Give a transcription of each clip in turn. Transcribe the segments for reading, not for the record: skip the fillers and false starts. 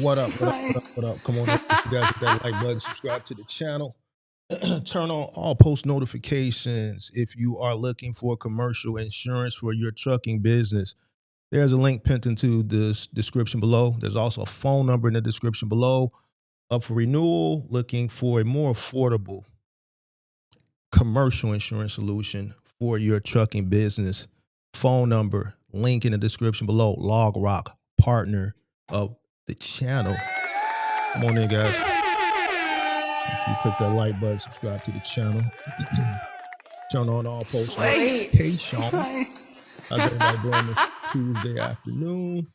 What up? What up? What up? What up? Come on up. You guys hit that like button, subscribe to the channel, turn on all post notifications. If you are looking for commercial insurance for your trucking business, there's a link pinned into this description below. There's also a phone number in the description below. Up for renewal, looking for a more affordable commercial insurance solution for your trucking business. Phone number, link in the description below. Log Rock, partner of the channel. Come on in, guys. Make sure you click that like button, subscribe to the channel. Turn on all post notifications. How's everybody doing this Tuesday afternoon?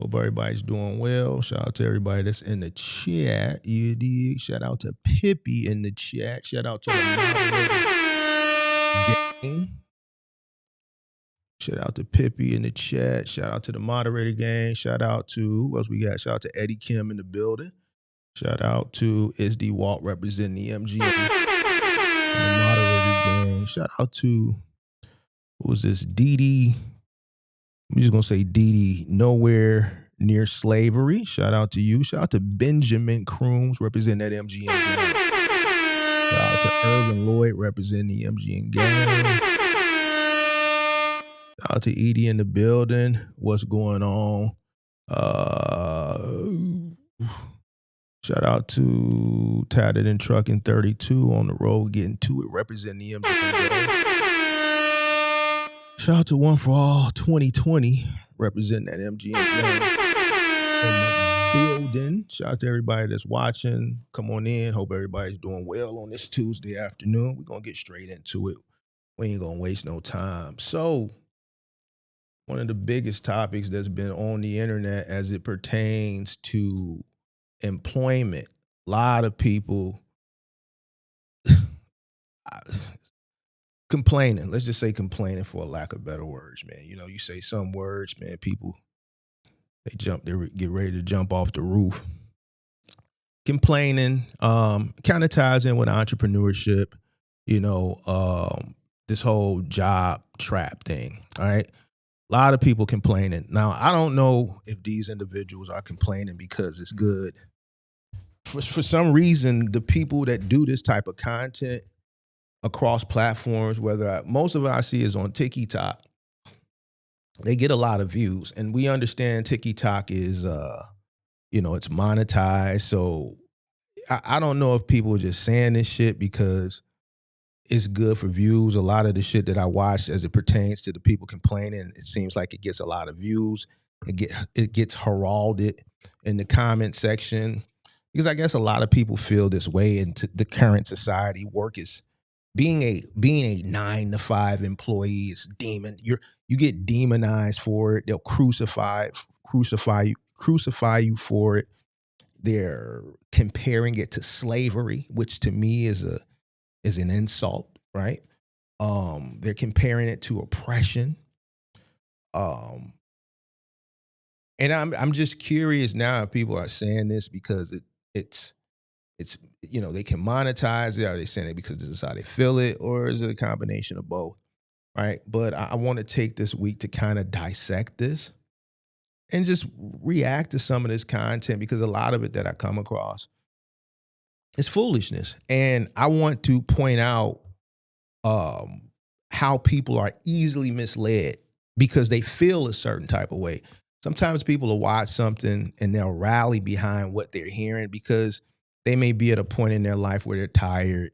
Hope everybody's doing well. Shout out to everybody that's in the chat. You dig? Shout out to Pippi in the chat. Shout out to the moderator gang. Shout out to Pippi in the chat. Shout out to the moderator gang. Shout out to, who else we got? Shout out to Eddie Kim in the building. Shout out to SD Walt representing the MG and the moderator gang. Shout out to, who was this? Dee. I'm just going to say Dee nowhere near slavery. Shout out to you. Shout out to Benjamin Crooms representing that MGM gang. Shout out to Irvin Lloyd representing the MGM gang. Shout out to Edie in the building. What's going on? Shout out to Tatted and Trucking 32 on the road getting to it representing the MGM gang. Shout out to One for All 2020 representing that MGM gang in the building. Shout out to everybody that's watching. Come on in. Hope everybody's doing well on this Tuesday afternoon. We're going to get straight into it. We ain't going to waste no time. So, one of the biggest topics that's been on the internet as it pertains to employment. A lot of people complaining. Let's just say complaining for a lack of better words, man. You know, you say some words, man, people, they get ready to jump off the roof. Complaining, kind of ties in with entrepreneurship, you know, this whole job trap thing, all right? A lot of people complaining. Now, I don't know if these individuals are complaining because it's good. For some reason, the people that do this type of content across platforms, most of it I see is on TikTok, they get a lot of views. And we understand TikTok is, you know, it's monetized. So I don't know if people are just saying this shit because it's good for views. A lot of the shit that I watch as it pertains to the people complaining, it seems like it gets a lot of views. It gets heralded in the comment section because I guess a lot of people feel this way in the current society. Work is being a 9-to-5 employee is demon. You get demonized for it. They'll crucify you for it. They're comparing it to slavery, which to me is an insult, right? They're comparing it to oppression. And I'm just curious now if people are saying this because it's you know, they can monetize it. Are they saying it because this is how they feel it, or is it a combination of both, right? But I want to take this week to kind of dissect this and just react to some of this content because a lot of it that I come across is foolishness. And I want to point out how people are easily misled because they feel a certain type of way. Sometimes people will watch something and they'll rally behind what they're hearing because they may be at a point in their life where they're tired,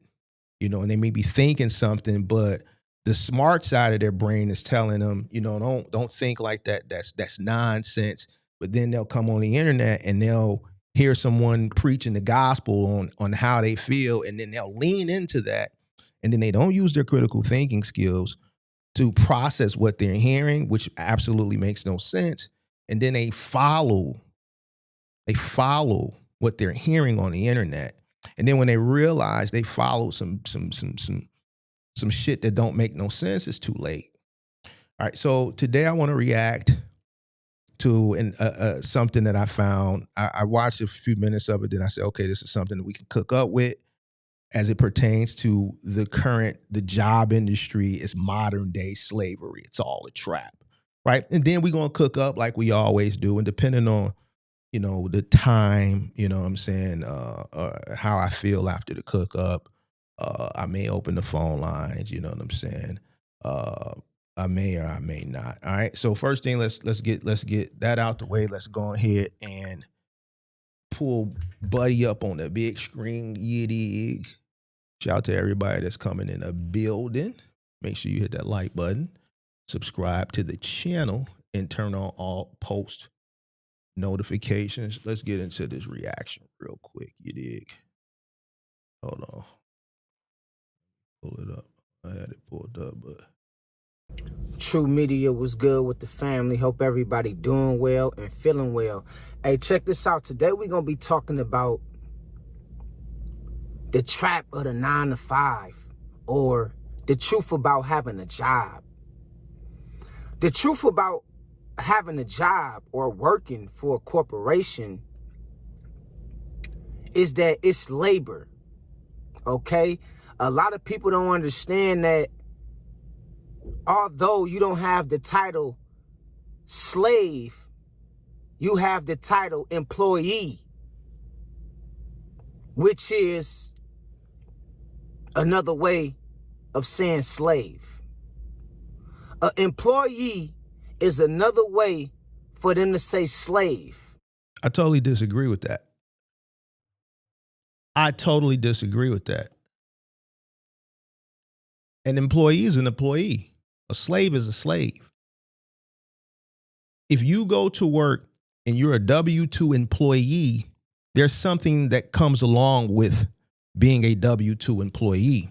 you know, and they may be thinking something, but the smart side of their brain is telling them, you know, don't think like that. That's nonsense. But then they'll come on the internet and they'll hear someone preaching the gospel on how they feel, and then they'll lean into that, and then they don't use their critical thinking skills to process what they're hearing, which absolutely makes no sense. And then they follow what they're hearing on the internet. And then when they realize they follow some shit that don't make no sense, it's too late. All right, so today I want to react to something that I found. I watched a few minutes of it, then I said, okay, this is something that we can cook up with as it pertains to the job industry is modern day slavery. It's all a trap, right? And then we're going to cook up like we always do. And depending on the time, you know what I'm saying, how I feel after the cook up. I may open the phone lines, you know what I'm saying? Uh, I may or I may not. All right. So first thing, let's get that out the way. Let's go ahead and pull Buddy up on the big screen. You dig? Shout out to everybody that's coming in the building. Make sure you hit that like button, subscribe to the channel, and turn on all post notifications. Let's get into this reaction real quick. You dig? Hold on. Pull it up. I had it pulled up, but True Media was good with the family. Hope everybody doing well and feeling well. Hey, check this out. Today we're going to be talking about the trap of the 9 to 5, or the truth about having a job. The truth about having a job or working for a corporation is that it's labor, okay? A lot of people don't understand that although you don't have the title slave, you have the title employee, which is another way of saying slave. An employee is another way for them to say slave. I totally disagree with that. I totally disagree with that. An employee is an employee. A slave is a slave. If you go to work and you're a W-2 employee, there's something that comes along with being a W-2 employee,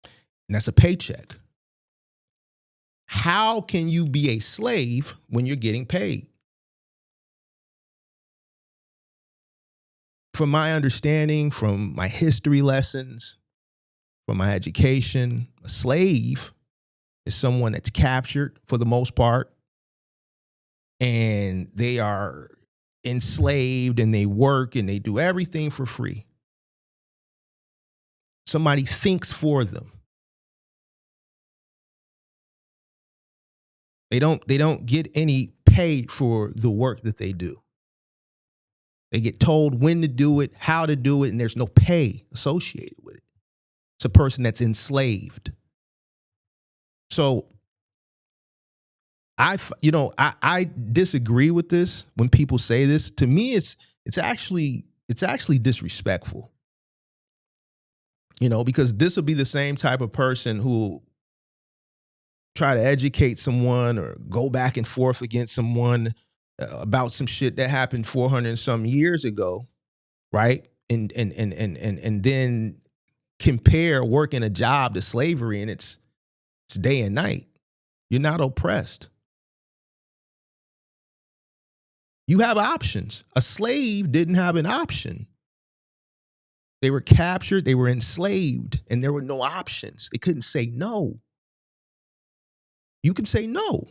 and that's a paycheck. How can you be a slave when you're getting paid? From my understanding, from my history lessons, from my education, a slave is someone that's captured for the most part, and they are enslaved and they work and they do everything for free. Somebody thinks for them. They don't get any pay for the work that they do. They get told when to do it, how to do it, and there's no pay associated with it. It's a person that's enslaved. So I disagree with this when people say this. To me, it's actually disrespectful. Because this will be the same type of person who try to educate someone or go back and forth against someone about some shit that happened 400 and some years ago, right? And then compare working a job to slavery, and it's day and night. You're not oppressed. You have options. A slave didn't have an option. They were captured, they were enslaved, and there were no options. They couldn't say no. You can say no.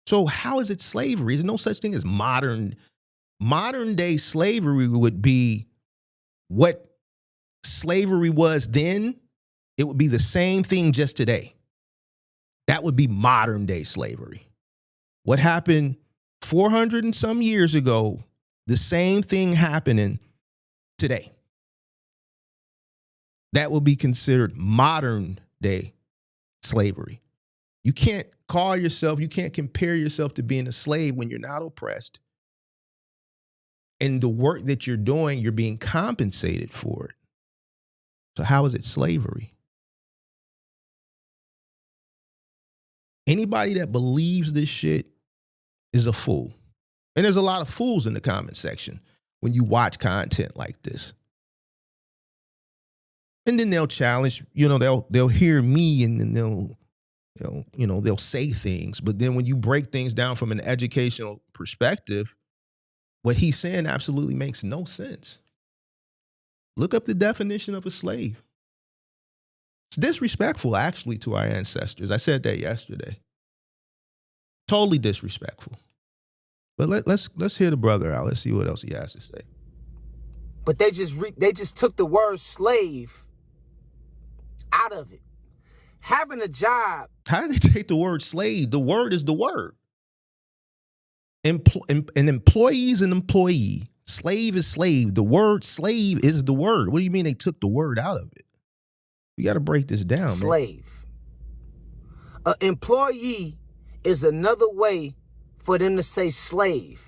So how is it slavery? There's no such thing as modern day slavery. Would be what slavery was then. It would be the same thing just today. That would be modern day slavery. What happened 400 and some years ago, the same thing happening today. That will be considered modern day slavery. You can't you can't compare yourself to being a slave when you're not oppressed. And the work that you're doing, you're being compensated for it. So how is it slavery? Anybody that believes this shit is a fool. And there's a lot of fools in the comment section when you watch content like this. And then they'll challenge, they'll hear me, and then they'll say things. But then when you break things down from an educational perspective, what he's saying absolutely makes no sense. Look up the definition of a slave. It's disrespectful, actually, to our ancestors. I said that yesterday. Totally disrespectful. But let's hear the brother out. Let's see what else he has to say. But they just took the word slave out of it. Having a job. How did they take the word slave? The word is the word. An employee is an employee. Slave is slave. The word slave is the word. What do you mean they took the word out of it? We got to break this down, man. Slave. An employee is another way for them to say slave.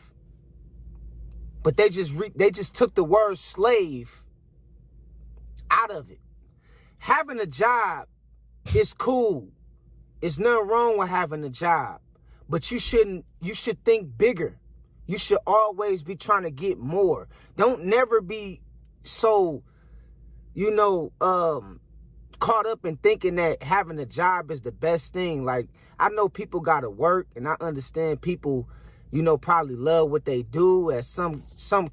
But they just took the word slave out of it. Having a job is cool. There's nothing wrong with having a job. But you should think bigger. You should always be trying to get more. Don't never be so, caught up in thinking that having a job is the best thing. Like, I know people got to work, and I understand people, probably love what they do at some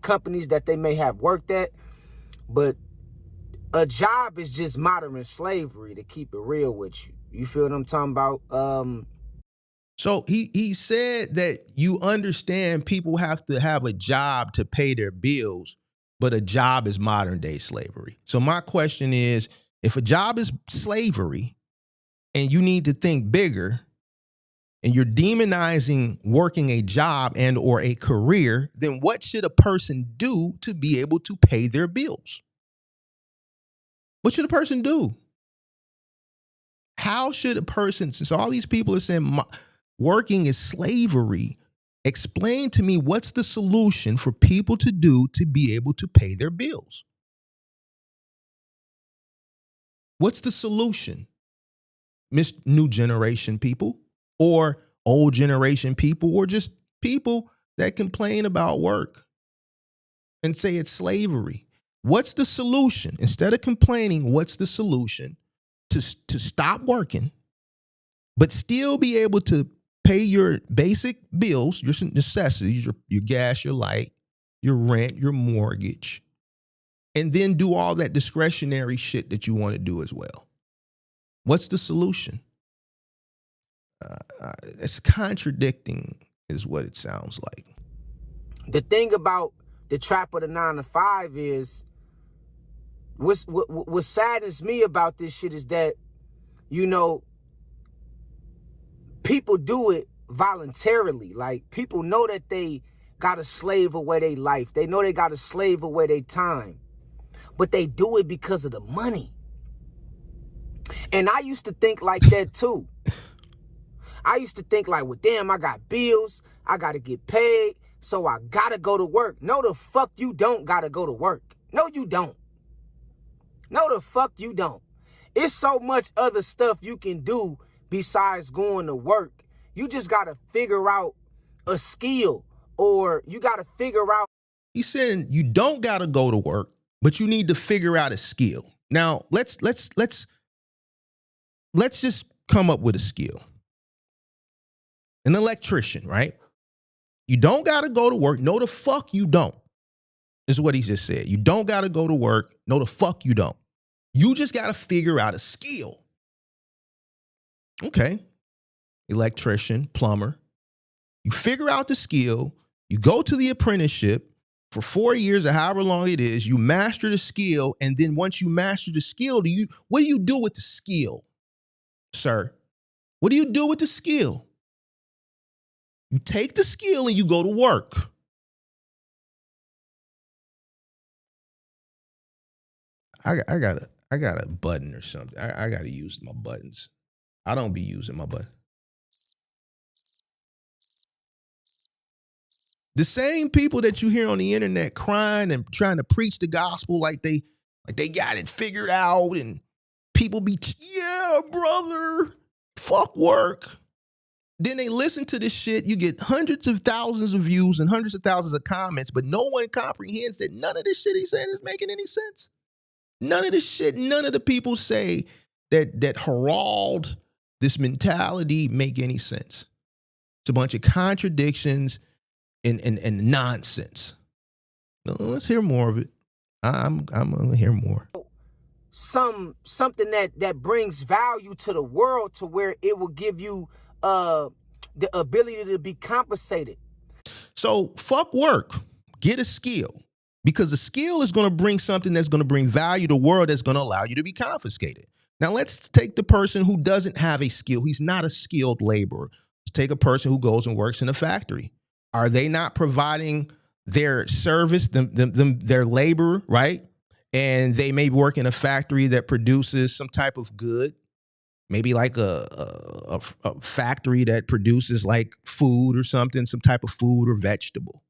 companies that they may have worked at. But a job is just modern slavery, to keep it real with you. You feel what I'm talking about? So he said that you understand people have to have a job to pay their bills, but a job is modern day slavery. So my question is, if a job is slavery and you need to think bigger and you're demonizing working a job and or a career, then what should a person do to be able to pay their bills? What should a person do? How should a person, since all these people are saying working is slavery, explain to me what's the solution for people to do to be able to pay their bills? What's the solution? Miss New Generation people or old generation people or just people that complain about work and say it's slavery. What's the solution? Instead of complaining, what's the solution to stop working, but still be able to pay your basic bills, your necessities, your gas, your light, your rent, your mortgage, and then do all that discretionary shit that you want to do as well? What's the solution? It's contradicting is what it sounds like. The thing about the trap of the 9 to 5 is, what saddens me about this shit is that, people do it voluntarily. Like, people know that they got to slave away their life. They know they got to slave away their time. But they do it because of the money. And I used to think like that too. I used to think like, well, damn, I got bills. I got to get paid. So I got to go to work. No, the fuck you don't got to go to work. No, you don't. No, the fuck you don't. It's so much other stuff you can do besides going to work. You just got to figure out a skill, or you got to figure out. He's saying you don't got to go to work, but you need to figure out a skill. Now, let's just come up with a skill. An electrician, right? You don't got to go to work. No, the fuck you don't. This is what he just said. You don't got to go to work. No, the fuck you don't. You just got to figure out a skill. Okay. Electrician, plumber. You figure out the skill. You go to the apprenticeship for 4 years or however long it is. You master the skill. And then once you master the skill, what do you do with the skill, sir? What do you do with the skill? You take the skill and you go to work. I got a button or something. I got to use my buttons. I don't be using my button. The same people that you hear on the internet crying and trying to preach the gospel like they got it figured out, and people be, yeah, brother, fuck work. Then they listen to this shit. You get hundreds of thousands of views and hundreds of thousands of comments, but no one comprehends that none of this shit he's saying is making any sense. None of this shit, none of the people say that herald this mentality make any sense. It's a bunch of contradictions and nonsense. Let's hear more of it. I'm gonna hear more. Something that brings value to the world, to where it will give you the ability to be compensated. So fuck work. Get a skill. Because the skill is going to bring something that's going to bring value to the world, that's going to allow you to be confiscated. Now, let's take the person who doesn't have a skill. He's not a skilled laborer. Let's take a person who goes and works in a factory. Are they not providing their service, their labor, right? And they may work in a factory that produces some type of good, maybe like a factory that produces like food or something, some type of food or vegetable.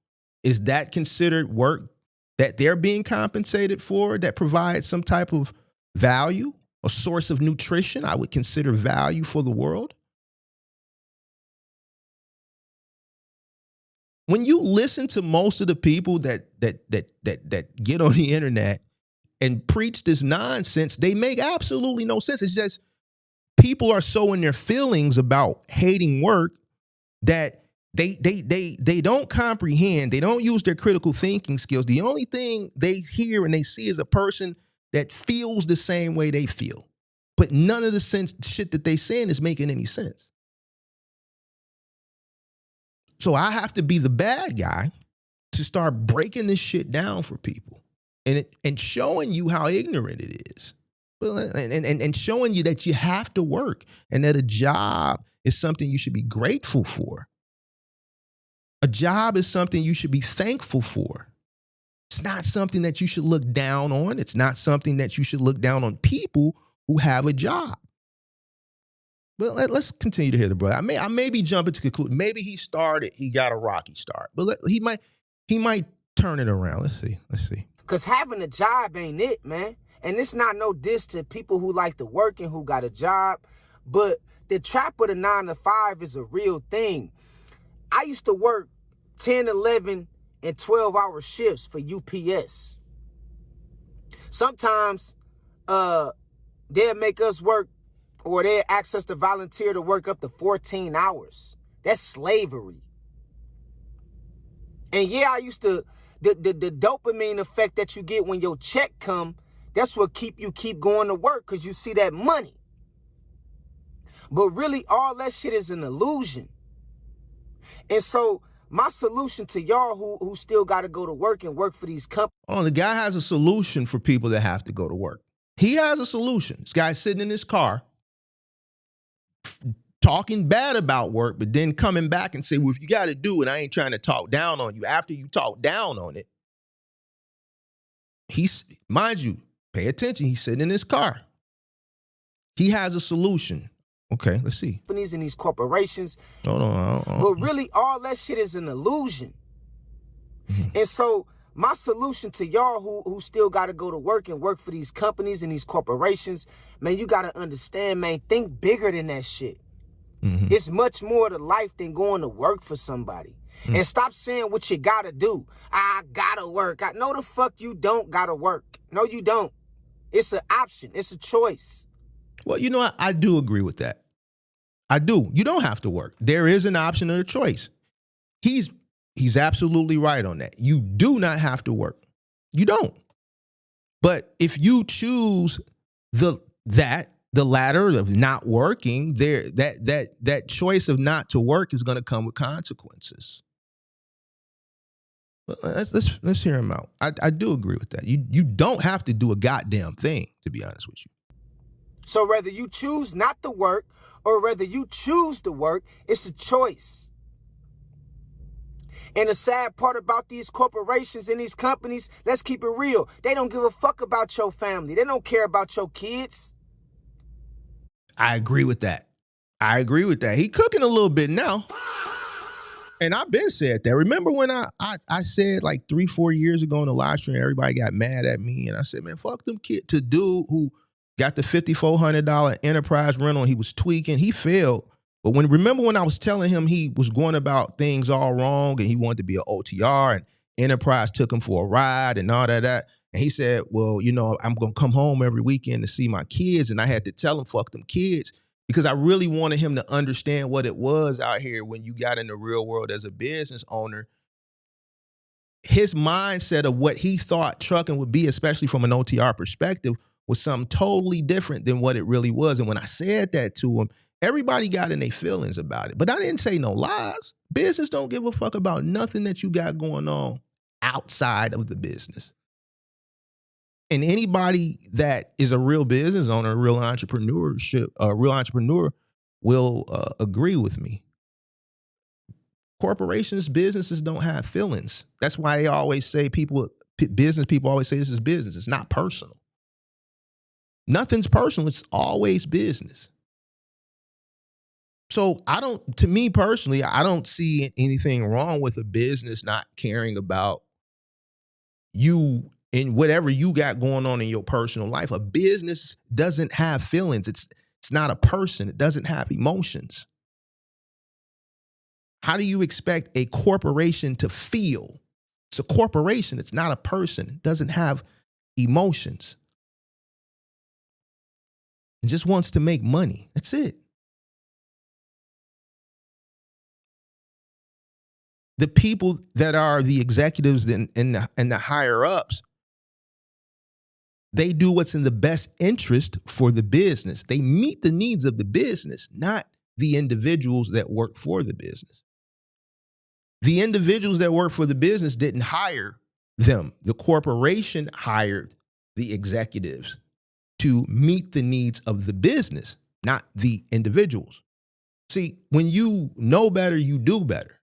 Is that considered work that they're being compensated for, that provides some type of value, a source of nutrition I would consider value for the world? When you listen to most of the people that get on the internet and preach this nonsense, they make absolutely no sense. It's just people are so in their feelings about hating work that they don't comprehend. They don't use their critical thinking skills. The only thing they hear and they see is a person that feels the same way they feel. But none of the shit that they saying is making any sense. So I have to be the bad guy to start breaking this shit down for people and showing you how ignorant it is. And showing you that you have to work and that a job is something you should be grateful for. A job is something you should be thankful for. It's not something that you should look down on. It's not something that you should look down on people who have a job. Well, let's continue to hear the brother. I may be jumping to conclude. Maybe he got a rocky start, but he might turn it around. Let's see. Because having a job ain't it, man. And it's not no diss to people who like to work and who got a job, but the trap of the 9 to 5 is a real thing. I used to work 10, 11, and 12-hour shifts for UPS. Sometimes they'll make us work, or they'll ask us to volunteer to work up to 14 hours. That's slavery. And yeah, I used to, the dopamine effect that you get when your check come, that's what keep going to work, because you see that money. But really, all that shit is an illusion. And so my solution to y'all who still got to go to work and work for these companies. Oh, the guy has a solution for people that have to go to work. He has a solution. This guy's sitting in his car talking bad about work, but then coming back and say, well, if you got to do it, I ain't trying to talk down on you. After you talk down on it, mind you, pay attention. He's sitting in his car. He has a solution. Okay, let's see. Companies and these corporations. No. But really, all that shit is an illusion. Mm-hmm. And so my solution to y'all who still got to go to work and work for these companies and these corporations, man, you got to understand, man, think bigger than that shit. Mm-hmm. It's much more to life than going to work for somebody. Mm-hmm. And stop saying what you got to do. I got to work. No, the fuck you don't got to work. No, you don't. It's an option. It's a choice. Well, you know what? I do agree with that. I do. You don't have to work. There is an option and a choice. He's absolutely right on that. You do not have to work. You don't. But if you choose the ladder of not working, that choice of not to work is going to come with consequences. Let's hear him out. I do agree with that. You don't have to do a goddamn thing, to be honest with you. So whether you choose not to work or whether you choose to work, it's a choice. And the sad part about these corporations and these companies, let's keep it real. They don't give a fuck about your family. They don't care about your kids. I agree with that. He cooking a little bit now. And I've been said that. Remember when I said like 3-4 years ago in the live stream, everybody got mad at me. And I said, man, fuck them kids. To dude who got the $5,400 enterprise rental, he was tweaking. He failed. But remember when I was telling him he was going about things all wrong and he wanted to be an OTR and Enterprise took him for a ride and all that. And he said, well, you know, I'm going to come home every weekend to see my kids. And I had to tell him, fuck them kids, because I really wanted him to understand what it was out here when you got in the real world as a business owner. His mindset of what he thought trucking would be, especially from an OTR perspective, was something totally different than what it really was. And when I said that to him, everybody got in their feelings about it. But I didn't say no lies. Business don't give a fuck about nothing that you got going on outside of the business. And anybody that is a real business owner, a real entrepreneur will agree with me. Corporations, businesses don't have feelings. That's why they always say business people always say this is business. It's not personal. Nothing's personal. It's always business. So to me personally, I don't see anything wrong with a business not caring about you and whatever you got going on in your personal life. A business doesn't have feelings. It's not a person. It doesn't have emotions. How do you expect a corporation to feel? It's a corporation. It's not a person. It doesn't have emotions. It just wants to make money. That's it. The people that are the executives and the higher ups, they do what's in the best interest for the business. They meet the needs of the business, not the individuals that work for the business. The individuals that work for the business didn't hire them. The corporation hired the executives to meet the needs of the business, not the individuals. See, when you know better, you do better.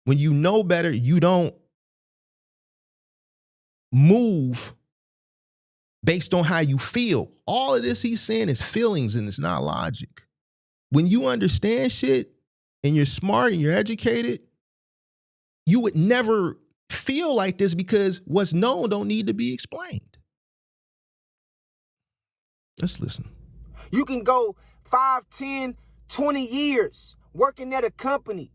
When you know better, you don't move based on how you feel. All of this he's saying is feelings, and it's not logic. When you understand shit and you're smart and you're educated, you would never feel like this because what's known don't need to be explained. Let's listen. You can go 5, 10, 20 years working at a company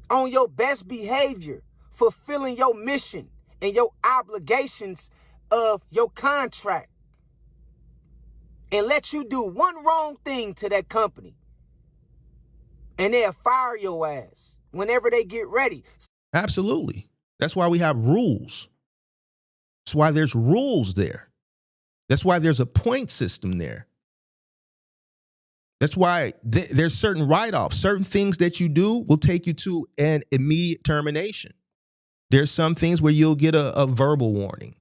on your best behavior, fulfilling your mission and your obligations of your contract, and let you do one wrong thing to that company, and they'll fire your ass whenever they get ready. Absolutely. That's why we have rules. That's why there's rules there. That's why there's a point system there. That's why there's certain write-offs. Certain things that you do will take you to an immediate termination. There's some things where you'll get a verbal warning,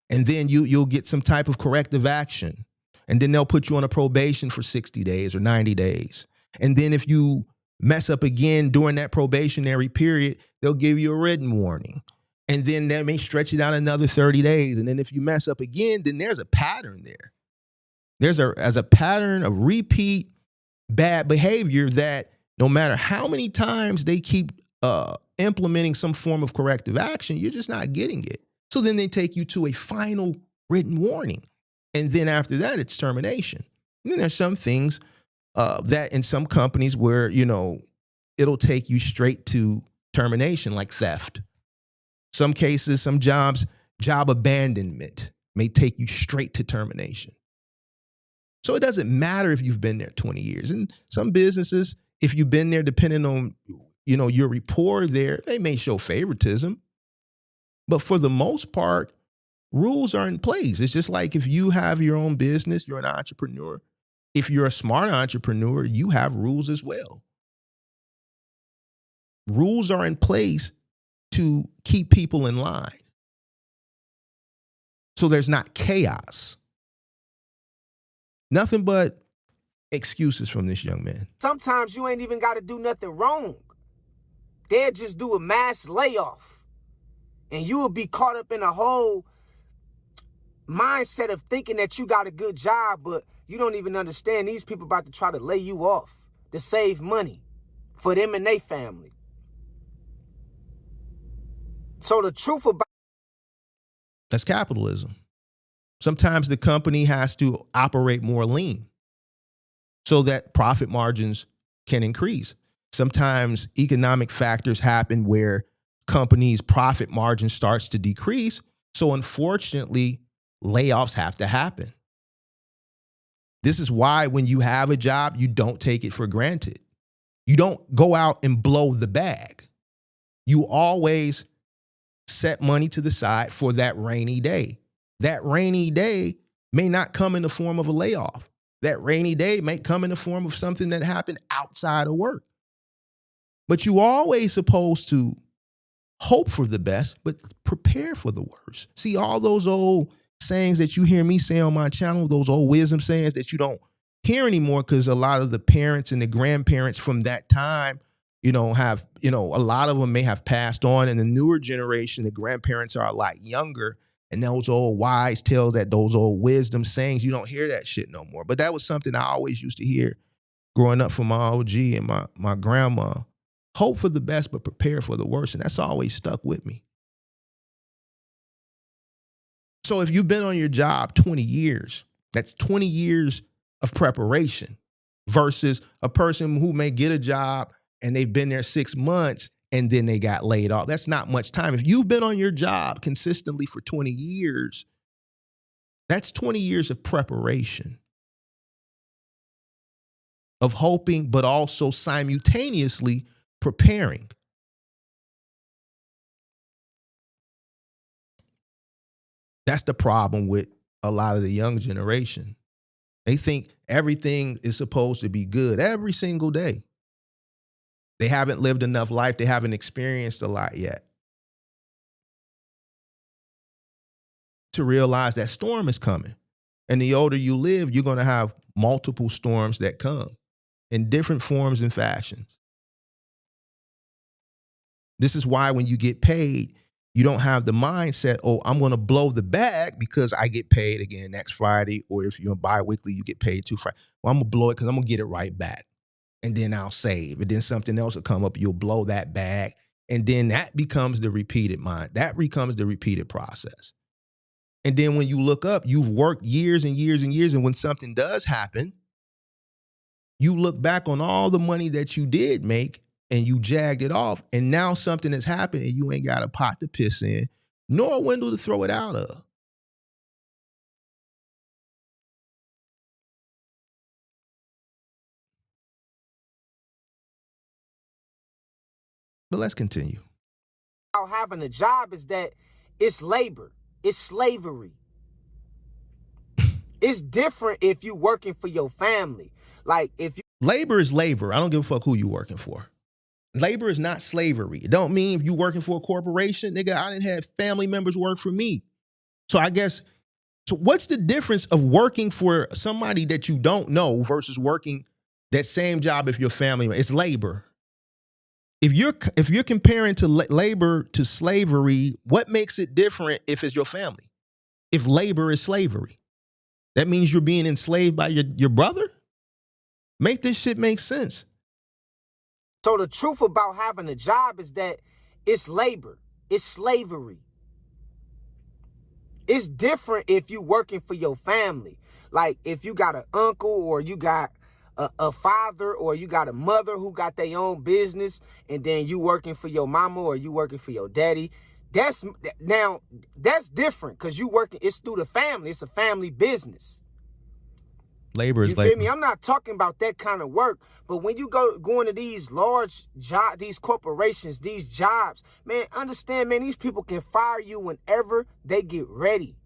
and then you'll get some type of corrective action, and then they'll put you on a probation for 60 days or 90 days. And then if you mess up again during that probationary period, they'll give you a written warning. And then that may stretch it out another 30 days. And then if you mess up again, then there's a pattern there. There's a pattern of repeat bad behavior that no matter how many times they keep implementing some form of corrective action, you're just not getting it. So then they take you to a final written warning. And then after that, it's termination. And then there's some things that in some companies where, it'll take you straight to termination, like theft. Some cases, some jobs, job abandonment may take you straight to termination. So it doesn't matter if you've been there 20 years. And some businesses, if you've been there, depending on, your rapport there, they may show favoritism. But for the most part, rules are in place. It's just like if you have your own business, you're an entrepreneur. If you're a smart entrepreneur, you have rules as well. Rules are in place to keep people in line, so there's not chaos. Nothing but excuses from this young man. Sometimes you ain't even got to do nothing wrong. They'll just do a mass layoff, and you will be caught up in a whole mindset of thinking that you got a good job, but you don't even understand these people about to try to lay you off to save money for them and their family. So the truth about that's capitalism. Sometimes the company has to operate more lean so that profit margins can increase. Sometimes economic factors happen where companies' profit margin starts to decrease. So unfortunately, layoffs have to happen. This is why when you have a job, you don't take it for granted. You don't go out and blow the bag. You always set money to the side for that rainy day. That rainy day may not come in the form of a layoff. That rainy day may come in the form of something that happened outside of work. But you always supposed to hope for the best, but prepare for the worst. See, all those old sayings that you hear me say on my channel, those old wisdom sayings that you don't hear anymore because a lot of the parents and the grandparents from that time have, a lot of them may have passed on, and the newer generation, the grandparents are a lot younger, and those old wise tales, those old wisdom sayings, you don't hear that shit no more. But that was something I always used to hear growing up from my OG and my grandma. Hope for the best, but prepare for the worst. And that's always stuck with me. So if you've been on your job 20 years, that's 20 years of preparation versus a person who may get a job and they've been there 6 months and then they got laid off. That's not much time. If you've been on your job consistently for 20 years, that's 20 years of preparation, of hoping, but also simultaneously preparing. That's the problem with a lot of the young generation. They think everything is supposed to be good every single day. They haven't lived enough life. They haven't experienced a lot yet to realize that storm is coming. And the older you live, you're going to have multiple storms that come in different forms and fashions. This is why when you get paid, you don't have the mindset, oh, I'm going to blow the bag because I get paid again next Friday. Or if you're bi-weekly, you get paid 2 Fridays. Well, I'm going to blow it because I'm going to get it right back. And then I'll save. And then something else will come up. You'll blow that bag. And then that becomes the repeated mind. That becomes the repeated process. And then when you look up, you've worked years and years and years. And when something does happen, you look back on all the money that you did make and you jagged it off. And now something has happened and you ain't got a pot to piss in, nor a window to throw it out of. But let's continue. Having a job is that it's labor. It's slavery. It's different if you working for your family. Like if you labor is labor. I don't give a fuck who you working for. Labor is not slavery. It don't mean if you working for a corporation, nigga, I didn't have family members work for me. So I guess, so what's the difference of working for somebody that you don't know versus working that same job if you're family? It's labor. If you're comparing to labor to slavery, what makes it different if it's your family? If labor is slavery, that means you're being enslaved by your brother? Make this shit make sense. So the truth about having a job is that it's labor. It's slavery. It's different if you working for your family. Like if you got an uncle or you got a father or you got a mother who got their own business and then you working for your mama or you working for your daddy. That's different because you working, it's through the family. It's a family business. Labor is labor. You feel me? I'm not talking about that kind of work, but when you go into these large jobs, these corporations, these jobs, man, understand, man, these people can fire you whenever they get ready.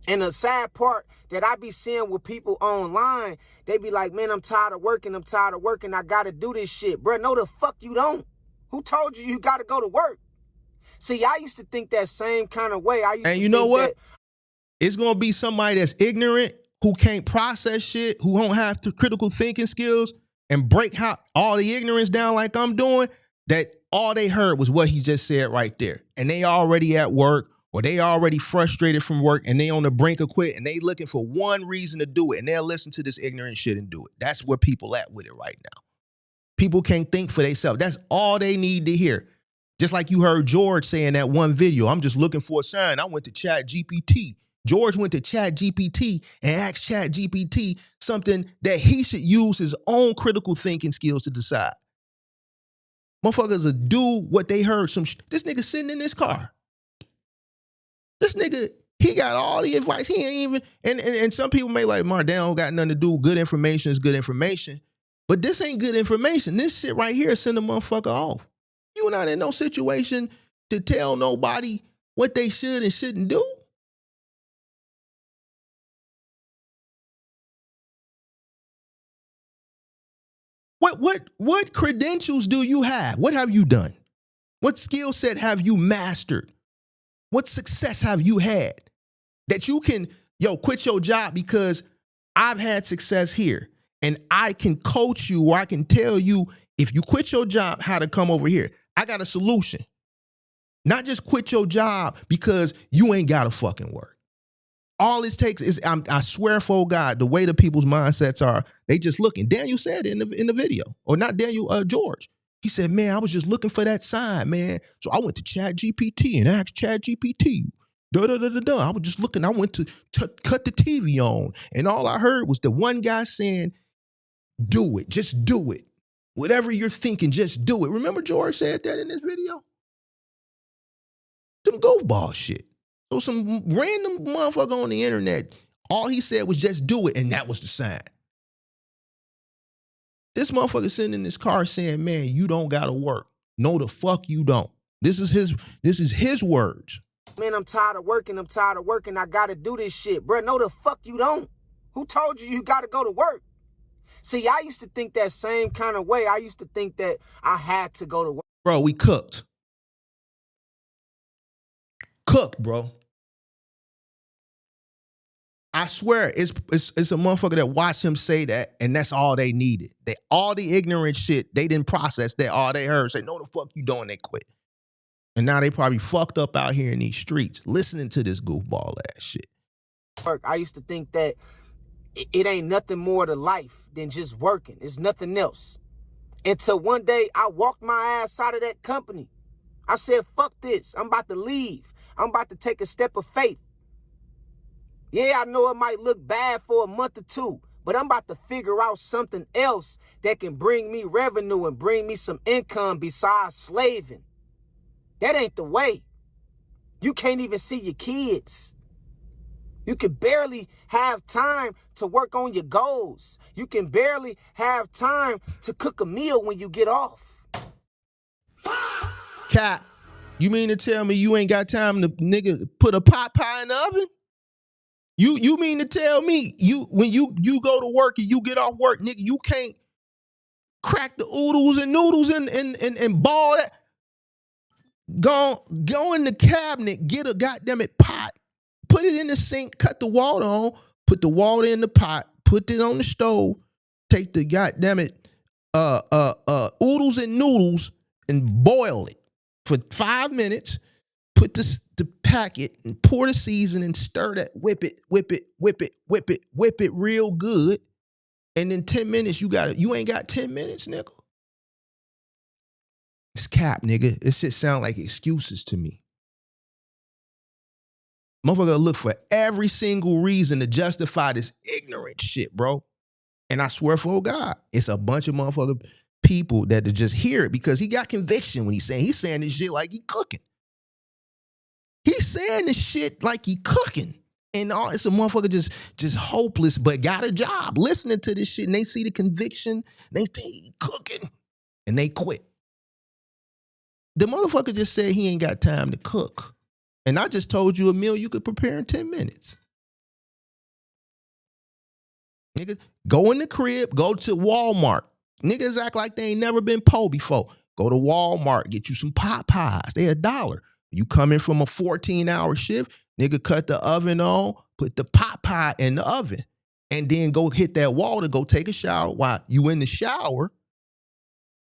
And the sad part that I be seeing with people online, they be like, man, I'm tired of working. I got to do this shit. Bro, no, the fuck you don't. Who told you got to go to work? See, I used to think that same kind of way. And you know what? It's going to be somebody that's ignorant, who can't process shit, who don't have critical thinking skills and break all the ignorance down like I'm doing, that all they heard was what he just said right there. And they already at work, or they already frustrated from work and they on the brink of quit and they looking for one reason to do it, and they'll listen to this ignorant shit and do it. That's where people at with it right now. People can't think for themselves. That's all they need to hear. Just like you heard George say in that one video, I'm just looking for a sign. I went to Chat GPT. George went to Chat GPT and asked Chat GPT something that he should use his own critical thinking skills to decide. Motherfuckers will do what they heard. This nigga sitting in this car. This nigga, he got all the advice. He ain't even, and some people may like, Mark, they don't got nothing to do. Good information is good information. But this ain't good information. This shit right here send a motherfucker off. You not in no situation to tell nobody what they should and shouldn't do. What credentials do you have? What have you done? What skill set have you mastered? What success have you had that you can, quit your job because I've had success here And I can coach you, or I can tell you, if you quit your job, how to come over here. I got a solution. Not just quit your job because you ain't got to fucking work. All it takes is, I swear for God, the way the people's mindsets are, they just looking. Daniel said it in the video, or not Daniel, George. He said, man, I was just looking for that sign, man. So I went to ChatGPT and asked ChatGPT, I was just looking. I went to cut the TV on, and all I heard was the one guy saying, do it, just do it. Whatever you're thinking, just do it. Remember George said that in this video? Them goofball shit. So some random motherfucker on the internet, all he said was just do it, and that was the sign. This motherfucker sitting in this car saying, man, you don't gotta work. No, the fuck you don't. This is his words. Man, I'm tired of working. I gotta do this shit. Bro, no, the fuck you don't. Who told you gotta go to work? See, I used to think that same kind of way. I used to think that I had to go to work. Bro, we cooked. Cooked, bro. I swear, it's a motherfucker that watched him say that, and that's all they needed. All the ignorant shit, they didn't process that. All they heard say, no, the fuck you doing, they quit. And now they probably fucked up out here in these streets listening to this goofball ass shit. I used to think that it ain't nothing more to life than just working. It's nothing else. Until one day I walked my ass out of that company. I said, fuck this. I'm about to leave. I'm about to take a step of faith. Yeah, I know it might look bad for a month or two, but I'm about to figure out something else that can bring me revenue and bring me some income besides slaving. That ain't the way. You can't even see your kids. You can barely have time to work on your goals. You can barely have time to cook a meal when you get off. Cap, you mean to tell me you ain't got time to nigga put a pot pie in the oven? You mean to tell me when you go to work and you get off work, nigga, you can't crack the oodles and noodles and ball that? Go in the cabinet, get a goddamn it pot, put it in the sink, cut the water on, put the water in the pot, put it on the stove, take the goddamn it oodles and noodles and boil it for 5 minutes. Put the packet and pour the seasoning, stir that, whip it real good. And in 10 minutes, you ain't got 10 minutes, nigga. It's cap, nigga. This shit sound like excuses to me. Motherfucker look for every single reason to justify this ignorant shit, bro. And I swear for God, it's a bunch of motherfucker people that just hear it because he got conviction when he's saying this shit like he cooking. He's saying this shit like he cooking. And it's a motherfucker just hopeless, but got a job listening to this shit, and they see the conviction, they think he cooking, and they quit. The motherfucker just said he ain't got time to cook. And I just told you a meal you could prepare in 10 minutes. Nigga, go in the crib, go to Walmart. Niggas act like they ain't never been po before. Go to Walmart, get you some pot pies. They $1. You come in from a 14-hour shift, nigga, cut the oven on, put the pot pie in the oven, and then go hit that wall to go take a shower. While you in the shower,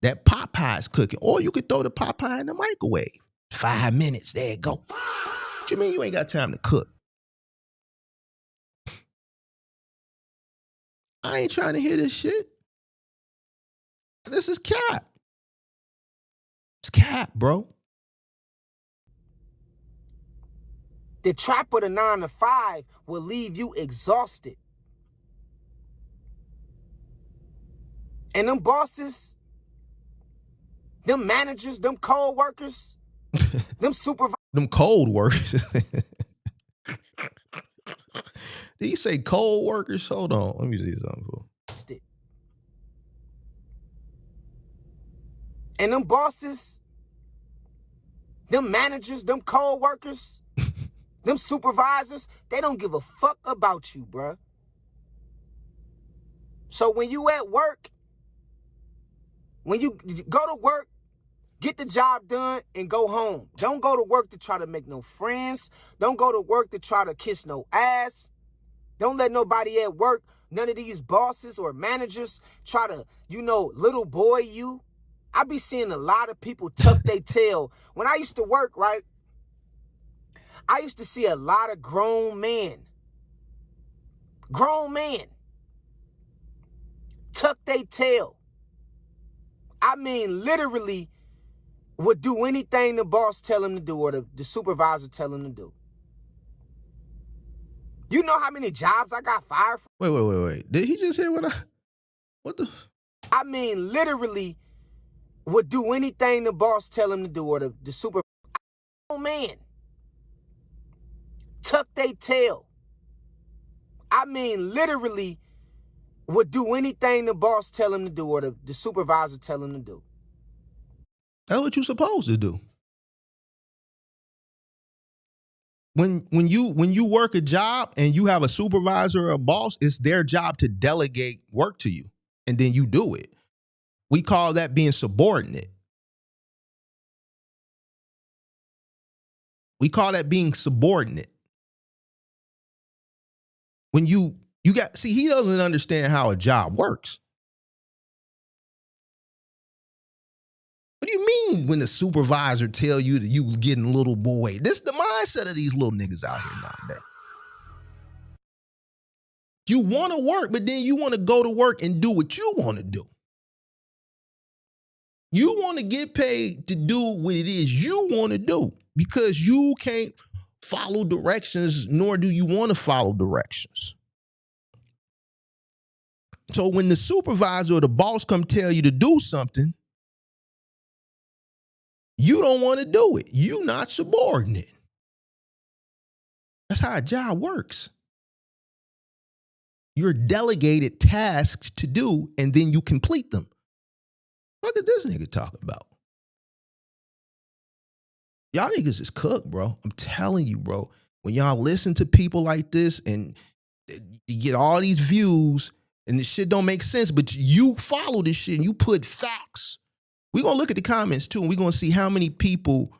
that pot pie is cooking. Or you could throw the pot pie in the microwave. 5 minutes, there you go. What you mean you ain't got time to cook? I ain't trying to hear this shit. This is cap. It's cap, bro. The trap of the 9 to 5 will leave you exhausted. And them bosses, them managers, them co-workers, them supervisors. Them cold workers. Did you say cold workers? Hold on. Let me see something. And them bosses, them managers, them co-workers, them supervisors, they don't give a fuck about you, bruh. So when you at work, when you go to work, get the job done and go home. Don't go to work to try to make no friends. Don't go to work to try to kiss no ass. Don't let nobody at work none of these bosses or managers try to, little boy you. I be seeing a lot of people tuck their tail. When I used to work, right, I used to see a lot of grown men tuck their tail. I mean, literally would do anything the boss tell him to do or the supervisor tell him to do. You know how many jobs I got fired from? Wait. Did he just hear what the? I mean, literally would do anything the boss tell him to do or the supervisor. Oh, man. Tuck their tail. I mean, literally would do anything the boss tell him to do or the supervisor tell him to do. That's what you're supposed to do. When you work a job and you have a supervisor or a boss, it's their job to delegate work to you, and then you do it. We call that being subordinate. We call that being subordinate. When he doesn't understand how a job works. What do you mean when the supervisor tell you that you was getting little boy? This is the mindset of these little niggas out here nowadays. You want to work, but then you want to go to work and do what you want to do. You want to get paid to do what it is you want to do because you can't follow directions, nor do you want to follow directions. So when the supervisor or the boss come tell you to do something, you don't want to do it. You're not subordinate. That's how a job works. You're delegated tasks to do, and then you complete them. What did this nigga talk about? Y'all niggas is cooked, bro. I'm telling you, bro. When y'all listen to people like this and you get all these views and this shit don't make sense, but you follow this shit and you put facts. We're going to look at the comments too, and we're going to see how many people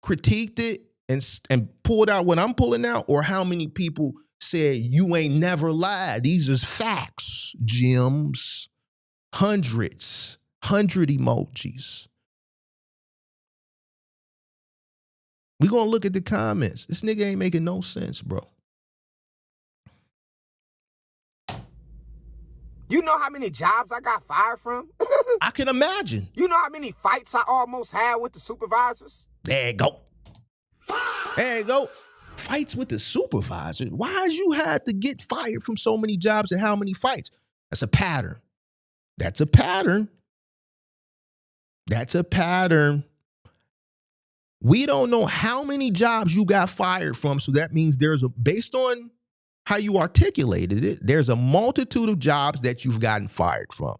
critiqued it and pulled out what I'm pulling out, or how many people said, you ain't never lied. These is facts, gems, 100 emojis. We're going to look at the comments. This nigga ain't making no sense, bro. You know how many jobs I got fired from? I can imagine. You know how many fights I almost had with the supervisors? There you go. There you go. Fights with the supervisor. Why you had to get fired from so many jobs and how many fights? That's a pattern. That's a pattern. That's a pattern. We don't know how many jobs you got fired from, so that means based on how you articulated it, there's a multitude of jobs that you've gotten fired from.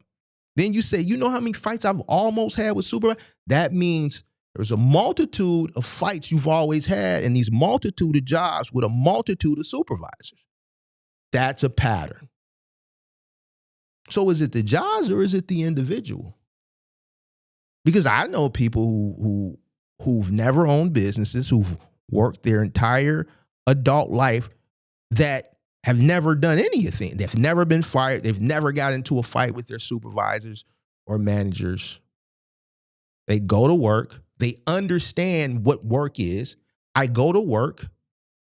Then you say, you know how many fights I've almost had with supervisors? That means there's a multitude of fights you've always had in these multitude of jobs with a multitude of supervisors. That's a pattern. So is it the jobs or is it the individual? Because I know people who've never owned businesses, who've worked their entire adult life, that have never done anything. They've never been fired. They've never got into a fight with their supervisors or managers. They go to work. They understand what work is. I go to work.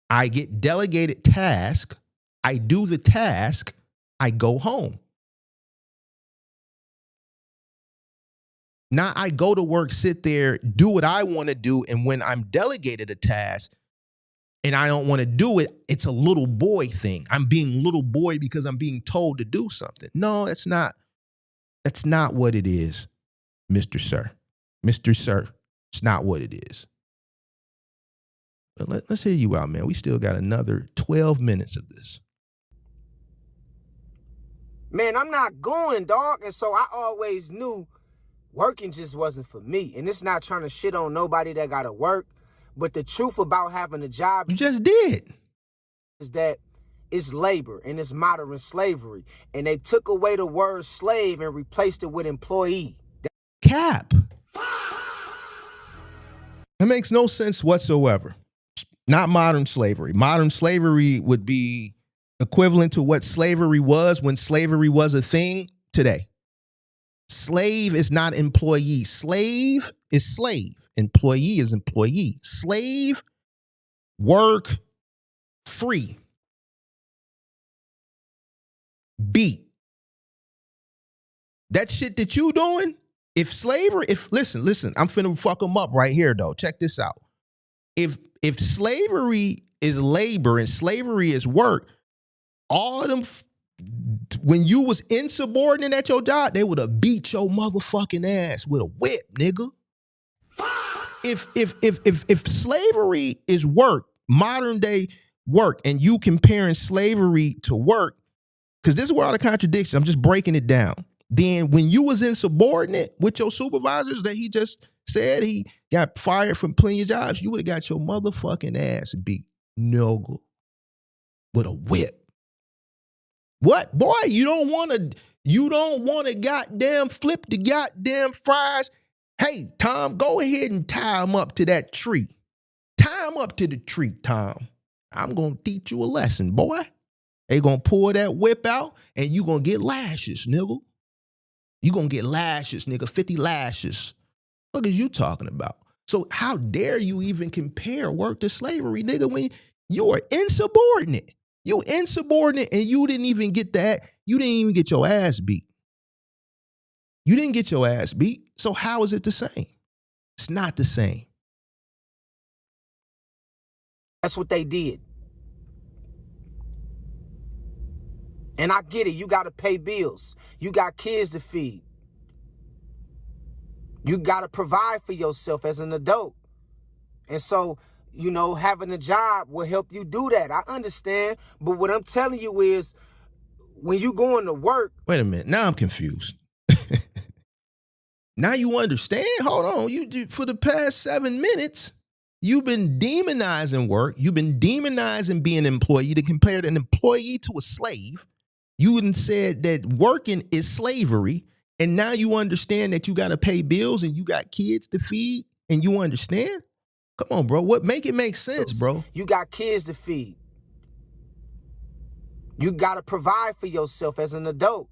I get delegated task. I do the task. I go home. Now I go to work, sit there, do what I want to do. And when I'm delegated a task, and I don't want to do it, it's a little boy thing. I'm being little boy because I'm being told to do something. No, that's not what it is, Mr. Sir. Mr. Sir, it's not what it is. But let's hear you out, man. We still got another 12 minutes of this. Man, I'm not going, dog. And so I always knew working just wasn't for me. And it's not trying to shit on nobody that got to work. But the truth about having a job, you just did, is that it's labor and it's modern slavery. And they took away the word slave and replaced it with employee. Cap. It makes no sense whatsoever. Not modern slavery. Modern slavery would be equivalent to what slavery was when slavery was a thing today. Slave is not employee. Slave is slave. Employee is employee. Slave, work, free. Beat. That shit that you doing, listen, I'm finna fuck them up right here though. Check this out. If slavery is labor and slavery is work, all of them, when you was insubordinate at your job, they would have beat your motherfucking ass with a whip, nigga. If slavery is work, modern day work, and you comparing slavery to work, because this is where all the contradictions, I'm just breaking it down. Then when you was insubordinate with your supervisors that he just said he got fired from plenty of jobs, you would have got your motherfucking ass beat, nigga, with a whip. What? Boy, you don't want to goddamn flip the goddamn fries. Hey, Tom, go ahead and tie him up to that tree. Tie him up to the tree, Tom. I'm going to teach you a lesson, boy. They going to pull that whip out and you going to get lashes, nigga. You going to get lashes, nigga, 50 lashes. What is you talking about? So how dare you even compare work to slavery, nigga, when you are insubordinate? You insubordinate and you didn't even get that. You didn't even get your ass beat. You didn't get your ass beat. So how is it the same? It's not the same. That's what they did. And I get it. You got to pay bills. You got kids to feed. You got to provide for yourself as an adult. And so, you know, having a job will help you do that. I understand. But what I'm telling you is when you going to work. Wait a minute. Now I'm confused. Now you understand? Hold on. You for the past 7 minutes, you've been demonizing work. You've been demonizing being an employee to compare an employee to a slave. You even said that working is slavery. And now you understand that you got to pay bills and you got kids to feed and you understand? Come on, bro. Make it make sense, bro. You got kids to feed. You got to provide for yourself as an adult.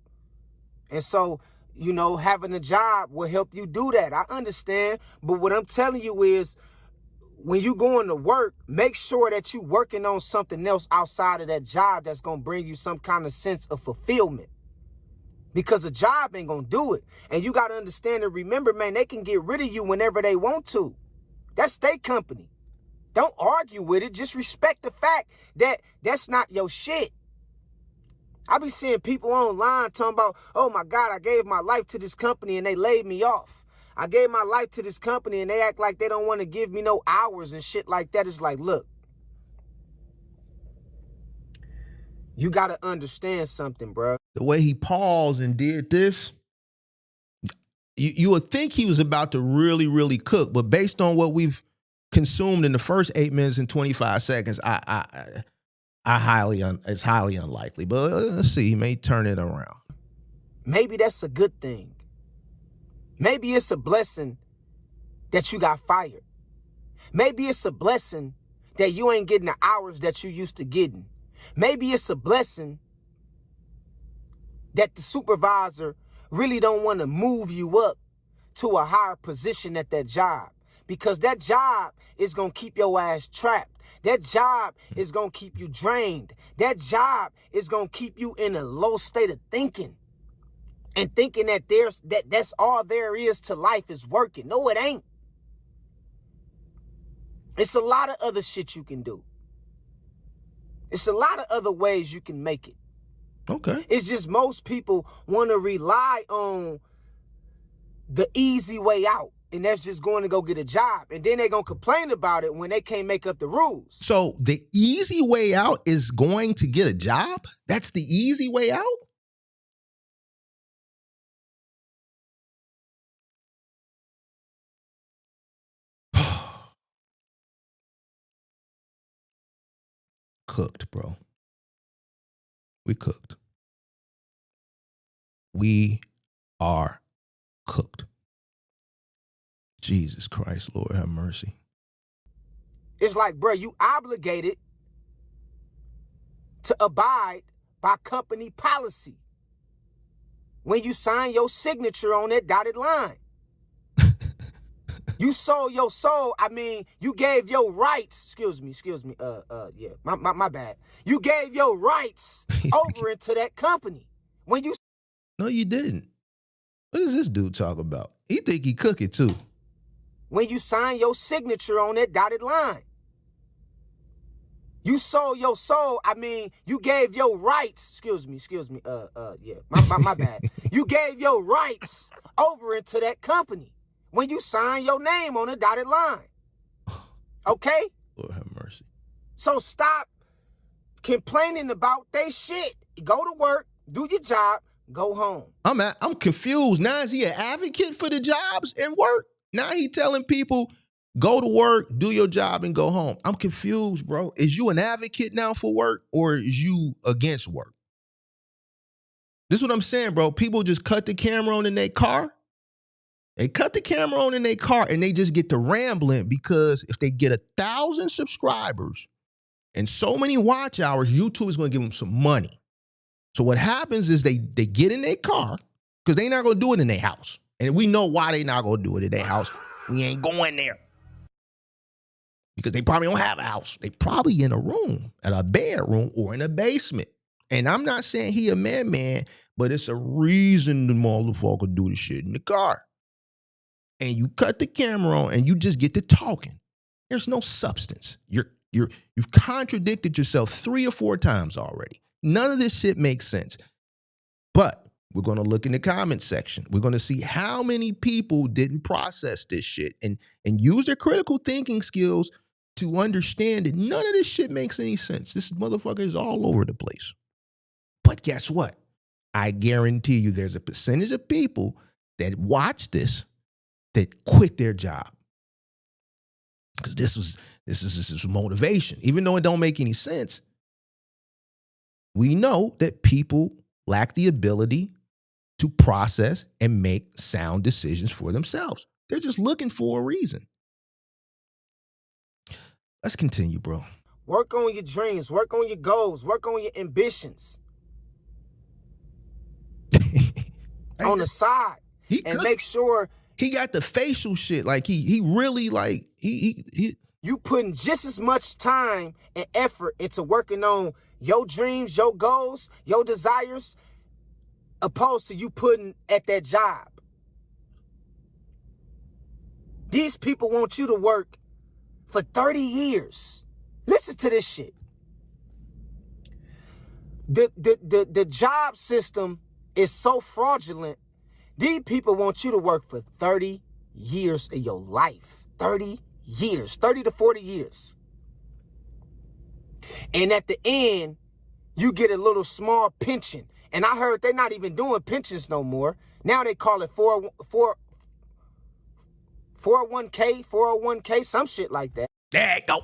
And so, you know, having a job will help you do that. I understand. But what I'm telling you is when you going to work, make sure that you working on something else outside of that job that's going to bring you some kind of sense of fulfillment. Because a job ain't going to do it. And you got to understand and remember, man, they can get rid of you whenever they want to. That's their company. Don't argue with it. Just respect the fact that that's not your shit. I be seeing people online talking about, oh my God, I gave my life to this company and they laid me off. I gave my life to this company and they act like they don't want to give me no hours and shit like that. It's like, look, you got to understand something, bro. The way he paused and did this, you would think he was about to really, really cook. But based on what we've consumed in the first 8 minutes and 25 seconds, it's highly unlikely. But let's see, he may turn it around. Maybe that's a good thing. Maybe it's a blessing that you got fired. Maybe it's a blessing that you ain't getting the hours that you used to getting. Maybe it's a blessing that the supervisor really don't want to move you up to a higher position at that job, because that job is going to keep your ass trapped. That job is going to keep you drained. That job is going to keep you in a low state of thinking and thinking that that's all there is to life is working. No, it ain't. It's a lot of other shit you can do. It's a lot of other ways you can make it. Okay. It's just most people want to rely on the easy way out. And that's just going to go get a job. And then they're going to complain about it when they can't make up the rules. So the easy way out is going to get a job? That's the easy way out? Cooked, bro. We cooked. We are cooked. Jesus Christ, Lord have mercy. It's like, bro, you obligated to abide by company policy. When you sign your signature on that dotted line. You sold your soul. I mean, you gave your rights. Excuse me. Yeah, my bad. You gave your rights over into that company. When you No, you didn't. What does this dude talk about? He think he cook it too. When you sign your signature on that dotted line. You sold your soul. I mean, you gave your rights. Excuse me. Yeah, my bad. You gave your rights over into that company. When you sign your name on a dotted line. Okay? Lord have mercy. So stop complaining about they shit. Go to work, do your job, go home. I'm confused. Now is he an advocate for the jobs and work? Now he telling people, go to work, do your job, and go home. I'm confused, bro. Is you an advocate now for work, or is you against work? This is what I'm saying, bro. People just cut the camera on in their car. They cut the camera on in their car and they just get to rambling, because if they get 1,000 subscribers and so many watch hours, YouTube is going to give them some money. So what happens is they get in their car, because they not going to do it in their house. And we know why they not going to do it in their house. We ain't going there. Because they probably don't have a house. They probably in a room, at a bedroom, or in a basement. And I'm not saying he a man, but it's a reason the motherfucker do the shit in the car. And you cut the camera on and you just get to talking. There's no substance. You've contradicted yourself 3 or 4 times already. None of this shit makes sense. But we're going to look in the comment section. We're going to see how many people didn't process this shit and use their critical thinking skills to understand that none of this shit makes any sense. This motherfucker is all over the place. But guess what? I guarantee you there's a percentage of people that watch this that quit their job. Because this is motivation. Even though it don't make any sense, we know that people lack the ability to process and make sound decisions for themselves. They're just looking for a reason. Let's continue, bro. Work on your dreams, work on your goals, work on your ambitions. On the side. Make sure he got the facial shit. Like he really like he you putting just as much time and effort into working on your dreams, your goals, your desires, opposed to you putting at that job. These people want you to work for 30 years. Listen to this shit. The job system is so fraudulent. These people want you to work for 30 years of your life. 30 years, 30 to 40 years. And at the end, you get a little small pension. And I heard they're not even doing pensions no more. Now they call it 401k, some shit like that. There you go.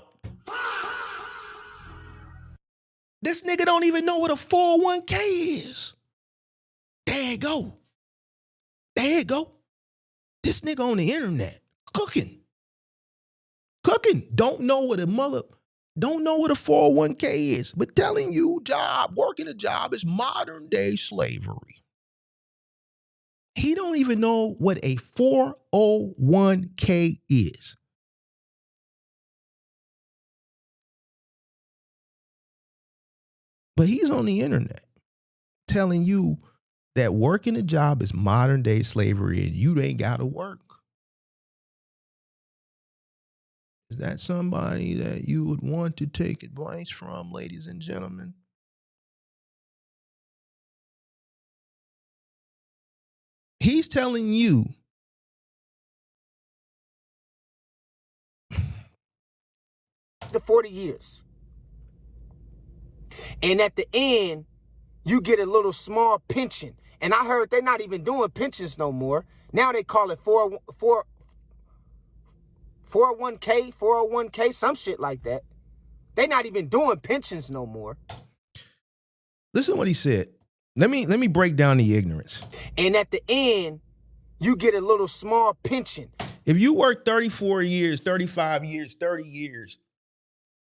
This nigga don't even know what a 401k is. There you go. There you go. This nigga on the internet cooking. Don't know what a 401k is, but telling you working a job is modern day slavery. He don't even know what a 401k is. But he's on the internet telling you that working a job is modern day slavery and you ain't got to work. Is that somebody that you would want to take advice from, ladies and gentlemen? He's telling you to 40 years. And at the end, you get a little small pension. And I heard they're not even doing pensions no more. Now they call it 401k, some shit like that. They're not even doing pensions no more. Listen to what he said. Let me break down the ignorance. And at the end, you get a little small pension. If you work 34 years, 35 years, 30 years,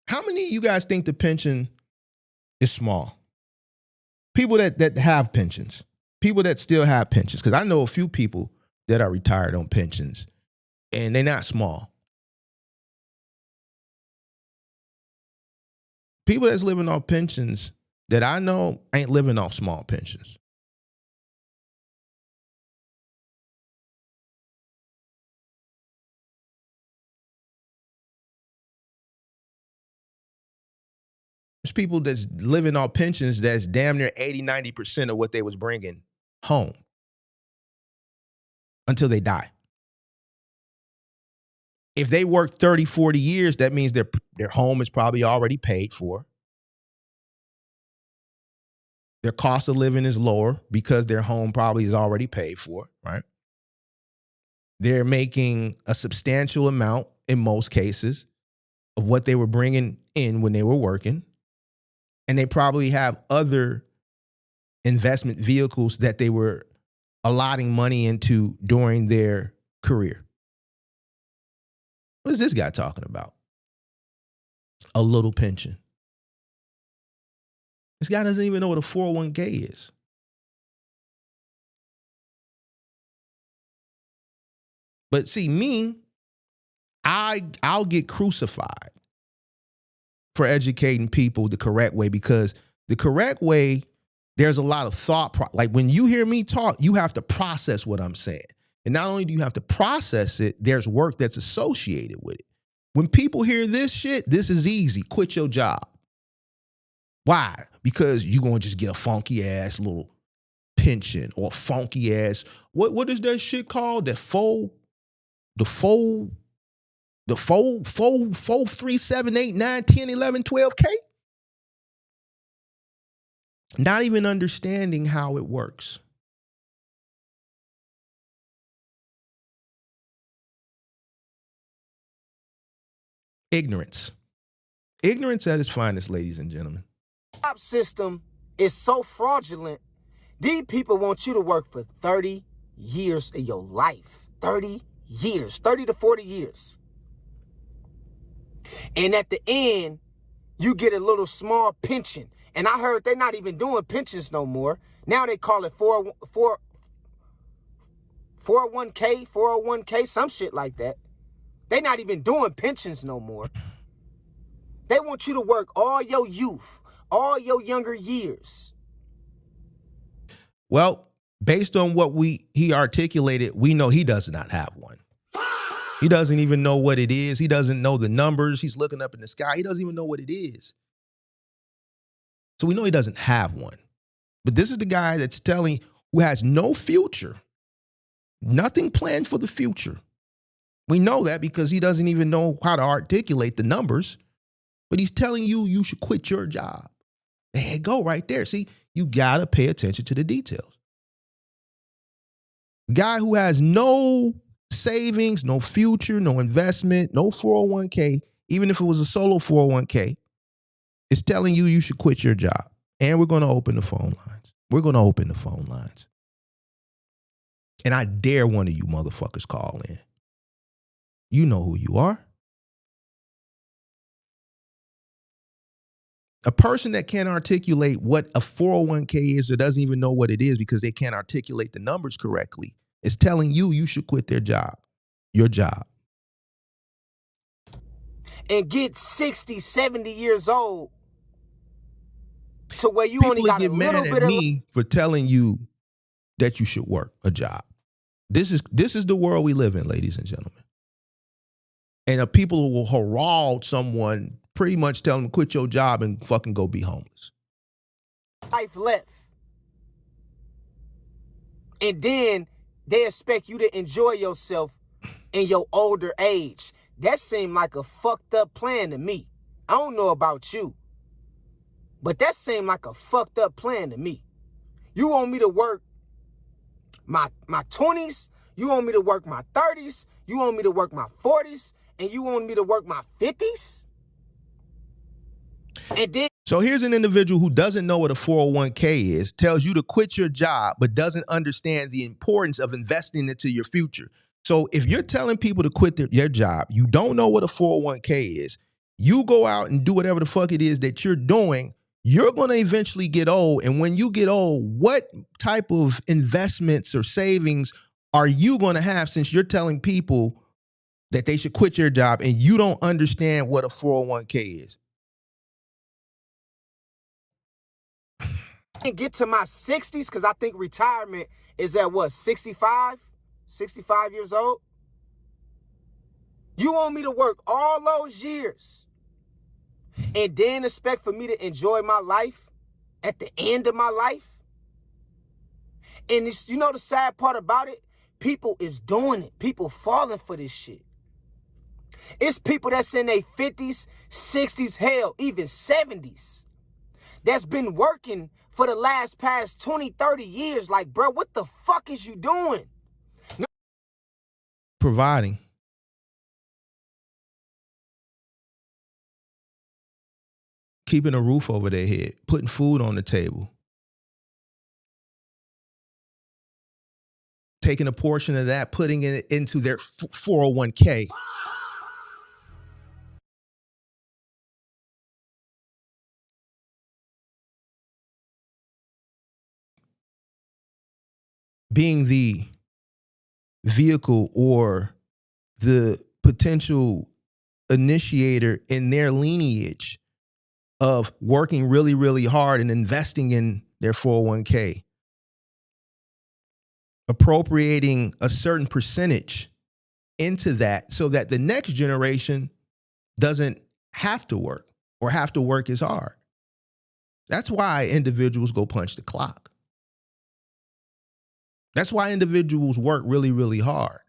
how many of you guys think the pension is small. People that have pensions, people that still have pensions, because I know a few people that are retired on pensions, and they're not small. People that's living off pensions that I know ain't living off small pensions. There's people that's living off pensions that's damn near 80, 90% of what they was bringing home until they die. If they work 30, 40 years, that means their home is probably already paid for. Their cost of living is lower because their home probably is already paid for, right? They're making a substantial amount, in most cases, of what they were bringing in when they were working. And they probably have other investment vehicles that they were allotting money into during their career. What is this guy talking about? A little pension. This guy doesn't even know what a 401k is. But see, me, I'll get crucified for educating people the correct way, because the correct way, there's a lot of thought. Like when you hear me talk, you have to process what I'm saying. And not only do you have to process it, there's work that's associated with it. When people hear this shit, this is easy. Quit your job. Why? Because you're going to just get a funky ass little pension or funky ass, what is that shit called? The 4, 3, 7, 8, 9, 10, 11, 12K? Not even understanding how it works. Ignorance. Ignorance at its finest, ladies and gentlemen. The job system is so fraudulent. These people want you to work for 30 years of your life. 30 years, 30 to 40 years. And at the end, you get a little small pension. And I heard they're not even doing pensions no more. Now they call it 401k, some shit like that. They're not even doing pensions no more. They want you to work all your youth, all your younger years. Well, based on what he articulated, we know he does not have one. He doesn't even know what it is. He doesn't know the numbers. He's looking up in the sky. He doesn't even know what it is. So we know he doesn't have one. But this is the guy that's telling, who has no future, nothing planned for the future. We know that because he doesn't even know how to articulate the numbers, but he's telling you should quit your job. There you go, right there. See, you got to pay attention to the details. Guy who has no savings, no future, no investment, no 401k, even if it was a solo 401k, is telling you should quit your job. And we're going to open the phone lines. We're going to open the phone lines. And I dare one of you motherfuckers call in. You know who you are. A person that can't articulate what a 401k is or doesn't even know what it is because they can't articulate the numbers correctly is telling you should quit their job, your job. And get 60, 70 years old to where you People only got a little mad bit at me for telling you that you should work a job. This is the world we live in, ladies and gentlemen. And people who will herald someone, pretty much tell them quit your job and fucking go be homeless. life left. And then they expect you to enjoy yourself in your older age. That seemed like a fucked up plan to me. I don't know about you, but that seemed like a fucked up plan to me. You want me to work my 20s, you want me to work my 30s, you want me to work my 40s, and you want me to work my 50s? And then So here's an individual who doesn't know what a 401k is, tells you to quit your job, but doesn't understand the importance of investing into your future. So if you're telling people to quit their job, you don't know what a 401k is, you go out and do whatever the fuck it is that you're doing, You're going to eventually get old. And when you get old, what type of investments or savings are you going to have, since you're telling people that they should quit your job and you don't understand what a 401k is? Get to my 60s, because I think retirement is at what, 65 years old. You want me to work all those years and then expect for me to enjoy my life at the end of my life? And this, you know the sad part about it? People is doing it. People falling for this shit. It's people that's in their 50s, 60s, hell, even 70s, that's been working for the past 20, 30 years. Like, bro, what the fuck is you doing? Providing. Keeping a roof over their head, putting food on the table, taking a portion of that, putting it into their 401k. Being the vehicle or the potential initiator in their lineage of working really, really hard and investing in their 401k, appropriating a certain percentage into that so that the next generation doesn't have to work or have to work as hard. That's why individuals go punch the clock. That's why individuals work really, really hard.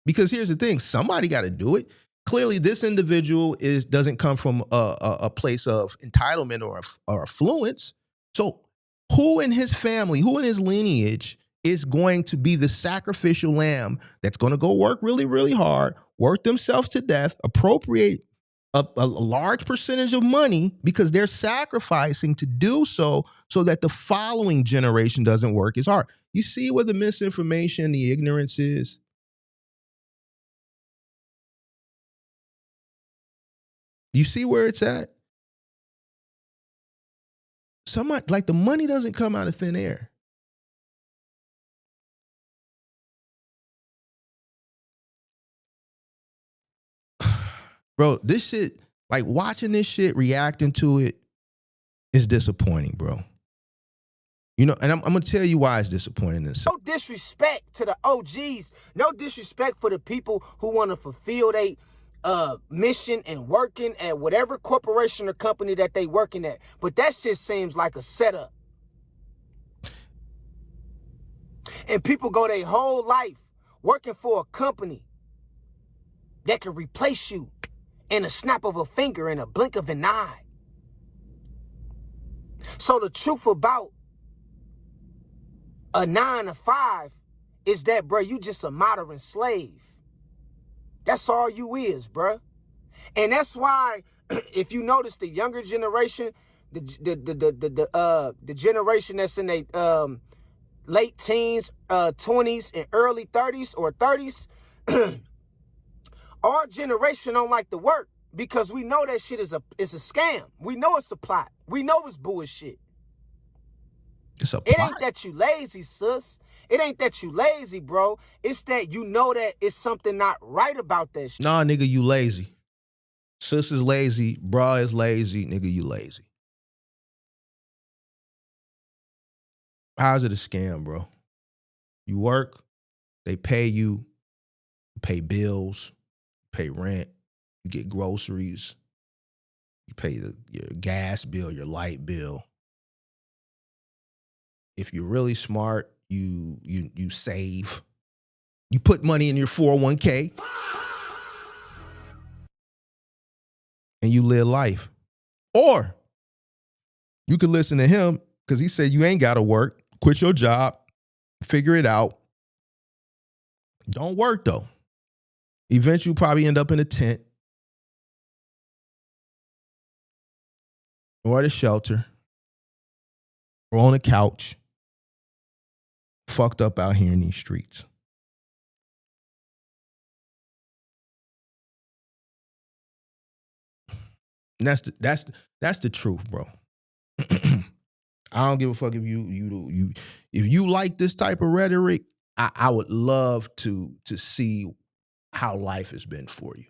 Because here's the thing, somebody got to do it. Clearly, this individual doesn't come from a place of entitlement or affluence. So who in his family, who in his lineage is going to be the sacrificial lamb that's going to go work really, really hard, work themselves to death, appropriate a large percentage of money because they're sacrificing to do so that the following generation doesn't work as hard? You see where the misinformation, the ignorance is? You see where it's at? Somebody, like, the money doesn't come out of thin air. Bro, this shit, like, watching this shit, reacting to it is disappointing, bro. You know, and I'm going to tell you why it's disappointing. No disrespect to the OGs. No disrespect for the people who want to fulfill their mission and working at whatever corporation or company that they working at. But that shit seems like a setup. And people go their whole life working for a company that can replace you in a snap of a finger, in a blink of an eye. So the truth about a 9 to 5 is that, bro, you just a modern slave. That's all you is, bro. And that's why, if you notice, the younger generation, the generation that's in their late teens, 20s, and early 30s or 30s, our generation don't like to work because we know that shit is a scam. We know it's a plot. We know it's bullshit. It ain't that you lazy, sis. It ain't that you lazy, bro. It's that you know that it's something not right about that shit. Nah, nigga, you lazy. Sis is lazy. Bra is lazy. Nigga, you lazy. How's it a scam, bro? You work, they pay you pay bills, pay rent, you get groceries, you pay your gas bill, your light bill. If you're really smart, you save. You put money in your 401k and you live life. Or you could listen to him because he said you ain't got to work. Quit your job. Figure it out. Don't work, though. Eventually, you'll probably end up in a tent or at a shelter or on a couch, fucked up out here in these streets. And that's the truth, bro. I don't give a fuck if you like this type of rhetoric. I would love to see how life has been for you.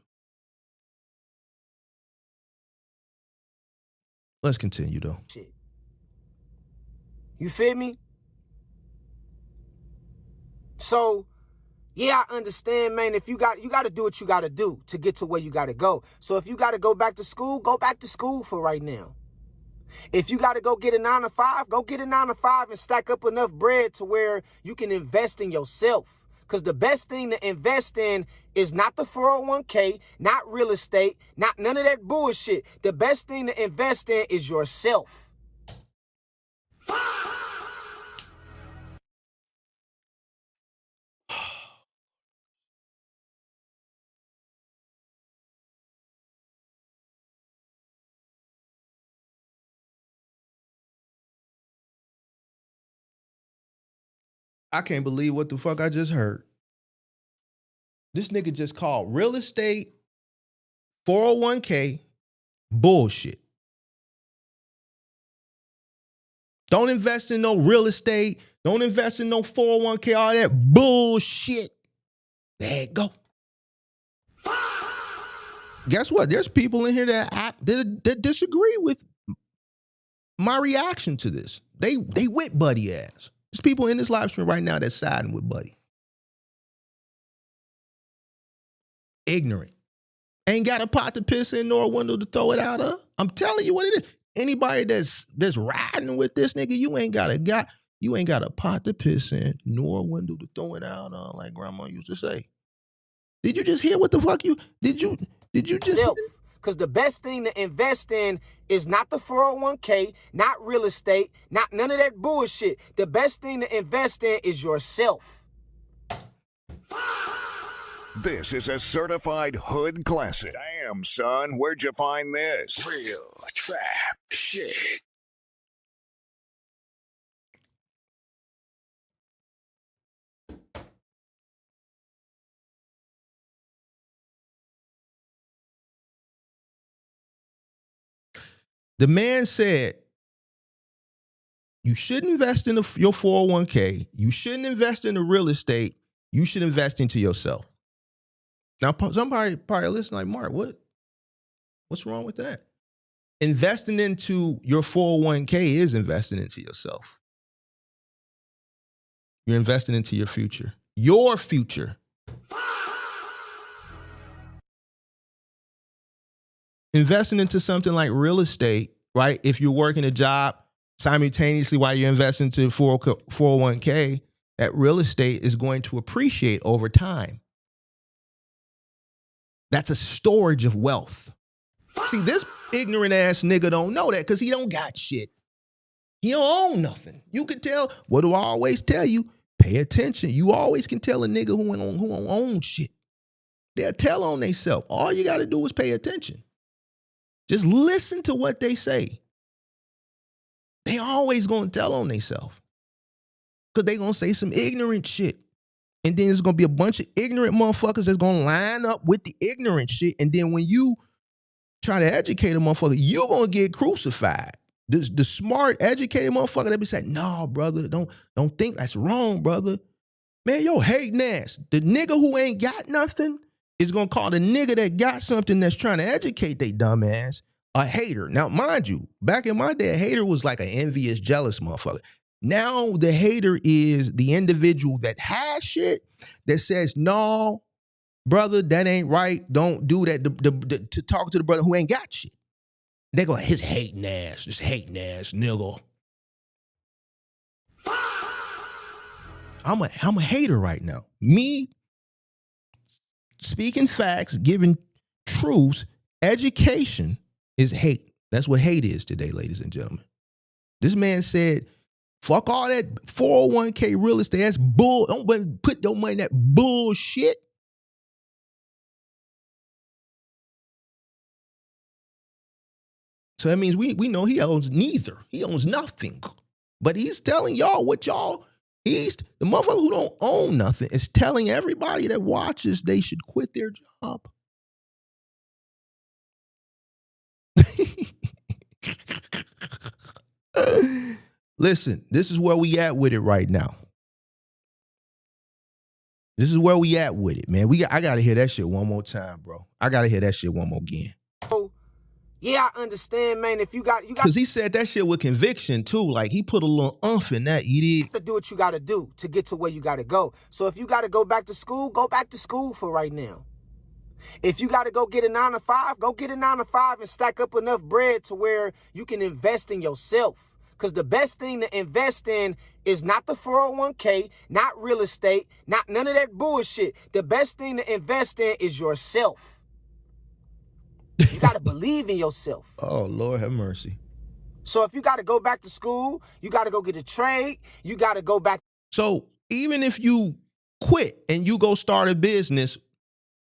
Let's continue though. Shit. You feel me? So, yeah, I understand, man. If you got to do what you got to do to get to where you got to go. So if you got to go back to school for right now. If you got to go get a 9-to-5, go get a 9-to-5 and stack up enough bread to where you can invest in yourself. Because the best thing to invest in is not the 401k, not real estate, not none of that bullshit. The best thing to invest in is yourself. I can't believe what the fuck I just heard. This nigga just called real estate, 401k, bullshit. Don't invest in no real estate. Don't invest in no 401k, all that bullshit. There you go. Guess what? There's people in here that disagree with my reaction to this. They with Buddy ass. There's people in this live stream right now that's siding with Buddy. Ignorant. Ain't got a pot to piss in nor a window to throw it out of. I'm telling you what it is. Anybody that's riding with this nigga, you ain't got a pot to piss in nor a window to throw it out of, like grandma used to say. Did you just hear what the fuck did you just Because the best thing to invest in is not the 401k, not real estate, not none of that bullshit. The best thing to invest in is yourself. This is a certified hood classic. Damn, son, where'd you find this? Real trap shit. The man said, you shouldn't invest in your 401k. You shouldn't invest in the real estate. You should invest into yourself. Now, somebody probably listen like, Mark, what's wrong with that? Investing into your 401k is investing into yourself. You're investing into your future. Your future. Investing into something like real estate, right? If you're working a job simultaneously while you're investing into 401k, that real estate is going to appreciate over time. That's a storage of wealth. See, this ignorant ass nigga don't know that because he don't got shit. He don't own nothing. You can tell. What do I always tell you? Pay attention. You always can tell a nigga who don't own shit. They'll tell on themselves. All you got to do is pay attention. Just listen to what they say. They always going to tell on themselves. Because they going to say some ignorant shit. And then there's going to be a bunch of ignorant motherfuckers that's going to line up with the ignorant shit. And then when you try to educate a motherfucker, you're going to get crucified. The smart, educated motherfucker that be saying, no, brother, don't think that's wrong, brother. Man, yo, hating ass. The nigga who ain't got nothing is going to call the nigga that got something that's trying to educate they dumb ass a hater. Now, mind you, back in my day, a hater was like an envious, jealous motherfucker. Now the hater is the individual that has shit that says, no, brother, that ain't right. Don't do that. To talk to the brother who ain't got shit. They go, his hating ass, this hating ass nigga. I'm a hater right now. Me speaking facts, giving truths, education is hate. That's what hate is today, ladies and gentlemen. This man said, fuck all that 401k real estate. That's bull. Don't put your money in that bullshit. So that means we know he owns neither. He owns nothing. But he's telling y'all what y'all, the motherfucker who don't own nothing is telling everybody that watches they should quit their job. Listen, this is where we at with it right now. This is where we at with it, man. I gotta hear that shit one more time, bro. I gotta hear that shit one more again. Yeah, I understand, man. If you got because he said that shit with conviction too. Like he put a little umph in that. You did to do what you got to do to get to where you got to go. So if you got to go back to school for right now. If you got to go get a 9-to-5, go get a 9-to-5 and stack up enough bread to where you can invest in yourself. Because the best thing to invest in is not the 401k, not real estate, not none of that bullshit. The best thing to invest in is yourself. You got to believe in yourself. Oh, Lord have mercy. So if you got to go back to school, you got to go get a trade, you got to go back. So even if you quit and you go start a business,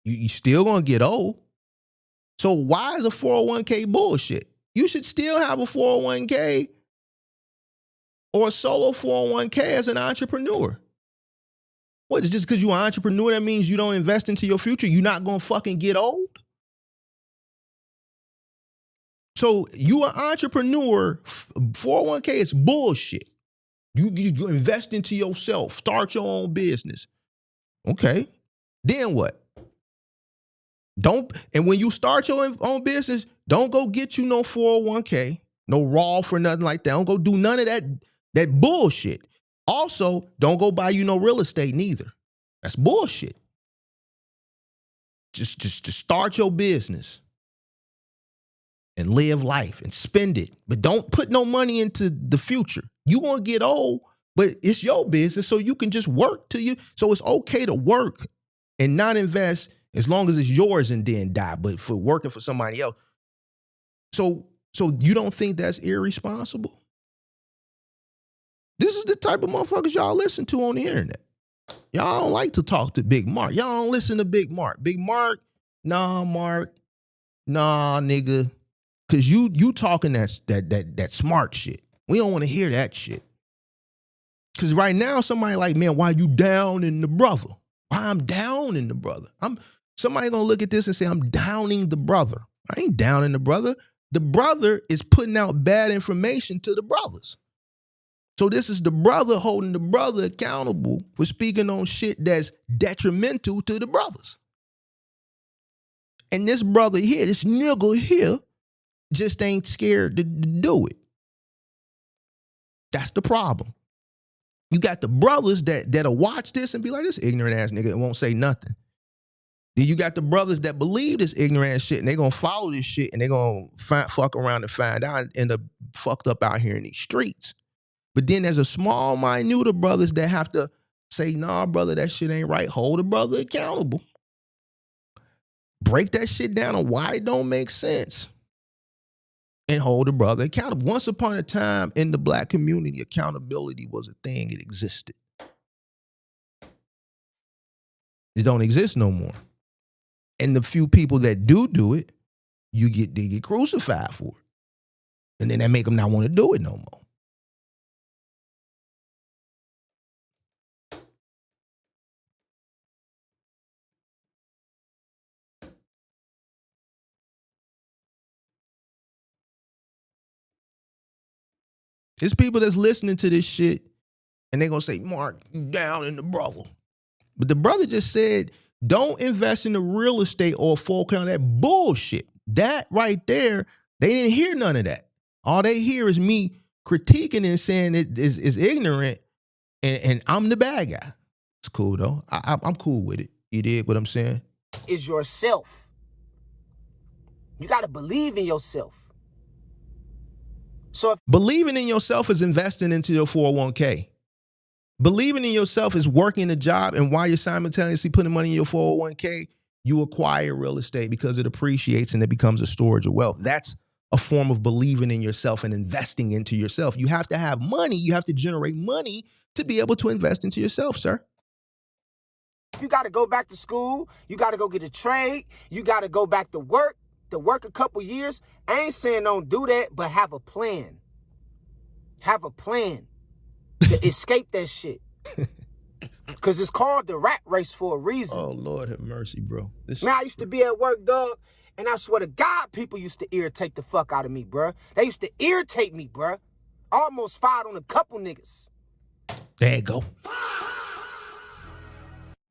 you still going to get old. So why is a 401k bullshit? You should still have a 401k or a solo 401k as an entrepreneur. What, just because you're an entrepreneur, that means you don't invest into your future? You're not going to fucking get old? So you an entrepreneur, 401k is bullshit. You invest into yourself, start your own business. Okay. Then what? And when you start your own business, don't go get you no 401k, no Roth or nothing like that. Don't go do none of that bullshit. Also, don't go buy you no real estate neither. That's bullshit. Just start your business and live life and spend it. But don't put no money into the future. You won't get old, but it's your business, so you can just work till you. So it's okay to work and not invest as long as it's yours and then die, but for working for somebody else. So you don't think that's irresponsible? This is the type of motherfuckers y'all listen to on the internet. Y'all don't like to talk to Big Mark. Y'all don't listen to Big Mark. Big Mark, nah, Mark, nah, nigga. Cause you talking that smart shit. We don't want to hear that shit. Cause right now somebody like, man, why you down in the brother? Why I'm down in the brother? Somebody gonna look at this and say I'm downing the brother. I ain't downing the brother. The brother is putting out bad information to the brothers. So this is the brother holding the brother accountable for speaking on shit that's detrimental to the brothers. And this brother here, this nigga here, just ain't scared to do it. That's the problem. You got the brothers that'll watch this and be like, this ignorant ass nigga and won't say nothing. Then you got the brothers that believe this ignorant ass shit and they gonna follow this shit and they gonna fuck around and find out and end up fucked up out here in these streets. But then there's a small minute of brothers that have to say, nah, brother, that shit ain't right. Hold the brother accountable. Break that shit down on why it don't make sense. And hold the brother accountable. Once upon a time in the black community, accountability was a thing. It existed. It don't exist no more. And the few people that do it, they get crucified for it. And then that make them not want to do it no more. There's people that's listening to this shit and they're going to say, Mark, you down in the brother. But the brother just said, don't invest in the real estate or foreclosure. That bullshit. That right there, they didn't hear none of that. All they hear is me critiquing and saying it is ignorant and I'm the bad guy. It's cool though. I'm cool with it. You dig what I'm saying? Is yourself. You got to believe in yourself. So believing in yourself is investing into your 401k. Believing in yourself is working a job, and while you're simultaneously putting money in your 401k, you acquire real estate because it appreciates and it becomes a storage of wealth. That's a form of believing in yourself and investing into yourself. You have to have money. You have to generate money to be able to invest into yourself, sir. You got to go back to school. You got to go get a trade. You got to go back to work a couple years. I ain't saying don't do that, but have a plan. Have a plan to escape that shit. Because it's called the rat race for a reason. Oh, Lord have mercy, bro. Man, I used to be at work, dog, and I swear to God, people used to irritate the fuck out of me, bruh. They used to irritate me, bruh. Almost fired on a couple niggas. There you go.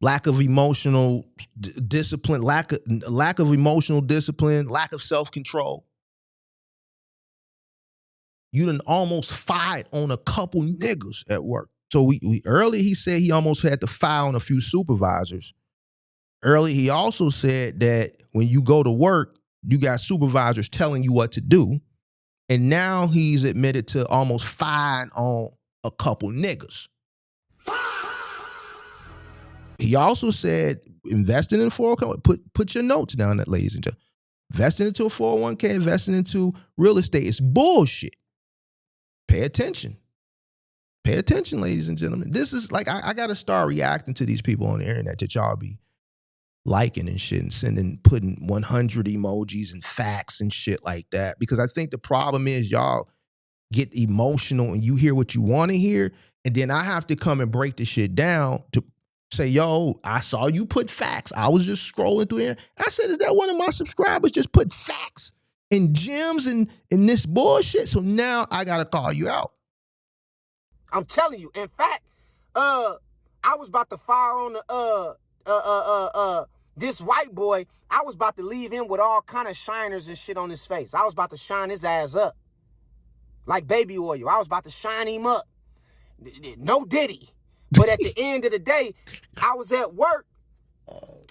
Lack of emotional discipline, lack of emotional discipline, lack of self-control. You done almost fired on a couple niggas at work. So we earlier he said he almost had to fire on a few supervisors. Earlier he also said that when you go to work, you got supervisors telling you what to do. And now he's admitted to almost firing on a couple niggas. He also said investing in 401k, put your notes down, that ladies and gentlemen. Investing into a 401k, investing into real estate is bullshit. Pay attention. Pay attention, ladies and gentlemen. This is like, I got to start reacting to these people on the internet that y'all be liking and shit and putting 100 emojis and facts and shit like that. Because I think the problem is y'all get emotional and you hear what you want to hear. And then I have to come and break the shit down to say, yo, I saw you put facts. I was just scrolling through there. I said, is that one of my subscribers just put facts and gems and this bullshit? So now I got to call you out. I'm telling you. In fact, I was about to fire on the this white boy. I was about to leave him with all kind of shiners and shit on his face. I was about to shine his ass up like baby oil. I was about to shine him up. No diddy. But at the end of the day, I was at work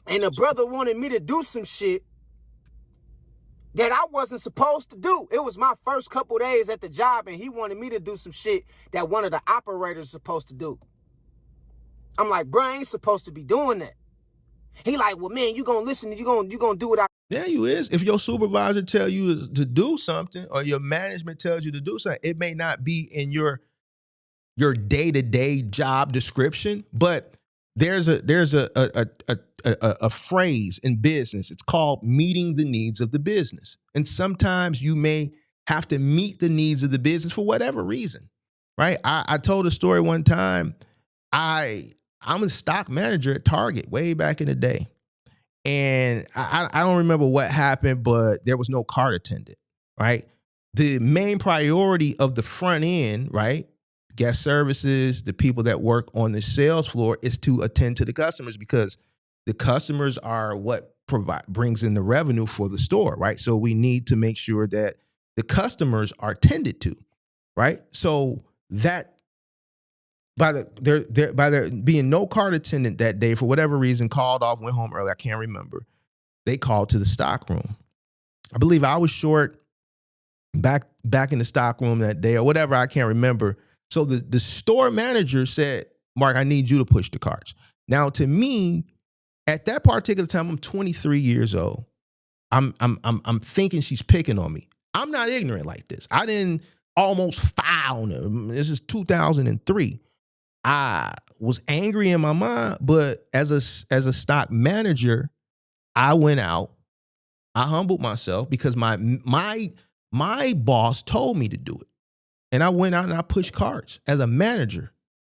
and a brother wanted me to do some shit that I wasn't supposed to do. It was my first couple days at the job and he wanted me to do some shit that one of the operators is supposed to do. I'm like, bro, I ain't supposed to be doing that. He like, well, man, you gonna listen, you gonna do what I... Yeah, you is. If your supervisor tell you to do something or your management tells you to do something, it may not be in your day-to-day job description, but there's a phrase in business. It's called meeting the needs of the business. And sometimes you may have to meet the needs of the business for whatever reason, right? I told a story one time. I'm a stock manager at Target way back in the day. And I don't remember what happened, but there was no cart attendant, right? The main priority of the front end, right? Guest services, the people that work on the sales floor is to attend to the customers because the customers are what brings in the revenue for the store, right? So we need to make sure that the customers are tended to, right? So that by there being no cart attendant that day for whatever reason, called off, went home early, I can't remember. They called to the stock room. I believe I was short back in the stock room that day or whatever, I can't remember. So the store manager said, Mark, I need you to push the carts. Now, to me, at that particular time, I'm 23 years old. I'm thinking she's picking on me. I'm not ignorant like this. I didn't almost file on her. This is 2003. I was angry in my mind, but as a stock manager, I went out. I humbled myself because my boss told me to do it. And I went out and I pushed carts as a manager.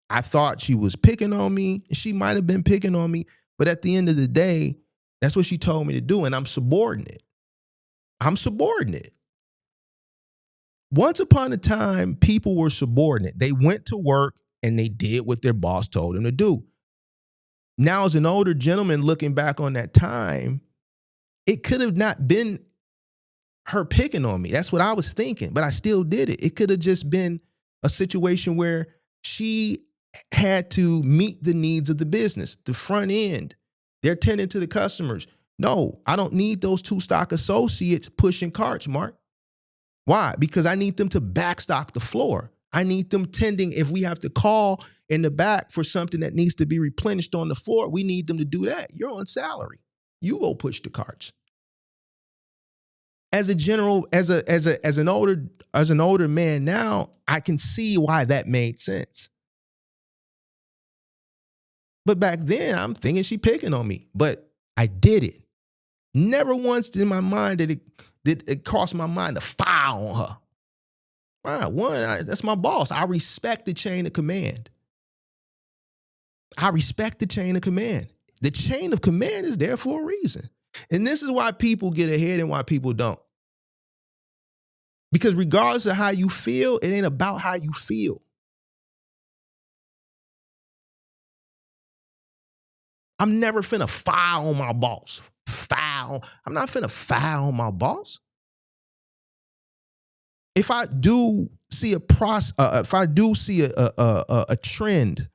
I thought she was picking on me. She might have been picking on me. But at the end of the day, that's what she told me to do. And I'm subordinate. Once upon a time, people were subordinate. They went to work and they did what their boss told them to do. Now, as an older gentleman looking back on that time, it could have not been her picking on me. That's what I was thinking, but I still did it. It could have just been a situation where she had to meet the needs of the business, the front end. They're tending to the customers. No, I don't need those two stock associates pushing carts, Mark. Why? Because I need them to backstock the floor. I need them tending. If we have to call in the back for something that needs to be replenished on the floor, we need them to do that. You're on salary. You go push the carts. As an older man now, I can see why that made sense. But back then, I'm thinking she picking on me. But I did it. Never once in my mind did it cross my mind to file on her. That's my boss. I respect the chain of command. The chain of command is there for a reason. And this is why people get ahead and why people don't. Because regardless of how you feel, it ain't about how you feel. I'm never finna file on my boss. I'm not finna file on my boss. If I do see a trend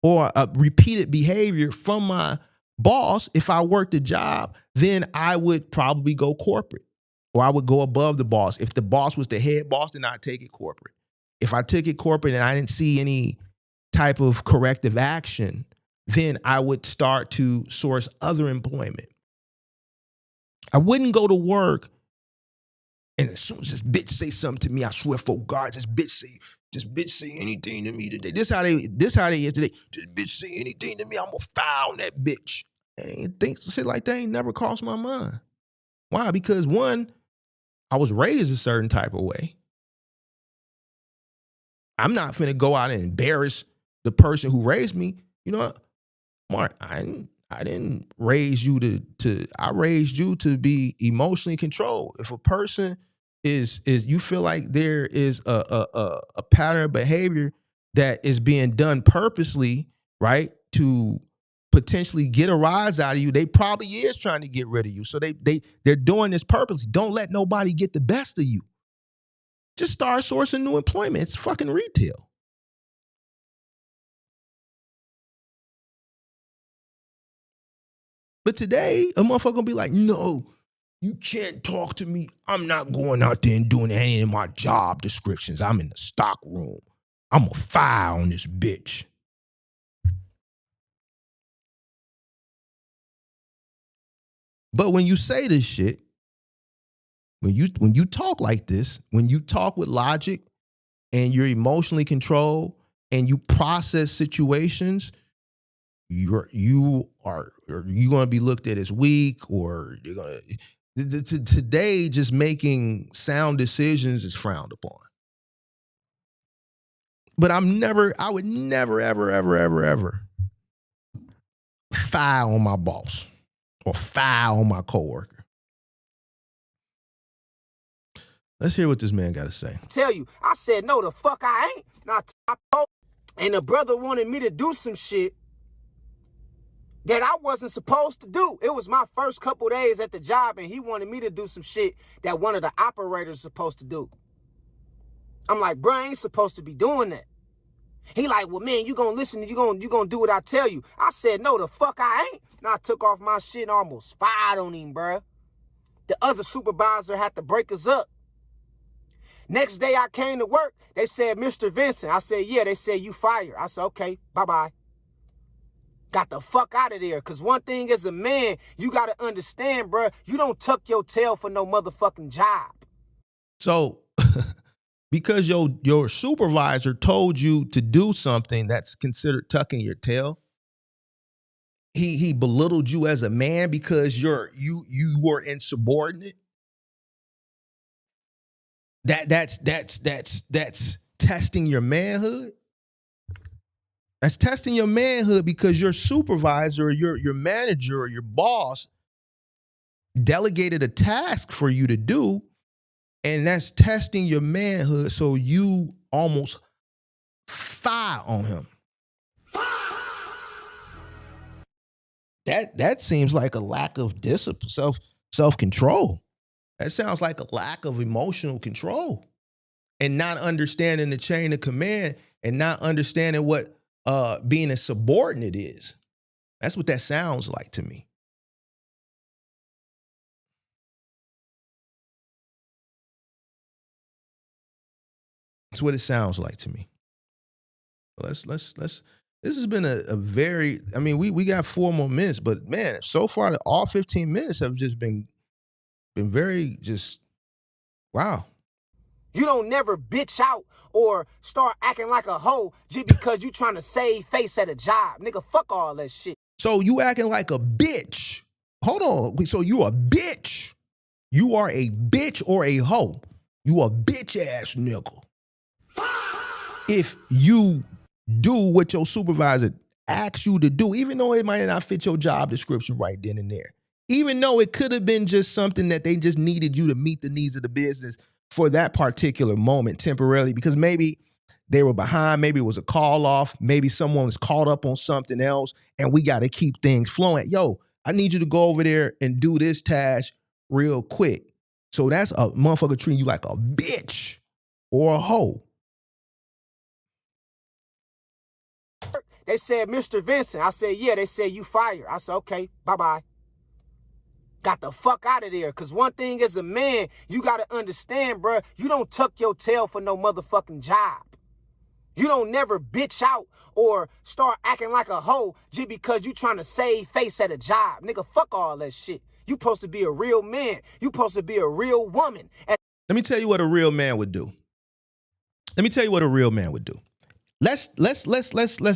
or a repeated behavior from my boss, if I work the job, then I would probably go corporate, or I would go above the boss. If the boss was the head boss, then I'd take it corporate. If I took it corporate and I didn't see any type of corrective action, then I would start to source other employment. I wouldn't go to work, and as soon as this bitch say something to me, I swear for God, this bitch say anything to me today. This how they is today. This bitch say anything to me, I'm gonna file on that bitch. And things shit like that ain't never crossed my mind. Why? Because one, I was raised a certain type of way. I'm not finna go out and embarrass the person who raised me. You know what, Mark? I didn't raise you I raised you to be emotionally controlled. If a person is you feel like there is a pattern of behavior that is being done purposely, right, to potentially get a rise out of you, they probably is trying to get rid of you. So they're doing this purposely. Don't let nobody get the best of you. Just start sourcing new employment. It's fucking retail. But today, a motherfucker gonna be like, no, you can't talk to me. I'm not going out there and doing any of my job descriptions. I'm in the stock room. I'm gonna file on this bitch. But when you say this shit, when you talk like this, when you talk with logic and you're emotionally controlled and you process situations, you're gonna be looked at as weak, or you're gonna today just making sound decisions is frowned upon. But I would never, ever file on my boss or file on my coworker. Let's hear what this man got to say. Tell you, I said, no, the fuck I ain't. I told, and the brother wanted me to do some shit that I wasn't supposed to do. It was my first couple days at the job, and he wanted me to do some shit that one of the operators is supposed to do. I'm like, bro, I ain't supposed to be doing that. He like, well, man, you gonna listen, you gonna do what I tell you. I said, no, the fuck I ain't. And I took off my shit and almost fired on him, bro. The other supervisor had to break us up. Next day I came to work, they said, Mr. Vincent. I said, yeah. They said, you fired. I said, okay, bye-bye. Got the fuck out of there. Because one thing as a man, you got to understand, bro, you don't tuck your tail for no motherfucking job. So, because your supervisor told you to do something that's considered tucking your tail, he belittled you as a man because you were insubordinate. That's testing your manhood. That's testing your manhood because your supervisor, or your manager, or your boss delegated a task for you to do, and that's testing your manhood. So you almost fire on him. That seems like a lack of discipline, self-control. That sounds like a lack of emotional control, and not understanding the chain of command, and not understanding what being a subordinate is. That's what that sounds like to me. That's what it sounds like to me. Let's. This has been a very. I mean, we got 4 more minutes, but man, so far all 15 minutes have just been very just wow. You don't never bitch out or start acting like a hoe just because you trying to save face at a job. Nigga, fuck all that shit. So you acting like a bitch. Hold on. So you a bitch. You are a bitch or a hoe. You a bitch ass nigga. If you do what your supervisor asks you to do, even though it might not fit your job description right then and there, even though it could have been just something that they just needed you to meet the needs of the business for that particular moment temporarily, because maybe they were behind, maybe it was a call off, maybe someone was caught up on something else, and we got to keep things flowing. Yo, I need you to go over there and do this task real quick. So that's a motherfucker treating you like a bitch or a hoe. They said, Mr. Vincent. I said, yeah. They said, you fired. I said, okay, bye-bye. Got the fuck out of there. Because one thing as a man, you got to understand, bro, you don't tuck your tail for no motherfucking job. You don't never bitch out or start acting like a hoe just because you trying to save face at a job. Nigga, fuck all that shit. You supposed to be a real man. You supposed to be a real woman. Let me tell you what a real man would do. Let me tell you what a real man would do. Let's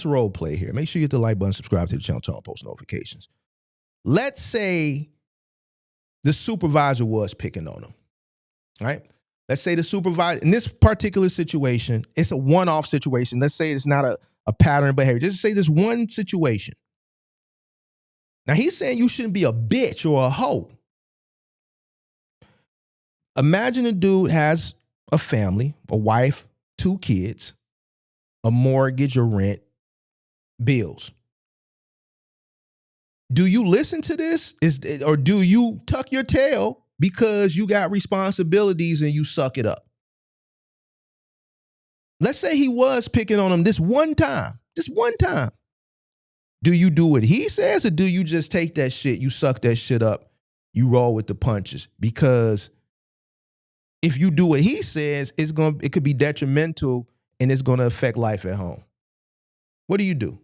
role play here. Make sure you hit the like button, subscribe to the channel, turn on post notifications. Let's say the supervisor was picking on him, right? Let's say the supervisor, in this particular situation, it's a one-off situation. Let's say it's not a pattern of behavior. Just say this one situation. Now, he's saying you shouldn't be a bitch or a hoe. Imagine a dude has a family, a wife, 2 kids, a mortgage or rent, bills. Do you listen to this? Or do you tuck your tail because you got responsibilities and you suck it up? Let's say he was picking on him this one time. Do you do what he says, or do you just take that shit, you suck that shit up, you roll with the punches? Because if you do what he says, it could be detrimental and it's going to affect life at home. What do you do?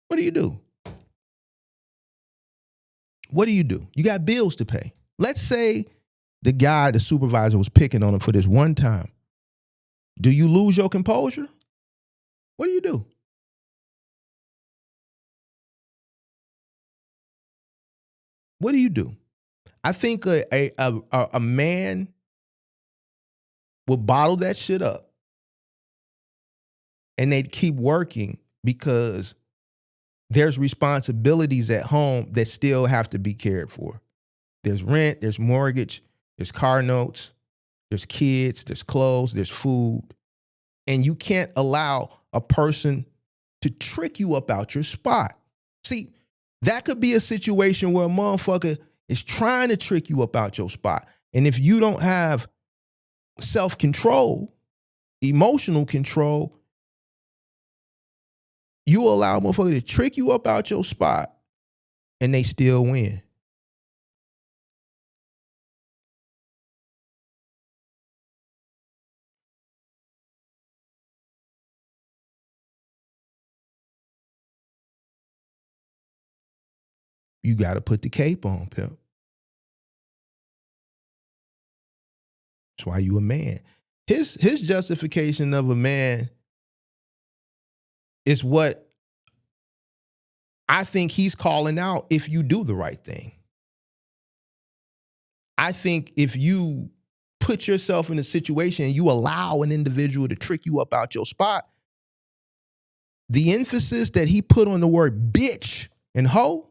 What do you do? What do you do? You got bills to pay. Let's say the supervisor was picking on him for this one time. Do you lose your composure? What do you do? What do you do? I think a man would bottle that shit up and they'd keep working because there's responsibilities at home that still have to be cared for. There's rent, there's mortgage, there's car notes, there's kids, there's clothes, there's food. And you can't allow a person to trick you up out your spot. See, that could be a situation where a motherfucker is trying to trick you up out your spot. And if you don't have self-control, emotional control, you allow a motherfucker to trick you up out your spot and they still win. You got to put the cape on, pimp. That's why you a man. His justification of a man is what I think he's calling out if you do the right thing. I think if you put yourself in a situation and you allow an individual to trick you up out your spot, the emphasis that he put on the word bitch and hoe,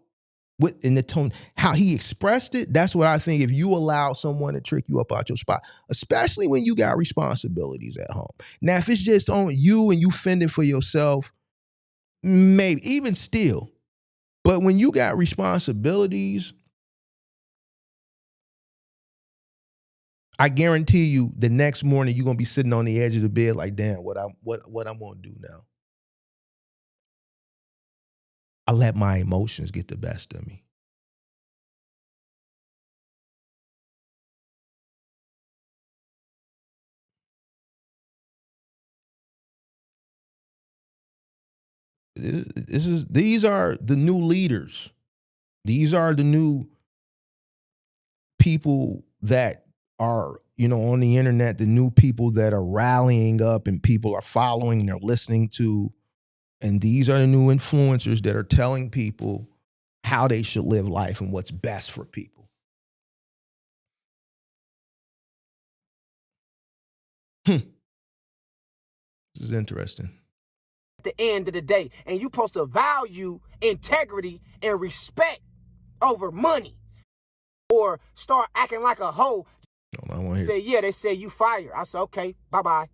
in the tone, how he expressed it, that's what I think if you allow someone to trick you up out your spot, especially when you got responsibilities at home. Now, if it's just on you and you fending for yourself, maybe, even still. But when you got responsibilities, I guarantee you the next morning you're going to be sitting on the edge of the bed like, damn, what I'm going to do now? I let my emotions get the best of me. These are the new leaders. These are the new people that are, on the internet, the new people that are rallying up and people are following and they're listening to. And these are the new influencers that are telling people how they should live life and what's best for people. This is interesting. At the end of the day, and you supposed to value integrity and respect over money, or start acting like a hoe I want to hear. Said, yeah, they said you fired. I said, okay, bye-bye.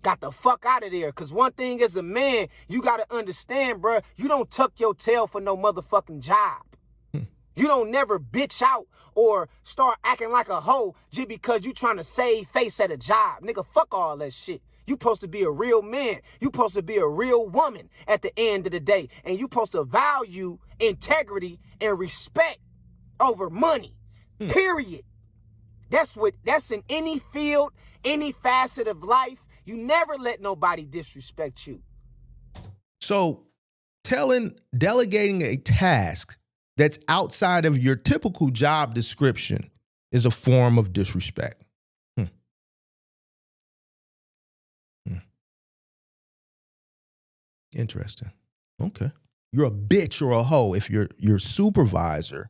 Got the fuck out of there. Because one thing as a man, you got to understand, bro, you don't tuck your tail for no motherfucking job. You don't never bitch out or start acting like a hoe just because you trying to save face at a job. Nigga, fuck all that shit. You supposed to be a real man. You supposed to be a real woman at the end of the day. And you supposed to value integrity and respect over money. Period. That's in any field, any facet of life. You never let nobody disrespect you. So delegating a task that's outside of your typical job description is a form of disrespect. Interesting. Okay. You're a bitch or a hoe if your supervisor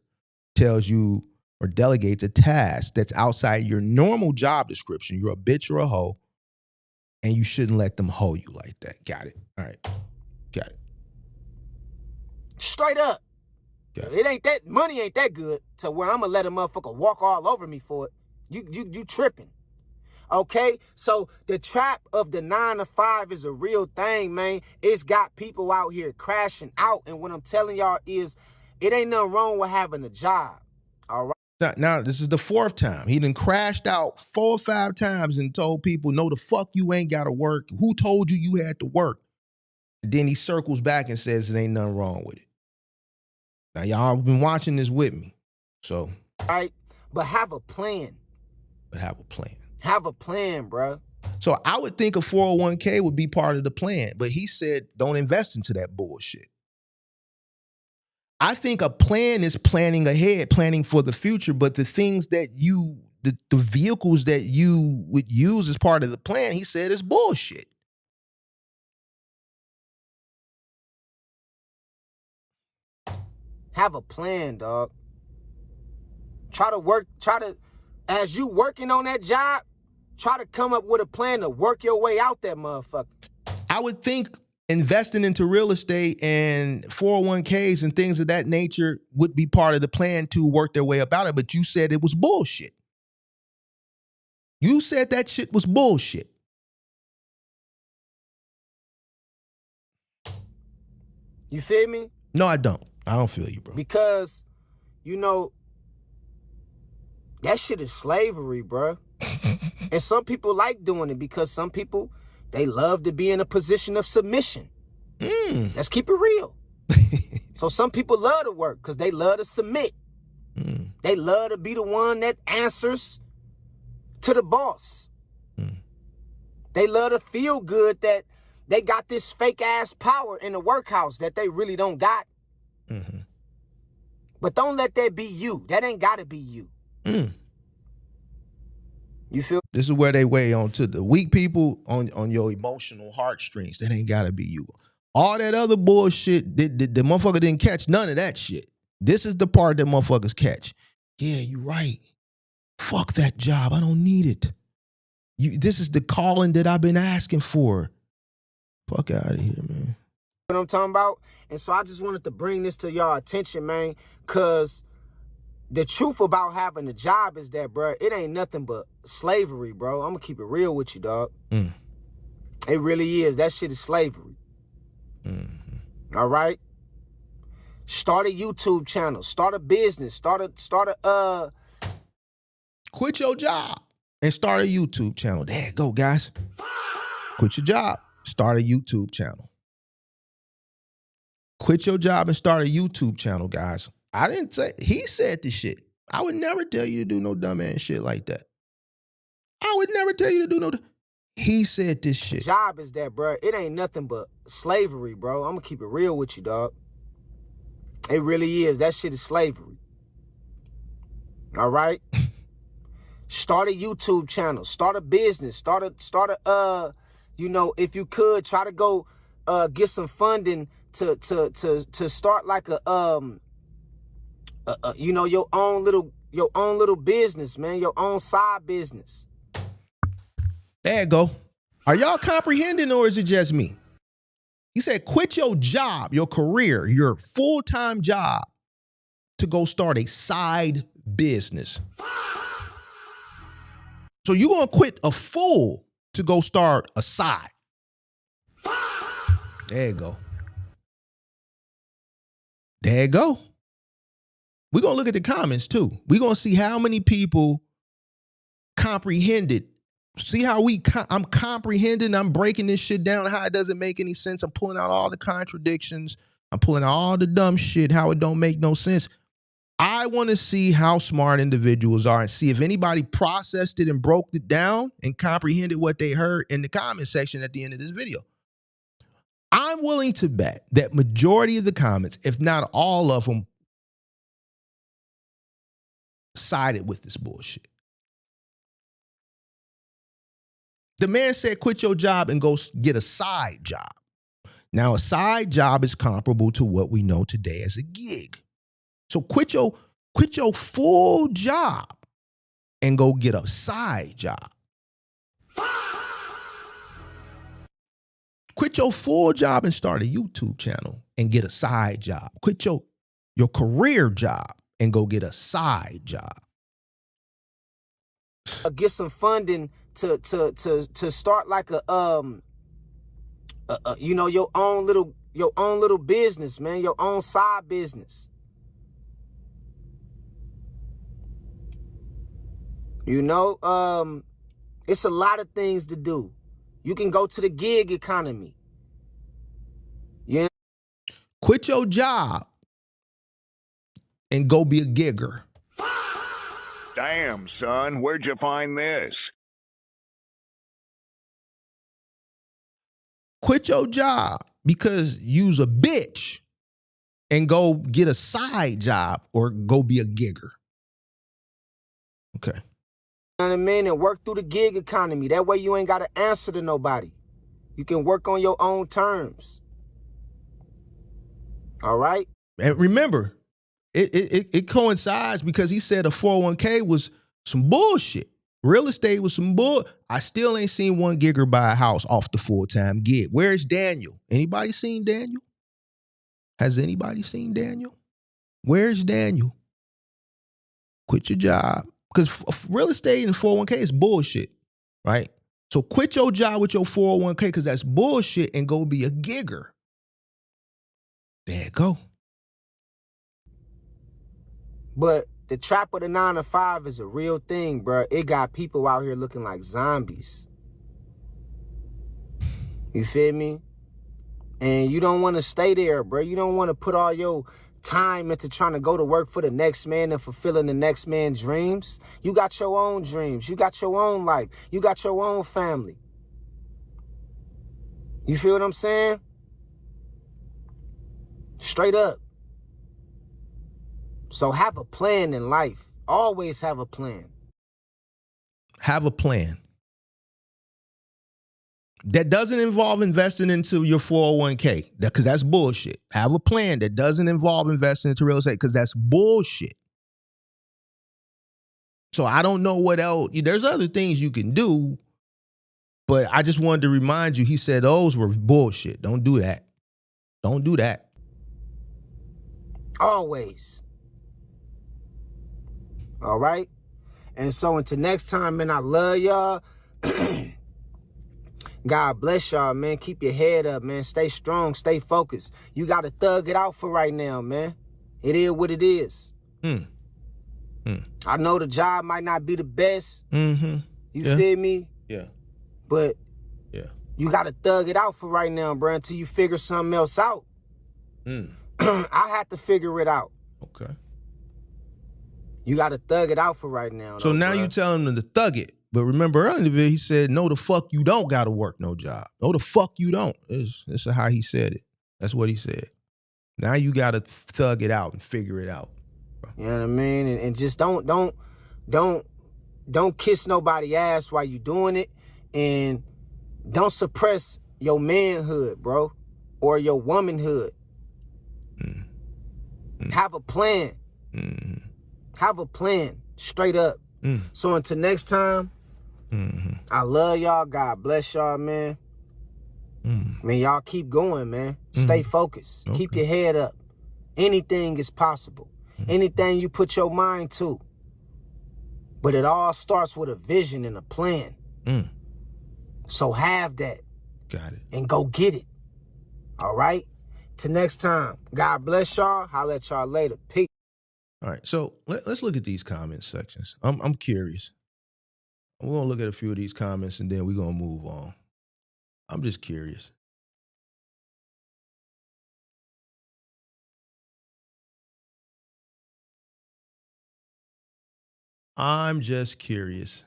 tells you or delegates a task that's outside your normal job description. You're a bitch or a hoe, and you shouldn't let them hoe you like that. Got it. All right. Got it. Straight up. It ain't that money ain't that good to where I'm gonna let a motherfucker walk all over me for it. You tripping. Okay? So the trap of the 9 to 5 is a real thing, man. It's got people out here crashing out. And what I'm telling y'all is it ain't nothing wrong with having a job. All right. Now this is the 4th time. He done crashed out 4 or 5 times and told people, no, the fuck you ain't gotta work. Who told you you had to work? Then he circles back and says it ain't nothing wrong with it. Now, y'all been watching this with me, so. Right, but have a plan. Have a plan. Have a plan, bro. So I would think a 401k would be part of the plan, but he said don't invest into that bullshit. I think a plan is planning ahead, planning for the future, but the things that the vehicles that you would use as part of the plan, he said is bullshit. Have a plan, dog. As you working on that job, try to come up with a plan to work your way out that motherfucker. I would think investing into real estate and 401ks and things of that nature would be part of the plan to work their way about it, but you said it was bullshit. You said that shit was bullshit. You feel me? No, I don't. I don't feel you, bro. Because, that shit is slavery, bro. And some people like doing it because some people, they love to be in a position of submission. Let's keep it real. So some people love to work because they love to submit. They love to be the one that answers to the boss. They love to feel good that they got this fake ass power in the workhouse that they really don't got. But don't let that be you. That ain't gotta be you. You feel? This is where they weigh on to the weak people on your emotional heartstrings. That ain't gotta be you. All that other bullshit, the motherfucker didn't catch none of that shit. This is the part that motherfuckers catch. Yeah, you right. Fuck that job. I don't need it. This is the calling that I've been asking for. Fuck out of here, man. What I'm talking about? And so I just wanted to bring this to y'all attention, man, because the truth about having a job is that, bro, it ain't nothing but slavery, bro. I'm going to keep it real with you, dog. It really is. That shit is slavery. All right? Start a YouTube channel. Start a business. Quit your job and start a YouTube channel. There you go, guys. Quit your job. Start a YouTube channel. Quit your job and start a YouTube channel, guys. I didn't say, he said this shit. I would never tell you to do no dumbass shit like that. I would never tell you to do no, he said this shit. Job is that, bro. It ain't nothing but slavery, bro. I'm going to keep it real with you, dog. It really is. That shit is slavery. All right? Start a YouTube channel. Start a business. Start a if you could, try to go get some funding to start like your own little business, man, your own side business. There you go. Are y'all comprehending or is it just me? He said, quit your job, your career, your full-time job to go start a side business. So you gonna quit a full to go start a side. There you go. There you go. We're gonna look at the comments too. We're gonna see how many people comprehended. See how I'm comprehending, I'm breaking this shit down, how it doesn't make any sense. I'm pulling out all the contradictions. I'm pulling out all the dumb shit, how it don't make no sense. I want to see how smart individuals are and see if anybody processed it and broke it down and comprehended what they heard in the comment section at the end of this video. I'm willing to bet that majority of the comments, if not all of them, sided with this bullshit. The man said, quit your job and go get a side job. Now, a side job is comparable to what we know today as a gig. So quit your full job and go get a side job. Quit your full job and start a YouTube channel and get a side job. Quit your career job and go get a side job. Get some funding to start like a your own little business, man, your own side business. It's a lot of things to do. You can go to the gig economy. Yeah. Quit your job and go be a gigger. Damn, son, where'd you find this? Quit your job because you's a bitch and go get a side job or go be a gigger. Okay. You know what I mean? And work through the gig economy. That way you ain't got to answer to nobody. You can work on your own terms. All right? And remember, it coincides because he said a 401k was some bullshit. Real estate was some bull. I still ain't seen one gigger buy a house off the full-time gig. Where's Daniel? Anybody seen Daniel? Has anybody seen Daniel? Where's Daniel? Quit your job. Because real estate and 401k is bullshit, right? So quit your job with your 401k because that's bullshit and go be a gigger. There you go. But the trap of the 9 to 5 is a real thing, bro. It got people out here looking like zombies. You feel me? And you don't want to stay there, bro. You don't want to put all your time into trying to go to work for the next man and fulfilling the next man's dreams. You got your own dreams. You got your own life. You got your own family. You feel what I'm saying? Straight up. So have a plan in life. Always have a plan. Have a plan. That doesn't involve investing into your 401k, because that's bullshit. Have a plan that doesn't involve investing into real estate, because that's bullshit. So I don't know what else. There's other things you can do, but I just wanted to remind you, he said those were bullshit. Don't do that. Don't do that. Always. All right? And so until next time, man, I love y'all. God bless y'all, man. Keep your head up, man. Stay strong. Stay focused. You got to thug it out for right now, man. It is what it is. I know the job might not be the best. You feel me? Yeah. But yeah, you got to thug it out for right now, bro, until you figure something else out. I had to figure it out. Okay. You got to thug it out for right now. So though, now bruh. you telling him to thug it. But remember earlier, he said, no, the fuck you don't got to work no job. No, the fuck you don't. This is how he said it. That's what he said. Now you got to thug it out and figure it out. You know what I mean? And just don't kiss nobody ass while you doing it. And don't suppress your manhood, bro, or your womanhood. Have a plan. Have a plan, straight up. So until next time, I love y'all. God bless y'all, man. Man, y'all keep going, man. Stay focused. Okay. Keep your head up. Anything is possible. Anything you put your mind to. But it all starts with a vision and a plan. So have that. Got it. And go get it. All right? Till next time. God bless y'all. Holla at y'all later. Peace. All right. So let's look at these comment sections. I'm curious. We're going to look at a few of these comments and then we're going to move on. I'm just curious. I'm just curious.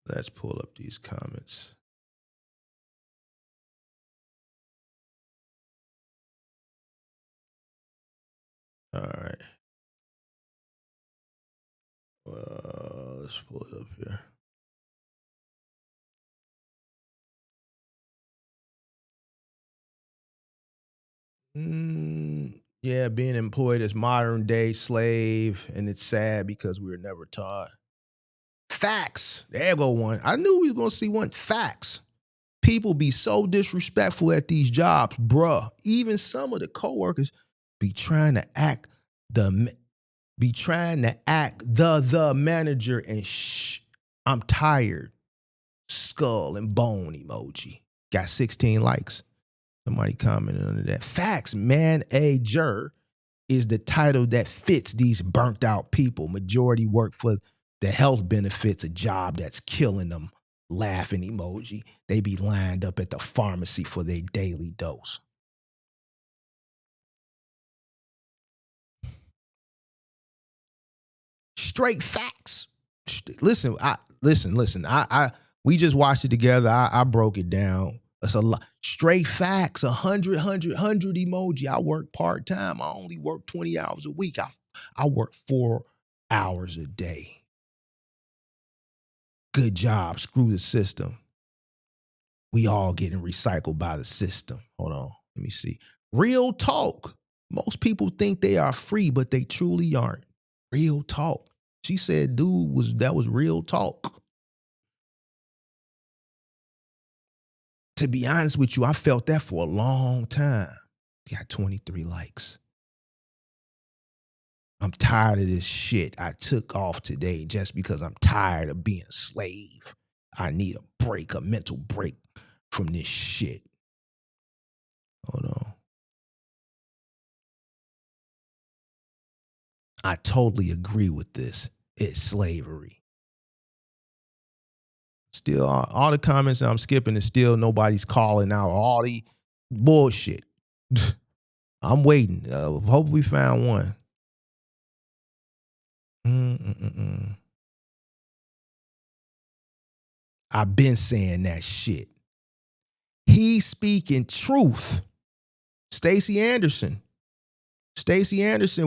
Let's pull up these comments. All right. Let's pull it up here. Yeah, being employed as modern day slave, and it's sad because we were never taught. Facts. There go one. I knew we was gonna see one. Facts. People be so disrespectful at these jobs, bruh. Even some of the coworkers be trying to act the manager, and I'm tired. Skull and bone emoji. Got 16 likes. Somebody commented under that. Facts, manager is the title that fits these burnt out people. Majority work for the health benefits, a job that's killing them. Laughing emoji. They be lined up at the pharmacy for their daily dose. Straight facts. Listen, we just watched it together. I broke it down. That's a lot. Straight facts. 100 emoji. I work part-time. I only work 20 hours a week. I work 4 hours a day. Good job. Screw the system. We all getting recycled by the system. Hold on. Let me see. Real talk. Most people think they are free, but they truly aren't. Real talk. She said, that was real talk. To be honest with you, I felt that for a long time. Got 23 likes. I'm tired of this shit. I took off today just because I'm tired of being a slave. I need a break, a mental break from this shit. Hold on. I totally agree with this. It's slavery. Still, all the comments that I'm skipping is still nobody's calling out all the bullshit. I'm waiting. Hope we found one. I've been saying that shit. He's speaking truth. Stacey Anderson,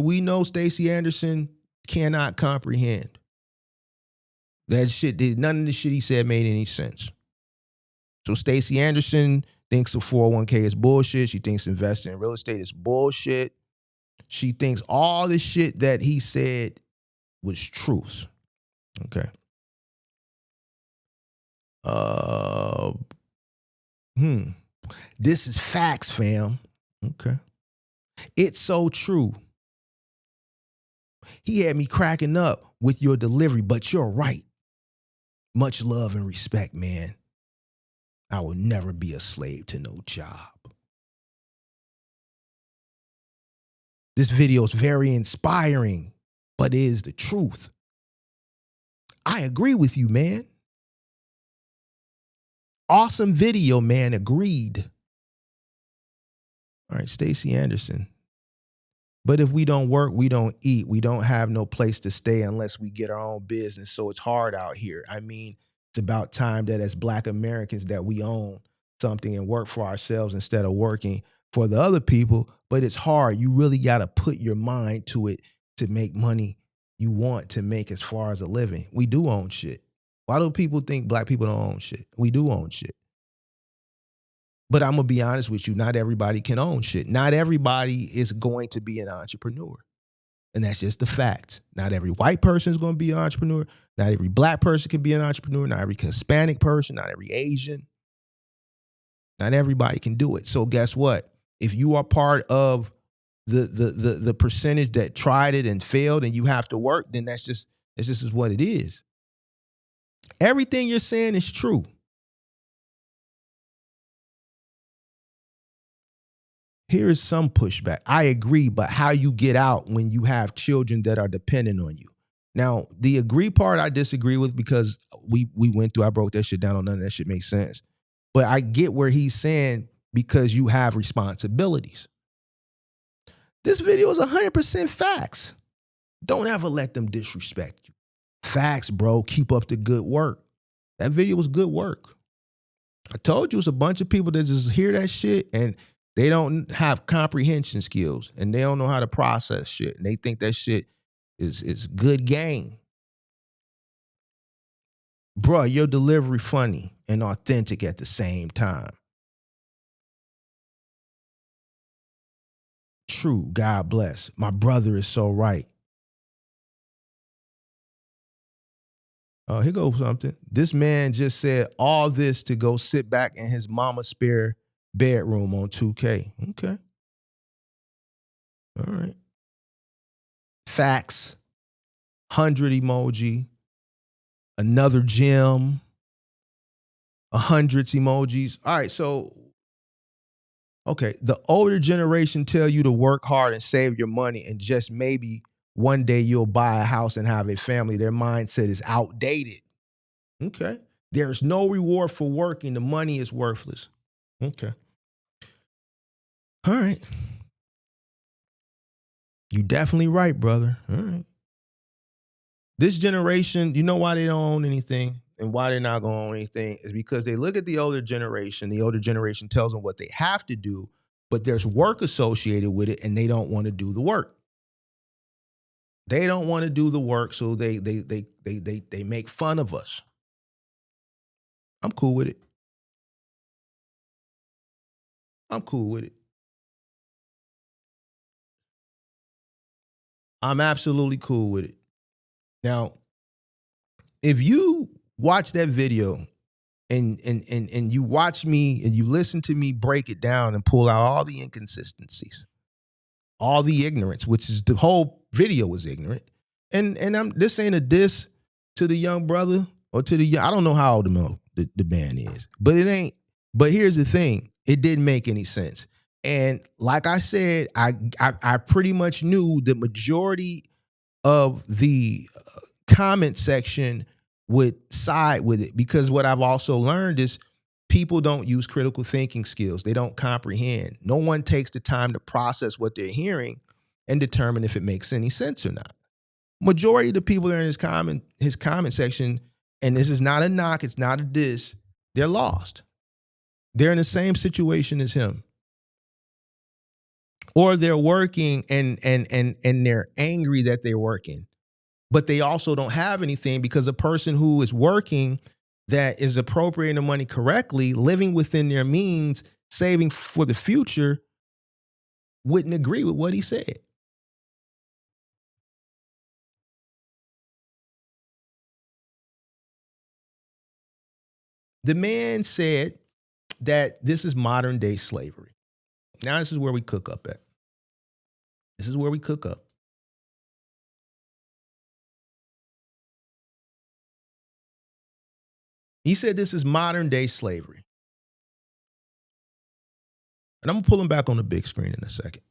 we know Stacey Anderson cannot comprehend. That shit, none of the shit he said made any sense. So Stacey Anderson thinks the 401k is bullshit. She thinks investing in real estate is bullshit. She thinks all the shit that he said was truth. Okay. This is facts, fam. Okay. It's so true. He had me cracking up with your delivery, but you're right. Much love and respect, man. I will never be a slave to no job. This video is very inspiring, but it is the truth. I agree with you, man. Awesome video, man. Agreed. All right, Stacey Anderson. But if we don't work, we don't eat. We don't have no place to stay unless we get our own business. So it's hard out here. I mean, it's about time that as Black Americans that we own something and work for ourselves instead of working for the other people. But it's hard. You really got to put your mind to it to make money you want to make as far as a living. We do own shit. Why do people think Black people don't own shit? We do own shit. But I'm going to be honest with you, not everybody can own shit. Not everybody is going to be an entrepreneur. And that's just the fact. Not every white person is going to be an entrepreneur. Not every Black person can be an entrepreneur. Not every Hispanic person, not every Asian. Not everybody can do it. So guess what? If you are part of the percentage that tried it and failed and you have to work, then it's just is what it is. Everything you're saying is true. Here is some pushback. I agree, but how you get out when you have children that are dependent on you. Now, the agree part I disagree with because we went through, I broke that shit down on none of that shit makes sense. But I get where he's saying because you have responsibilities. This video is 100% facts. Don't ever let them disrespect you. Facts, bro. Keep up the good work. That video was good work. I told you it's a bunch of people that just hear that shit and they don't have comprehension skills and they don't know how to process shit. And they think that shit is good game. Bruh, your delivery funny and authentic at the same time. True, God bless. My brother is so right. Oh, here goes something. This man just said all this to go sit back in his mama's spare bedroom on 2K. Okay. All right. Facts. 100 emoji. Another gem. 100 emojis. All right, so okay, the older generation tell you to work hard and save your money and just maybe one day you'll buy a house and have a family. Their mindset is outdated. Okay. There's no reward for working. The money is worthless. Okay. All right. You definitely right, brother. All right. This generation, you know why they don't own anything and why they're not going to own anything is because they look at the older generation. The older generation tells them what they have to do, but there's work associated with it and they don't want to do the work. They don't want to do the work, so they make fun of us. I'm cool with it. I'm cool with it. I'm absolutely cool with it. Now, if you watch that video and you watch me and you listen to me break it down and pull out all the inconsistencies, all the ignorance, which is the whole video is ignorant. And this ain't a diss to the young brother or to the young, I don't know how old the band is, but it ain't. But here's the thing, it didn't make any sense. And like I said, I pretty much knew the majority of the comment section would side with it because what I've also learned is people don't use critical thinking skills. They don't comprehend. No one takes the time to process what they're hearing and determine if it makes any sense or not. Majority of the people that are in his comment section, and this is not a knock, it's not a diss, they're lost. They're in the same situation as him. Or they're working and they're angry that they're working. But they also don't have anything because a person who is working that is appropriating the money correctly, living within their means, saving for the future, wouldn't agree with what he said. The man said that this is modern day slavery. Now this is where we cook up at. This is where we cook up. He said this is modern day slavery. And I'm going to pull him back on the big screen in a second.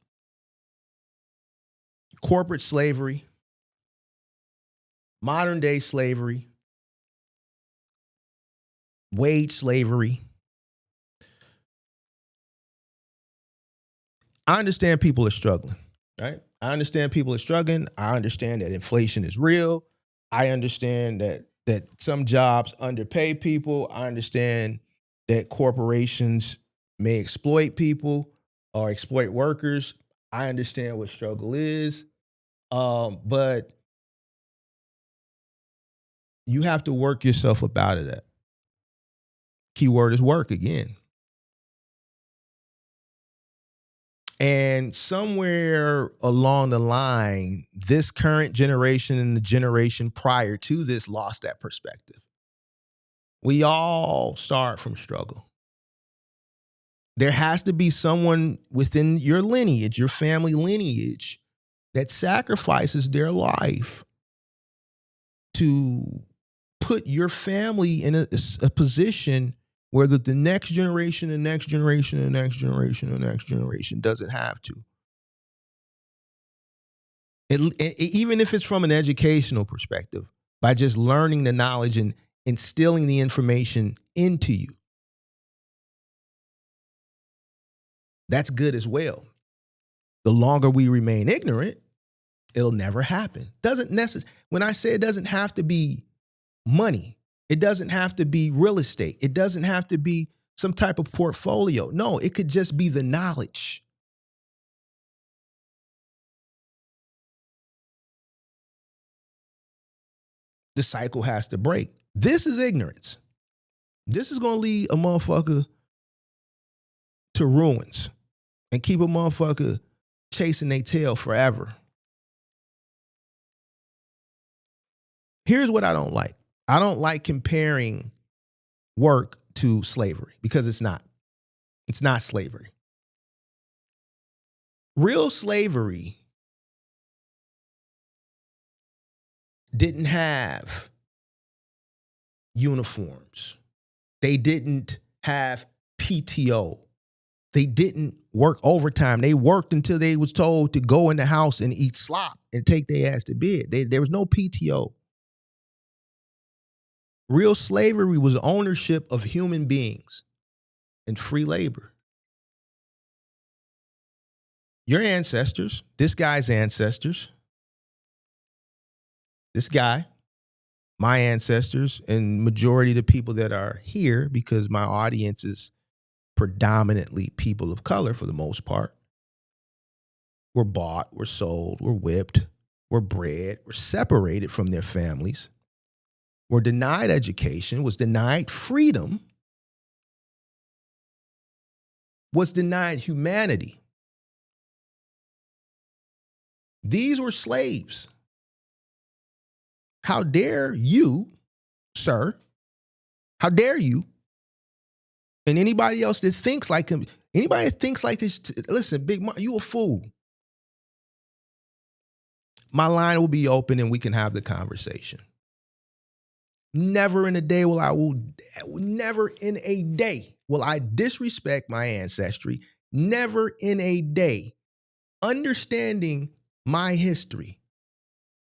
Corporate slavery, modern day slavery, wage slavery. I understand people are struggling, right? I understand people are struggling. I understand that inflation is real. I understand that some jobs underpay people. I understand that corporations may exploit people or exploit workers. I understand what struggle is. But you have to work yourself up out of that. Keyword is work again. And somewhere along the line, this current generation and the generation prior to this lost that perspective. We all start from struggle. There has to be someone within your lineage, your family lineage, that sacrifices their life to put your family in a position where the next generation, the next generation, the next generation, the next generation doesn't have to. Even if it's from an educational perspective, by just learning the knowledge and instilling the information into you. That's good as well. The longer we remain ignorant, it'll never happen. When I say it doesn't have to be money, it doesn't have to be real estate, it doesn't have to be some type of portfolio. No, it could just be the knowledge. The cycle has to break. This is ignorance. This is going to lead a motherfucker to ruins and keep a motherfucker chasing their tail forever. Here's what I don't like. I don't like comparing work to slavery because it's not. It's not slavery. Real slavery didn't have uniforms. They didn't have PTO. They didn't work overtime. They worked until they was told to go in the house and eat slop and take their ass to bed. There was no PTO. Real slavery was ownership of human beings and free labor. Your ancestors, this guy's ancestors, this guy, my ancestors, and majority of the people that are here, because my audience is predominantly people of color for the most part, were bought, were sold, were whipped, were bred, were separated from their families, were denied education, was denied freedom, was denied humanity. These were slaves. How dare you, sir? How dare you? And anybody else that thinks like him, anybody that thinks like this, listen, Big Mark, you a fool. My line will be open and we can have the conversation. Never in a day will I disrespect my ancestry. Never in a day, understanding my history,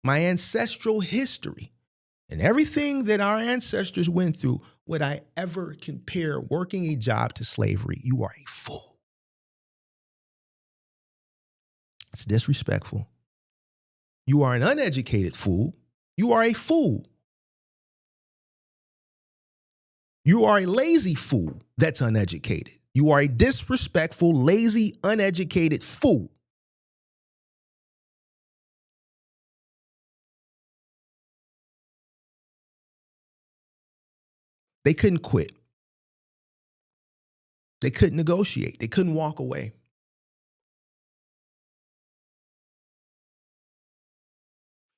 my ancestral history, and everything that our ancestors went through, would I ever compare working a job to slavery? You are a fool. It's disrespectful. You are an uneducated fool. You are a fool. You are a lazy fool that's uneducated. You are a disrespectful, lazy, uneducated fool. They couldn't quit. They couldn't negotiate. They couldn't walk away.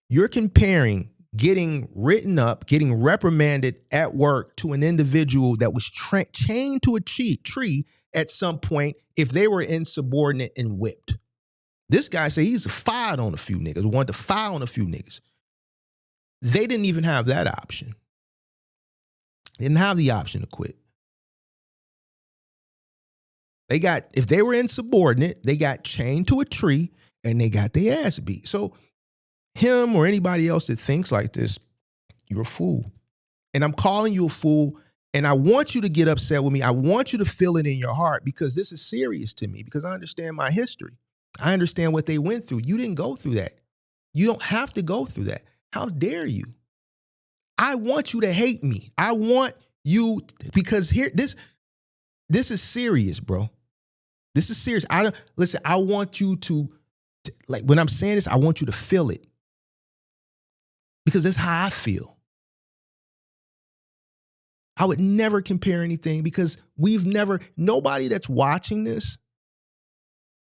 You're comparing getting written up, getting reprimanded at work to an individual that was chained to a tree at some point if they were insubordinate and whipped. This guy said he's fired on a few niggas, wanted to fire on a few niggas. They didn't even have that option. They didn't have the option to quit. If they were insubordinate, they got chained to a tree and they got their ass beat. So him or anybody else that thinks like this, you're a fool. And I'm calling you a fool, and I want you to get upset with me. I want you to feel it in your heart because this is serious to me, because I understand my history. I understand what they went through. You didn't go through that. You don't have to go through that. How dare you? I want you to hate me. I want you, because this is serious, bro. This is serious. I want you to, like, when I'm saying this, I want you to feel it. Because that's how I feel. I would never compare anything because nobody that's watching this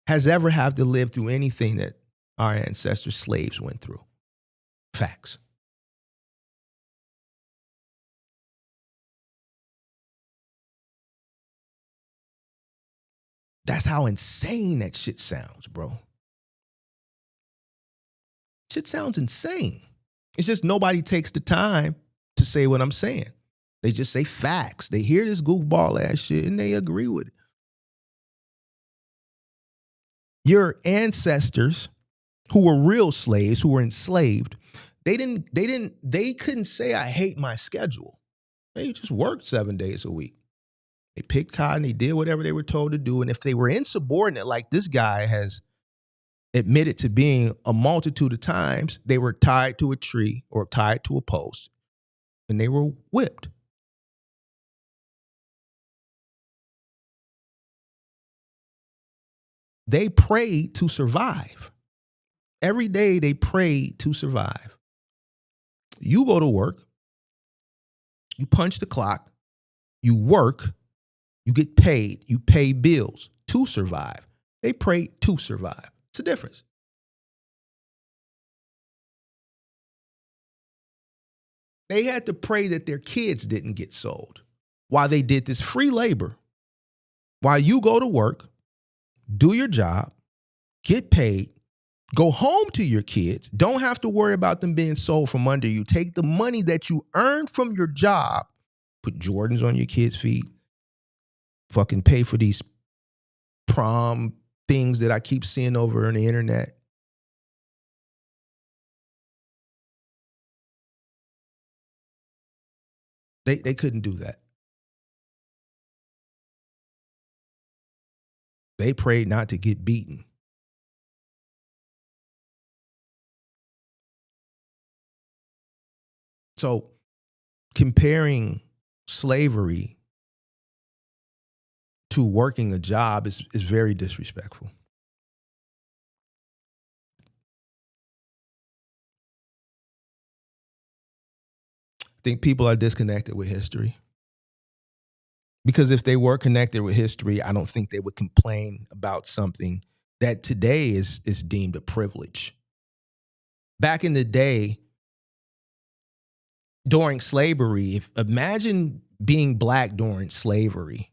has ever had to live through anything that our ancestors, slaves, went through. Facts. That's how insane that shit sounds, bro. Shit sounds insane. It's just nobody takes the time to say what I'm saying. They just say facts. They hear this goofball ass shit and they agree with it. Your ancestors who were real slaves, who were enslaved, they couldn't say, I hate my schedule. They just worked 7 days a week. They picked cotton, they did whatever they were told to do. And if they were insubordinate, like this guy has admitted to being a multitude of times, they were tied to a tree or tied to a post and they were whipped. They prayed to survive. Every day they prayed to survive. You go to work, you punch the clock, you work, you get paid, you pay bills to survive. They prayed to survive. It's a difference. They had to pray that their kids didn't get sold while they did this free labor. While you go to work, do your job, get paid, go home to your kids, don't have to worry about them being sold from under you. Take the money that you earned from your job, put Jordans on your kids' feet, fucking pay for these prom things that I keep seeing over on the internet. They couldn't do that. They prayed not to get beaten. So comparing slavery to working a job is very disrespectful. I think people are disconnected with history. Because if they were connected with history, I don't think they would complain about something that today is deemed a privilege. Back in the day, during slavery, imagine being black during slavery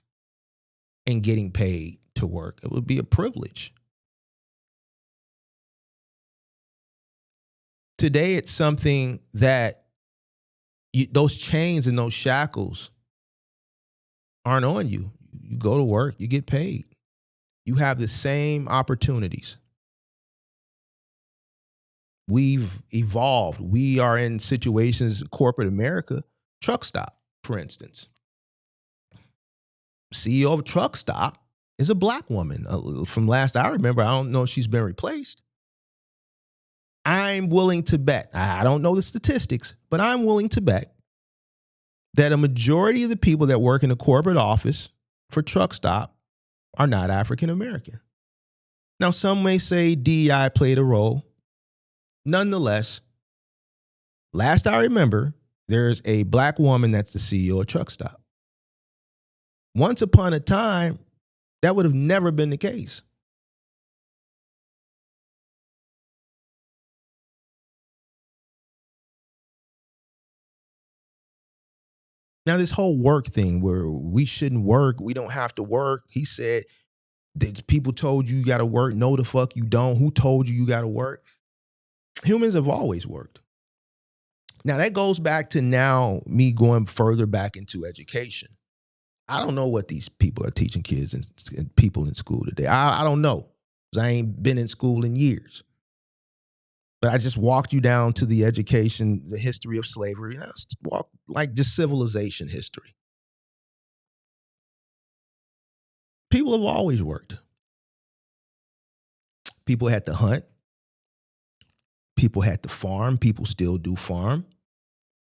and getting paid to work. It would be a privilege. Today, it's something that those chains and those shackles aren't on you. You go to work, you get paid. You have the same opportunities. We've evolved. We are in situations, corporate America, truck stop, for instance. CEO of a truck stop is a black woman. From last I remember, I don't know if she's been replaced. I'm willing to bet, I don't know the statistics, but I'm willing to bet that a majority of the people that work in a corporate office for truck stop are not African American. Now, some may say DEI played a role. Nonetheless, last I remember, there's a black woman that's the CEO of truck stop. Once upon a time, that would have never been the case. Now, this whole work thing where we shouldn't work, we don't have to work. He said that people told you got to work. No, the fuck you don't. Who told you got to work? Humans have always worked. Now, that goes back to now me going further back into education. I don't know what these people are teaching kids and people in school today. I don't know, because I ain't been in school in years. But I just walked you down to the education, the history of slavery. And I just walked like just civilization history. People have always worked. People had to hunt. People had to farm. People still do farm.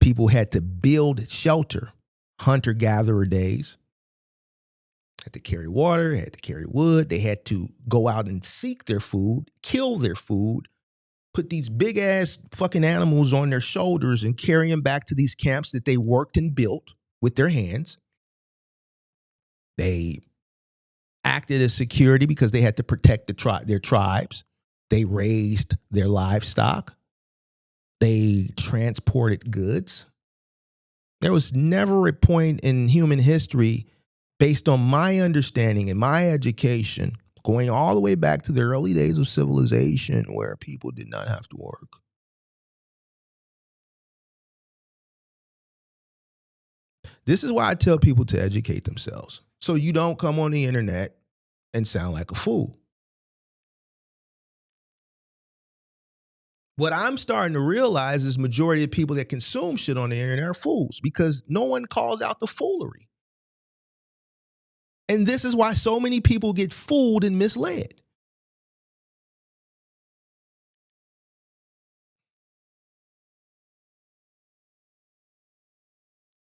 People had to build shelter, hunter-gatherer days. Had to carry water, had to carry wood. They had to go out and seek their food, kill their food, put these big ass fucking animals on their shoulders and carry them back to these camps that they worked and built with their hands. They acted as security because they had to protect their tribes. They raised their livestock. They transported goods. There was never a point in human history based on my understanding and my education, going all the way back to the early days of civilization where people did not have to work. This is why I tell people to educate themselves, so you don't come on the internet and sound like a fool. What I'm starting to realize is majority of people that consume shit on the internet are fools because no one calls out the foolery. And this is why so many people get fooled and misled.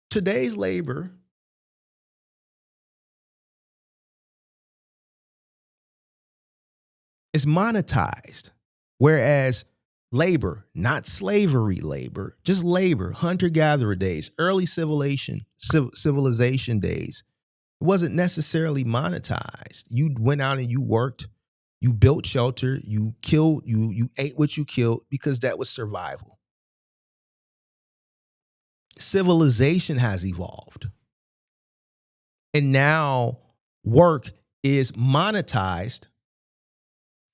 Today's labor is monetized, whereas not slavery labor, just labor, hunter-gatherer days, early civilization days, it wasn't necessarily monetized. You went out and you worked, you built shelter, you killed, you ate what you killed because that was survival. Civilization has evolved. And now work is monetized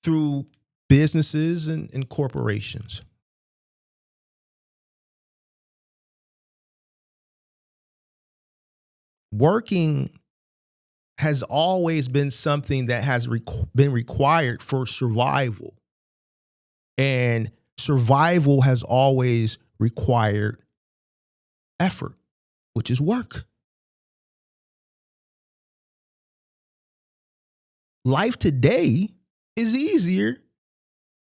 through businesses and corporations. Working has always been something that has been required for survival. And survival has always required effort, which is work. Life today is easier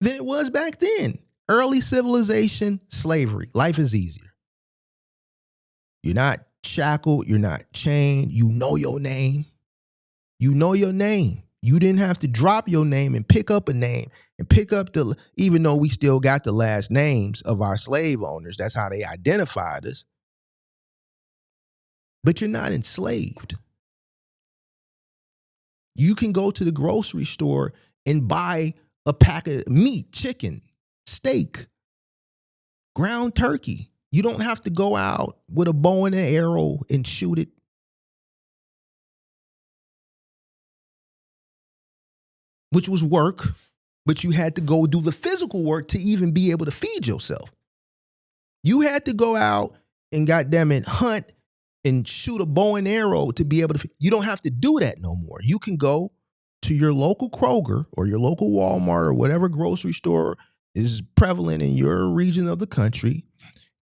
than it was back then. Early civilization, slavery. Life is easier. You're not shackled. You're not chained. You know your name. You know your name. You didn't have to drop your name and pick up a name and pick up even though we still got the last names of our slave owners. That's how they identified us. But you're not enslaved. You can go to the grocery store and buy a pack of meat, chicken, steak, ground turkey. You don't have to go out with a bow and an arrow and shoot it. Which was work, but you had to go do the physical work to even be able to feed yourself. You had to go out and goddamn it, hunt and shoot a bow and arrow to be able to. You don't have to do that no more. You can go to your local Kroger or your local Walmart or whatever grocery store is prevalent in your region of the country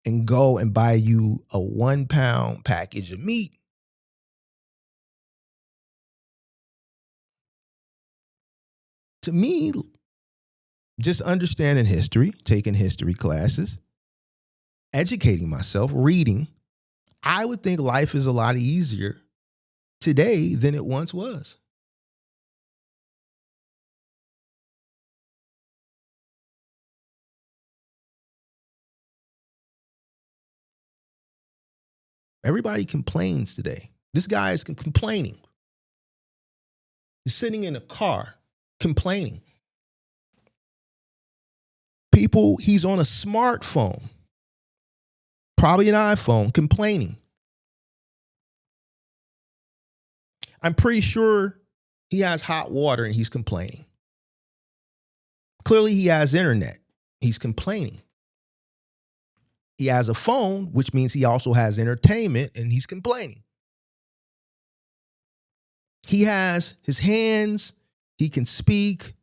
and go and buy you a 1 pound package of meat. To me, just understanding history, taking history classes, educating myself, reading, I would think life is a lot easier today than it once was. Everybody complains today. This guy is complaining. He's sitting in a car complaining. He's on a smartphone, probably an iPhone, complaining. I'm pretty sure he has hot water and he's complaining. Clearly he has internet. He's complaining. He has a phone, which means he also has entertainment, and he's complaining. He has his hands. He can speak.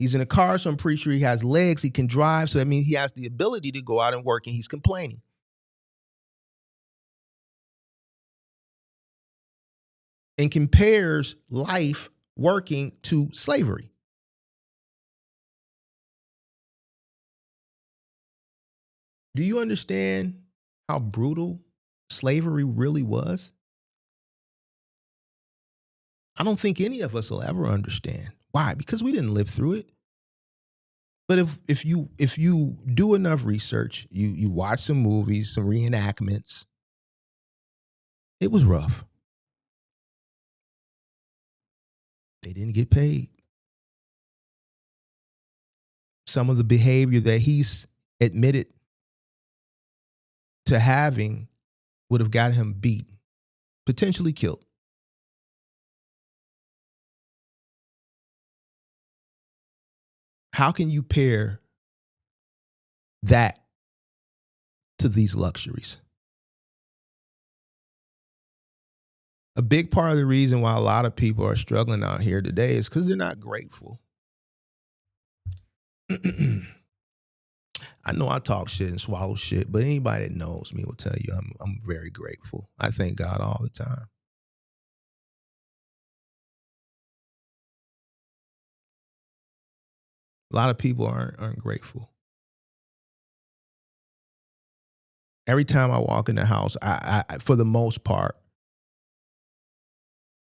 He's in a car, so I'm pretty sure he has legs. He can drive. So that means he has the ability to go out and work, and he's complaining. And compares life working to slavery. Do you understand how brutal slavery really was? I don't think any of us will ever understand. Why? Because we didn't live through it. But if you do enough research, you watch some movies, some reenactments, it was rough. They didn't get paid. Some of the behavior that he's admitted to having would have got him beat, potentially killed. How can you pair that to these luxuries? A big part of the reason why a lot of people are struggling out here today is because they're not grateful. I know I talk shit and swallow shit, but anybody that knows me will tell you I'm very grateful. I thank God all the time. A lot of people aren't grateful. Every time I walk in the house, I for the most part,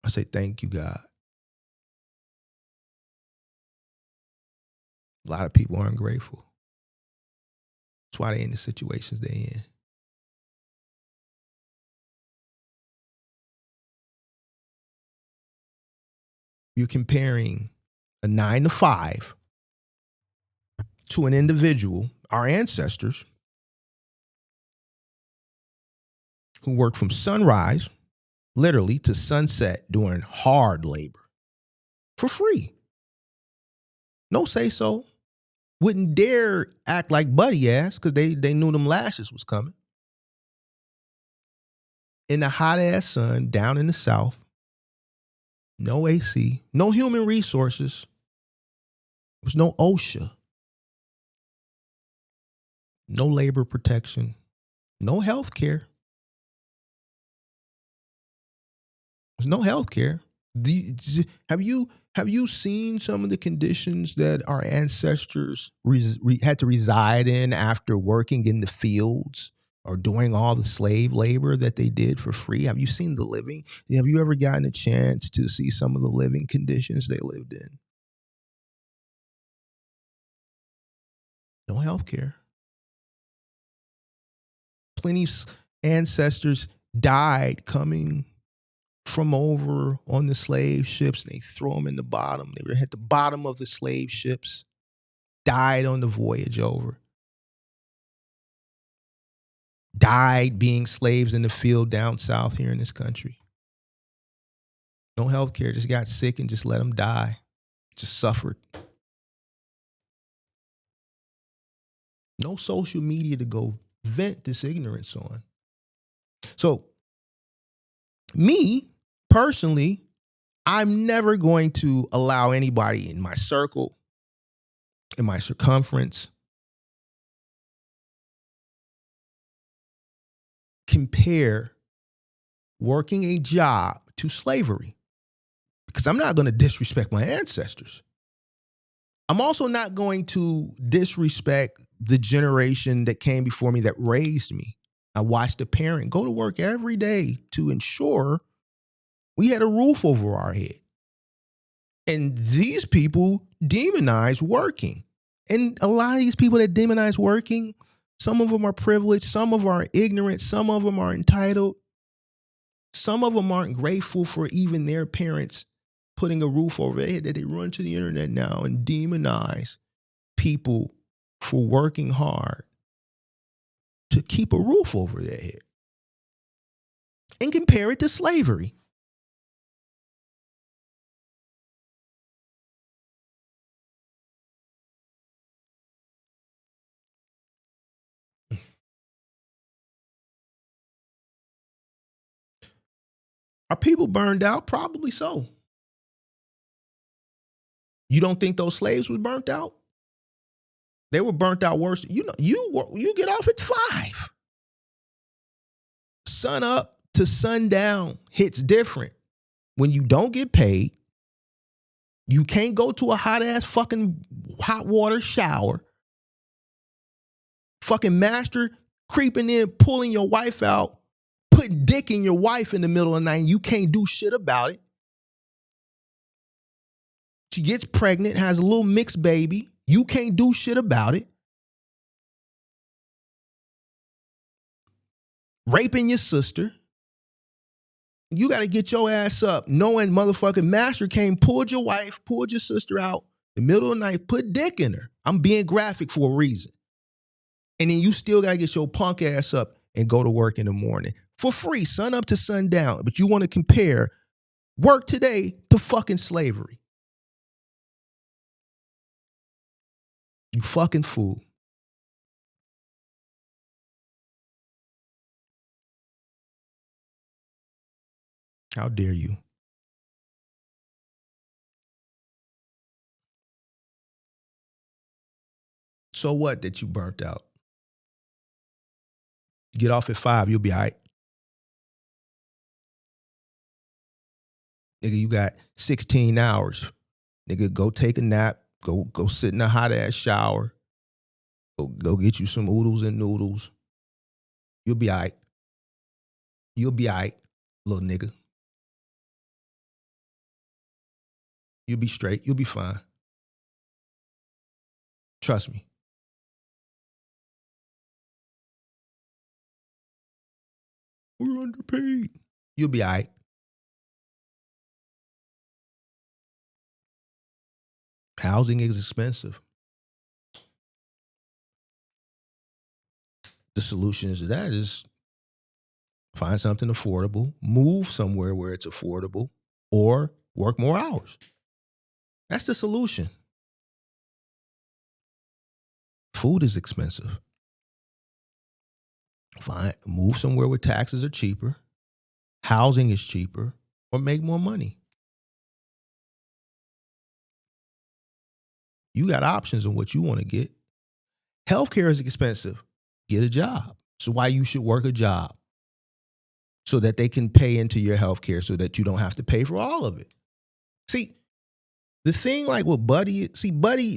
I say thank you, God. A lot of people aren't grateful. That's why they're in the situations they're in. You're comparing a 9 to 5 to an individual, our ancestors, who worked from sunrise, literally, to sunset doing hard labor for free. No say so. Wouldn't dare act like buddy ass because they knew them lashes was coming. In the hot ass sun, down in the South, no AC, no human resources. There was no OSHA, no labor protection, no health care. There's no health care. Have you seen some of the conditions that our ancestors had to reside in after working in the fields or doing all the slave labor that they did for free? Have you seen the living? Have you ever gotten a chance to see some of the living conditions they lived in? No health care. Plenty of ancestors died coming from over on the slave ships, and they throw them in the bottom. They were at the bottom of the slave ships, died on the voyage over, died being slaves in the field down south here in this country. No health care, just got sick and just let them die, just suffered. No social media to go vent this ignorance on. So, me, personally, I'm never going to allow anybody in my circle, in my circumference, compare working a job to slavery, because I'm not going to disrespect my ancestors. I'm also not going to disrespect the generation that came before me that raised me. I watched a parent go to work every day to ensure we had a roof over our head. And these people demonize working. And a lot of these people that demonize working, some of them are privileged, some of them are ignorant, some of them are entitled. Some of them aren't grateful for even their parents putting a roof over their head, that they run to the internet now and demonize people for working hard to keep a roof over their head and compare it to slavery. Are people burned out? Probably so. You don't think those slaves were burnt out? They were burnt out worse. You know, you get off at 5. Sun up to sundown hits different. When you don't get paid, you can't go to a hot ass fucking hot water shower. Fucking master creeping in, pulling your wife out, putting dick in your wife in the middle of the night, and you can't do shit about it. She gets pregnant, has a little mixed baby. You can't do shit about it. Raping your sister. You got to get your ass up knowing motherfucking master came, pulled your wife, pulled your sister out in the middle of the night, put dick in her. I'm being graphic for a reason. And then you still got to get your punk ass up and go to work in the morning for free, sun up to sundown. But you want to compare work today to fucking slavery. You fucking fool. How dare you? So what that you burnt out? Get off at 5, you'll be all right. Nigga, you got 16 hours. Nigga, go take a nap. Go sit in a hot ass shower. Go get you some oodles and noodles. You'll be all right. You'll be all right, little nigga. You'll be straight. You'll be fine. Trust me. We're underpaid. You'll be all right. Housing is expensive. The solution to that is find something affordable, move somewhere where it's affordable, or work more hours. That's the solution. Food is expensive. Move somewhere where taxes are cheaper, housing is cheaper, or make more money. You got options on what you want to get. Healthcare is expensive. Get a job. So why you should work a job? So that they can pay into your healthcare so that you don't have to pay for all of it. See, the thing like with Buddy,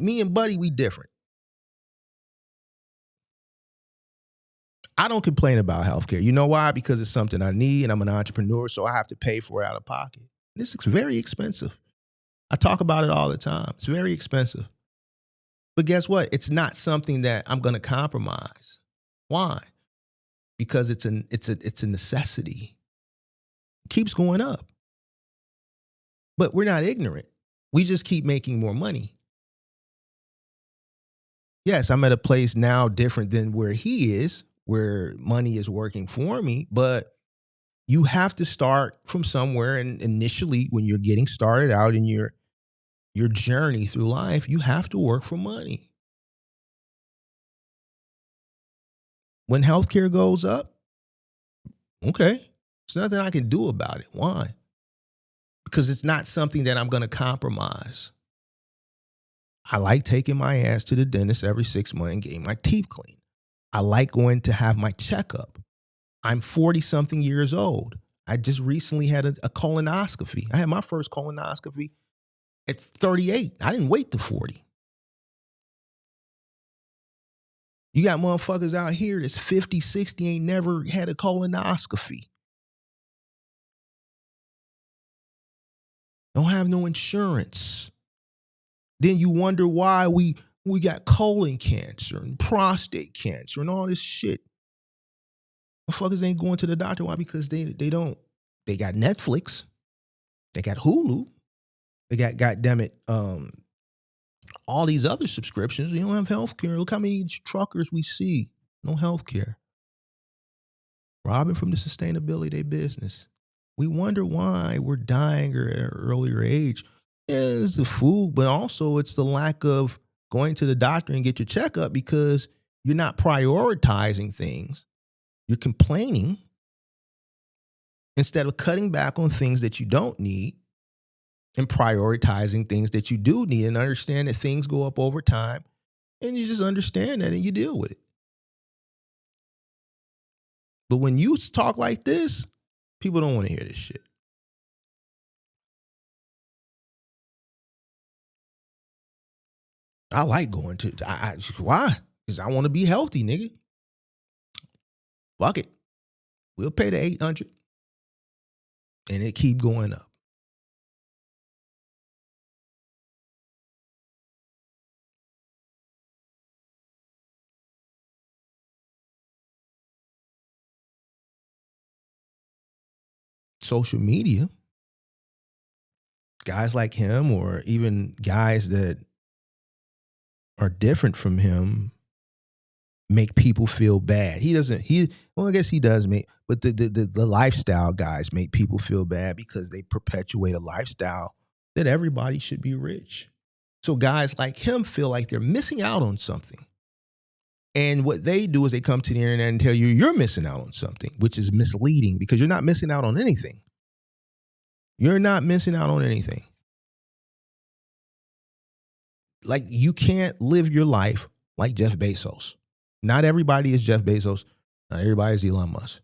me and Buddy, we different. I don't complain about healthcare. You know why? Because it's something I need and I'm an entrepreneur, so I have to pay for it out of pocket. This is very expensive. I talk about it all the time. It's very expensive. But guess what? It's not something that I'm going to compromise. Why? Because it's a necessity. It keeps going up. But we're not ignorant. We just keep making more money. Yes, I'm at a place now different than where he is, where money is working for me, but you have to start from somewhere. And initially, when you're getting started out in your journey through life, you have to work for money. When healthcare goes up, okay, there's nothing I can do about it. Why? Because it's not something that I'm going to compromise. I like taking my ass to the dentist every 6 months and getting my teeth cleaned. I like going to have my checkup. I'm 40-something years old. I just recently had a colonoscopy. I had my first colonoscopy at 38. I didn't wait to 40. You got motherfuckers out here that's 50, 60, ain't never had a colonoscopy. Don't have no insurance. Then you wonder why we got colon cancer and prostate cancer and all this shit. Motherfuckers ain't going to the doctor. Why? Because they got Netflix. They got Hulu. They got, goddammit, all these other subscriptions. You don't have healthcare. Look how many truckers we see. No healthcare. Robbing from the sustainability of their business. We wonder why we're dying at an earlier age. Yeah, it's the food, but also it's the lack of going to the doctor and get your checkup because you're not prioritizing things. You're complaining instead of cutting back on things that you don't need and prioritizing things that you do need and understand that things go up over time and you just understand that and you deal with it. But when you talk like this, people don't want to hear this shit. I like going to, why? Because I want to be healthy, nigga. Fuck it. We'll pay the $800 and it keep going up. Social media, guys like him or even guys that are different from him make people feel bad. I guess he does but the lifestyle guys make people feel bad because they perpetuate a lifestyle that everybody should be rich. So guys like him feel like they're missing out on something. And what they do is they come to the internet and tell you you're missing out on something, which is misleading because you're not missing out on anything. You're not missing out on anything. Like, you can't live your life like Jeff Bezos. Not everybody is Jeff Bezos. Not everybody is Elon Musk.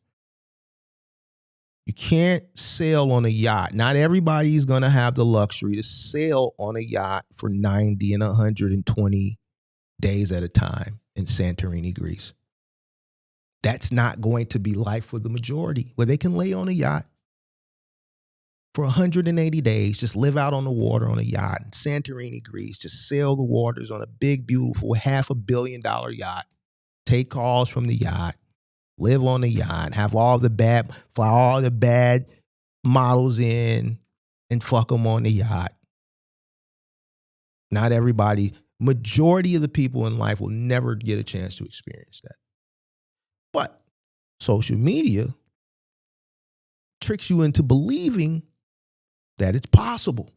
You can't sail on a yacht. Not everybody is going to have the luxury to sail on a yacht for 90 and 120 days at a time in Santorini, Greece. That's not going to be life for the majority, where they can lay on a yacht for 180 days, just live out on the water on a yacht in Santorini, Greece, just sail the waters on a big, beautiful $500 million yacht, take calls from the yacht, live on the yacht, fly all the bad models in and fuck them on the yacht. Not everybody, majority of the people in life will never get a chance to experience that. But social media tricks you into believing that it's possible.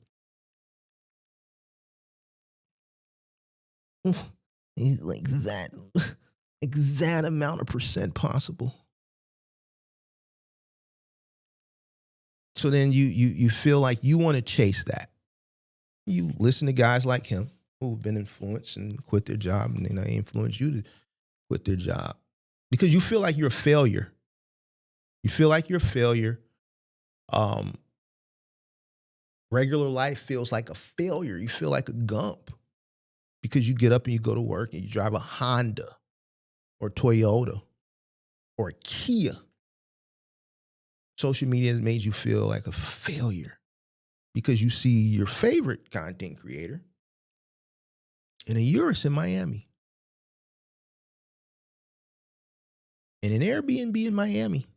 Like that amount of percent possible. So then you feel like you want to chase that. You listen to guys like him who've been influenced and quit their job, and then they influence you to quit their job because you feel like you're a failure. You feel like you're a failure. Regular life feels like a failure. You feel like a gump because you get up and you go to work and you drive a Honda or Toyota or a Kia. Social media has made you feel like a failure because you see your favorite content creator in a Urus in Miami, in an Airbnb in Miami.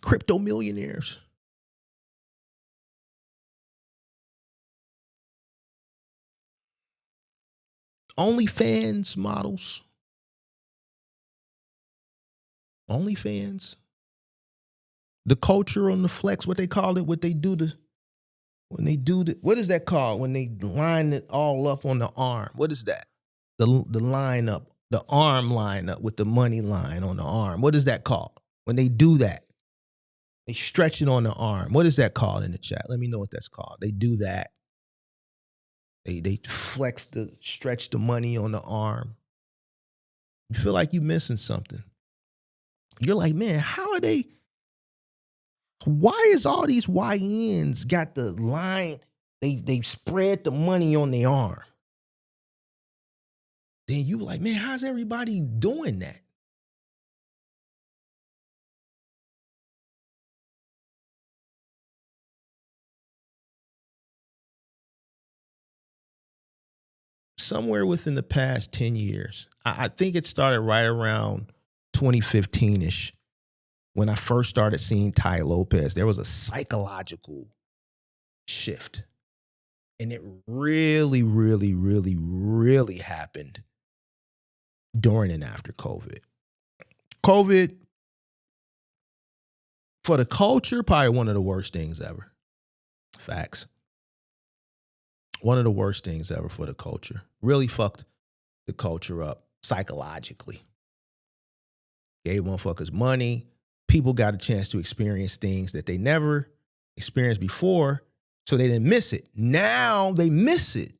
Crypto millionaires. OnlyFans models. OnlyFans. The culture on the flex, what they call it, what they do to, what is that called? When they line it all up on the arm. What is that? The line up, the arm line up with the money line on the arm. What is that called? When they do that, they stretch it on the arm. What is that called in the chat? Let me know what that's called. They do that. They stretch the money on the arm. You feel like you're missing something. You're like, man, why is all these YNs got the line, they spread the money on their arm? Then you like, man, how's everybody doing that? Somewhere within the past 10 years, I think it started right around 2015-ish, when I first started seeing Tai Lopez. There was a psychological shift. And it really, really, really, really happened during and after COVID. COVID, for the culture, probably one of the worst things ever. Facts. One of the worst things ever for the culture. Really fucked the culture up psychologically. Gave motherfuckers money. People got a chance to experience things that they never experienced before, so they didn't miss it. Now they miss it.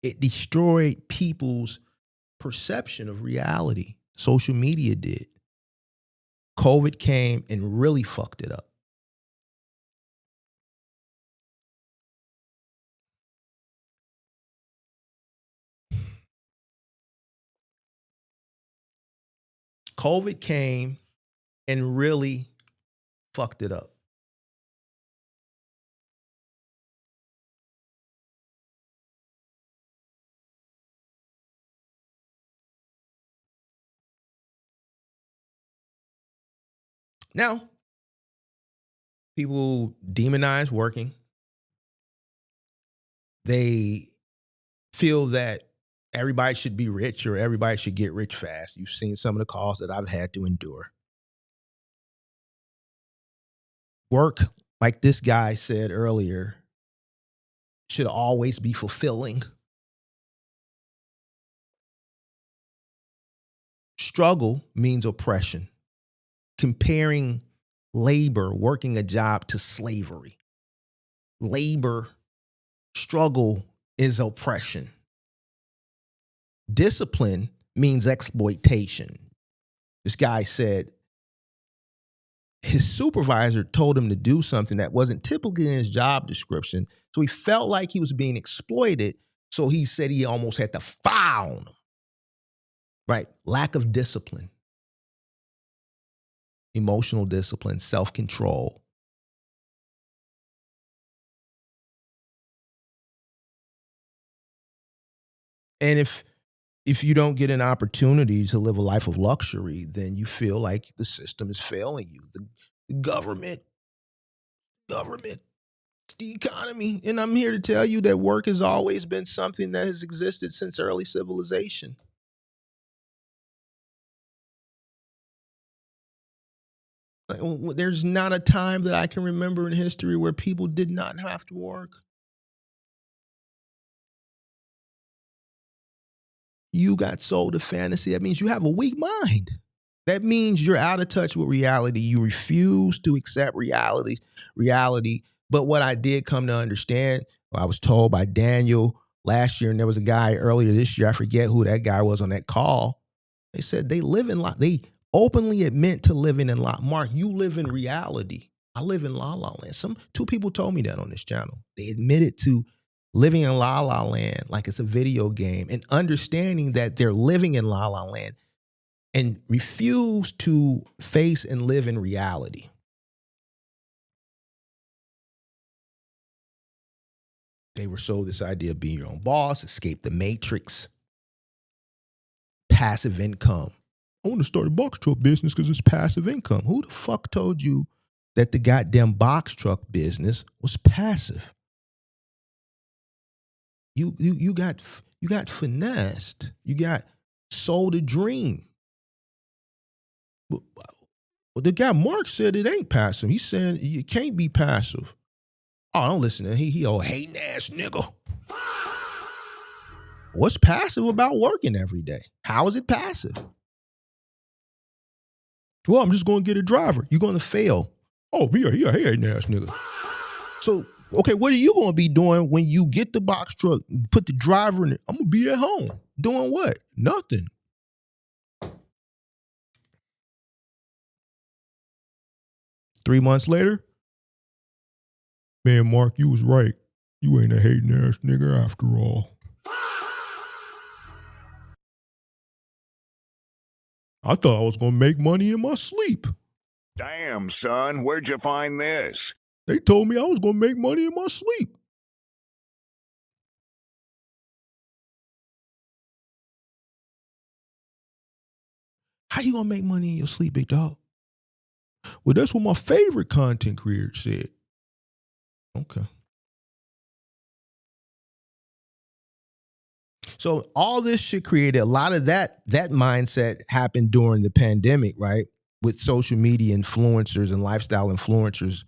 It destroyed people's perception of reality. Social media did. COVID came and really fucked it up. COVID came and really fucked it up. Now, people demonize working. They feel that everybody should be rich or everybody should get rich fast. You've seen some of the costs that I've had to endure. Work, like this guy said earlier, should always be fulfilling. Struggle means oppression. Comparing labor, working a job, to slavery. Labor, struggle is oppression. Discipline means exploitation. This guy said his supervisor told him to do something that wasn't typically in his job description. So he felt like he was being exploited. So he said he almost had to fire him. Right? Lack of discipline, emotional discipline, self-control. And if you don't get an opportunity to live a life of luxury, then you feel like the system is failing you. The government, the economy. And I'm here to tell you that work has always been something that has existed since early civilization. There's not a time that I can remember in history where people did not have to work. You got sold a fantasy. That means you have a weak mind. That means you're out of touch with reality. You refuse to accept reality. But what I did come to understand, I was told by Daniel last year, and there was a guy earlier this year, I forget who that guy was on that call. They said they they openly admit to living in Mark, you live in reality. I live in La La Land. Two people told me that on this channel. They admitted to living in La La Land like it's a video game, and understanding that they're living in La La Land and refuse to face and live in reality. They were sold this idea of being your own boss, escape the matrix, passive income. I want to start a box truck business because it's passive income. Who the fuck told you that the goddamn box truck business was passive? You got finessed. You got sold a dream. Well, the guy Mark said it ain't passive. He's saying it can't be passive. Oh, don't listen to him. He old hating ass nigga. What's passive about working every day? How is it passive? Well, I'm just going to get a driver. You're going to fail. Oh, he a hating ass nigga. So, okay, what are you going to be doing when you get the box truck, put the driver in it? I'm going to be at home. Doing what? Nothing. Three months later, man, Mark, you was right. You ain't a hating ass nigga after all. I thought I was going to make money in my sleep. Damn, son, where'd you find this? They told me I was going to make money in my sleep. How you going to make money in your sleep, big dog? Well, that's what my favorite content creator said. Okay. So all this shit created a lot of that mindset happened during the pandemic, right? With social media influencers and lifestyle influencers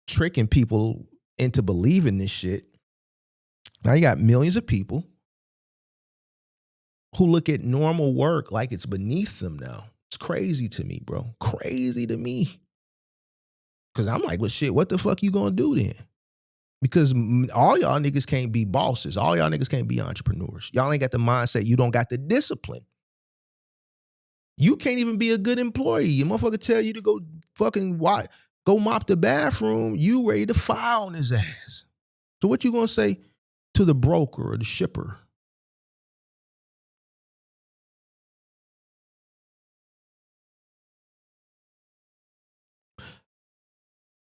tricking people into believing this shit. Now you got millions of people who look at normal work like it's beneath them now. It's crazy to me, bro. Crazy to me. Because I'm like, well, shit, what the fuck you gonna do then? Because all y'all niggas can't be bosses. All y'all niggas can't be entrepreneurs. Y'all ain't got the mindset. You don't got the discipline. You can't even be a good employee. A motherfucker tell you to go fucking go mop the bathroom. You ready to file on his ass. So what you gonna say to the broker or the shipper?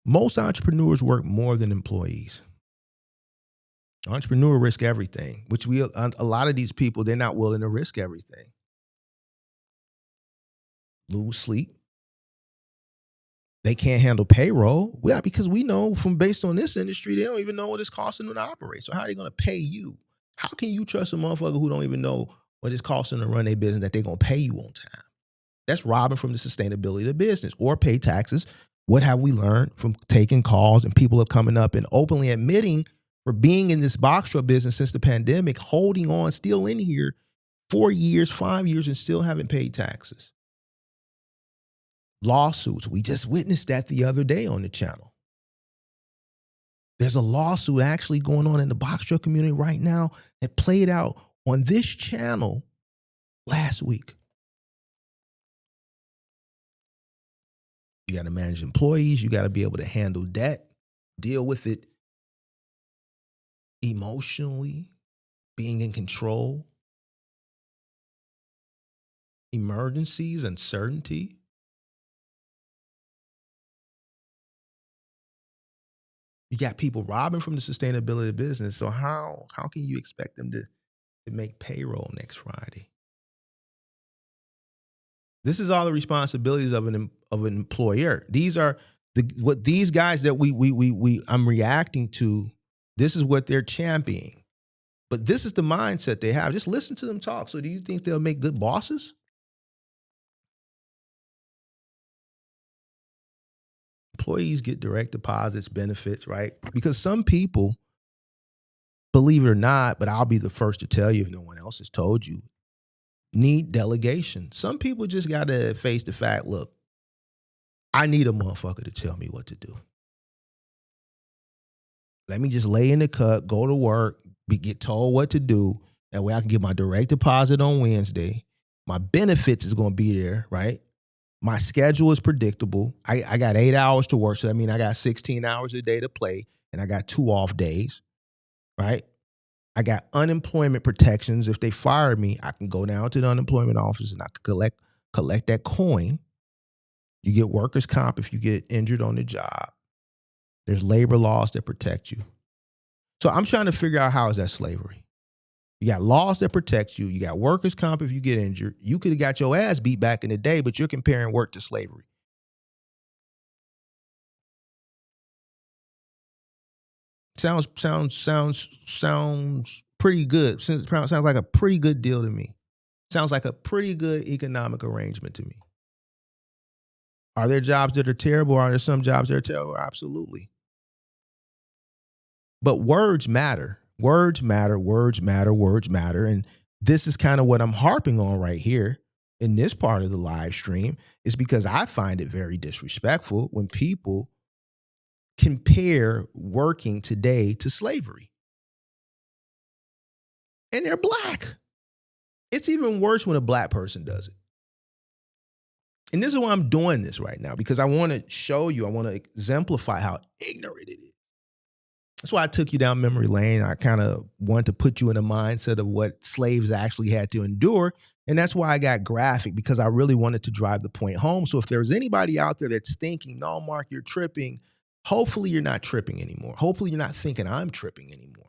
Most entrepreneurs work more than employees. Entrepreneur risk everything, which a lot of these people, they're not willing to risk everything. Lose sleep. They can't handle payroll. Yeah, because we know based on this industry, they don't even know what it's costing them to operate. So how are they going to pay you? How can you trust a motherfucker who don't even know what it's costing to run their business that they're going to pay you on time? That's robbing from the sustainability of the business, or pay taxes What have we learned from taking calls and people are coming up and openly admitting for being in this box truck business since the pandemic, holding on, still in here 4 years, 5 years, and still haven't paid taxes? Lawsuits. We just witnessed that the other day on the channel. There's a lawsuit actually going on in the box truck community right now that played out on this channel last week. You got to manage employees. You got to be able to handle debt, deal with it emotionally, being in control, emergencies, uncertainty. You got people robbing from the sustainability of business. So how can you expect them to make payroll next Friday? This is all the responsibilities of an employer. These are what these guys that I'm reacting to. This is what they're championing. But this is the mindset they have. Just listen to them talk. So do you think they'll make good bosses? Employees get direct deposits, benefits, right? Because some people, believe it or not, but I'll be the first to tell you if no one else has told you, need delegation. Some people just got to face the fact, look, I need a motherfucker to tell me what to do. Let me just lay in the cut, go to work, get told what to do. That way I can get my direct deposit on Wednesday. My benefits is going to be there, right? My schedule is predictable. I got 8 hours to work, so that means I got 16 hours a day to play, and I got 2 off days, right? I got unemployment protections. If they fire me, I can go down to the unemployment office and I can collect that coin. You get workers' comp if you get injured on the job. There's labor laws that protect you. So I'm trying to figure out, how is that slavery? You got laws that protect you. You got workers' comp if you get injured. You could have got your ass beat back in the day, but you're comparing work to slavery. Sounds pretty good. Sounds like a pretty good deal to me. Sounds like a pretty good economic arrangement to me. Are there jobs that are terrible? Are there some jobs that are terrible? Absolutely. But words matter. Words matter, words matter, words matter. And this is kind of what I'm harping on right here in this part of the live stream, is because I find it very disrespectful when people compare working today to slavery. And they're black. It's even worse when a black person does it. And this is why I'm doing this right now, because I want to show you, I want to exemplify how ignorant it is. That's why I took you down memory lane. I kind of wanted to put you in a mindset of what slaves actually had to endure. And that's why I got graphic, because I really wanted to drive the point home. So if there's anybody out there that's thinking, no, Mark, you're tripping, hopefully you're not tripping anymore. Hopefully you're not thinking I'm tripping anymore.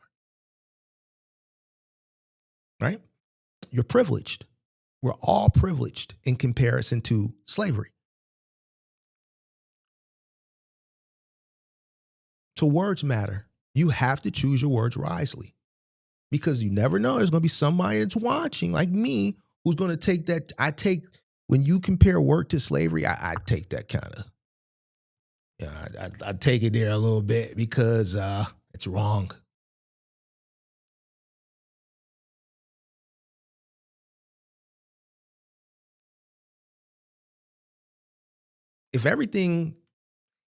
Right? You're privileged. We're all privileged in comparison to slavery. So words matter. You have to choose your words wisely, because you never know. There's going to be somebody that's watching like me who's going to take that. When you compare work to slavery, I take that kind of, I take it there a little bit, because it's wrong.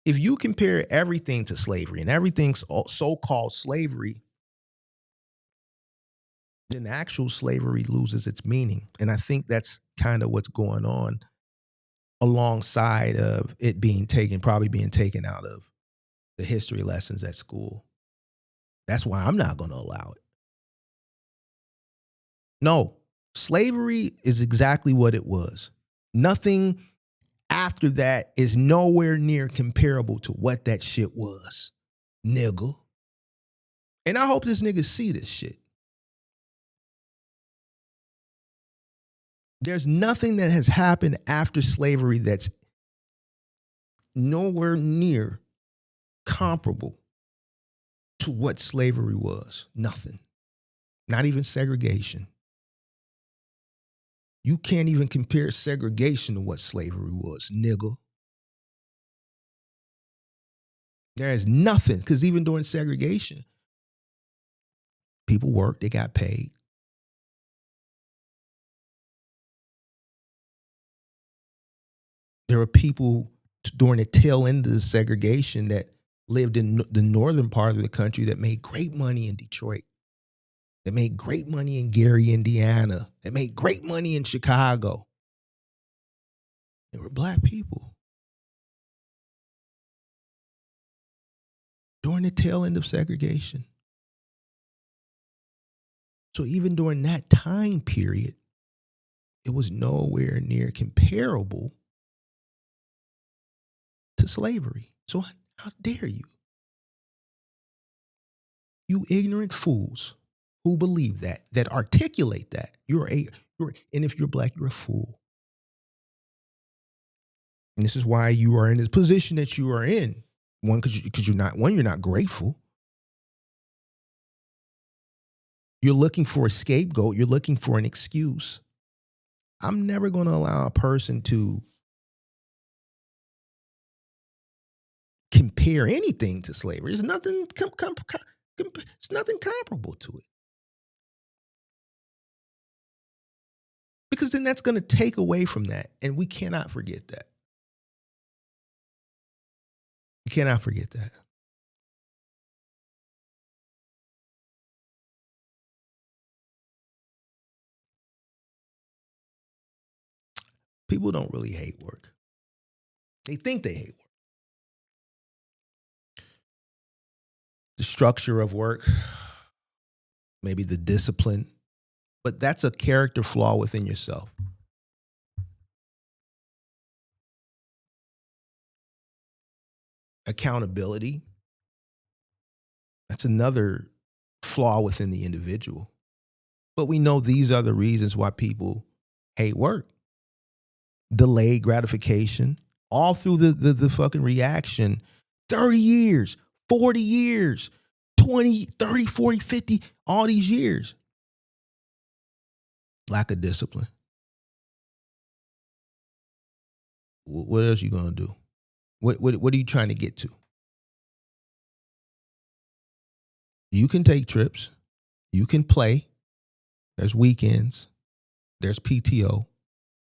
If you compare everything to slavery and everything's so-called slavery, then actual slavery loses its meaning. And I think that's kind of what's going on alongside of it probably being taken out of the history lessons at school. That's why I'm not going to allow it. No, slavery is exactly what it was. Nothing after that is nowhere near comparable to what that shit was, nigga. And I hope this nigga see this shit. There's nothing that has happened after slavery that's nowhere near comparable to what slavery was. Nothing. Not even segregation. You can't even compare segregation to what slavery was, nigga. There is nothing, because even during segregation, people worked, they got paid. There were people during the tail end of the segregation that lived in the northern part of the country that made great money in Detroit, that made great money in Gary, Indiana, that made great money in Chicago. They were black people. During the tail end of segregation. So even during that time period, it was nowhere near comparable to slavery. So how dare you? You ignorant fools who believe that articulate that. And if you're black, you're a fool. And this is why you are in this position that you are in. One, because you're not grateful. You're looking for a scapegoat. You're looking for an excuse. I'm never going to allow a person to compare anything to slavery. There's nothing, it's nothing comparable to it. Because then that's going to take away from that. And we cannot forget that. You cannot forget that. People don't really hate work. They think they hate work. The structure of work, maybe the discipline, but that's a character flaw within yourself. Accountability, that's another flaw within the individual. But we know these are the reasons why people hate work. Delayed gratification, all through the fucking reaction. 30 years, 40 years, 20, 30, 40, 50, all these years. Lack of discipline. What else you gonna do? What are you trying to get to? You can take trips. You can play. There's weekends. There's PTO.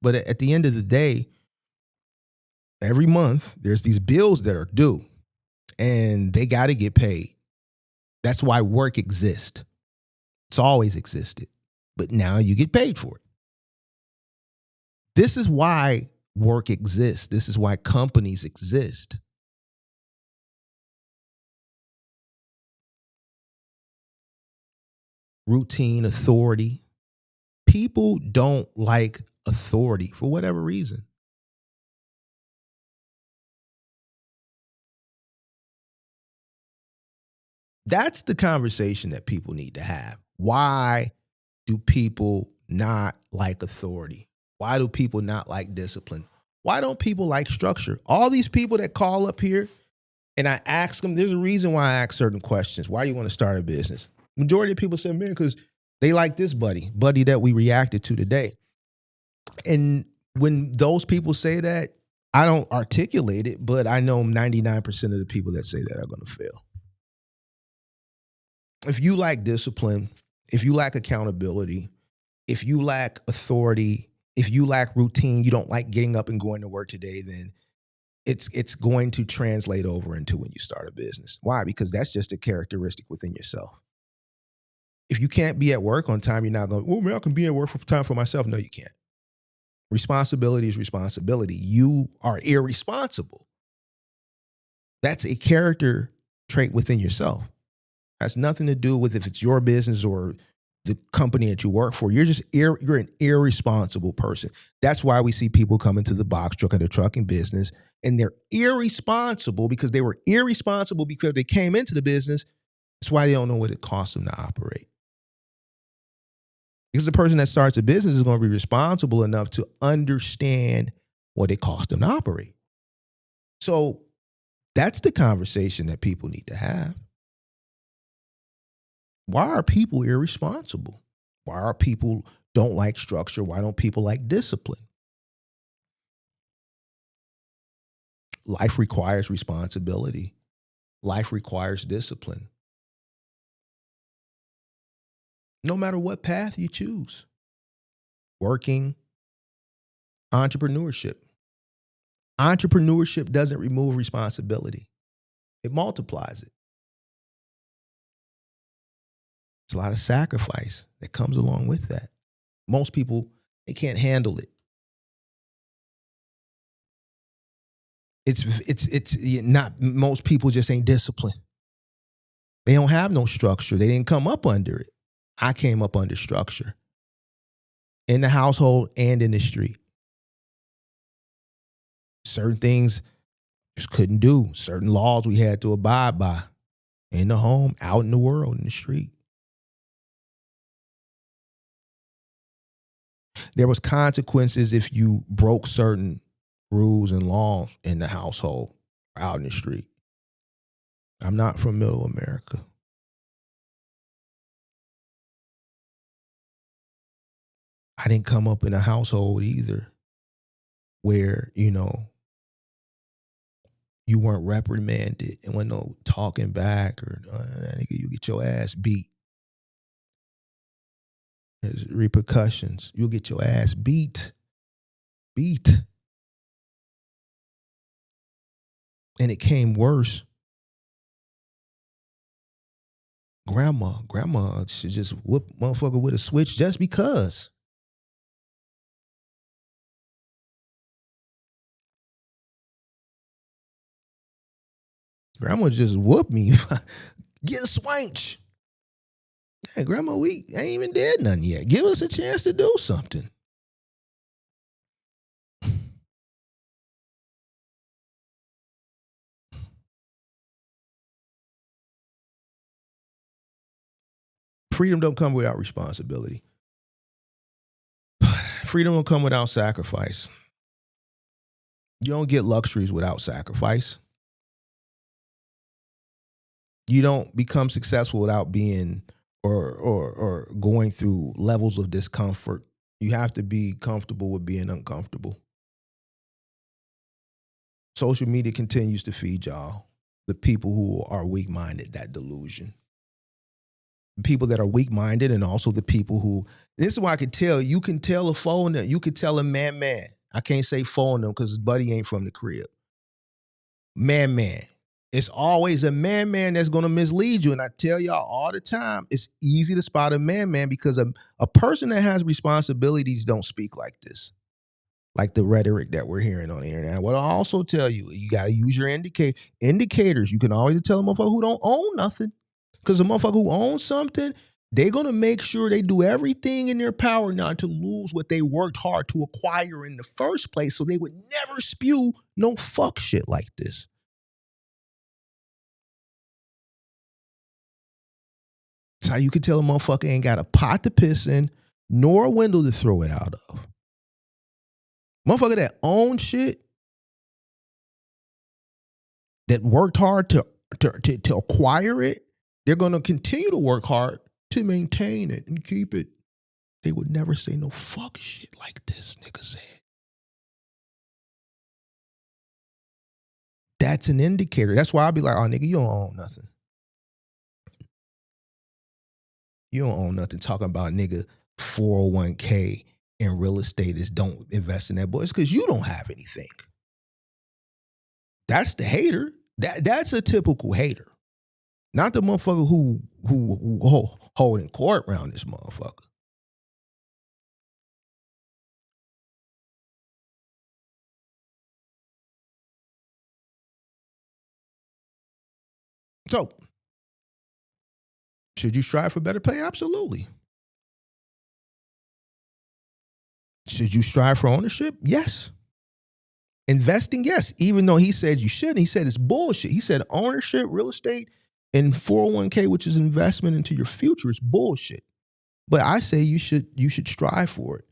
But at the end of the day, every month, there's these bills that are due. And they got to get paid. That's why work exists. It's always existed. But now you get paid for it. This is why work exists. This is why companies exist. Routine, authority. People don't like authority for whatever reason. That's the conversation that people need to have. Why do people not like authority? Why do people not like discipline? Why don't people like structure? All these people that call up here and I ask them, there's a reason why I ask certain questions. Why do you want to start a business? Majority of people say, man, because they like this buddy that we reacted to today. And when those people say that, I don't articulate it, but I know 99% of the people that say that are going to fail. If you lack discipline, if you lack accountability, if you lack authority, if you lack routine, you don't like getting up and going to work today, then it's going to translate over into when you start a business. Why? Because that's just a characteristic within yourself. If you can't be at work on time, you're not going, oh, man, I can be at work for time for myself. No, you can't. Responsibility is responsibility. You are irresponsible. That's a character trait within yourself. Has nothing to do with if it's your business or the company that you work for. You're just you're an irresponsible person. That's why we see people come into the box truck or the trucking business, and they're irresponsible because they were irresponsible because they came into the business. That's why they don't know what it costs them to operate. Because the person that starts a business is going to be responsible enough to understand what it costs them to operate. So that's the conversation that people need to have. Why are people irresponsible? Why are people don't like structure? Why don't people like discipline? Life requires responsibility. Life requires discipline. No matter what path you choose. Working, entrepreneurship. Entrepreneurship doesn't remove responsibility. It multiplies it. There's a lot of sacrifice that comes along with that. Most people, they can't handle it. It's not, most people just ain't disciplined. They don't have no structure. They didn't come up under it. I came up under structure in the household and in the street. Certain things just couldn't do. Certain laws we had to abide by in the home, out in the world, in the street. There was consequences if you broke certain rules and laws in the household, out in the street. I'm not from middle America. I didn't come up in a household either where, you weren't reprimanded and when no talking back or you get your ass beat. There's repercussions. You'll get your ass beat. And it came worse. Grandma should just whoop motherfucker with a switch just because. Grandma just whoop me. Get a swanch. Hey, Grandma, we ain't even did nothing yet. Give us a chance to do something. Freedom don't come without responsibility. Freedom don't come without sacrifice. You don't get luxuries without sacrifice. You don't become successful without being or going through levels of discomfort. You have to be comfortable with being uncomfortable. Social media continues to feed y'all, the people who are weak-minded, that delusion. People that are weak-minded and also the people who, this is why I could tell, you can tell a foreigner, you could tell a man. I can't say foreigner because his buddy ain't from the crib. Man. It's always a man that's going to mislead you. And I tell y'all all the time, it's easy to spot a man because a person that has responsibilities don't speak like this. Like the rhetoric that we're hearing on the internet. What I also tell you, you got to use your indicators. You can always tell a motherfucker who don't own nothing. Because a motherfucker who owns something, they're going to make sure they do everything in their power not to lose what they worked hard to acquire in the first place, so they would never spew no fuck shit like this. That's how you can tell a motherfucker ain't got a pot to piss in, nor a window to throw it out of. Motherfucker that owns shit, that worked hard to acquire it, they're going to continue to work hard to maintain it and keep it. They would never say no fuck shit like this nigga said. That's an indicator. That's why I'll be like, oh, nigga, you don't own nothing. You don't own nothing. Talking about nigga 401k and real estate is don't invest in that, boy. It's because you don't have anything. That's the hater. That's a typical hater. Not the motherfucker who holding court around this motherfucker. So, should you strive for better pay? Absolutely. Should you strive for ownership? Yes. Investing? Yes. Even though he said you shouldn't, he said it's bullshit. He said ownership, real estate, and 401k, which is investment into your future, is bullshit. But I say you should strive for it.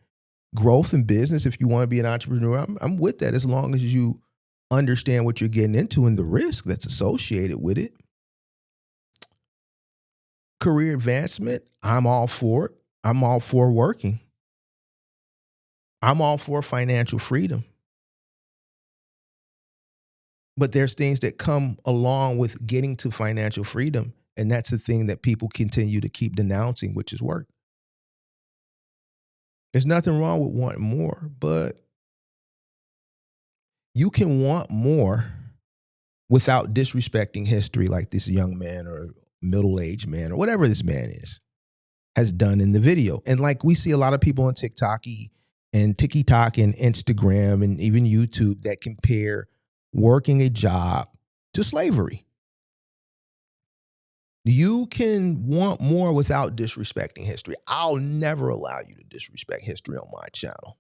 Growth in business, if you want to be an entrepreneur, I'm with that as long as you understand what you're getting into and the risk that's associated with it. Career advancement, I'm all for it. I'm all for working. I'm all for financial freedom. But there's things that come along with getting to financial freedom. And that's the thing that people continue to keep denouncing, which is work. There's nothing wrong with wanting more, but you can want more without disrespecting history like this young man or middle-aged man or whatever this man has done in the video. And like we see a lot of people on TikTok and Instagram and even YouTube that compare working a job to slavery. You can want more without disrespecting history. I'll never allow you to disrespect history on my channel.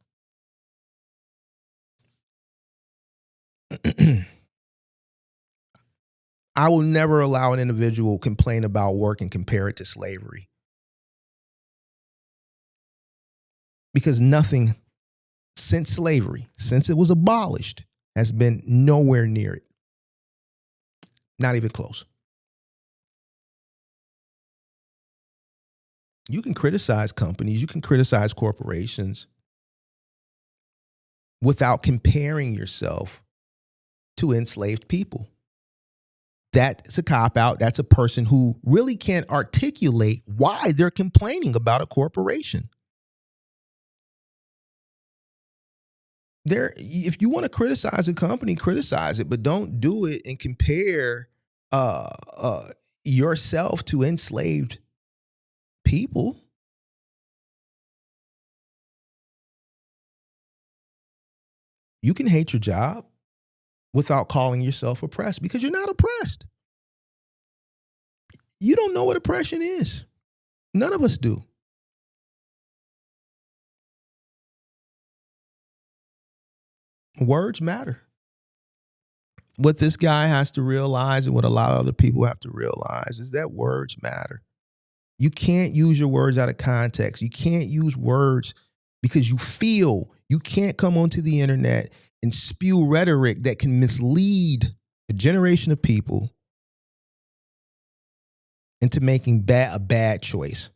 I will never allow an individual complain about work and compare it to slavery. Because nothing since slavery, since it was abolished, has been nowhere near it. Not even close. You can criticize companies, you can criticize corporations without comparing yourself to enslaved people. That's a cop-out. That's a person who really can't articulate why they're complaining about a corporation. If you want to criticize a company, criticize it, but don't do it and compare yourself to enslaved people. You can hate your job without calling yourself oppressed because you're not oppressed. You don't know what oppression is. None of us do. Words matter. What this guy has to realize and what a lot of other people have to realize is that words matter. You can't use your words out of context. You can't use words because you feel. You can't come onto the internet and spew rhetoric that can mislead a generation of people into making a bad choice.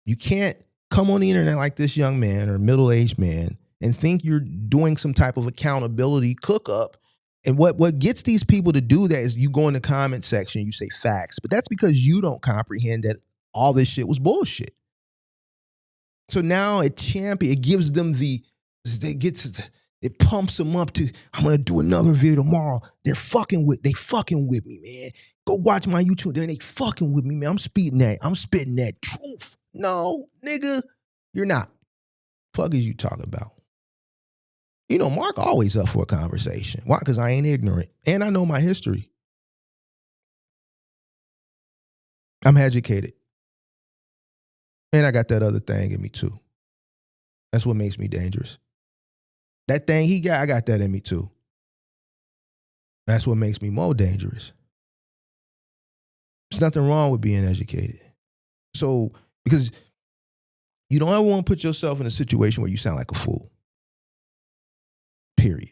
You can't come on the internet like this young man or middle-aged man and think you're doing some type of accountability cook-up. And what gets these people to do that is you go in the comment section, you say facts, but that's because you don't comprehend that all this shit was bullshit. So now it gives them it pumps them up to, I'm going to do another video tomorrow. They fucking with me, man. Go watch my YouTube. They fucking with me, man. I'm spitting that truth. No, nigga, you're not. Fuck is you talking about? You know, Mark always up for a conversation. Why? Because I ain't ignorant. And I know my history. I'm educated. And I got that other thing in me too. That's what makes me dangerous. That thing he got, I got that in me too. That's what makes me more dangerous. There's nothing wrong with being educated. So, because you don't ever want to put yourself in a situation where you sound like a fool. Period.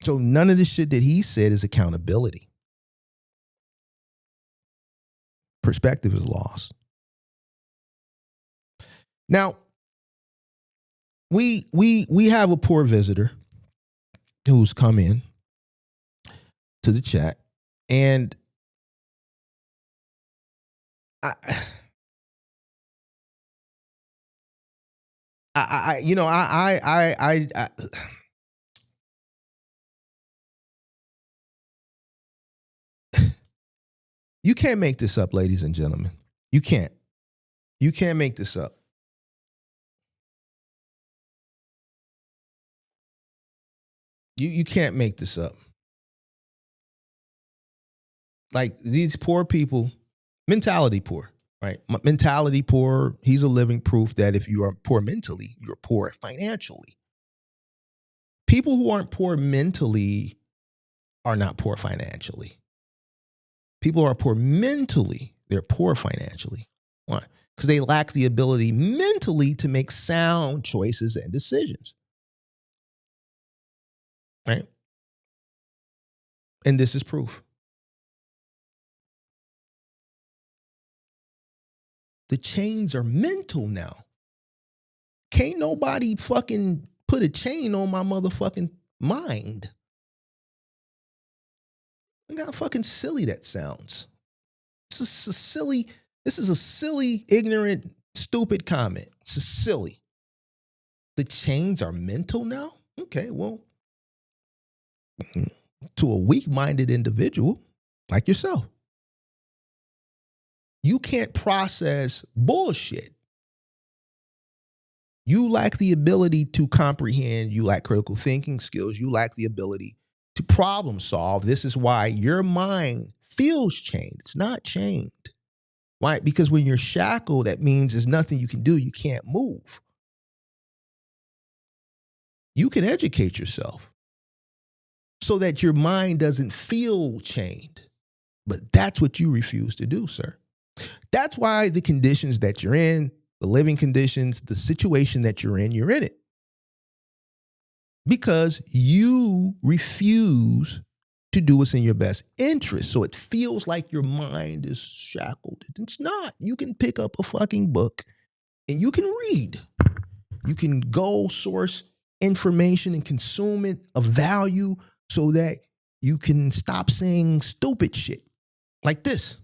So none of the shit that he said is accountability. Perspective is lost. Now, we have a poor visitor who's come in to the chat, and you can't make this up, ladies and gentlemen. You can't make this up. You can't make this up. Like these poor people, mentality poor, right? Mentality poor. He's a living proof that if you are poor mentally, you're poor financially. People who aren't poor mentally are not poor financially. People who are poor mentally, they're poor financially. Why? Because they lack the ability mentally to make sound choices and decisions. Right? And this is proof. The chains are mental now. Can't nobody fucking put a chain on my motherfucking mind. Look how fucking silly that sounds. This is a silly, ignorant, stupid comment. It's a silly. The chains are mental now? Okay, well, to a weak-minded individual like yourself, you can't process bullshit. You lack the ability to comprehend. You lack critical thinking skills. You lack the ability to problem solve. This is why your mind feels chained. It's not chained. Why? Because when you're shackled, that means there's nothing you can do. You can't move. You can educate yourself so that your mind doesn't feel chained. But that's what you refuse to do, sir. That's why the conditions that you're in, the living conditions, the situation that you're in it. Because you refuse to do what's in your best interest. So it feels like your mind is shackled. It's not. You can pick up a fucking book and you can read. You can go source information and consume it of value so that you can stop saying stupid shit like this.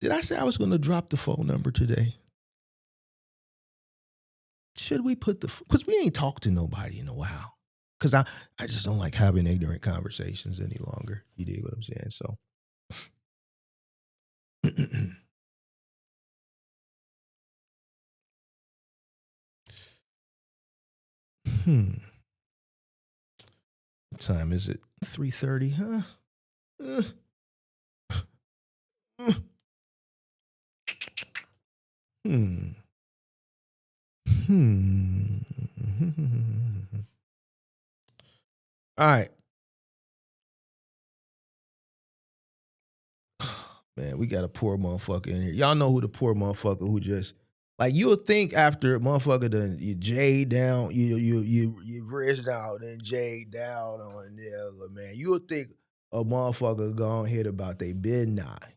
Did I say I was going to drop the phone number today? Should we put because we ain't talked to nobody in a while. Because I just don't like having ignorant conversations any longer. You dig what I'm saying? So. What time is it? 3:30, huh? All right. Man, we got a poor motherfucker in here. Y'all know who the poor motherfucker who just like you'll think after a motherfucker done you jade down, you rich out and jade down on the other man. You'll think a motherfucker gone hit about they midnight.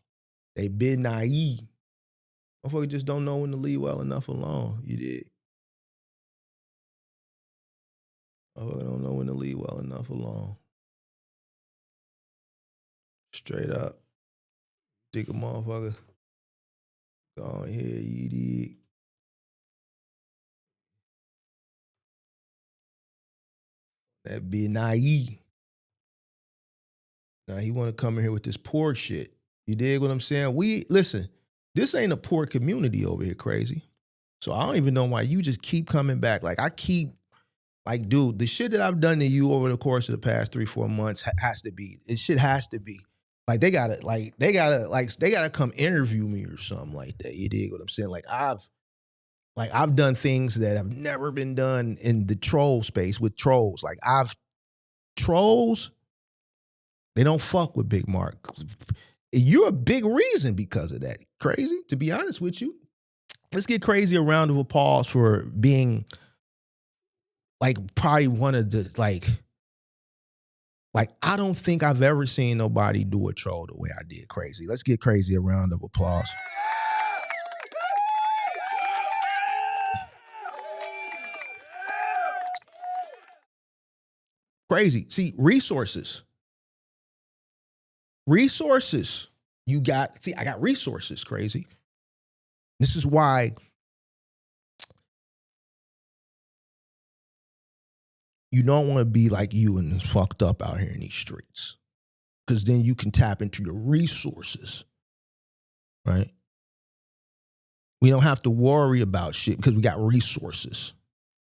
They midnight. Motherfucker just don't know when to leave well enough alone. You did. Motherfucker don't know when to leave well enough alone. Straight up. Think a motherfucker gone here, you did. That be naive. Now he want to come in here with this poor shit. You dig what I'm saying? Listen, this ain't a poor community over here, crazy. So I don't even know why you just keep coming back. Like, dude, the shit that I've done to you over the course of the past 3-4 months has to be. It shit has to be. Like they gotta come interview me or something like that. You dig what I'm saying? Like I've done things that have never been done in the troll space with trolls. Like trolls, they don't fuck with Big Mark. You're a big reason because of that. Crazy, to be honest with you. Let's get crazy a round of applause for being like probably one of the like I don't think I've ever seen nobody do a troll the way I did crazy. Let's get crazy a round of applause. Crazy. See, resources. I got resources, crazy. This is why you don't want to be like you and fucked up out here in these streets. Because then you can tap into your resources, right? We don't have to worry about shit because we got resources.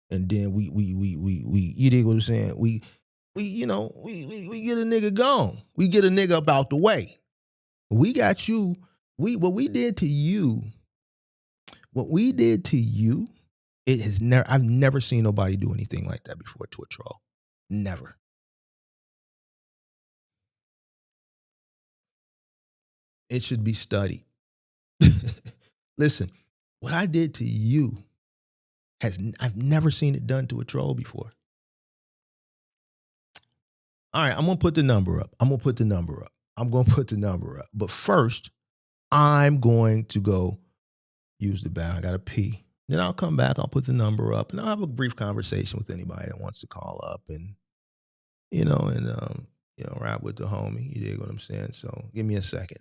And then we you dig what I'm saying? We get a nigga gone. We get a nigga up out the way. We got you. What we did to you, I've never seen nobody do anything like that before to a troll. Never. It should be studied. Listen, what I did to you I've never seen it done to a troll before. All right, I'm gonna put the number up. But first, I'm going to go use the bathroom. I gotta pee. Then I'll come back. I'll put the number up, and I'll have a brief conversation with anybody that wants to call up, and ride with the homie. You dig what I'm saying? So give me a second.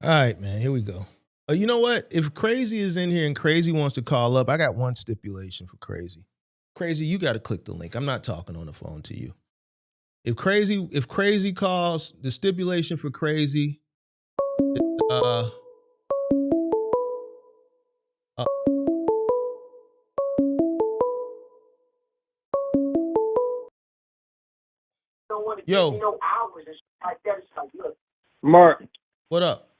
All right, man. Here we go. You know what? If Crazy is in here and Crazy wants to call up, I got one stipulation for Crazy. Crazy, you got to click the link. I'm not talking on the phone to you. If Crazy calls, the stipulation for Crazy, yo, Mark, what up?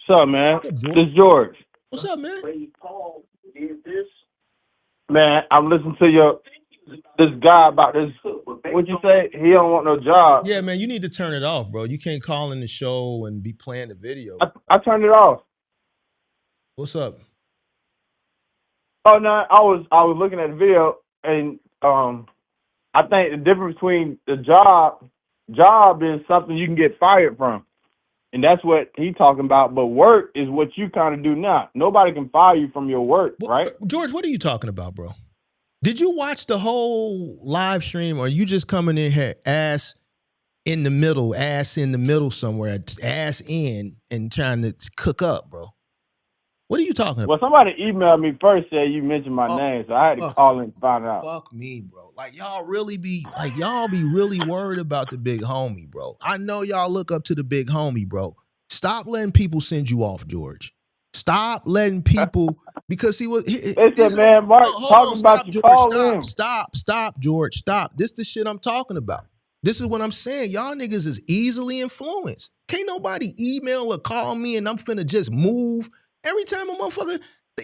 what's up, man? What's up, George? This is George. What's up, man? Man, I'm listening to this guy about this. What'd you say? He don't want no job. Yeah, man, you need to turn it off, bro. You can't call in the show and be playing the video. I turned it off. What's up? Oh no, I was looking at the video, and I think the difference between the job is something you can get fired from. And that's what he's talking about. But work is what you kind of do now. Nobody can fire you from your work, right? George, what are you talking about, bro? Did you watch the whole live stream, or are you just coming in here ass in the middle somewhere, ass in and trying to cook up, bro? What are you talking about? Well, somebody emailed me first, said you mentioned my name, so I had to call and find out. Fuck me, bro. Like y'all be really worried about the big homie, bro. I know y'all look up to the big homie, bro. Stop letting people send you off, George. Stop letting people because he was. Listen, man, Mark, talking about you, call in. Stop, George. Stop. This the shit I'm talking about. This is what I'm saying. Y'all niggas is easily influenced. Can't nobody email or call me and I'm finna just move. Every time a motherfucker,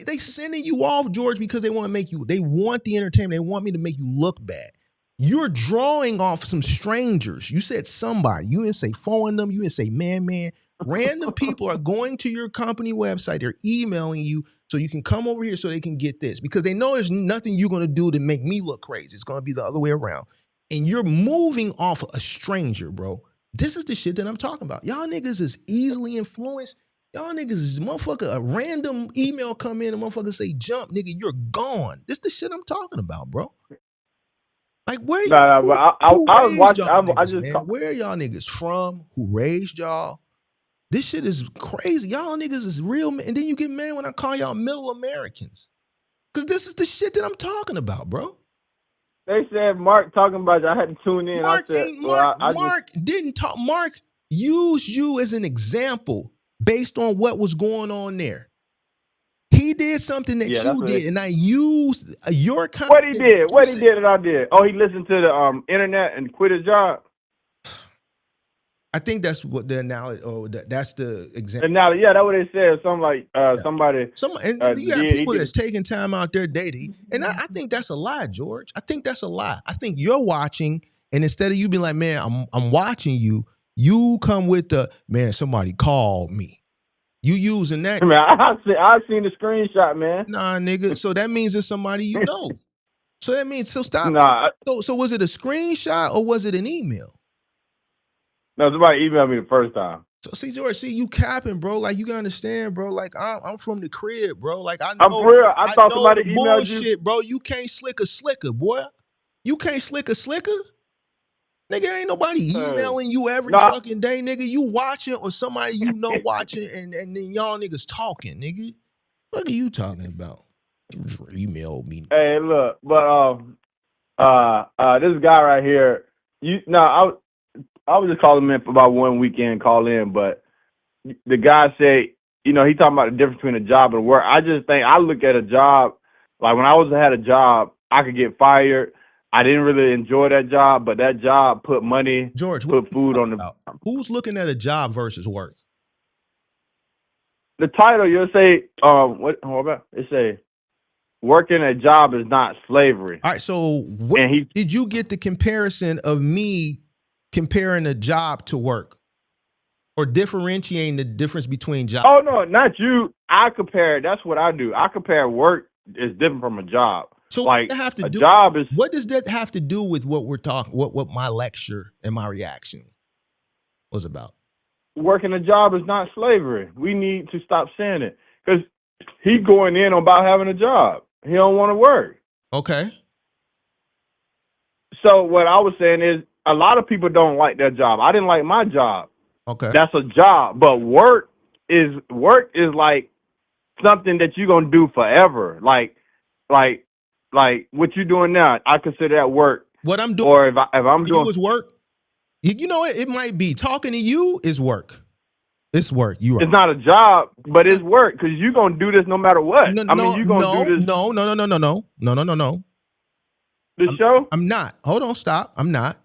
they sending you off, George, because they want to make you, they want the entertainment. They want me to make you look bad. You're drawing off some strangers. You said somebody. You didn't say phone them. You didn't say man. Random people are going to your company website. They're emailing you so you can come over here so they can get this because they know there's nothing you're going to do to make me look crazy. It's going to be the other way around. And you're moving off a stranger, bro. This is the shit that I'm talking about. Y'all niggas is easily influenced. Y'all niggas is motherfucker, a random email come in and motherfucker say jump, nigga, you're gone. This the shit I'm talking about, bro. Like where y'all I was watching, where are y'all niggas from? Who raised y'all? This shit is crazy. Y'all niggas is real, and then you get mad when I call y'all middle Americans. Cause this is the shit that I'm talking about, bro. They said Mark talking about you. I had to tune in. Mark didn't talk. Mark used you as an example based on what was going on there. He did something that you did, and I used your content. What he did that I did. Oh, he listened to the internet and quit his job. I think that's what the analogy. Oh, that's the example. Analogy, yeah, that's what they said. Somebody. And you got people that's taking time out their day, and I think that's a lie, George. I think that's a lie. I think you're watching, and instead of you being like, man, I'm watching you, You come with the, man, somebody called me. You using that. Man, I seen the screenshot, man. Nah, nigga. So that means it's somebody you know. So that means, so stop. Nah. So was it a screenshot or was it an email? No, somebody emailed me the first time. So see, George, you capping, bro. Like, you gotta understand, bro. Like, I'm from the crib, bro. Like, I know. I'm for real. I thought somebody emailed bullshit, you, bro. You can't slick a slicker, boy. You can't slick a slicker. Nigga, ain't nobody emailing you every fucking day, nigga. You watching or somebody you know watching, and then y'all niggas talking, nigga. What are you talking about? Email me. Hey, look, but this guy right here, I was just calling him in for about one weekend, call in, but the guy said, he talking about the difference between a job and work. I just think I look at a job, like when I had a job, I could get fired. I didn't really enjoy that job, but that job put money, George, put food on the. Who's looking at a job versus work? The title, you'll say, what about? It say, working a job is not slavery. All right, so did you get the comparison of me comparing a job to work, or differentiating the difference between jobs? Oh no, not you. I compare. That's what I do. I compare work is different from a job. So like what have to a do, job is. What does that have to do with what we're talking? What my lecture and my reaction was about? Working a job is not slavery. We need to stop saying it because he going in about having a job. He don't want to work. Okay. So what I was saying is a lot of people don't like their job. I didn't like my job. Okay. That's a job, but work is like something that you're gonna do forever. Like what you doing now, I consider that work. What I'm doing, or if I'm doing, is work. You know, it might be talking to you is work. It's work. It's not a job, but it's work because you're gonna do this no matter what. No, you're gonna do this. No. The show? I'm not. Hold on, stop. I'm not.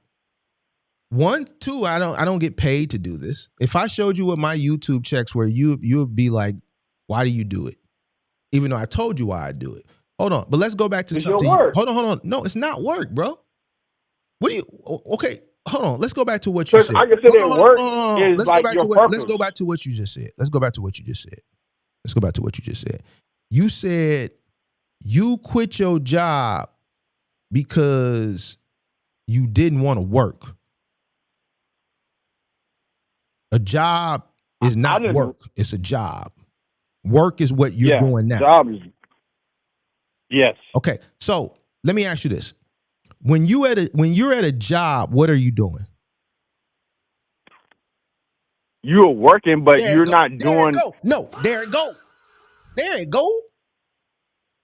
1, 2, I don't get paid to do this. If I showed you what my YouTube checks were, you would be like, why do you do it? Even though I told you why I do it. Hold on, but let's go back to it's something. Your work. Hold on. No, it's not work, bro. What do you? Okay, hold on. Let's go back to what you said. I consider work is like your purpose. Let's go back to what you just said. You said you quit your job because you didn't want to work. A job is not work. It's a job. Work is what you're doing now. Job is. Yes. Okay. So let me ask you this: when you're at a job, what are you doing? You're working, but you're not doing. There it go.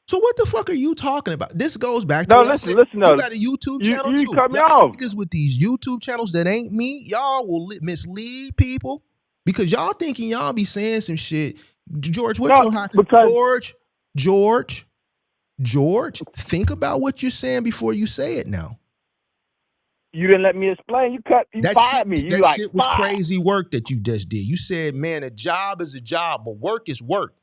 So what the fuck are you talking about? This goes back to listen. You got a YouTube channel too. You cut me off. Because with these YouTube channels that ain't me, y'all will mislead people because y'all thinking y'all be saying some shit. George, George, think about what you're saying before you say it now. You didn't let me explain. You fired me. That shit was crazy work that you just did. You said, man, a job is a job, but work is work.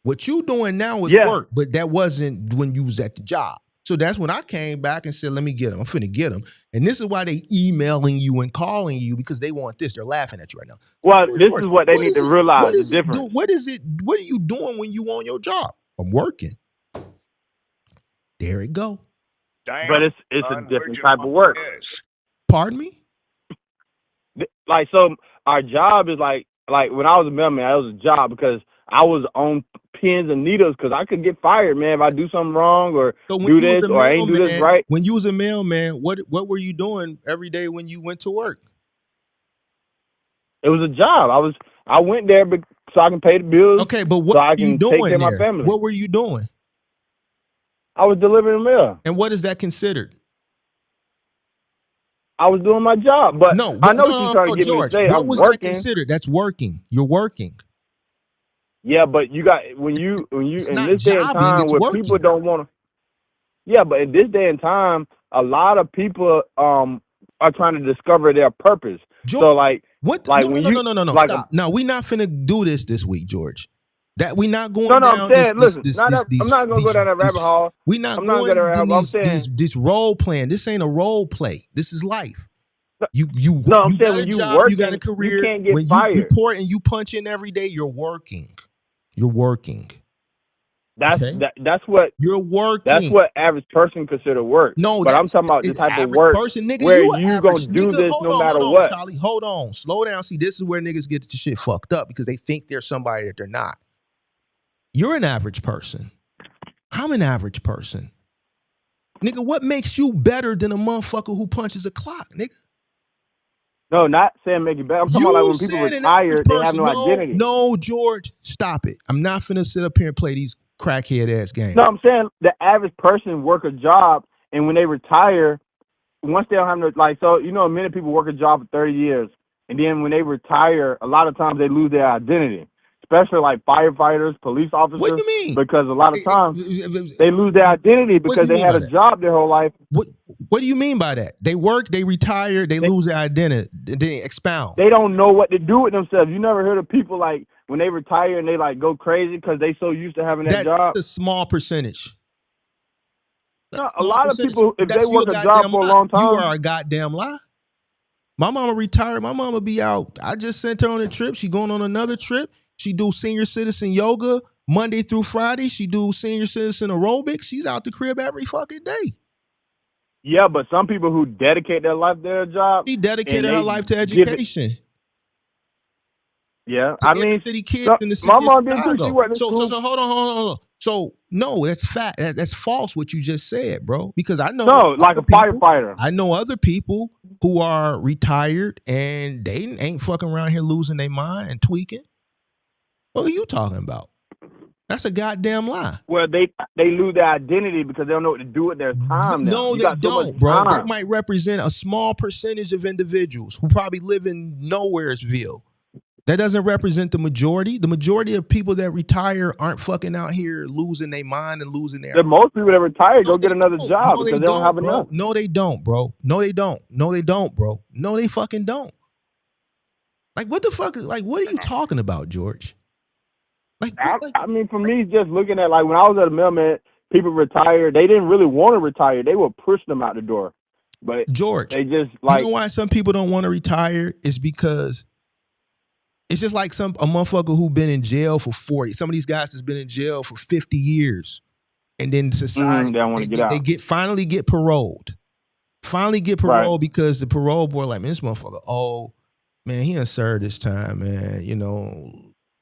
What you doing now is work, but that wasn't when you was at the job. So that's when I came back and said, let me get him. I'm finna get him. And this is why they emailing you and calling you because they want this. They're laughing at you right now. Well, this is what they need to realize the difference. What are you doing when you on your job? I'm working. There it go. Damn, but it's a different type of work. Pardon me? Like, so our job is like when I was a mailman, it was a job because I was on pins and needles because I could get fired, man, if I do something wrong or do this or I ain't do this right. When you was a mailman, what were you doing every day when you went to work? It was a job. I went there so I can pay the bills. Okay, but what were you doing there? My family. What were you doing? I was delivering mail. And what is that considered? I was doing my job, but no, I know what you're trying to get George, me to say. What was that considered? That's working. You're working. Yeah, but you got when you in this day and time where people don't want to. Yeah, but in this day and time, a lot of people are trying to discover their purpose. George, so like what? Like no. Like stop. No, we're not finna do this week, George. That we not going down. I'm saying, listen, I'm not gonna go down that rabbit hole. We not going down this role playing. This ain't a role play. This is life. You No, I'm saying got a when you job, you got a working, you career. can't get When you fired. report and you punch in every day, you're working. You're working. That's Okay? what You're working. average person consider work. No, But I'm that's talking about the it's type of average work person, nigga. where You an you average gonna do nigga. this Hold no on, matter hold on, what. Charlie. Hold on. Slow down. See, this is where niggas get the shit fucked up because they think they're somebody that they're not. You're an average person. I'm an average person. Nigga, what makes you better than a motherfucker who punches a clock, nigga? No, not saying make it better. I'm talking about like You when people said an retire, average they have person. no identity. No, George, stop it. I'm not finna sit up here and play these crackhead ass games. No, I'm saying the average person work a job, and when they retire, once they don't have no, like, so, many people work a job for 30 years, and then when they retire, a lot of times they lose their identity, especially like firefighters, police What officers, do you mean? because a lot of times they lose their identity What do because you they mean had by a that? job their whole life. What do you mean by that? They work, they retire, they lose their identity. They expound. They don't know what to do with themselves. You never heard of people like when they retire and they like go crazy because they so used to having that job? That's a small percentage. No, a lot of people, if they That's your work a job goddamn for a lie. long You time, are a goddamn lie. My mama retired. My mama be out. I just sent her on a trip. She going on another trip. She do senior citizen yoga Monday through Friday. She do senior citizen aerobics. She's out the crib every fucking day. yeah, but some people who dedicate their life to their job, She dedicated and her they life to give it. education. Yeah, To I inner mean, city kids in the my city of mom did too. She Chicago. went to So school. hold on. So no, that's fact. That's false what you just said, bro. Because I know No, like a people, firefighter. I know other people who are retired and they ain't fucking around here losing their mind and tweaking. What are you talking about? That's a goddamn lie. Well, they lose their identity because they don't know what to do with their time now. No, You they got so much don't, bro. That time. might represent a small percentage of individuals who probably live in Nowheresville. That doesn't represent the majority. The majority of people that retire aren't fucking out here losing their mind and losing their. Most people that retire go get another don't. job No, because they don't have bro. enough. No, they don't, bro. No, they don't. No, they don't, bro. No, they fucking don't. Like, what the fuck? Like, what are you talking about, George? Like, I mean, for me, just looking at, like, when I was at a mailman, people retired. They didn't really want to retire. They would push them out the door. But George, they just, like, you know why some people don't want to retire? Is because it's just like a motherfucker who been in jail for 40. Some of these guys has been in jail for 50 years. And then society, they don't want to get out. They finally get paroled. Finally get paroled because the parole board like, man, this motherfucker, oh, man, he done served this time, man. You know,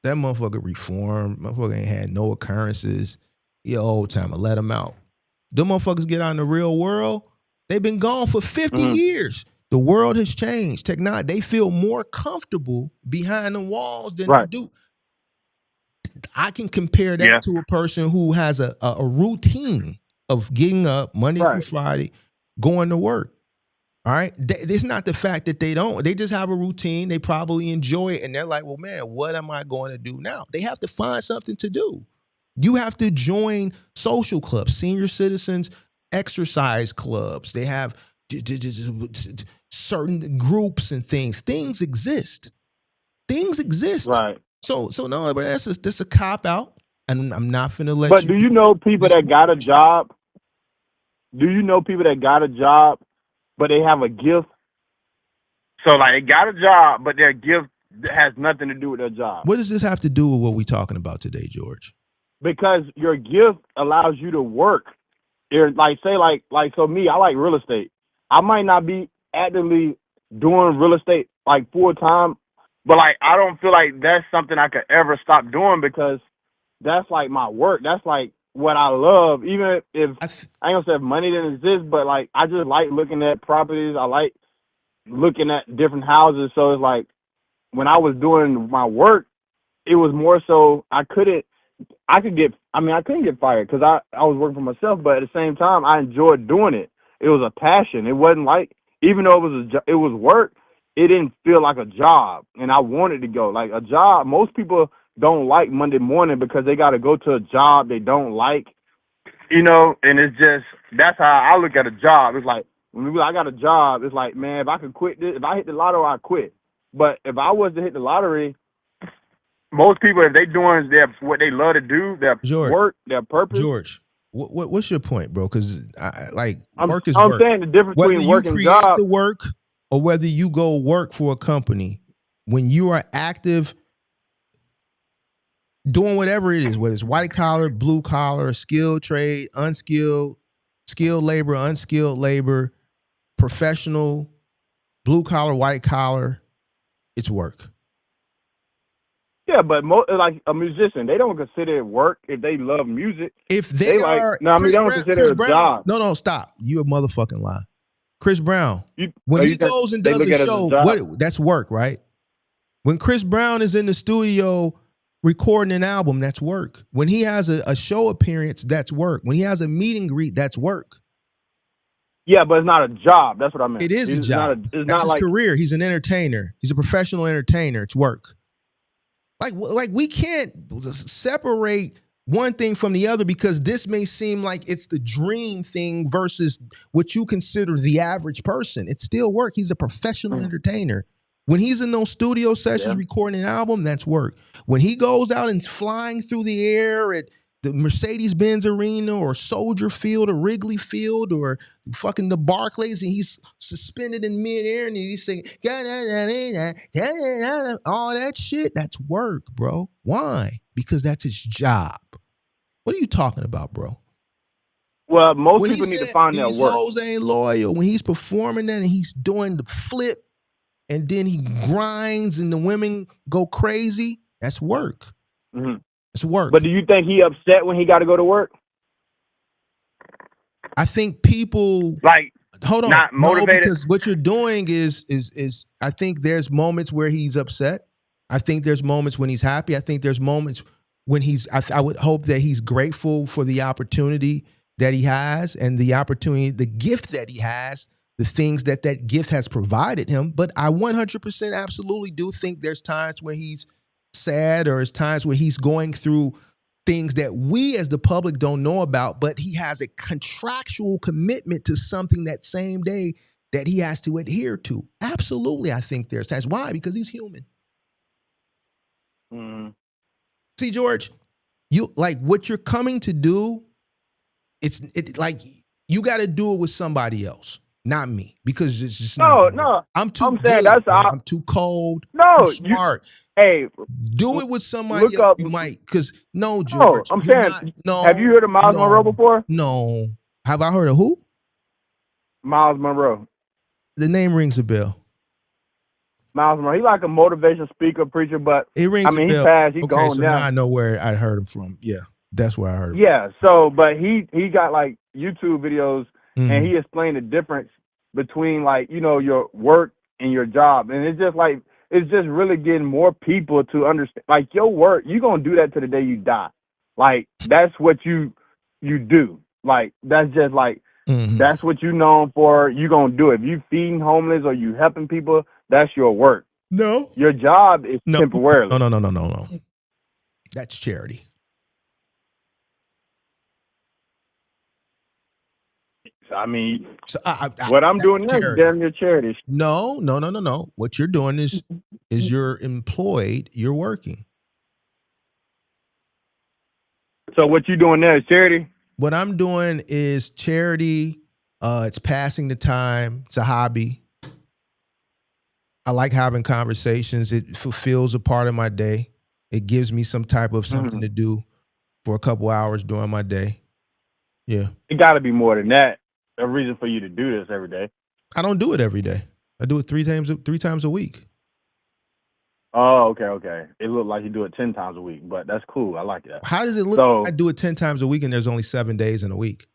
that motherfucker reformed. Motherfucker ain't had no occurrences. He old time, let him out. Them motherfuckers get out in the real world. They've been gone for 50 years. The world has changed. Technology, they feel more comfortable behind the walls than they do. I can compare that to a person who has a routine of getting up Monday through Friday, going to work. All right. It's not the fact that they don't. They just have a routine. They probably enjoy it. And they're like, well, man, what am I going to do now? They have to find something to do. You have to join social clubs, senior citizens, exercise clubs. They have certain groups and things. Things exist. Right. So no, but that's a cop out. And I'm not finna let you. But do you know people that got a job? Do you know people that got a job, but they have a gift? So, like, they got a job, but their gift has nothing to do with their job. What does this have to do with what we're talking about today, George? Because your gift allows you to work. So me, I like real estate. I might not be actively doing real estate like full time, but like I don't feel like that's something I could ever stop doing because that's like my work. That's like what I love. Even if I ain't gonna say if money didn't exist, but like I just like looking at properties. I like looking at different houses. So it's like when I was doing my work, it was more so I couldn't get fired because I was working for myself, but at the same time I enjoyed doing it. It was a passion. It wasn't like, even though it was work, it didn't feel like a job, and I wanted to go. Like a job, most people don't like Monday morning because they got to go to a job they don't like, and it's just, that's how I look at a job. It's like, when I got a job, it's like, man, if I could quit this, if I hit the lotto, I quit. But if I was to hit the lottery, most people, if they doing what they love to do, their work, their purpose. George, what's your point, bro? Because work is I'm work. saying the difference Whether between work and you job. create the work or whether you go work for a company, when you are active doing whatever it is, whether it's white collar, blue collar, skilled trade, unskilled, skilled labor, unskilled labor, professional, blue collar, white collar, it's work. Yeah, but like a musician, they don't consider it work if they love music. If they are, like, no, I mean, they don't consider it a job. No, stop. You a motherfucking lie. Chris Brown, You, when he goes and does a show, that's work, right? When Chris Brown is in the studio recording an album, that's work. When he has a show appearance, that's work. When he has a meet and greet, that's work. Yeah, but it's not a job. That's what I meant. It is a job. It's that's not his like career. He's an entertainer. He's a professional entertainer. It's work. Like we can't separate one thing from the other, because this may seem like it's the dream thing versus what you consider the average person. It's still work. He's a professional entertainer. When he's in those studio sessions recording an album, that's work. When he goes out and flying through the air at the Mercedes-Benz Arena or Soldier Field or Wrigley Field or fucking the Barclays, and he's suspended in midair and he's singing all that shit, that's work, bro. Why? Because that's his job. What are you talking about, bro? Well, most people need to find their work. These hoes ain't loyal. When he's performing that and he's doing the flip and then he grinds and the women go crazy, that's work. Mm-hmm. It's work. But do you think he upset when he got to go to work? I think people like hold on, not motivated. No, because what you're doing is I think there's moments where he's upset. I think there's moments when he's happy. I think there's moments when I would hope that he's grateful for the opportunity that he has and the opportunity, the gift that he has, the things that gift has provided him. But I 100% absolutely do think there's times when he's sad, or there's times when he's going through things that we as the public don't know about, but he has a contractual commitment to something that same day that he has to adhere to. Absolutely, I think there's times. Why? Because he's human. See, George, you like what you're coming to do. It's like you got to do it with somebody else, not me, because it's just no. I'm too good. I'm too cold. No, I'm smart. Hey, do it with somebody else. You might, because George. No, I'm saying. Have you heard of Miles Monroe before? No. Have I heard of who? Miles Monroe. The name rings a bell. Miles Monroe. He's like a motivation speaker, preacher, but it rings a bell. He passed. He's gone so now. Now I know where I heard him from. Yeah, that's where I heard him. Yeah. So, but he got like YouTube videos, and he explained the difference between like your work and your job, and it's just really getting more people to understand, like, your work, you're going to do that to the day you die. Like, that's what you do. Like, that's just like, that's what you're known for. You're going to do it. If you feeding homeless or you helping people, that's your work. No. Your job is temporarily. No. That's charity. I mean, what I'm doing now is damn near charity. No. What you're doing is you're employed, you're working. So what you doing now is charity? What I'm doing is charity. It's passing the time. It's a hobby. I like having conversations. It fulfills a part of my day. It gives me some type of something to do for a couple hours during my day. Yeah. It got to be more than that. A reason for you to do this every day. I don't do it every day. I do it three times a week. Oh, okay. It looked like you do it 10 times a week, but that's cool. I like that. How does it look? So, I do it 10 times a week and there's only 7 days in a week.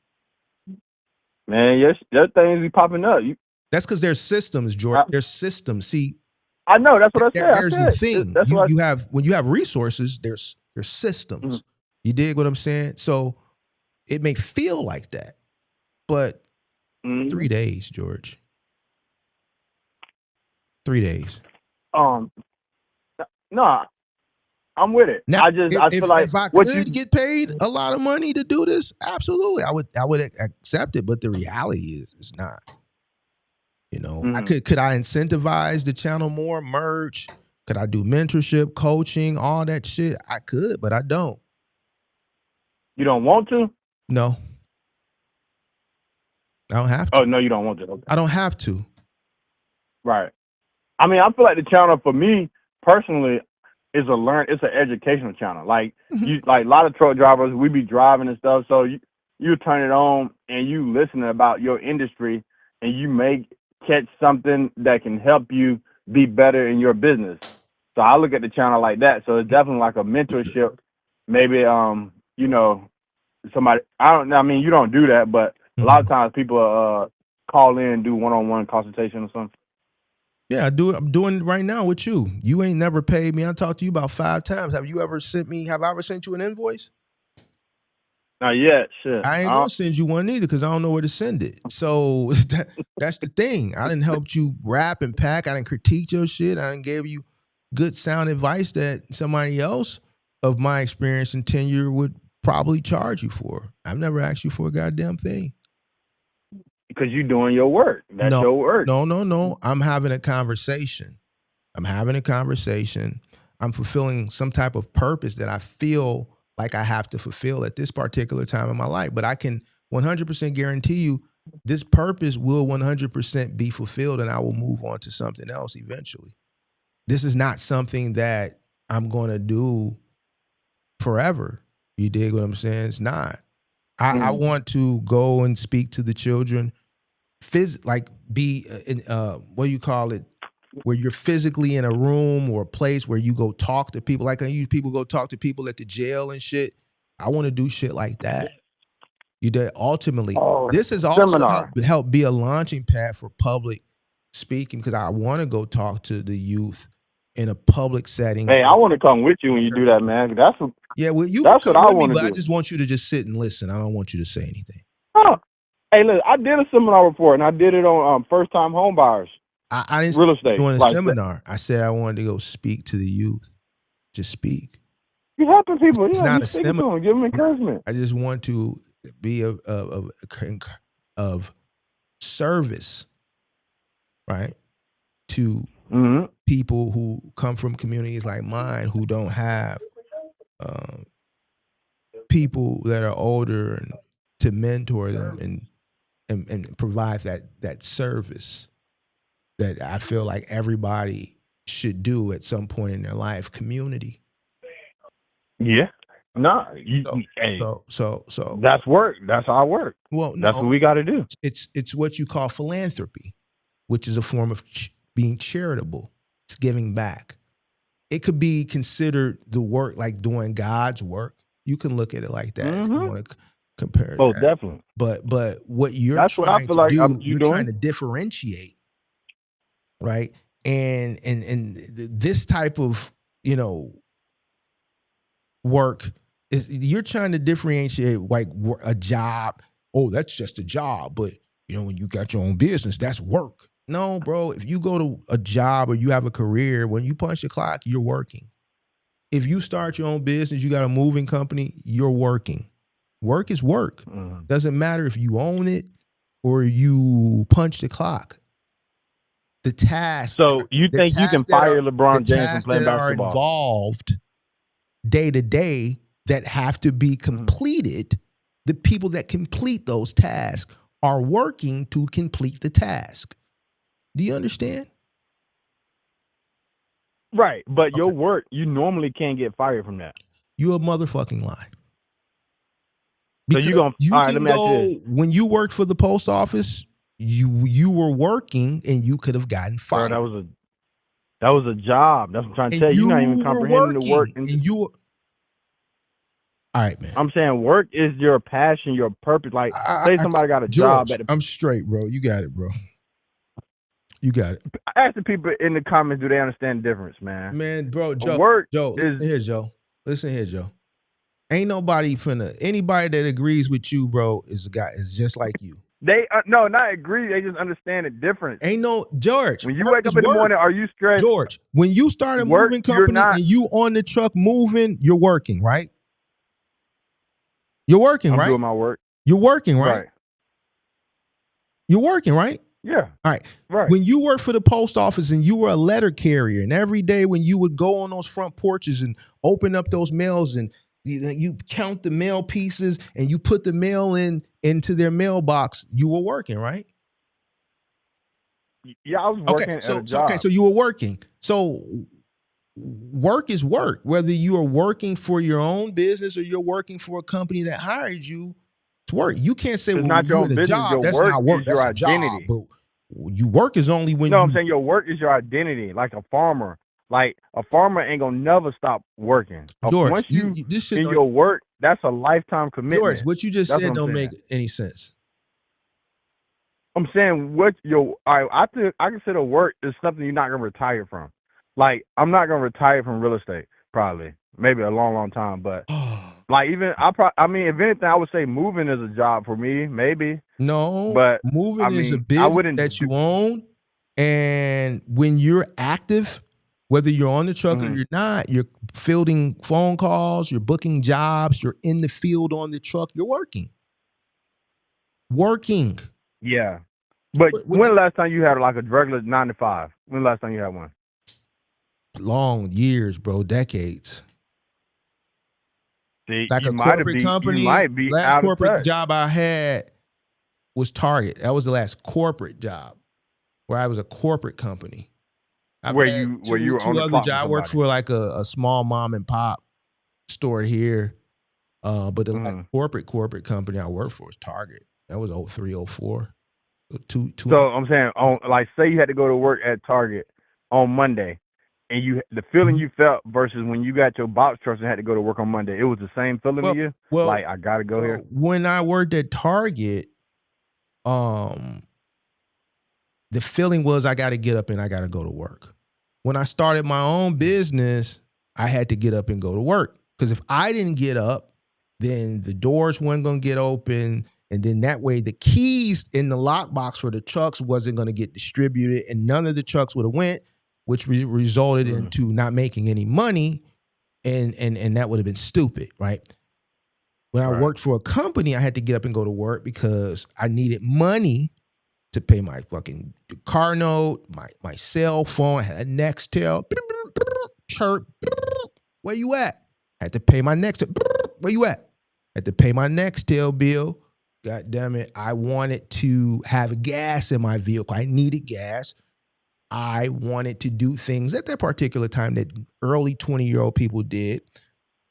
Man, your things be popping up. That's because there's systems, George. There's systems. See, I know. That's what I said. There's the thing. You have, when you have resources, there's systems. You dig what I'm saying? So it may feel like that, but 3 days, George. 3 days. No, I'm with it. Now, I feel like if I could get paid a lot of money to do this, absolutely, I would accept it. But the reality is, it's not. I could I incentivize the channel more, merch? Could I do mentorship, coaching, all that shit? I could, but I don't. You don't want to? No. I don't have to. Oh, no, you don't want to. Okay. I don't have to. Right. I mean, I feel like the channel for me personally is it's an educational channel. Like like a lot of truck drivers, we be driving and stuff. So you turn it on and you listen about your industry, and you may catch something that can help you be better in your business. So I look at the channel like that. So it's definitely like a mentorship. Maybe you know, somebody, I mean, you don't do that, but a lot of times people call in and do one-on-one consultation or something. Yeah, I'm doing it right now with you. You ain't never paid me. I talked to you about 5 times. Have I ever sent you an invoice? Not yet. Shit. I ain't gonna send you one either because I don't know where to send it. So that's the thing. I didn't help you rap and pack. I didn't critique your shit. I didn't give you good sound advice that somebody else of my experience and tenure would probably charge you for. I've never asked you for a goddamn thing. Because you're doing your work. That's your work. No. I'm having a conversation. I'm fulfilling some type of purpose that I feel like I have to fulfill at this particular time in my life. But I can 100% guarantee you this purpose will 100% be fulfilled, and I will move on to something else eventually. This is not something that I'm going to do forever. You dig what I'm saying? It's not. I want to go and speak to the children, be in what do you call it, where you're physically in a room or a place where you go talk to people. Like people go talk to people at the jail and shit. I want to do shit like that. You did ultimately. This is also help be a launching pad for public speaking, because I want to go talk to the youth in a public setting. Hey, I want to come with you when you do that, man. That's what I want to do. I just want you to just sit and listen. I don't want you to say anything. Huh. Hey, look, I did a seminar before, and I did it on first-time home buyers. I didn't real estate doing a seminar. I said I wanted to go speak to the youth. Just speak. You helping people. It's not a seminar. To them, give them encouragement. I just want to be of service, right, to people who come from communities like mine who don't have people that are older, and to mentor them and provide that service that I feel like everybody should do at some point in their life. Community. Yeah. No. So that's work. That's our work. Well, that's what we got to do. It's what you call philanthropy, which is a form of being charitable. It's giving back. It could be considered the work, like doing God's work. You can look at it like that if you want to compare. Oh, definitely. But what you're trying to do, you're trying to differentiate. Right. And this type of, work is, you're trying to differentiate like a job. Oh, that's just a job. But when you got your own business, that's work. No, bro. If you go to a job or you have a career, when you punch the clock, you're working. If you start your own business, you got a moving company, you're working. Work is work. Doesn't matter if you own it or you punch the clock. The tasks. So you think you can fire LeBron James from playing basketball? Are involved day to day that have to be completed. The people that complete those tasks are working to complete the task. Do you understand? Right, but your work, you normally can't get fired from that. You a motherfucking lie. Because when you worked for the post office, you were working and you could have gotten fired. Bro, that was a job. That's what I'm trying to tell you. You're not even comprehending the work. All right, man. I'm saying work is your passion, your purpose. Like, say somebody got a job at I'm straight, bro. You got it, bro. You got it. Ask the people in the comments, do they understand the difference, man? Man, bro, Joe. Listen here, Joe. Ain't nobody anybody that agrees with you, bro, is just like you. They no, not agree. They just understand the difference. Ain't no George. When you wake up in the morning, are you stressed? George, when you start a moving company and you on the truck moving, you're working, right? You're working, right? I'm doing my work. You're working, right? You're working, right? Yeah. All right. Right. When you worked for the post office and you were a letter carrier, and every day when you would go on those front porches and open up those mails and you count the mail pieces and you put the mail into their mailbox, you were working, right? Yeah, I was Okay, working at a okay, job. so you were working. So work is work. Whether you are working for your own business or you're working for a company that hired you, it's work. You can't say, It's well, when not your you own in a business. job, Your that's work not work, is your that's a job. identity. But you work is only when No, I'm you saying your work is your identity. Like a farmer. Like a farmer ain't gonna never stop working. George, Once you this shit in don't your work, that's a lifetime George, commitment. what you just That's what said I'm don't saying. make any sense. I'm saying what your I consider work is something you're not gonna retire from. Like I'm not gonna retire from real estate, probably. Maybe a long time. But like even I mean, if anything, I would say moving is a job for me, maybe. No, But I moving is a mean, I business wouldn't that you own. And when you're active, whether you're on the truck or you're not, you're fielding phone calls, you're booking jobs, you're in the field on the truck, you're working. Working. yeah. But What when the last time you had like a regular 9 to 5? When the last time you had one? long years, bro, decades. See, Like a corporate you company, might be last out of corporate touch. job I had was Target. That was the last corporate job where I was a corporate company. I've Where had you were on two the other clock jobs. with I worked somebody. for like a small mom and pop store here. But the last corporate company I worked for was Target. That was 03, 04. Two. So I'm saying, like, say you had to go to work at Target on Monday, and the feeling you felt versus when you got your box trucks and had to go to work on Monday, it was the same feeling to you. Like I gotta go here. When I worked at Target, the feeling was I got to get up and I got to go to work. When I started my own business, I had to get up and go to work because if I didn't get up, then the doors weren't going to get open. And then that way the keys in the lockbox for the trucks wasn't going to get distributed and none of the trucks would have went, which resulted into not making any money. And that would have been stupid, right? When I worked for a company, I had to get up and go to work because I needed money to pay my fucking car note, my cell phone. I had a Nextel. Chirp. Where you at? I had to pay my Nextel. Where you at? I had to pay my Nextel bill. God damn it. I wanted to have gas in my vehicle. I needed gas. I wanted to do things at that particular time that early 20-year-old people did.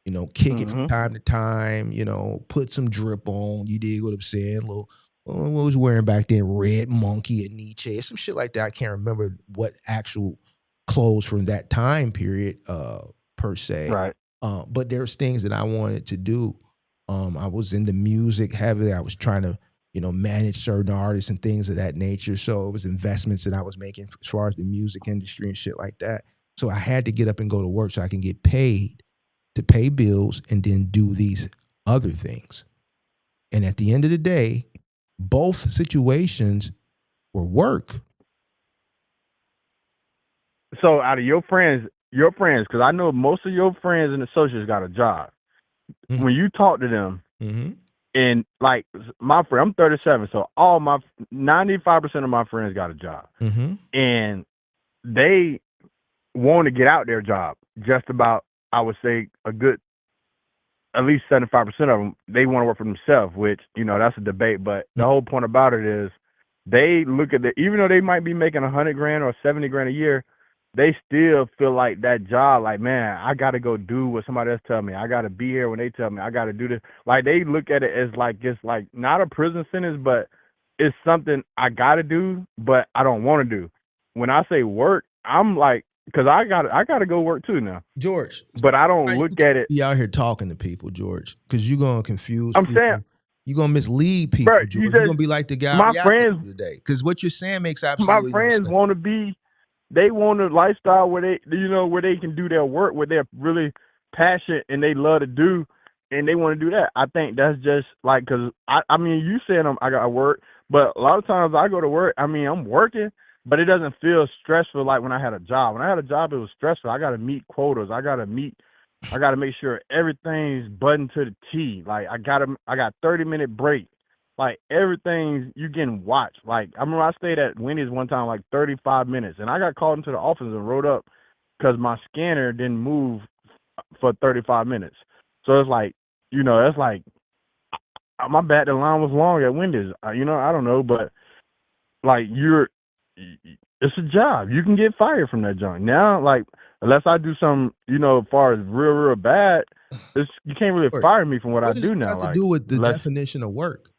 You know, kick it from time to time, you know, put some drip on. You dig what I'm saying? Little, what was wearing back then? Red Monkey and Nietzsche, some shit like that. I can't remember what actual clothes from that time period per se. Right. But there's things that I wanted to do. I was into music heavily. I was trying to, you know, manage certain artists and things of that nature. So it was investments that I was making as far as the music industry and shit like that. So I had to get up and go to work so I can get paid to pay bills and then do these other things. And at the end of the day, both situations were work. So out of your friends, because I know most of your friends and associates got a job. When you talk to them, and like my friend, I'm 37, so 95% of my friends got a job, and they want to get out their job. Just about, I would say, a good at least 75% of them, they want to work for themselves, which, you know, that's a debate. But the whole point about it is they look at even though they might be making 100 grand or 70 grand a year, they still feel like that job, like, man, I got to go do what somebody else tell me. I got to be here when they tell me I got to do this. Like, they look at it as like, it's like not a prison sentence, but it's something I got to do, but I don't want to do. When I say work, I'm like, because I got to go work too now, George. But I don't look at it. Be out here talking to people, George, because you're gonna confuse I'm people. saying, you're gonna mislead people, bro, George. You're gonna be like the guy my reacting friends today. Because what you're saying makes absolutely no sense. want to be. They want a lifestyle where where they can do their work, where they're really passionate and they love to do, and they want to do that. I think that's just like, because I mean, you saying I got to work, but a lot of times I go to work. I mean, I'm working, but it doesn't feel stressful like when I had a job. When I had a job, it was stressful. I got to meet quotas. I got to make sure everything's buttoned to the T. Like I got 30-minute break. Like everything's, you getting watched. Like I remember I stayed at Wendy's one time like 35 minutes, and I got called into the office and wrote up because my scanner didn't move for 35 minutes. So it's like, that's like, my bad, the line was long at Wendy's. I don't know, but like It's a job. You can get fired from that joint. Now, like, unless I do something, as far as real bad, you can't really fire me from what I does do it now. have to Like, do with the definition of work?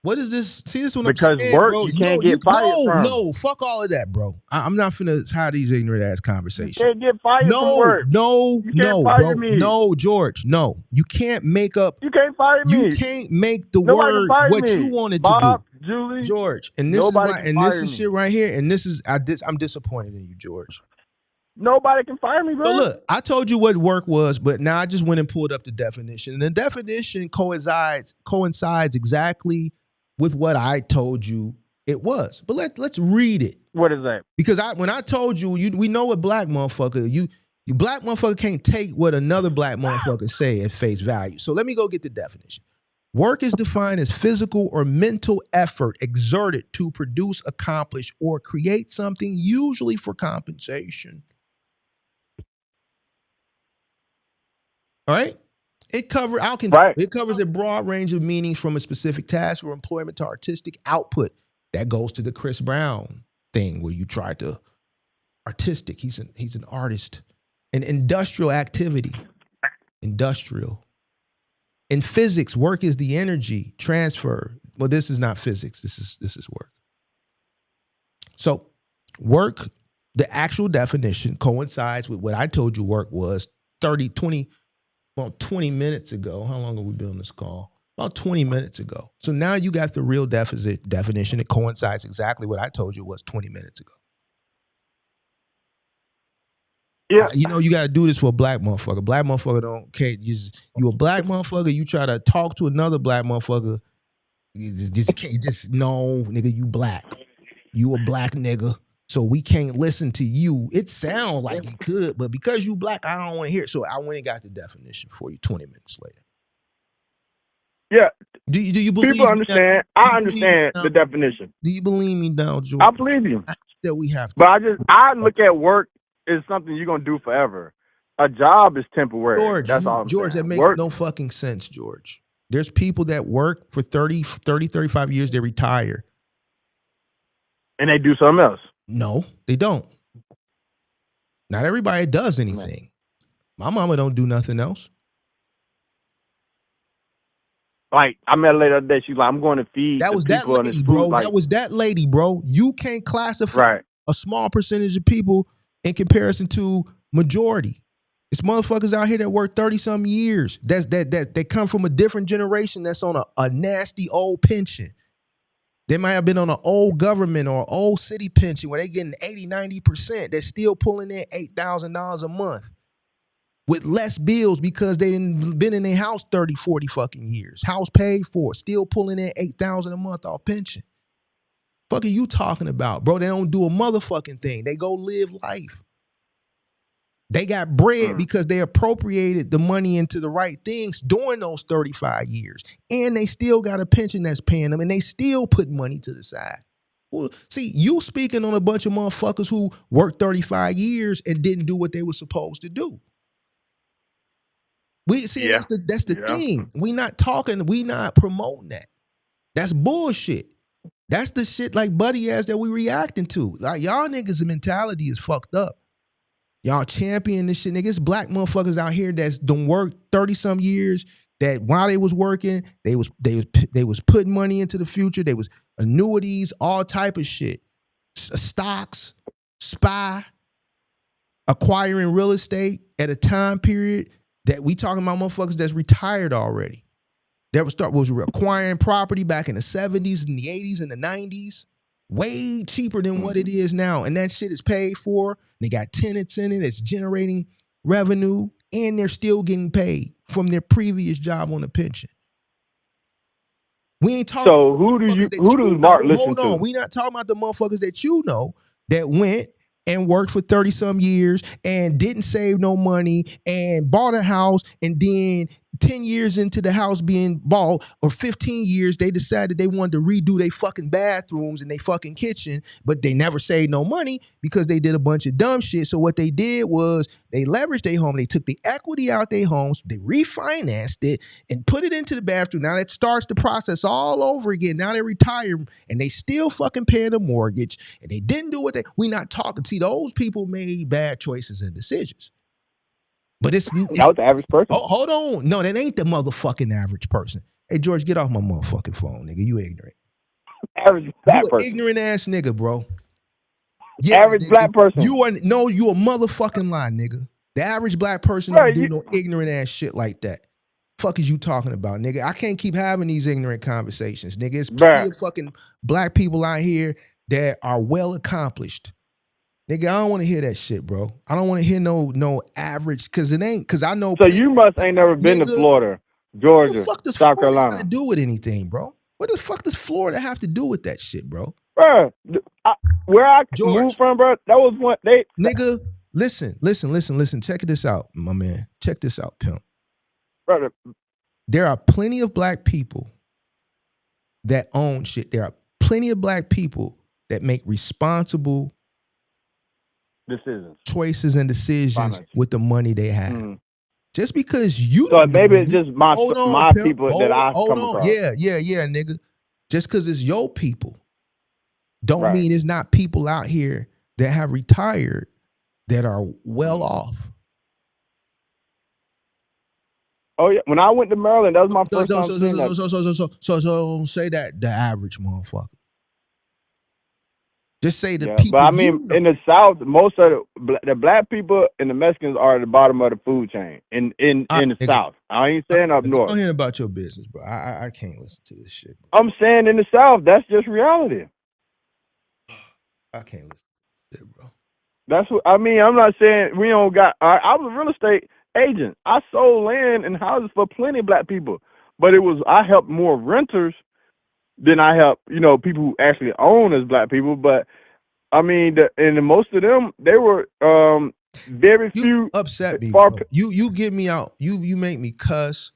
What is this? See, this is what because I'm saying, work bro. you can't get fired from. No, fuck all of that, bro. I'm not finna have these ignorant ass conversations. You can't get fired from work. No, You can't fire bro. me. No, George. No, you can't make up. You can't fire me. You can't make the Nobody can word fire what me. you wanted Bob, to do, Julie, George. And this is nobody why. can And this fire is me. shit right here. And this is I'm disappointed in you, George. Nobody can fire me, bro. So look, I told you what work was, but now I just went and pulled up the definition. And the definition coincides exactly with what I told you it was. But let's read it. What is that? Because when I told you, we know what black motherfucker, you black motherfucker can't take what another black motherfucker say at face value. So let me go get the definition. Work is defined as physical or mental effort exerted to produce, accomplish, or create something, usually for compensation. All right? It covers a broad range of meanings, from a specific task or employment to artistic output. That goes to the Chris Brown thing where you try to artistic. He's an artist. An industrial activity. Industrial. In physics, work is the energy transfer. Well, this is not physics. This is work. So work, the actual definition coincides with what I told you work was 20 minutes ago. How long have we been on this call? About 20 minutes ago. So now you got the real definition. It coincides exactly what I told you was 20 minutes ago. Yeah. You got to do this for a black motherfucker. Black motherfucker can't you a black motherfucker, you try to talk to another black motherfucker, you just can't, no, nigga, you black. You a black nigga. So we can't listen to you. It sounds like it could, but because you black, I don't want to hear it. So I went and got the definition for you 20 minutes later. Yeah. Do you believe people understand? I understand the definition. Do you believe me now, George? I believe you. That we have to. But I look at work as something you're gonna do forever. A job is temporary. George, that's all I'm George, saying. that makes no fucking sense, George. There's people that work for 30, 35 years, they retire. And they do something else. No, they don't. Not everybody does anything. My mama don't do nothing else. Like, I met a lady the other day, she's like, I'm going to feed that the was people that lady, in this bro. food. Like, that was that lady, bro. You can't classify a small percentage of people in comparison to majority. It's motherfuckers out here that work 30-some years. That come from a different generation that's on a nasty old pension. They might have been on an old government or old city pension where they getting 80, 90%. They're still pulling in $8,000 a month with less bills because they didn't been in their house 30, 40 fucking years. House paid for, still pulling in $8,000 a month off pension. Fuck are you talking about, bro? They don't do a motherfucking thing. They go live life. They got bread because they appropriated the money into the right things during those 35 years. And they still got a pension that's paying them, and they still put money to the side. Well, see, you speaking on a bunch of motherfuckers who worked 35 years and didn't do what they were supposed to do. That's the thing. We not promoting that. That's bullshit. That's the shit like Buddy ass that we reacting to. Like, y'all niggas' mentality is fucked up. Y'all champion this shit. Niggas, black motherfuckers out here that's done work 30-some years, that while they was working, they was putting money into the future. They was annuities, all type of shit. Stocks, SPY, acquiring real estate at a time period that we talking about motherfuckers that's retired already. That was acquiring property back in the 70s and the 80s and the 90s. Way cheaper than what it is now. And that shit is paid for. They got tenants in it. It's generating revenue. And they're still getting paid from their previous job on a pension. We ain't talking so who does Mark listen to? Hold on. We not talking about the motherfuckers that you know that went and worked for 30-some years and didn't save no money and bought a house and then 10 years into the house being bought, or 15 years, they decided they wanted to redo their fucking bathrooms and their fucking kitchen, but they never saved no money because they did a bunch of dumb shit. So what they did was they leveraged their home. They took the equity out their homes, they refinanced it and put it into the bathroom. Now that starts the process all over again. Now they retire and they still fucking paying the mortgage, and they didn't do what we not talking. See, those people made bad choices and decisions. But it's That was the average person. Oh, hold on. No, that ain't the motherfucking average person. Hey, George, get off my motherfucking phone, nigga. You ignorant. Average black You an person. ignorant ass nigga, bro. Average nigga, black person. You a motherfucking lie, nigga. The average black person Bro, don't do no ignorant ass shit like that. Fuck is you talking about, nigga? I can't keep having these ignorant conversations, nigga. It's plenty of fucking black people out here that are well accomplished. Nigga, I don't want to hear that shit, bro. I don't want to hear no average, because it ain't, because I know. So you must ain't never been to Florida, Georgia, what the fuck does South Florida Carolina got to do with anything, bro? What the fuck does Florida have to do with that shit, bro? Bro, where I George, moved from, bro, that was one nigga, listen. Check this out, my man. Check this out, pimp. Brother. There are plenty of black people that own shit. There are plenty of black people that make responsible decisions, choices and decisions with the money they have. Just because you so don't maybe know, it's just my pimp, people that I come across. Yeah, nigga. Just because it's your people don't mean it's not people out here that have retired that are well off. Oh yeah, when I went to Maryland, that was my first time seeing that. So don't say that the average motherfucker. Just say the people. But I mean, in the South, most of the black people and the Mexicans are at the bottom of the food chain. In the South, I ain't saying up north. I'm hearing about your business, bro. I can't listen to this shit, bro. I'm saying in the South, that's just reality. I can't listen to it, bro. That's what I mean. I'm not saying we don't got. I was a real estate agent. I sold land and houses for plenty of black people, but I helped more renters than I helped, people who actually own as black people. But I mean, and most of them, they were very few. You upset me, bro. You get me out. You make me cuss.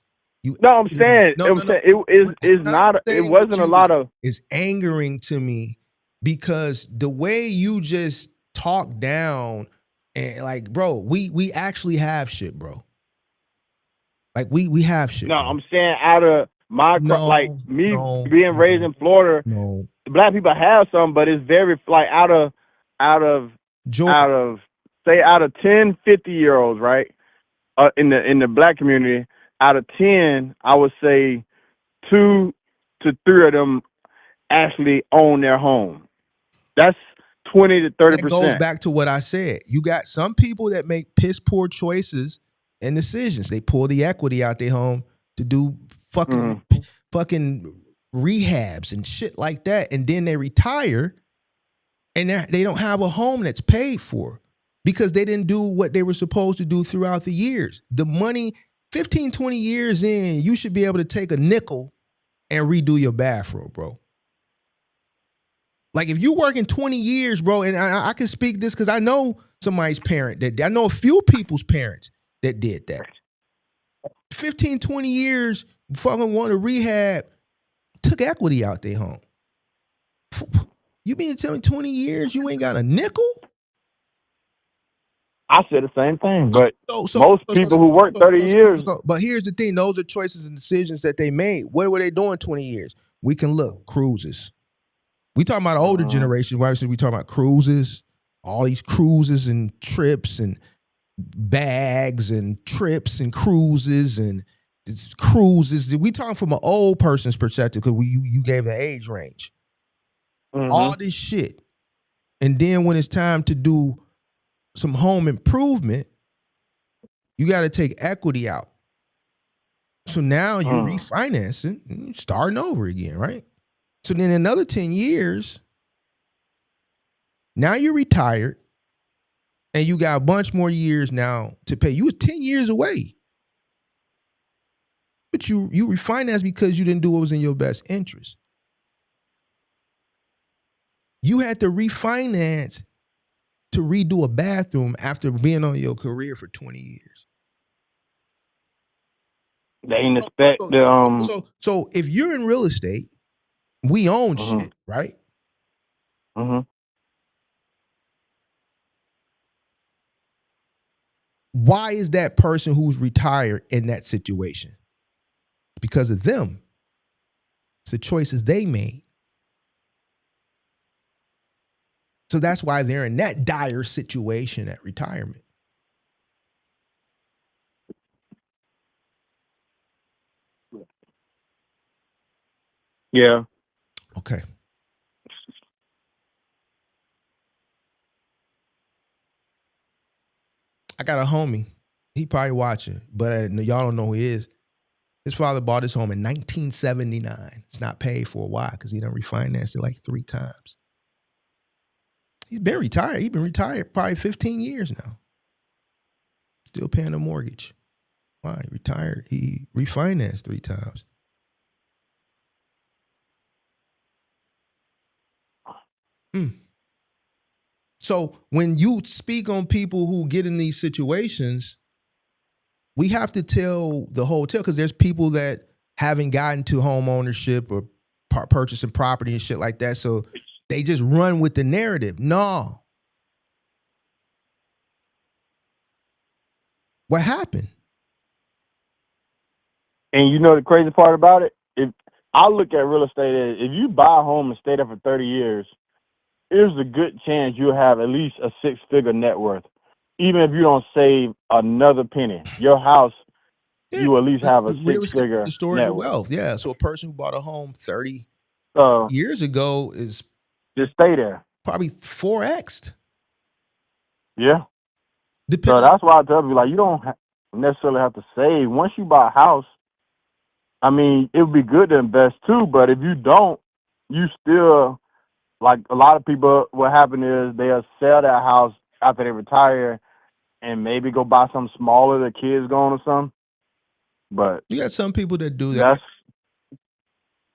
I'm saying it wasn't a lot of. It's angering to me because the way you just talk down and like, bro, we actually have shit, bro. Like we have shit. No, bro. I'm saying out of my being raised in Florida, black people have some, but it's very like out of 10, 50-year-olds, right? In the black community, out of 10, I would say 2 to 3 of them actually own their home. That's 20 to 30%. That goes back to what I said. You got some people that make piss poor choices and decisions. They pull the equity out their home to do fucking rehabs and shit like that, and then they retire and they don't have a home that's paid for because they didn't do what they were supposed to do throughout the years. The money, 15, 20 years in, you should be able to take a nickel and redo your bathroom, bro. Like if you working 20 years, bro, and I can speak this because I know somebody's parent I know a few people's parents that did that. 15, 20 years, fucking want to rehab, took equity out their home. You mean to tell me 20 years you ain't got a nickel? I said the same thing, but most people who work 30 years. But here's the thing, those are choices and decisions that they made. What were they doing 20 years? We can look, cruises. We talking about the older generation, right? So we talking about cruises, all these cruises and trips and bags and trips and cruises and cruises. We talking from an old person's perspective because you gave an age range. All this shit. And then when it's time to do some home improvement, you got to take equity out. So now you're refinancing and starting over again, right? So then another 10 years, now you're retired and you got a bunch more years now to pay. You were 10 years away. But you refinanced because you didn't do what was in your best interest. You had to refinance to redo a bathroom after being on your career for 20 years. They ain't expect the So if you're in real estate, we own shit, right? Why is that person who's retired in that situation? Because of them. It's the choices they made. So that's why they're in that dire situation at retirement. Yeah. Okay. I got a homie. He probably watching, but y'all don't know who he is. His father bought his home in 1979. It's not paid for a while because he done refinanced it like 3 times. He's been retired. He's been retired probably 15 years now. Still paying the mortgage. Why? He retired. He refinanced 3 times. So when you speak on people who get in these situations, we have to tell the whole tale, because there's people that haven't gotten to home ownership or purchasing property and shit like that. So they just run with the narrative. No. What happened? And you know the crazy part about it? If I look at real estate as, if you buy a home and stay there for 30 years, there's a good chance you'll have at least a 6-figure net worth. Even if you don't save another penny, your house, you at least have a 6-figure the storage net of worth. wealth. Yeah. So a person who bought a home 30 years ago is just stay there. Probably 4x'd. Yeah. Depending so that's why I tell people, like, you don't necessarily have to save. Once you buy a house, I mean, it would be good to invest too, but if you don't, you still, like a lot of people, what happen is they'll sell that house after they retire and maybe go buy something smaller, their kids going or something. But you got some people that do that. That's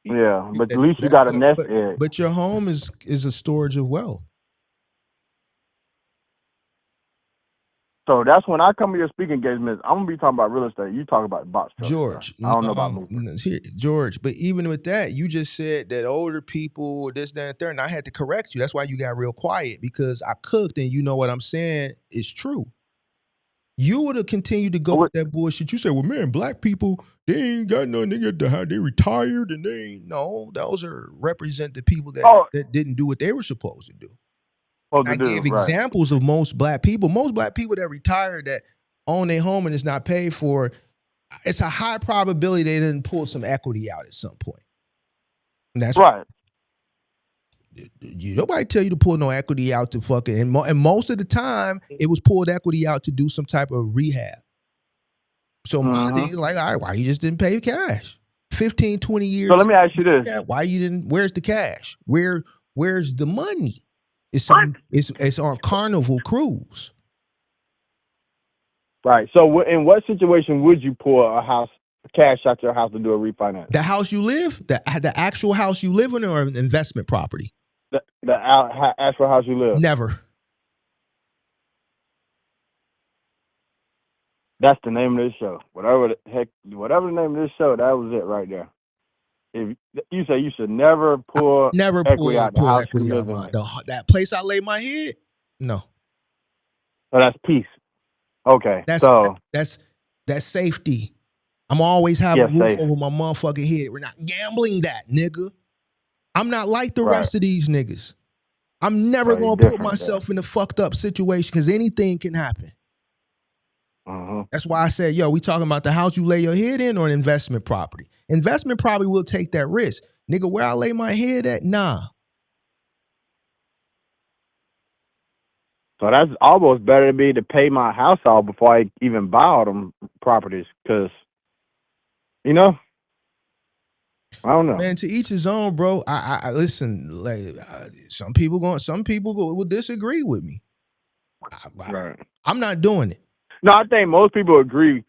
yeah, but at least you got a nest egg. But your home is a storage of wealth. So that's when I come to your speaking engagements, I'm gonna be talking about real estate. You talk about box trucks. George, I don't know about movement. George, but even with that, you just said that older people, this, that, and third, and I had to correct you. That's why you got real quiet, because I cooked, and you know what I'm saying is true. You would have continued to go with that bullshit. You say, well, man, black people, they ain't got nothing. They get they retired and they ain't. No, those are represent the people that didn't do what they were supposed to do. I gave examples of most black people that retired that own their home and it's not paid for. It's a high probability they didn't pull some equity out at some point. And that's right. Nobody tell you to pull no equity out to fucking, and most of the time it was pulled equity out to do some type of rehab. So my thing is like, all right, why you just didn't pay cash? 15, 20 years. So let me ask you this. Why you didn't, where's the cash? Where's the money? It's on Carnival Cruise. Right. So in what situation would you pull cash out your house to do a refinance? The house you live? The actual house you live in, or an investment property? The actual house you live? Never. That's the name of this show. Whatever the name of this show, that was it right there. If you say you should never pull equity out the house you live in. That place I lay my head? No. So that's peace. Okay. That's safety. I'm always having a roof over my motherfucking head. We're not gambling that, nigga. I'm not like the rest of these niggas. I'm never going to put myself in a fucked up situation, because anything can happen. That's why I said, we talking about the house you lay your head in or an investment property. Investment property will take that risk. Nigga, where I lay my head at, nah. So that's almost better to pay my house off before I even buy all them properties, because, I don't know. Man, to each his own, bro. I listen. Like some people will disagree with me. Right. I'm not doing it. No, I think most people agree.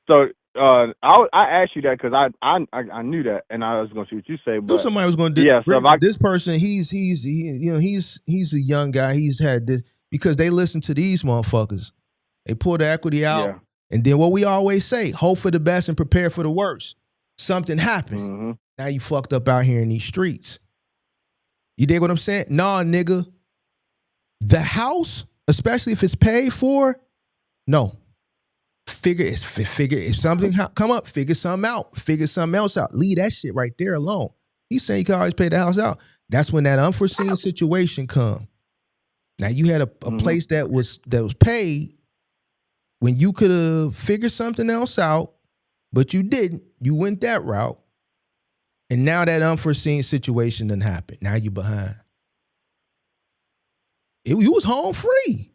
So I asked you that because I knew that, and I was going to see what you say. But somebody was going to disagree. So this person, he's a young guy. He's had this because they listen to these motherfuckers. They pull the equity out. And then what we always say, hope for the best and prepare for the worst. Something happened. Mm-hmm. Now you fucked up out here in these streets. You dig what I'm saying? Nah, nigga. The house, especially if it's paid for, no. Figure if something come up, figure something out. Figure something else out. Leave that shit right there alone. He's saying you can always pay the house out. That's when that unforeseen situation come. Now you had a place that was paid when you could have figured something else out, but you didn't. You went that route. And now that unforeseen situation done happened. Now you behind. You was home free.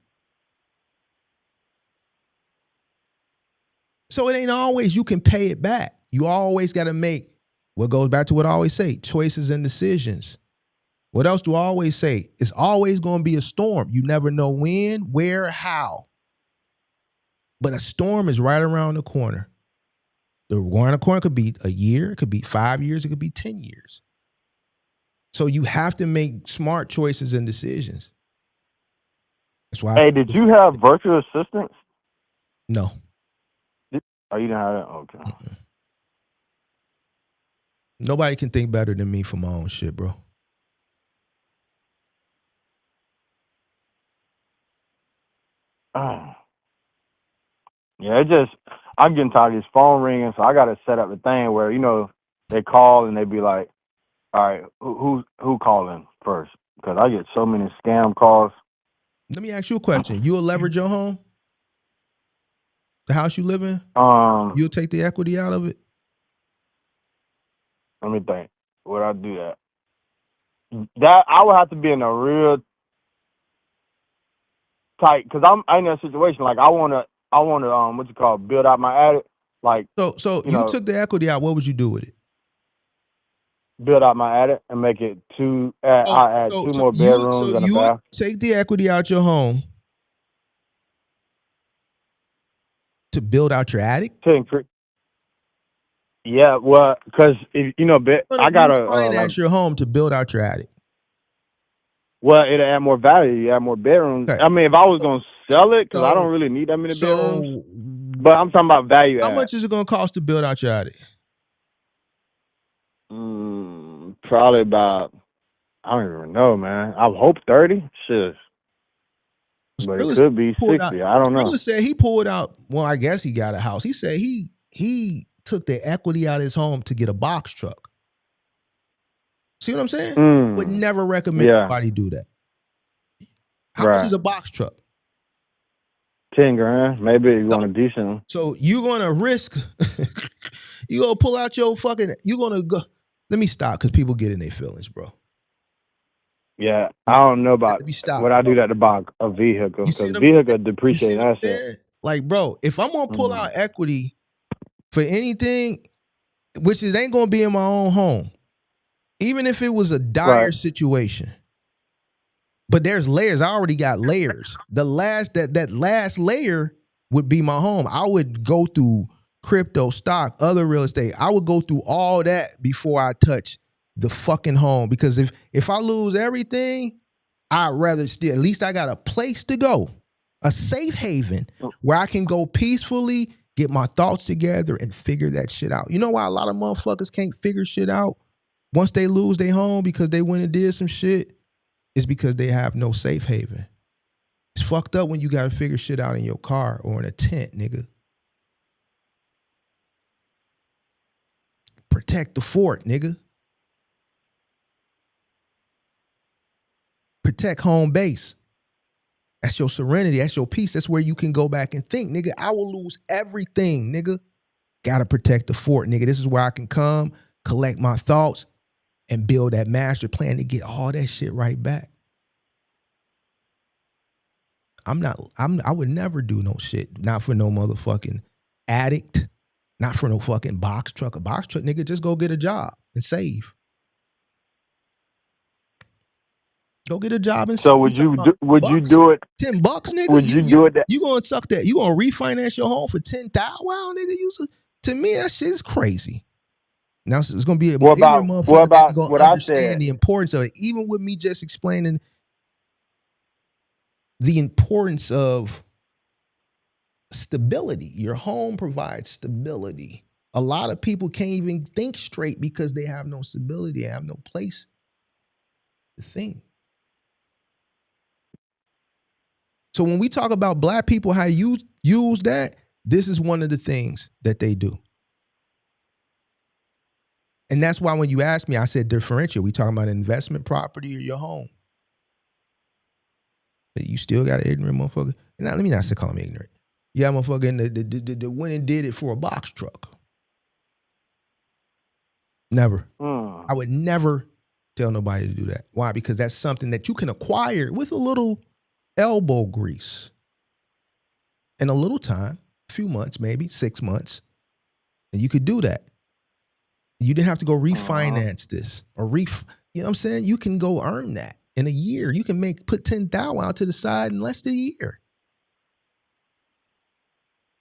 So it ain't always you can pay it back. You always got to make what goes back to what I always say, choices and decisions. What else do I always say? It's always going to be a storm. You never know when, where, how. But a storm is right around the corner. The around the corner could be a year, it could be 5 years, it could be 10 years. So you have to make smart choices and decisions. That's why. Hey, did you have virtual assistants? No. Oh, you didn't have that? Okay. Mm-mm. Nobody can think better than me for my own shit, bro. Yeah, I'm getting tired of this phone ringing, so I got to set up a thing where, they call and they be like, all right, who calling first? Because I get so many scam calls. Let me ask you a question. You'll leverage your home? The house you live in? You'll take the equity out of it? Let me think. Would I do that? That I would have to be in a real tight, because I'm in that situation. Like I wanna build out my attic. Like so you took the equity out. What would you do with it? Build out my attic and make it I add two more bedrooms and a bath. Take the equity out your home to build out your attic? Yeah, well, because I gotta finance your home to build out your attic. Well, it'll add more value. You add more bedrooms. Okay. I mean, if I was gonna sell it, because I don't really need that many bedrooms. But I'm talking about value. How much is it gonna cost to build out your attic? Probably about, I don't even know, man. I hope 30. Shit. But it could be 60. I don't know. Skrilla said he pulled out, well, I guess he got a house. He said he took the equity out of his home to get a box truck. See what I'm saying? Would never recommend anybody do that. How much is a box truck? 10 grand. Maybe you want a decent one. So you're gonna risk, you gonna pull out your fucking, you're gonna go. Let me stop because people get in their feelings, bro. Yeah, I don't know about what I do that to buy a vehicle, because vehicle depreciate asset. Like, bro, if I'm gonna pull out equity for anything, which it ain't gonna be in my own home, even if it was a dire situation. But there's layers. I already got layers. The last that last layer would be my home. I would go through crypto, stock, other real estate. I would go through all that before I touch the fucking home. Because if I lose everything, I'd rather still, at least I got a place to go, a safe haven where I can go peacefully, get my thoughts together and figure that shit out. You know why a lot of motherfuckers can't figure shit out once they lose their home because they went and did some shit? It's because they have no safe haven. It's fucked up when you got to figure shit out in your car or in a tent, nigga. Protect the fort, nigga. Protect home base. That's your serenity. That's your peace. That's where you can go back and think, nigga, I will lose everything, nigga. Gotta protect the fort, nigga. This is where I can come, collect my thoughts, and build that master plan to get all that shit right back. I would never do no shit. Not for no motherfucking addict. Not for no fucking box truck. A box truck, nigga, just go get a job and save. Go get a job and save. So would you do it? $10, nigga. Would you do it? You gonna suck that? You gonna refinance your home for $10,000? Wow, nigga. To me, that shit is crazy. Now it's gonna be a motherfucker that's gonna understand the importance of it. Even with me just explaining the importance of stability. Your home provides stability. A lot of people can't even think straight because they have no stability. They have no place to think. So when we talk about black people, how you use that, this is one of the things that they do. And that's why when you asked me, I said differentiate. We talking about investment property or your home. But you still got an ignorant motherfucker. Now, let me not say call him ignorant. Yeah, motherfucker, and the went and did it for a box truck. Never. I would never tell nobody to do that. Why? Because that's something that you can acquire with a little elbow grease and a little time, a few months, maybe 6 months, and you could do that. You didn't have to go refinance this or you know what I'm saying? You can go earn that in a year. You can put 10,000 out to the side in less than a year.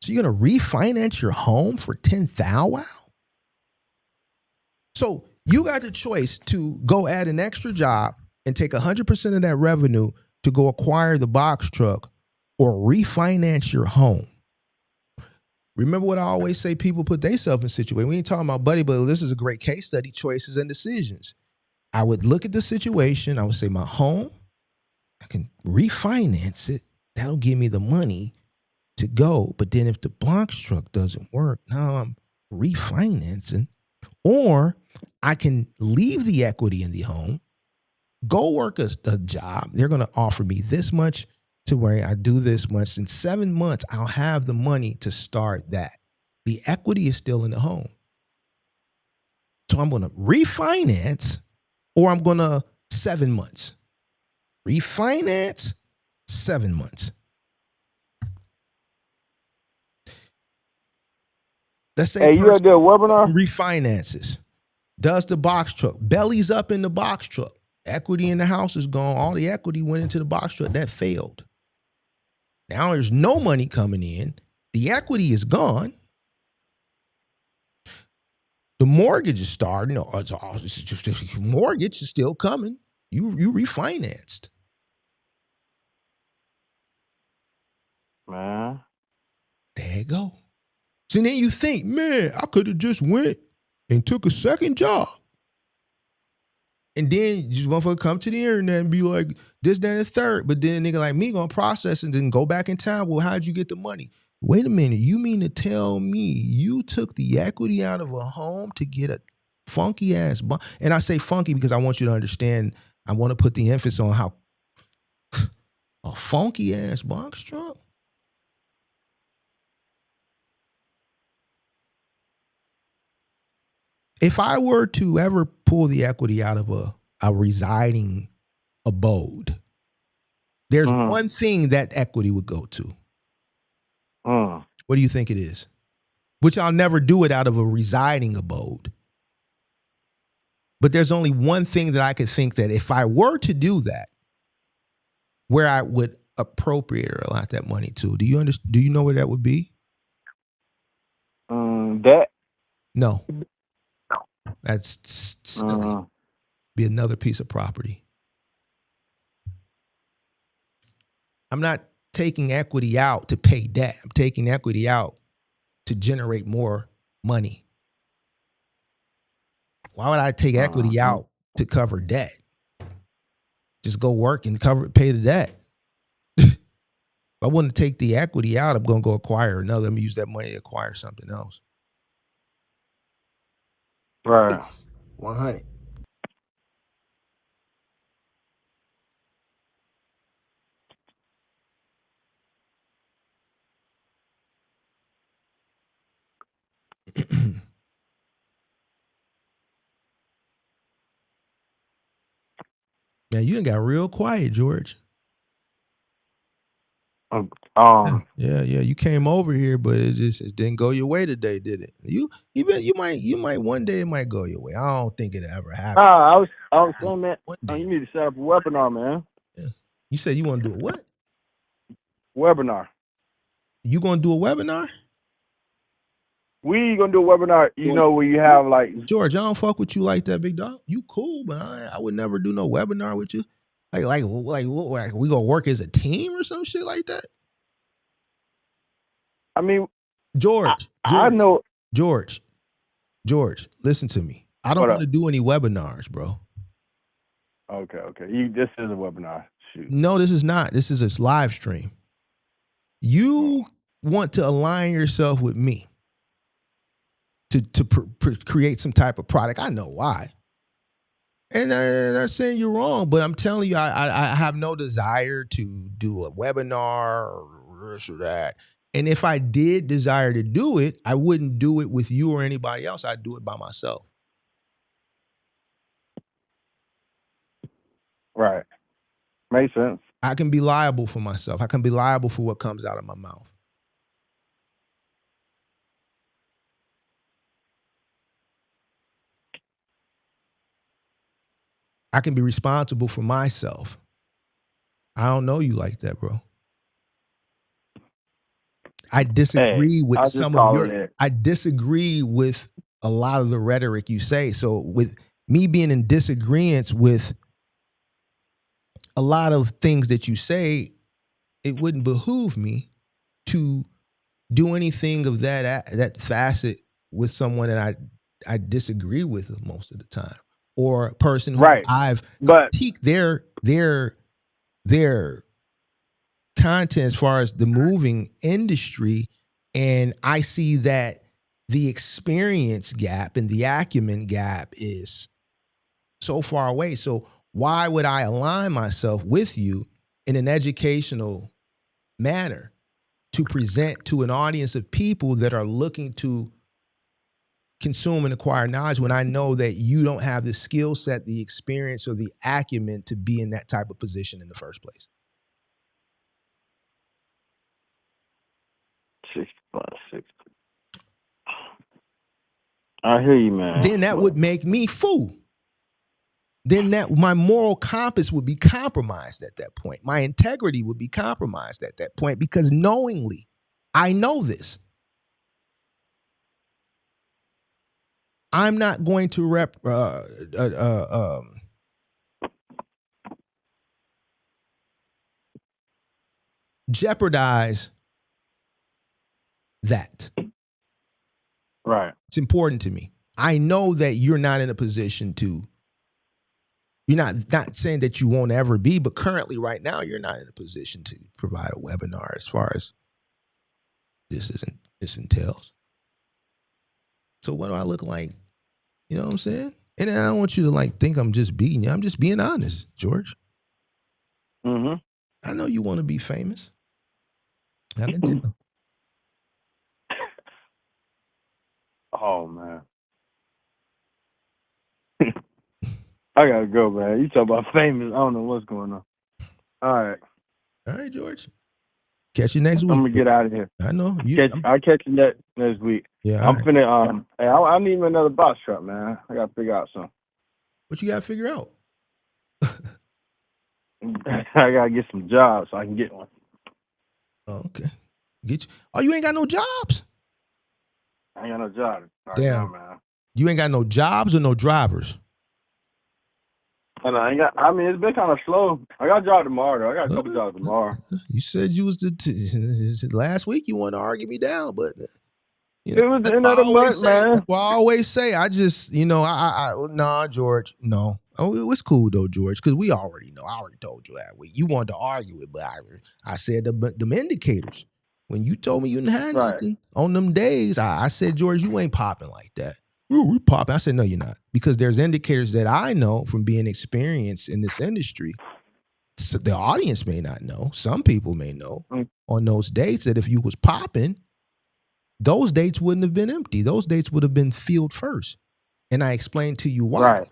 So you're going to refinance your home for 10,000? So you got the choice to go add an extra job and take 100% of that revenue to go acquire the box truck or refinance your home. Remember what I always say, people put themselves in situations. We ain't talking about buddy, but this is a great case study, choices and decisions. I would look at the situation. I would say my home, I can refinance it. That'll give me the money to go. But then if the box truck doesn't work, now I'm refinancing. Or I can leave the equity in the home, go work a job. They're going to offer me this much to where I do this much. In 7 months, I'll have the money to start that. The equity is still in the home. So I'm going to refinance or I'm going to 7 months. Refinance, 7 months. Let's say hey, you gonna do a webinar? Refinances. Does the box truck. Belly's up in the box truck. Equity in the house is gone. All the equity went into the box truck. That failed. Now there's no money coming in. The equity is gone. The mortgage is starting. Mortgage is still coming. You refinanced. Man. There you go. So then you think, man, I could have just went and took a second job. And then you motherfucker come to the internet and be like, this, that, and the third. But then a nigga like me gonna process and then go back in time. Well, how'd you get the money? Wait a minute. You mean to tell me you took the equity out of a home to get a funky ass box? And I say funky because I want you to understand. I want to put the emphasis on how a funky ass box truck. If I were to ever pull the equity out of a residing abode, there's one thing that equity would go to. What do you think it is? Which I'll never do it out of a residing abode. But there's only one thing that I could think that if I were to do that, where I would appropriate or allot that money to. Do you know where that would be? That? No. That's silly. Be another piece of property. I'm not taking equity out to pay debt. I'm taking equity out to generate more money. Why would I take equity out to cover debt? Just go work and pay the debt. If I wouldn't take the equity out, I'm going to go acquire another. I'm going to use that money to acquire something else. Right. 100. Man, you done got real quiet, George. Yeah. You came over here, but it didn't go your way today, did it? You might one day it might go your way. I don't think it'll ever happen. I was saying, man, you need to set up a webinar, man. Yeah. You said you want to do a what? Webinar. You gonna do a webinar? We gonna do a webinar, where you have like George, I don't fuck with you like that, big dog. You cool, but I would never do no webinar with you. Like we gonna work as a team or some shit like that? I mean, George, I know. George, listen to me. I don't What want to up? do any webinars, bro. Okay. This is a webinar. Shoot. No, this is not. This is a live stream. You want to align yourself with me to create some type of product. I know why. And I'm not saying you're wrong, but I'm telling you, I have no desire to do a webinar or this or that. And if I did desire to do it, I wouldn't do it with you or anybody else. I'd do it by myself. Right. Makes sense. I can be liable for myself. I can be liable for what comes out of my mouth. I can be responsible for myself. I don't know you like that, bro. I disagree with some of your. I disagree with a lot of the rhetoric you say. So with me being in disagreement with a lot of things that you say, it wouldn't behoove me to do anything of that facet with someone that I disagree with most of the time, or a person who I've critiqued their content as far as the moving industry, and I see that the experience gap and the acumen gap is so far away. So why would I align myself with you in an educational manner to present to an audience of people that are looking to consume and acquire knowledge when I know that you don't have the skill set, the experience, or the acumen to be in that type of position in the first place? 6+6. I hear you, man. Then that would make me fool. Then my moral compass would be compromised at that point. My integrity would be compromised at that point because knowingly, I know this. I'm not going to jeopardize that. Right. It's important to me. I know that you're not in a position to. You're not saying that you won't ever be, but currently right now you're not in a position to provide a webinar as far as this entails. So what do I look like? You know what I'm saying? And I don't want you to think I'm just beating you. I'm just being honest, George. Mm-hmm. I know you want to be famous. I can tell. Oh man. I gotta go, man. You talk about famous. I don't know what's going on. All right, George. Catch you next week. I'm gonna get out of here. I know. I'll catch you next week. Yeah. I'm finna. Hey, I need me another box truck, man. I gotta figure out something. What you gotta figure out? I gotta get some jobs so I can get one. Oh, okay. Get you. Oh, you ain't got no jobs? I ain't got no job. Damn, now, man. You ain't got no jobs or no drivers? And I ain't got. I mean, it's been kind of slow. I got a job tomorrow, though. I got a couple jobs tomorrow. You said you was last week. You wanted to argue me down, but it was the end of the month, man. That's what I always say. I just, nah, George, no. Oh, it's cool though, George, because we already know. I already told you that week. You wanted to argue it, but I said them indicators. When you told me you didn't have nothing on them days, I said, George, you ain't popping like that. We popping. I said, no, you're not. Because there's indicators that I know from being experienced in this industry. So the audience may not know. Some people may know on those dates that if you was popping, those dates wouldn't have been empty. Those dates would have been filled first. And I explained to you why. Right.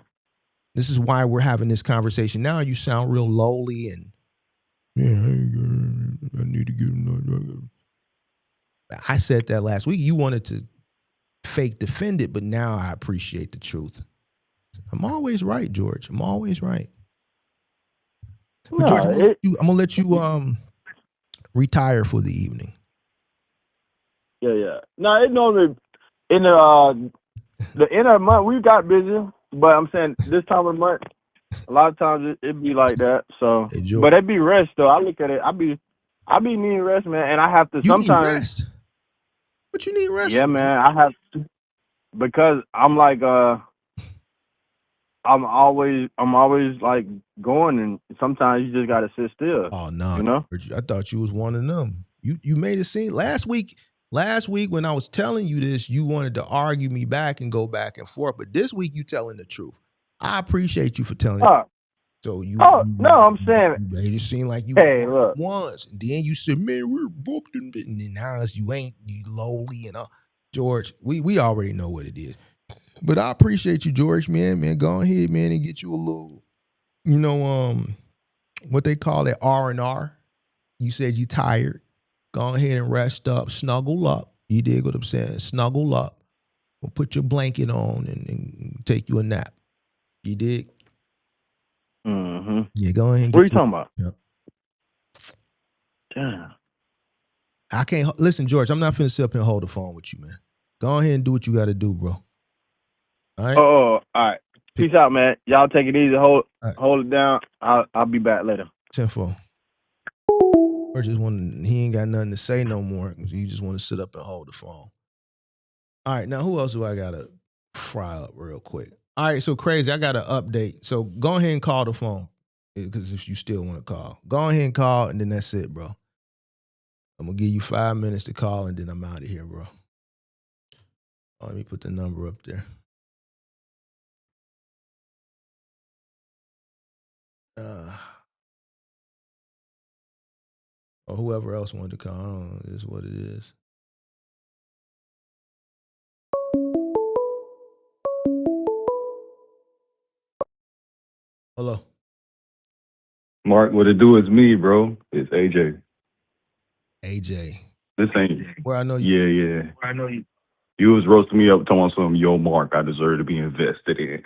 This is why we're having this conversation now. You sound real lowly and, I need to get another. I said that last week. You wanted to fake defend it, but now I appreciate the truth. I'm always right, George. I'm always right. But George, I'm gonna let you retire for the evening. Yeah. No, it normally in the end of the month we got busy, but I'm saying this time of the month, a lot of times it be like that. So, but it be rest though. I look at it. I be needing rest, man, and I have to sometimes. What you need rest Yeah, for? man. I have to, because I'm like I'm always like going, and sometimes you just gotta sit still. Oh no, You know. I thought you was one of them. You made it seem last week. Last week when I was telling you this, you wanted to argue me back and go back and forth. But this week you telling the truth. I appreciate you for telling it. Oh, So oh no, I'm saying, you made it seem like you hey, won look. once, and then you said, "Man, we're booked," and then now you ain't, you lowly and all. George, we already know what it is. But I appreciate you, George, man. Man, go ahead, man, and get you a little, what they call it, R&R. You said you tired. Go ahead and rest up, snuggle up. You dig what I'm saying? Snuggle up. We'll put your blanket on and take you a nap. You dig? Mm-hmm. Yeah, go ahead and What are you get you. talking about? Yeah. Damn. I can't listen, George. I'm not finna sit up and hold the phone with you, man. Go ahead and do what you got to do, bro. All right. Oh, all right. Peace out, man. Y'all take it easy. Hold All right. hold it down. I'll be back later. 10-4. George just want, he ain't got nothing to say no more. He just want to sit up and hold the phone. All right, now who else do I gotta fry up real quick? All right, so crazy. I got an update. So go ahead and call the phone because if you still want to call, go ahead and call, and then that's it, bro. I'm gonna give you 5 minutes to call, and then I'm out of here, bro. Oh, let me put the number up there. Or whoever else wanted to call. I don't know. It is what it is. Hello, Mark, what it do is me, bro. It's AJ. AJ. This ain't. Where I know you. Yeah. You was roasting me up, talking about something. Yo, Mark, I deserve to be invested in.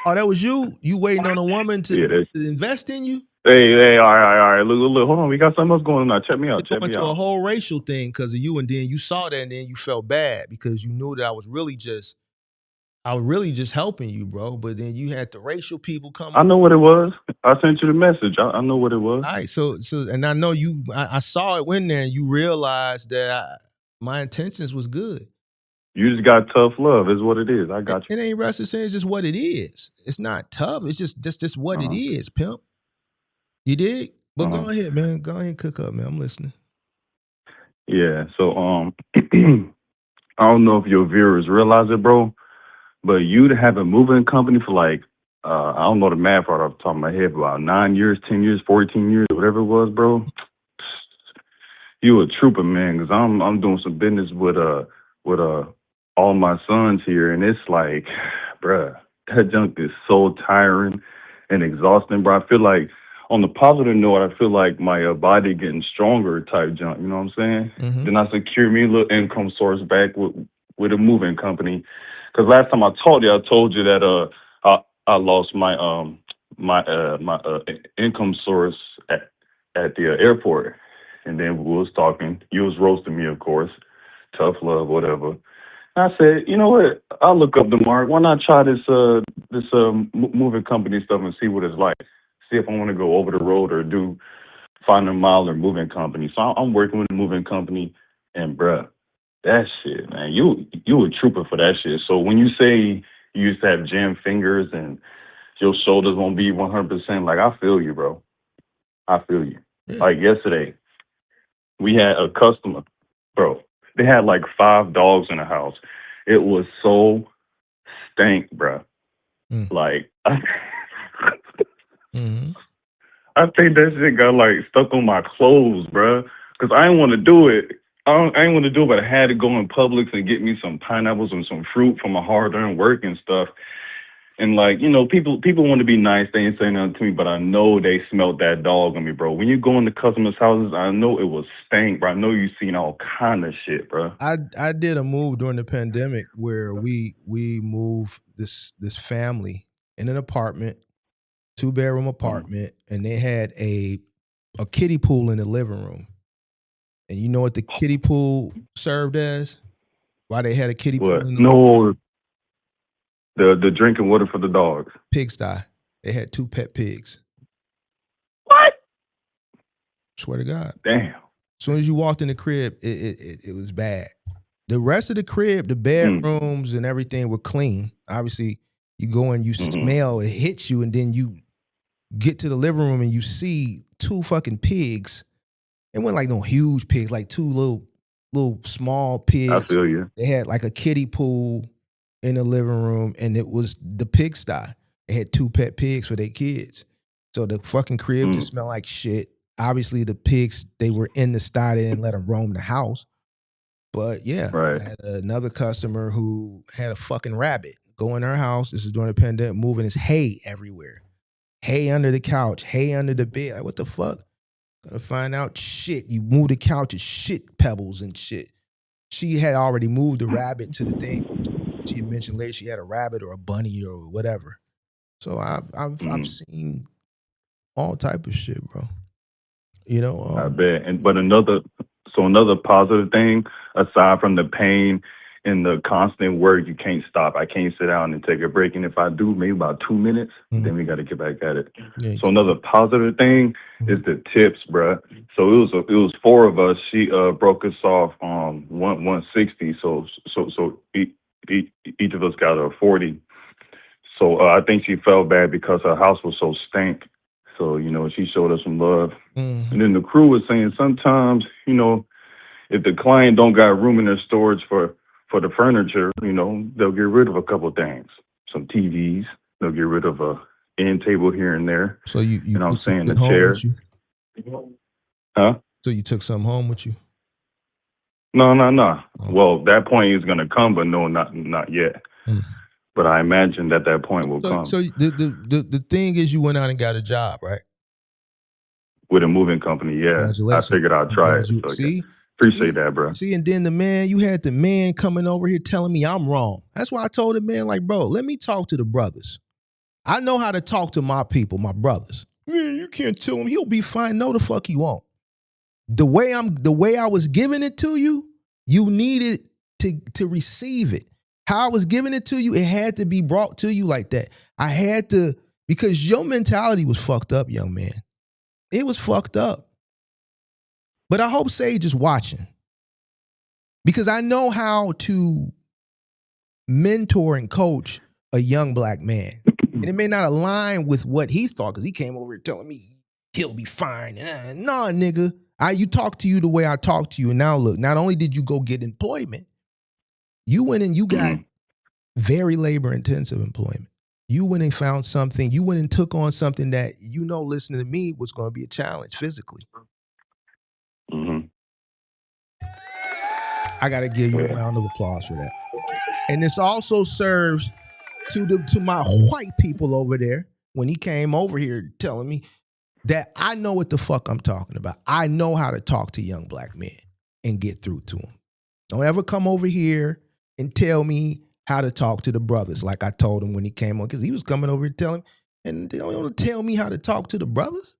Oh, that was you. You waiting on a woman to, Yeah, that's. to invest in you? Hey, all right. Look, hold on. We got something else going on now. Check me out. It went to a whole racial thing because of you, and then you saw that, and then you felt bad because you knew that I was really just helping you, bro. But then you had the racial people come. I know what it was. I sent you the message. I know what it was. All right, so and I know you. I saw it when there, and you realized that my intentions was good. You just got tough love, is what it is. I got you. It ain't racist saying it's just what it is. It's not tough. It's just what it is, pimp. You dig? But go ahead, man. Go ahead and cook up, man. I'm listening. Yeah. So I don't know if your viewers realize it, bro, but you to have a moving company for like I don't know the math right off the top of my head, but about 9 years, 10 years, 14 years, whatever it was, bro. You a trooper, man, because I'm doing some business with all my sons here, and it's like, bruh, that junk is so tiring and exhausting, bro. I feel like on the positive note, I feel like my body getting stronger type junk. You know what I'm saying? Mm-hmm. Then I secure me a little income source back with a moving company. Because last time I told you that I lost my income source at the airport. And then we was talking. You was roasting me, of course. Tough love, whatever. I said, you know what? I'll look up the mark. Why not try this moving company stuff and see what it's like? See if I want to go over the road or find a mile or moving company. So I'm working with a moving company, and bruh, that shit, man, you a trooper for that shit. So when you say you used to have jam fingers and your shoulders won't be 100%, like I feel you, bro. I feel you. Yeah. Like yesterday, we had a customer, bro. They had like 5 dogs in the house. It was so stank, bro. Like, Mm-hmm. I think that shit got like stuck on my clothes, bro. Cause I didn't want to do it. I didn't want to do it, but I had to go in Publix and get me some pineapples and some fruit from my hard-earned work and stuff. And like, you know, people want to be nice. They ain't saying nothing to me, but I know they smelled that dog on me, bro. When you go into customers' houses, I know it was stank, bro. I know you seen all kind of shit, bro. I did a move during the pandemic where we moved this family in an apartment, 2-bedroom apartment, and they had a kiddie pool in the living room. And you know what the kiddie pool served as? Why they had a kiddie pool in the No, the drinking water for the dogs. pigsty. They had 2 pet pigs. What? Swear to God. Damn. As soon as you walked in the crib, it was bad. The rest of the crib, the bedrooms and everything were clean. Obviously, you go and you smell, it hits you, and then you get to the living room and you see 2 fucking pigs. It wasn't like no huge pigs, like 2 little small pigs. I feel you. They had like a kiddie pool in the living room, and it was the pigsty. They had 2 pet pigs for their kids. So the fucking crib just smelled like shit. Obviously, the pigs, they were in the sty. They didn't let them roam the house. But yeah, Right. I had another customer who had a fucking rabbit go in her house. This is during the pandemic, moving his hay everywhere. Hay under the couch, hay under the bed. Like, what the fuck? Gonna find out shit. You move the couch, it's shit pebbles and shit. She had already moved the rabbit to the thing. She mentioned later she had a rabbit or a bunny or whatever. So I've seen all type of shit, bro. You know, I bet. But another positive thing, aside from the pain and the constant work, you can't stop. I can't sit down and take a break. And if I do, maybe about 2 minutes, then we got to get back at it. Yeah, so another positive thing is the tips, bruh. So it was 4 of us. She broke us off 160. So each of us got a 40. So I think she felt bad because her house was so stank. So, you know, she showed us some love. And then the crew was saying sometimes, you know, if the client don't got room in their storage for the furniture, you know, they'll get rid of a couple of things. Some TVs. They'll get rid of a end table here and there. So you know what I'm saying, the home chair. with you? Huh? So you took something home with you? No. Oh. Well, that point is going to come, but no, not yet. But I imagine that point will come. So the thing is, you went out and got a job, right? With a moving company, yeah. Congratulations. I figured I'd try it. So See? Appreciate that, bro. See, and then you had the man coming over here telling me I'm wrong. That's why I told the man, like, bro, let me talk to the brothers. I know how to talk to my people, my brothers. Man, you can't tell him he'll be fine. No, the fuck he won't. The way I was giving it to you, you needed to receive it. How I was giving it to you, it had to be brought to you like that. I had to, because your mentality was fucked up, young man. It was fucked up. But I hope Sage is watching, because I know how to mentor and coach a young black man. And it may not align with what he thought, because he came over here telling me he'll be fine. Nah, nigga. You talk to you the way I talk to you. And now look, not only did you go get employment, you went and you got very labor intensive employment. You went and found something. You went and took on something that, you know, listening to me, was going to be a challenge physically. I got to give you a round of applause for that. And this also serves to my white people over there, when he came over here telling me that I know what the fuck I'm talking about. I know how to talk to young black men and get through to them. Don't ever come over here and tell me how to talk to the brothers like I told him when he came on, because he was coming over here telling, and they don't want to tell me how to talk to the brothers.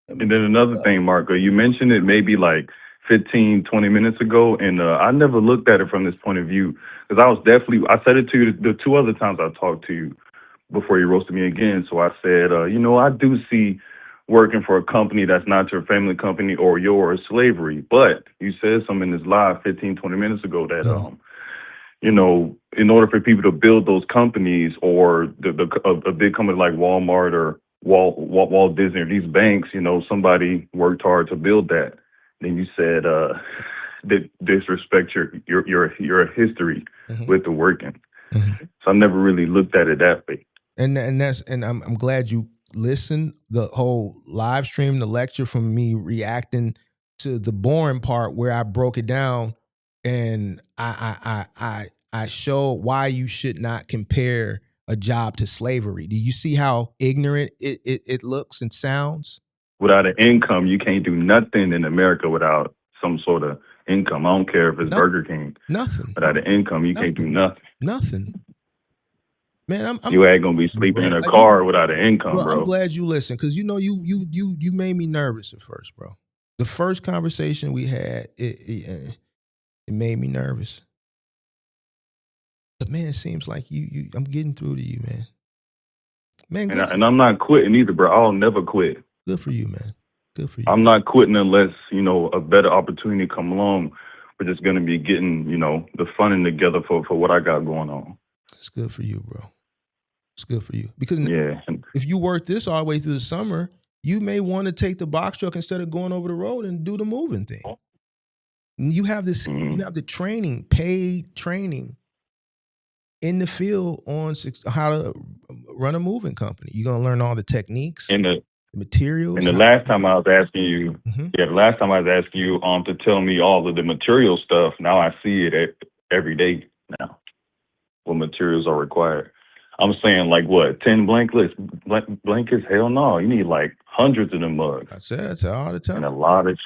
And then another thing, Marco, you mentioned it maybe like 15, 20 minutes ago, and I never looked at it from this point of view, because I said it to you the 2 other times I talked to you before you roasted me again. So I said, you know, I do see working for a company that's not your family company or yours slavery. But you said something in this live 15, 20 minutes ago that, you know, in order for people to build those companies, or a big company like Walmart or Walt Disney or these banks, you know, somebody worked hard to build that. Then you said disrespect your history with the working. So I never really looked at it that way. And I'm glad you listened. The whole live stream, the lecture, from me reacting to the boring part where I broke it down, and I showed why you should not compare a job to slavery. Do you see how ignorant it looks and sounds? Without an income, you can't do nothing in America without some sort of income. I don't care if it's Burger King. Nothing. Without an income, you can't do nothing. Nothing. Man, you ain't gonna be sleeping in a car without an income, bro. I'm glad you listened, because you know you made me nervous at first, bro. The first conversation we had, it made me nervous. But man, it seems like I'm getting through to you, man. Man, and I'm not quitting either, bro. I'll never quit. Good for you, man. Good for you. I'm not quitting unless, you know, a better opportunity come along. we're just gonna be getting, the funding together for what I got going on. It's good for you, bro. It's good for you because Yeah, and if you work this all the way through the summer, you may want to take the box truck instead of going over the road and do the moving thing. And you have this, you have the training, paid training in the field on how to run a moving company. You're gonna learn all the techniques, and the materials. and the last time I was asking you, Mhm. the last time I was asking you to tell me all of the material stuff. Now I see it every day now. What materials are required? I'm saying like what 10 blankets? Hell no, you need like hundreds of them mugs I said all the time. and a lot of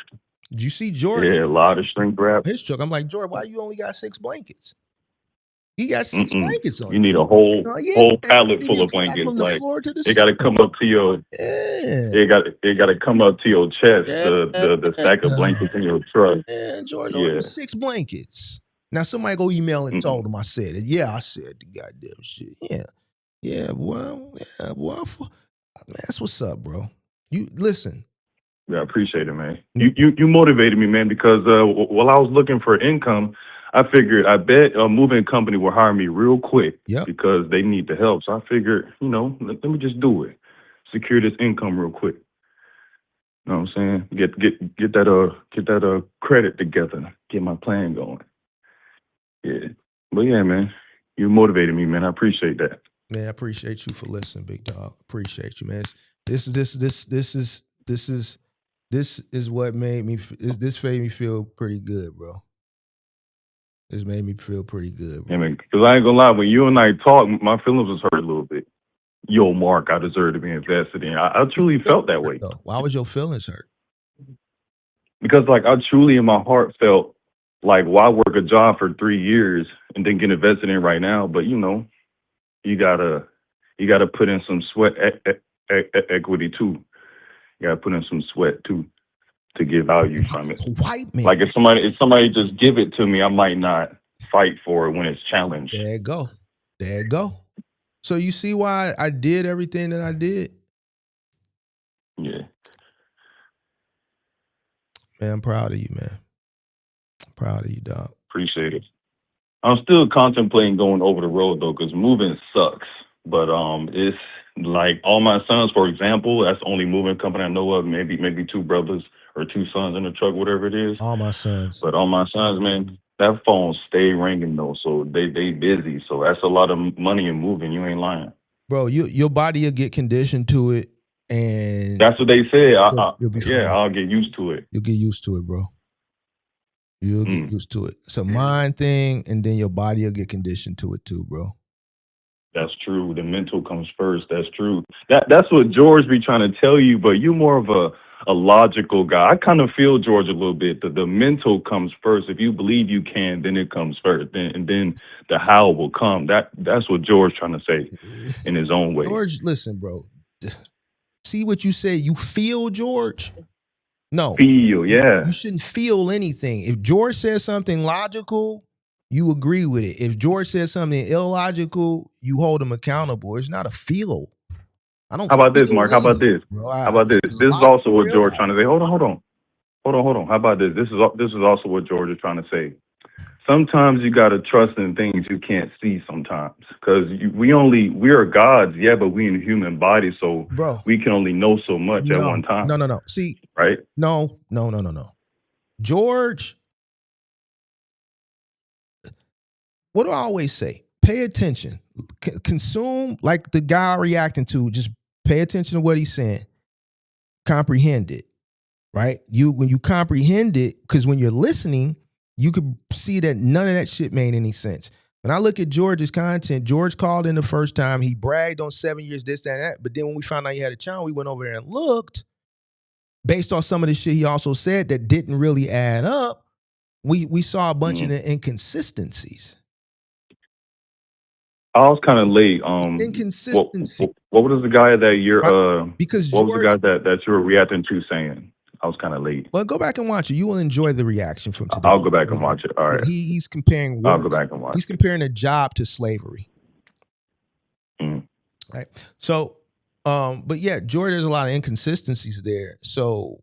Did you see George? a lot of shrink wrap. His truck. I'm like, George, why you only got 6 blankets? He got 6 Mm-mm. blankets on You it. need a whole Oh, yeah. whole pallet You full need of to stack blankets. from the Like floor to the it got to come ceiling. up to your. Yeah. It got to come up to your chest. Yeah. The stack of blankets in your truck. Man, George Yeah. ordered 6 blankets. Now somebody go email and Mm-mm. told him I said it. Yeah, I said the goddamn shit. Yeah. Yeah, well, man, that's what's up, bro. You listen. Yeah, I appreciate it, man. You motivated me, man, because while I was looking for income, I figured I bet a moving company will hire me real quick because they need the help. So I figured, let me just do it, secure this income real quick. You know what I'm saying? Get that credit together, get my plan going. Yeah, but yeah, man, you motivated me, man. I appreciate that. Man, I appreciate you for listening, big dog. Appreciate you, man. This is what made me. This made me feel pretty good, bro. This made me feel pretty good, bro. Yeah, man, because I ain't gonna lie, when you and I talked, my feelings was hurt a little bit. Yo, Mark, I deserve to be invested in. I truly felt that way. Why was your feelings hurt? Because like I truly in my heart felt like, why work a job for 3 years and then get invested in right now? But you gotta put in some sweat equity too. You gotta put in some sweat too to get value from it. White man. Like if somebody just give it to me, I might not fight for it when it's challenged. There you go. So you see why I did everything that I did? Yeah. Man, I'm proud of you, man. I'm proud of you, dog. Appreciate it. I'm still contemplating going over the road though, because moving sucks. But it's like all my sons, for example, that's the only moving company I know of. Maybe 2 brothers or 2 sons in the truck, whatever it is. All my sons. But all my sons, man, that phone stay ringing though, so they busy. So that's a lot of money in moving. You ain't lying, bro. Your body will get conditioned to it, and that's what they said. you'll be fine. I'll get used to it. You'll get used to it, bro. You'll get used to it. It's a mind thing, and then your body will get conditioned to it too, bro. That's true. The mental comes first. That's true. That's what George be trying to tell you, but you more of a logical guy. I kind of feel George a little bit. The mental comes first. If you believe you can, then it comes first. And then the how will come. That's what George trying to say in his own way. George, listen, bro. See what you say. You feel, George? No. Feel, yeah. You shouldn't feel anything. If George says something logical, you agree with it. If George says something illogical, you hold him accountable. It's not a feel. I don't. How about this, Mark? How about this? How about this? This is also what George trying to say. Hold on. How about this? This is also what George is trying to say. Sometimes you got to trust in things you can't see sometimes, because we are gods, yeah, but we in a human body, so bro, we can only know so much at one time. No. See, right? No. George, what do I always say? Pay attention. Consume, like the guy reacting to, just pay attention to what he's saying. Comprehend it, right? When you comprehend it, because when you're listening, you could see that none of that shit made any sense. When I look at George's content, George called in the first time. He bragged on 7 years, this, that, and that. But then when we found out he had a channel, we went over there and looked. Based on some of the shit he also said that didn't really add up, we saw a bunch of inconsistencies. I was kind of late. Inconsistency. What was the guy that you're? Because what George, was the guy that you were reacting to saying? I was kind of late. Well, go back and watch it. You will enjoy the reaction from today. I'll go back and watch it. All right. He's comparing words. I'll go back and watch. He's comparing a job to slavery. Right. So, but yeah, George, there's a lot of inconsistencies there. So,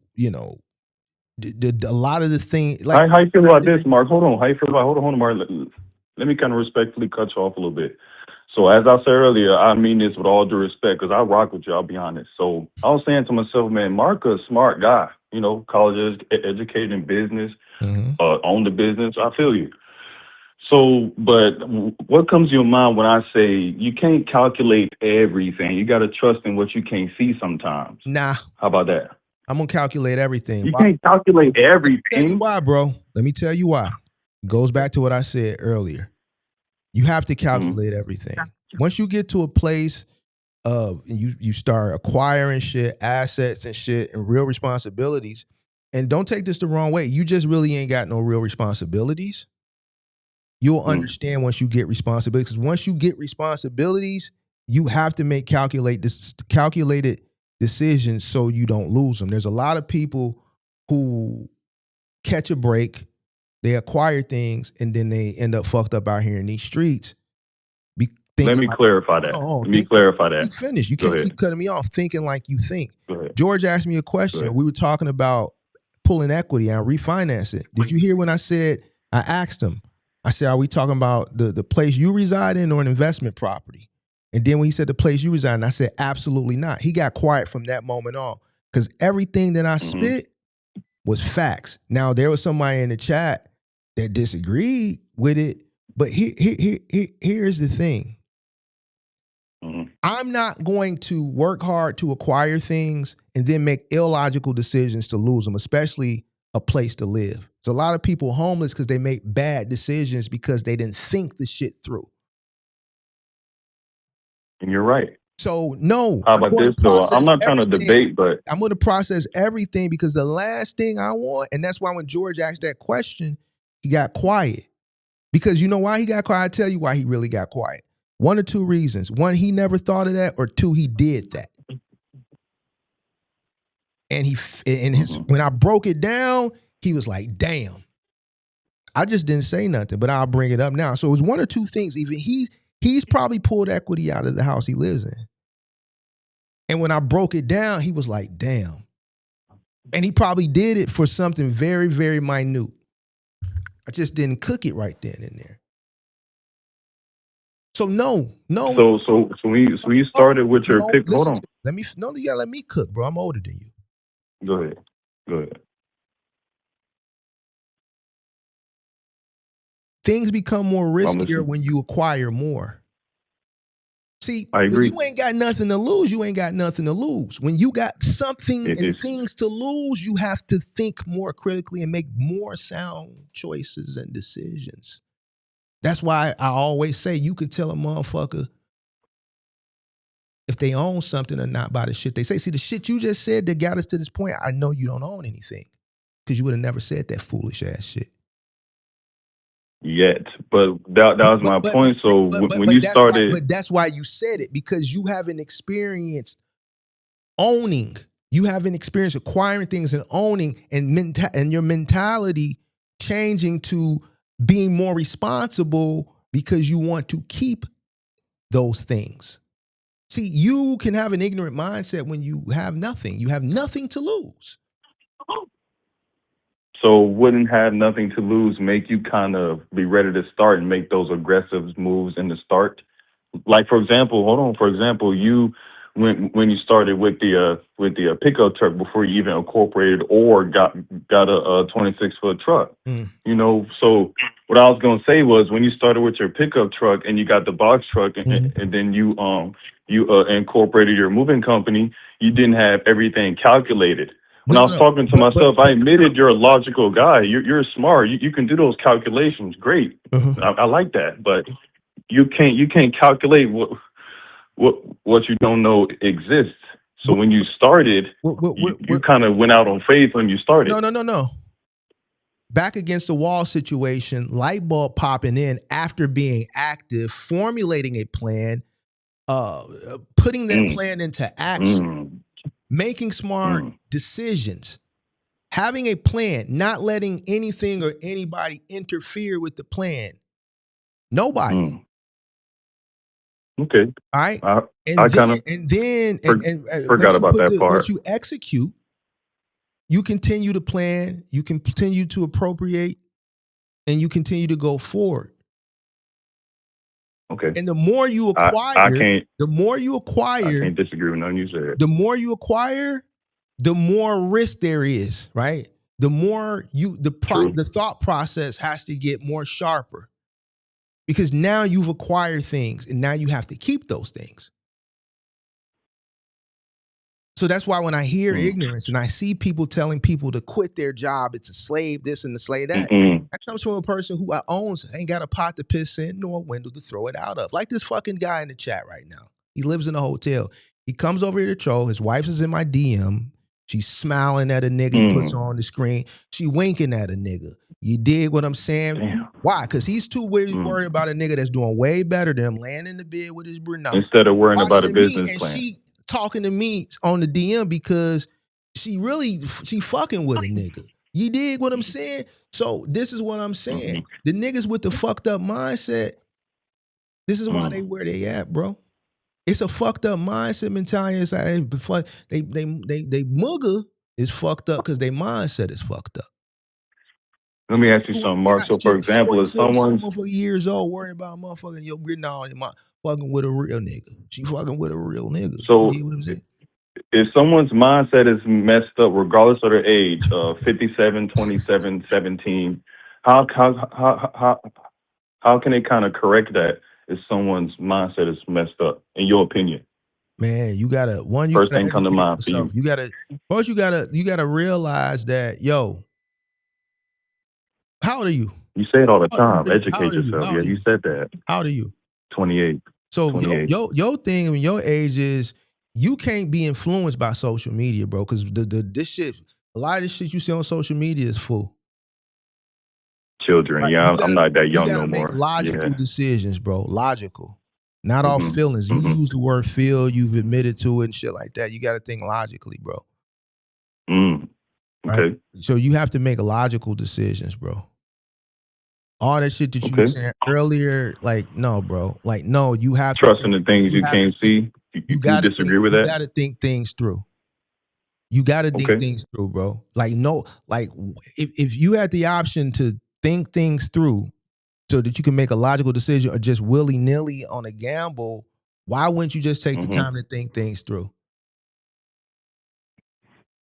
a lot of the things How you feel about this, Mark? Hold on. How you feel about hold on, Mark? Let me kind of respectfully cut you off a little bit. So as I said earlier, I mean this with all due respect, because I rock with you. I'll be honest. So I was saying to myself, man, Mark a smart guy. You know, college educated in business, owned the business. I feel you. So, but what comes to your mind when I say you can't calculate everything? You got to trust in what you can't see sometimes. Nah. How about that? I'm gonna calculate everything. You can't calculate everything. Let me tell you why, bro. Let me tell you why. It goes back to what I said earlier. You have to calculate everything. Once you get to a place of you start acquiring shit, assets and shit, and real responsibilities. And don't take this the wrong way. You just really ain't got no real responsibilities. You'll understand once you get responsibilities. Because once you get responsibilities, you have to make calculated decisions so you don't lose them. There's a lot of people who catch a break, they acquire things, and then they end up fucked up out here in these streets. Let me clarify that. Let me clarify that. Finish. You can't keep cutting me off thinking like you think. George asked me a question. We were talking about pulling equity and refinance it. Did you hear when I said, I asked him, I said, are we talking about the place you reside in or an investment property? And then when he said the place you reside in, I said, absolutely not. He got quiet from that moment on because everything that I spit was facts. Now, there was somebody in the chat that disagreed with it, but here's the thing. I'm not going to work hard to acquire things and then make illogical decisions to lose them, especially a place to live. There's a lot of people homeless because they make bad decisions because they didn't think the shit through. And you're right. So no, how about this though? I'm not trying to debate, but I'm going to process everything because the last thing I want, and that's why when George asked that question, he got quiet. Because you know why he got quiet? I'll tell you why he really got quiet. One or two reasons. One, he never thought of that, or two, he did that. And when I broke it down, he was like, damn. I just didn't say nothing, but I'll bring it up now. So it was one or two things. Even he's probably pulled equity out of the house he lives in. And when I broke it down, he was like, damn. And he probably did it for something very, very minute. I just didn't cook it right then and there. So no. So we started with your pick. Hold on. You gotta let me cook, bro. I'm older than you. Go ahead. Things become more riskier when you acquire more. See, I agree. When you ain't got nothing to lose, you ain't got nothing to lose. When you got something and things to lose, you have to think more critically and make more sound choices and decisions. That's why I always say you could tell a motherfucker if they own something or not by the shit they say. See, the shit you just said that got us to this point, I know you don't own anything because you would have never said that foolish ass shit. Yet, but that was my point. So when you started, but that's why you said it, because you haven't experienced owning. You haven't experienced acquiring things and owning, and your mentality changing to being more responsible because you want to keep those things. See, you can have an ignorant mindset when you have nothing. You have nothing to lose. So wouldn't have nothing to lose make you kind of be ready to start and make those aggressive moves in the start? Like, for example, you when you started with the pickup truck before you even incorporated or got a 26-foot truck. You know, so what I was gonna say was when you started with your pickup truck and you got the box truck and then you incorporated your moving company, you didn't have everything calculated. When I was talking to myself, I admitted you're a logical guy. You're smart. You can do those calculations. Great. I like that. But you can't calculate what you don't know exists. So when you started, you kind of went out on faith when you started. No. Back against the wall situation, light bulb popping in after being active, formulating a plan, putting that plan into action. Making smart decisions, having a plan, not letting anything or anybody interfere with the plan. Nobody. Okay. All right. I kind of forgot about that part. Once you execute, you continue to plan, you can continue to appropriate, and you continue to go forward. Okay. And the more you I acquire, can't the more you I acquire, can't disagree with nothing you said. the more you acquire, the more risk there is, right? The more True. the thought process has to get more sharper because now you've acquired things and now you have to keep those things. So that's why when I hear ignorance and I see people telling people to quit their job, it's a slave this and a slave that, that comes from a person who owns, ain't got a pot to piss in nor a window to throw it out of. Like this fucking guy in the chat right now. He lives in a hotel. He comes over here to troll. His wife is in my DM. She's smiling at a nigga he puts on the screen. She winking at a nigga. You dig what I'm saying? Damn. Why? Because he's too worried about a nigga that's doing way better than him, laying in the bed with his Bruno. Instead of worrying about a Watching me, business and plan. she talking to me on the DM because she fucking with a nigga. You dig what I'm saying? So this is what I'm saying. The niggas with the fucked up mindset, this is why they where they at, bro. It's a fucked up mindset mentality. It's like they mugger is fucked up because their mindset is fucked up. Let me ask you something, Mark. So, for example, if someone's years old worrying about motherfucking your fucking with a real nigga. She fucking with a real nigga. So, you know what I'm saying? if someone's mindset is messed up, regardless of their age, 57, 27, 17, how can they kind of correct that if someone's mindset is messed up, in your opinion? Man, you gotta First thing come to mind for you. You gotta realize that, yo, how old are you? You say it all the time. How Educate old are you? yourself. How Yeah, old are you you? said that. How old are you? 28. So 28. your thing and your age is you can't be influenced by social media, bro. Because this shit, a lot of this shit you see on social media is full. Children. Right? Yeah, I'm not that young no make more. logical decisions, bro. Logical. Not all feelings. You Mhm. use the word feel, you've admitted to it and shit like that. You got to think logically, bro. Okay. Right? So you have to make logical decisions, bro. All that shit that you were saying earlier, like, no, bro. Like, no, you have to Trusting the things you can't see. You disagree with that? You got to think things through. You got to think things through, bro. Like, no, like, if you had the option to think things through so that you can make a logical decision or just willy-nilly on a gamble, why wouldn't you just take the time to think things through?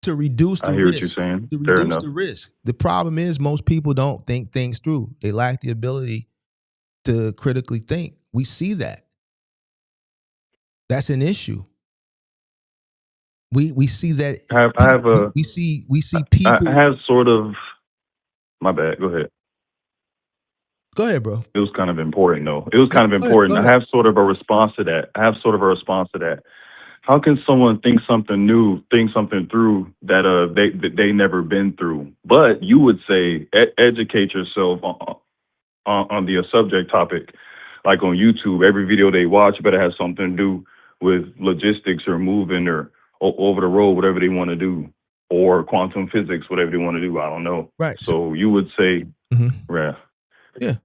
To reduce the I hear risk. what you're saying. To Fair reduce enough. the risk. The problem is most people don't think things through. They lack the ability to critically think. We see that. That's an issue. We see that. We see people. I have sort of. My bad. Go ahead. Go ahead, bro. It was kind of important, though. It was kind of important. I have sort of a response to that. How can someone think something new, think something through that they never been through? But you would say educate yourself on the subject topic, like on YouTube. Every video they watch better have something to do with logistics or moving or over the road, whatever they want to do, or quantum physics, whatever they want to do. I don't know. Right. So you would say, yeah.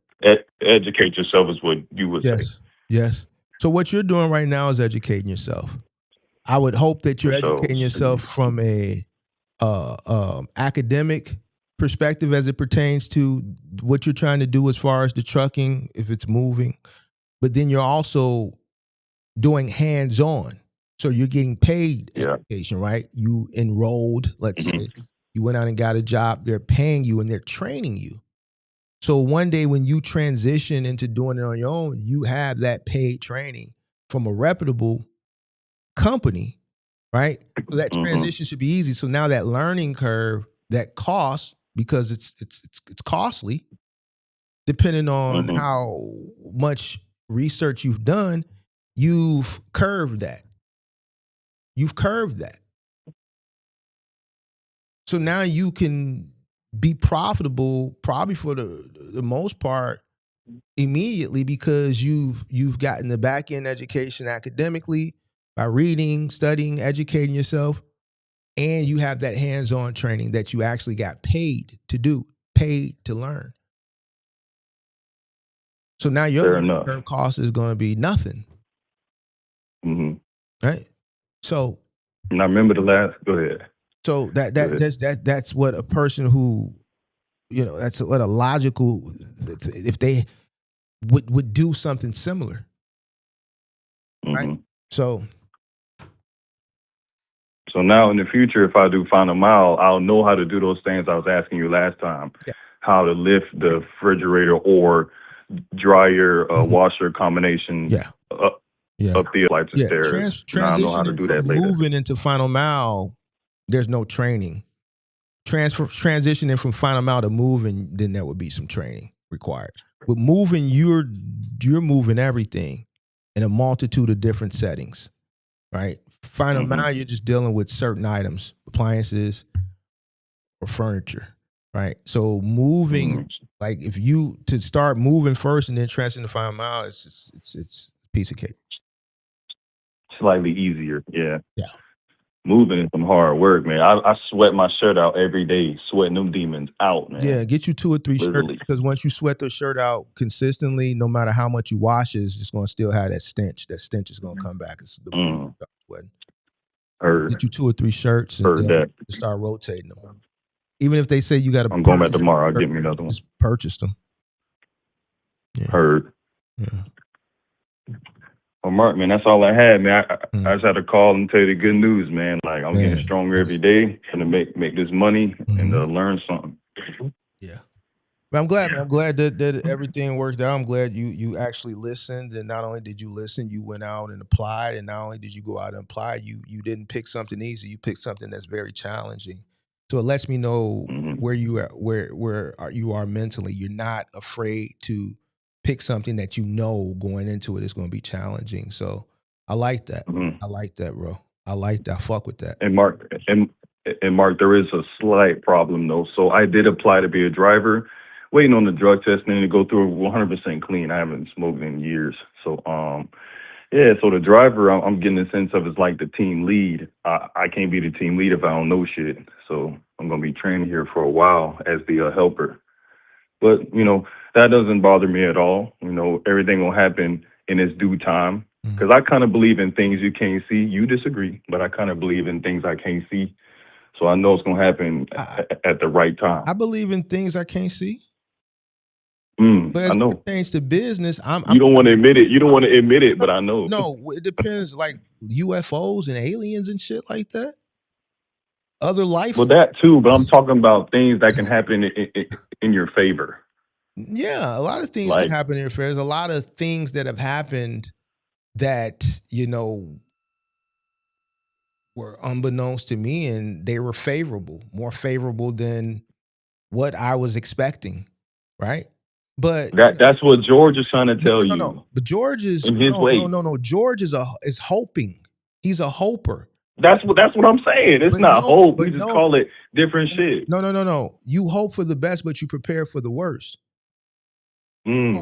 Educate yourself is what you would say. Yes. So what you're doing right now is educating yourself. I would hope that you're educating yourself from a academic perspective as it pertains to what you're trying to do as far as the trucking, if it's moving. But then you're also doing hands-on. So you're getting paid education, right? You enrolled, let's say, you went out and got a job. They're paying you and they're training you. So one day when you transition into doing it on your own, you have that paid training from a reputable company, right? So that transition should be easy. So now that learning curve, that cost, because it's costly, depending on how much research you've done, you've curved that. So now you can be profitable probably for the most part immediately because you've gotten the back end education academically by reading, studying, educating yourself, and you have that hands-on training that you actually got paid to do, paid to learn. So now your learning curve cost is going to be nothing. Right? So and I remember go ahead. So Good. that's what a person who, that's what a logical, if they would do something similar, right? hmm So So now in the future, if I do Final Mile, I'll know how to do those things I was asking you last time. yeah, How to lift the refrigerator or dryer, mhm, washer combination yeah, up, yeah, up the flights of yeah. stairs. Now I know how to Transitioning do from that later. moving into Final Mile, there's no training. Transitioning from Final Mile to moving, then there would be some training required. With moving, you're moving everything in a multitude of different settings, right? Final hmm Mile, you're just dealing with certain items, appliances or furniture, right? So moving, hmm like if you to start moving first and then transition to Final Mile, it's a piece of cake. Slightly easier, yeah. Yeah. Moving is some hard work, man. I sweat my shirt out every day, sweating them demons out, man. Yeah, get you 2 or 3 shirts Literally. because once you sweat the shirt out consistently, no matter how much you wash it, it's just gonna still have that stench. That stench is gonna come back. It's the Mm, sweating. heard, Get you 2 or 3 shirts and heard then that. just start rotating them. Even if they say you got to I'm going back purchase, tomorrow. I'll get me another one. just purchase them. Yeah, Heard. yeah. Well, Mark, man, that's all I had, man. Mm. I just had to call and tell you the good news, man. Like I'm getting Man, stronger every day, gonna make this money and mhm. learn something. Yeah. But I'm glad, man. I'm glad that everything worked out. I'm glad you actually listened, and not only did you listen, you went out and applied, and not only did you go out and apply, you didn't pick something easy. You picked something that's very challenging. So it lets me know hmm where you are, you are mentally. You're not afraid to pick something that you know going into it is going to be challenging. So I like that. hmm I like that, bro. I like that. I fuck with that. And Mark, there is a slight problem though. So I did apply to be a driver, waiting on the drug testing to go through 100% clean. I haven't smoked in years. So yeah. So the driver, I'm getting a sense of is like the team lead. I can't be the team lead if I don't know shit. So I'm gonna be training here for a while as the helper. But that doesn't bother me at all. Everything will happen in its due time. Mhm. Because I kind of believe in things you can't see. You disagree, but I kind of believe in things I can't see. So I know it's gonna happen I, at the right time. I believe in things I can't see, but I as it know. pertains to business, You don't want to admit it. You don't want to admit it, No, but I know. no, it depends. Like UFOs and aliens and shit like that. Other life Well, that too, but I'm forms. talking about things that can happen in your favor. Yeah, a lot of things can Like, happen in affairs. A lot of things that have happened that were unbeknownst to me, and they were favorable, more favorable than what I was expecting. Right, but that's what George is trying to tell no. you But George is in his way. no. George is hoping. He's a hoper. That's what I'm saying. It's But not no, hope. We but just no, call it different shit. no. You hope for the best, but you prepare for the worst.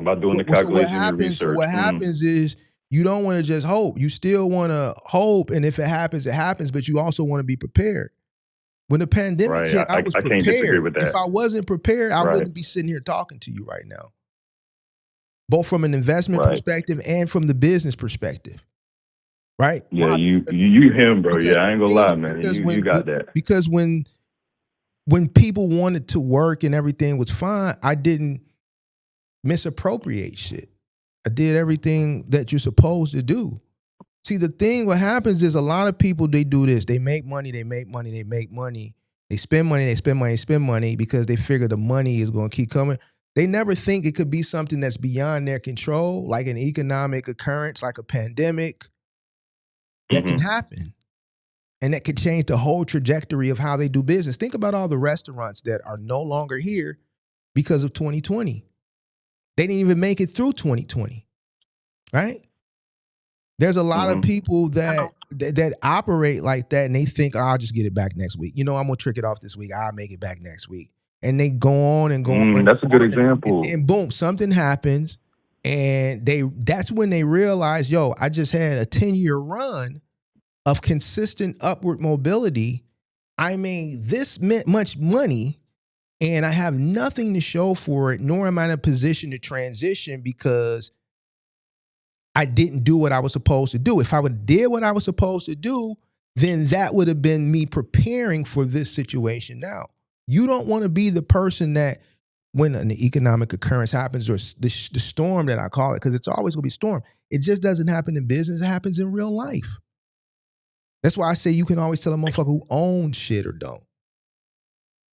By doing the So what calculation and happens? So research. what happens is you don't want to just hope. You still want to hope, and if it happens, it happens. But you also want to be prepared. When the pandemic Right. hit, I was I can't disagree prepared. with If that. I wasn't prepared, I Right. wouldn't be sitting here talking to you right now. Both from an investment Right. perspective and from the business perspective. Right? Yeah, Why? you him, bro. Because Yeah, I ain't gonna lie, man. You got that. because when people wanted to work and everything was fine, I didn't misappropriate shit. I did everything that you're supposed to do. See, the thing what happens is a lot of people, they do this. They make money, they spend money, they spend money because they figure the money is going to keep coming. They never think it could be something that's beyond their control, like an economic occurrence, like a pandemic that can hmm happen. And that could change the whole trajectory of how they do business. Think about all the restaurants that are no longer here because of 2020. They didn't even make it through 2020, right? There's a lot of hmm people that operate like that, and they think, oh, I'll just get it back next week. I'm gonna trick it off this week. I'll make it back next week. And they go on and go on and That's a go good on, example. and boom, something happens, and that's when they realize, yo, I just had a 10-year run of consistent upward mobility. I made this much money, and I have nothing to show for it, nor am I in a position to transition because I didn't do what I was supposed to do. If I would have did what I was supposed to do, then that would have been me preparing for this situation. Now, you don't want to be the person that when an economic occurrence happens, or the storm that I call it, because it's always going to be storm. It just doesn't happen in business. It happens in real life. That's why I say you can always tell a motherfucker who owns shit or don't.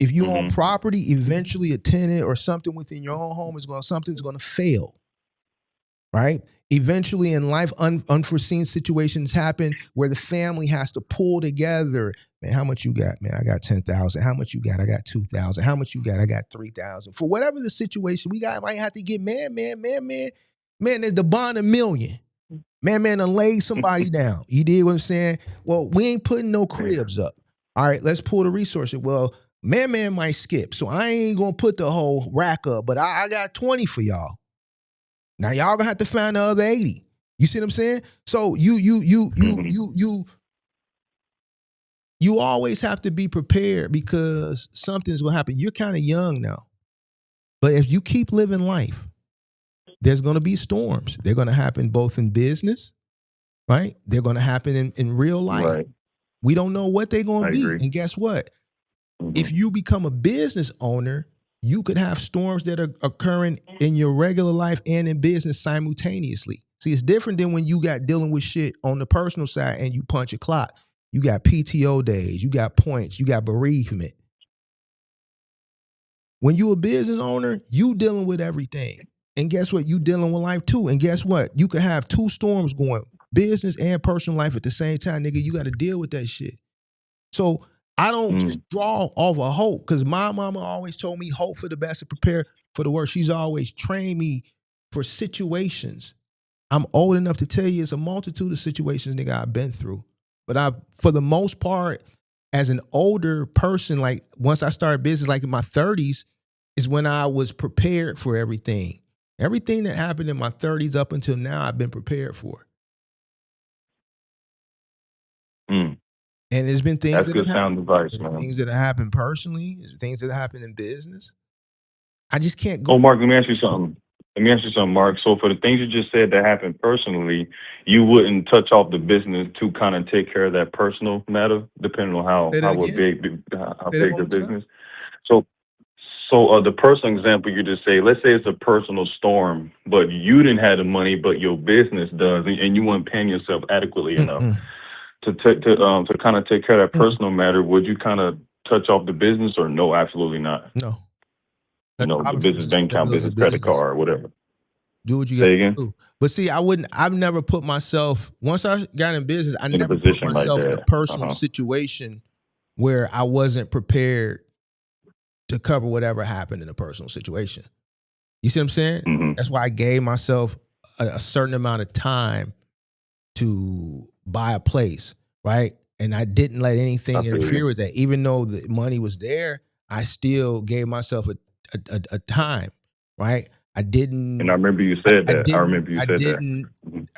If you own property, eventually a tenant or something within your own home something's going to fail, right? Eventually in life, unforeseen situations happen where the family has to pull together. Man, how much you got? Man, I got 10,000. How much you got? I got 2,000. How much you got? I got 3,000. For whatever the situation, we got might have to get man, there's the bond $1 million. Man, done laid somebody down. You did what I'm saying? Well, we ain't putting no cribs up. All right, let's pull the resources. Well, man might skip, so I ain't gonna put the whole rack up, but I got 20 for y'all. Now y'all gonna have to find the other 80. You see what I'm saying? So you always have to be prepared because something's gonna happen. You're kind of young now, but if you keep living life, there's gonna be storms. They're gonna happen both in business, right? They're gonna happen in real life. Right. We don't know what they're gonna be. Agree. And guess what? If you become a business owner, you could have storms that are occurring in your regular life and in business simultaneously. See, it's different than when you got dealing with shit on the personal side and you punch a clock. You got PTO days, you got points, you got bereavement. When you a business owner, you dealing with everything. And guess what? You dealing with life too. And guess what? You could have two storms going, business and personal life at the same time, nigga. You got to deal with that shit. So I don't just draw off of hope, because my mama always told me hope for the best and prepare for the worst. She's always trained me for situations. I'm old enough to tell you it's a multitude of situations, nigga, I've been through. But for the most part, as an older person, like once I started business, like in my 30s, is when I was prepared for everything. Everything that happened in my 30s up until now, I've been prepared for. And there's been things That's that good have sound happened. advice, man. Things that have happened personally, things that happen in business. I just can't go. Oh, Mark, let me ask you something. Mark. So for the things you just said that happened personally, you wouldn't touch off the business to kind of take care of that personal matter, depending on how big the business. So the personal example you just say, let's say it's a personal storm, but you didn't have the money, but your business does, and you weren't paying yourself adequately enough to kind of take care of that personal matter. Would you kind of touch off the business, or no, absolutely not? No. The business bank account, business credit card, whatever. Do what you got to do. But see, I've never put myself, once I got in business, I never put myself in a personal situation where I wasn't prepared to cover whatever happened in a personal situation. You see what I'm saying? That's why I gave myself a certain amount of time to buy a place, right? And I didn't let anything interfere with that. Even though the money was there, I still gave myself a time, right? I didn't. And I remember you said that.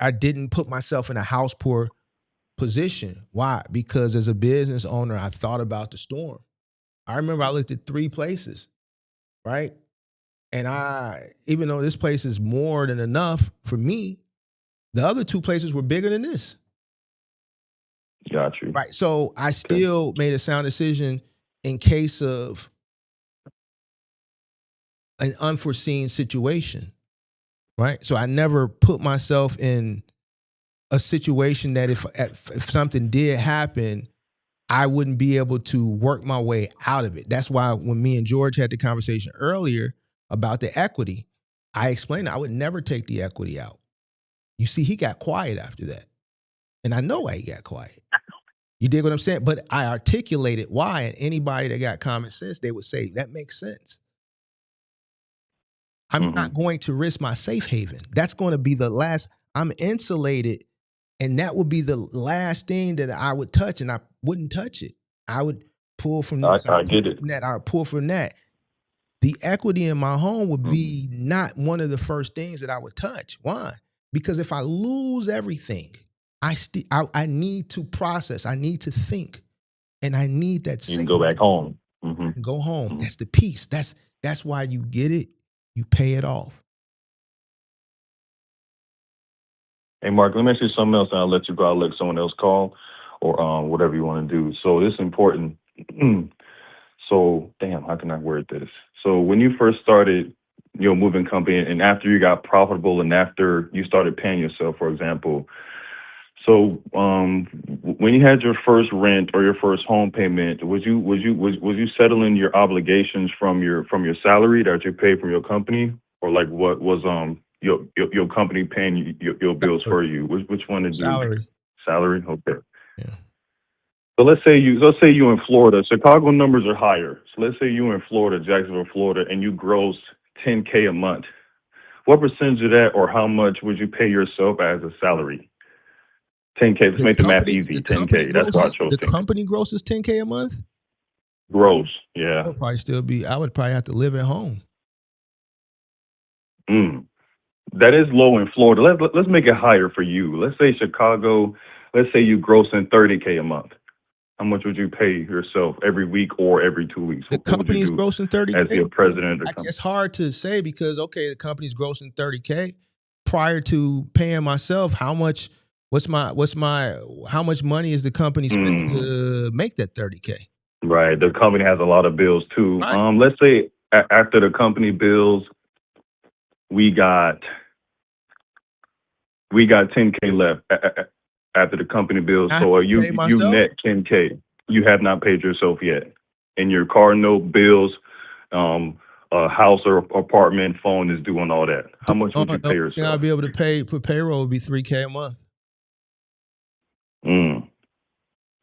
I didn't put myself in a house poor position. Why? Because as a business owner, I thought about the storm. I remember I looked at 3 places, right? And even though this place is more than enough for me, the other 2 places were bigger than this. Got you. Right. So I still made a sound decision in case of an unforeseen situation. Right. So I never put myself in a situation that if something did happen, I wouldn't be able to work my way out of it. That's why when me and George had the conversation earlier about the equity, I explained I would never take the equity out. You see, he got quiet after that. And I know why he got quiet. You dig what I'm saying? But I articulated why, and anybody that got common sense, they would say, that makes sense. I'm not going to risk my safe haven. That's going to be the last. I'm insulated, and that would be the last thing that I would touch, and I wouldn't touch it. I would pull from this. I would pull from that. I would pull from that. The equity in my home would be not one of the first things that I would touch. Why? Because if I lose everything, I need to process. I need to think, and I need that. You can go back home. Go home. That's the peace. That's why you get it. You pay it off. Hey, Mark, let me ask you something else, and I'll let you go. I'll let someone else call. or whatever you want to do. So it's important. So damn, how can I word this? So when you first started your moving company, and after you got profitable, and after you started paying yourself, for example. So when you had your first rent or your first home payment, was you settling your obligations from your salary that you paid from your company, or like what was your company paying your bills for you? Which one did you? Salary. Salary? Okay. Yeah. So let's say you in Florida. Chicago numbers are higher. So let's say you in Florida, Jacksonville, Florida, and you gross $10K a month. What percentage of that, or how much would you pay yourself as a salary? 10K. Let's make the math easy. 10K. That's why I chose 10K. The company grosses $10K a month. Gross. Yeah. I would probably I would probably have to live at home. That is low in Florida. Let's make it higher for you. Let's say Chicago. Let's say you grossing $30K a month. How much would you pay yourself every week or every 2 weeks? The company's grossing $30K. As the president of the company? It's hard to say because the company's grossing $30K. Prior to paying myself, how much money is the company spending to make that $30K? Right. The company has a lot of bills too. Right. Let's say after the company bills, we got 10K left after the company bills. So you net 10K. You have not paid yourself yet. And your car note, bills, a house or apartment, phone is due and all that. How much would you pay yourself? I'll be able to pay for payroll would be $3K a month.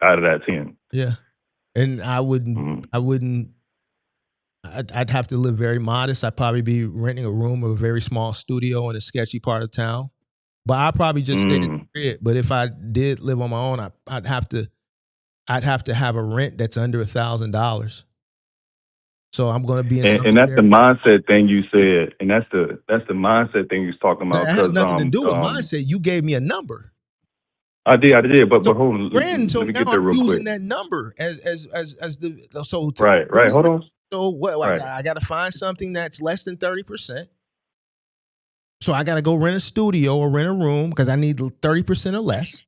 Out of that 10. Yeah. And I'd have to live very modest. I'd probably be renting a room of a very small studio in a sketchy part of town. But I'd probably just stay in the crib. But if I did live on my own, I'd have to have a rent that's under $1,000. So I'm going to be in something. And that's the mindset thing you said. And that's the mindset thing you was talking about. That has nothing to do with mindset. You gave me a number. I did, but hold on. Let me get there real quick. I'm using that number as the so. Right. Hold on. So what? Right. I got to find something that's less than 30%. So I got to go rent a studio or rent a room because I need 30% or less.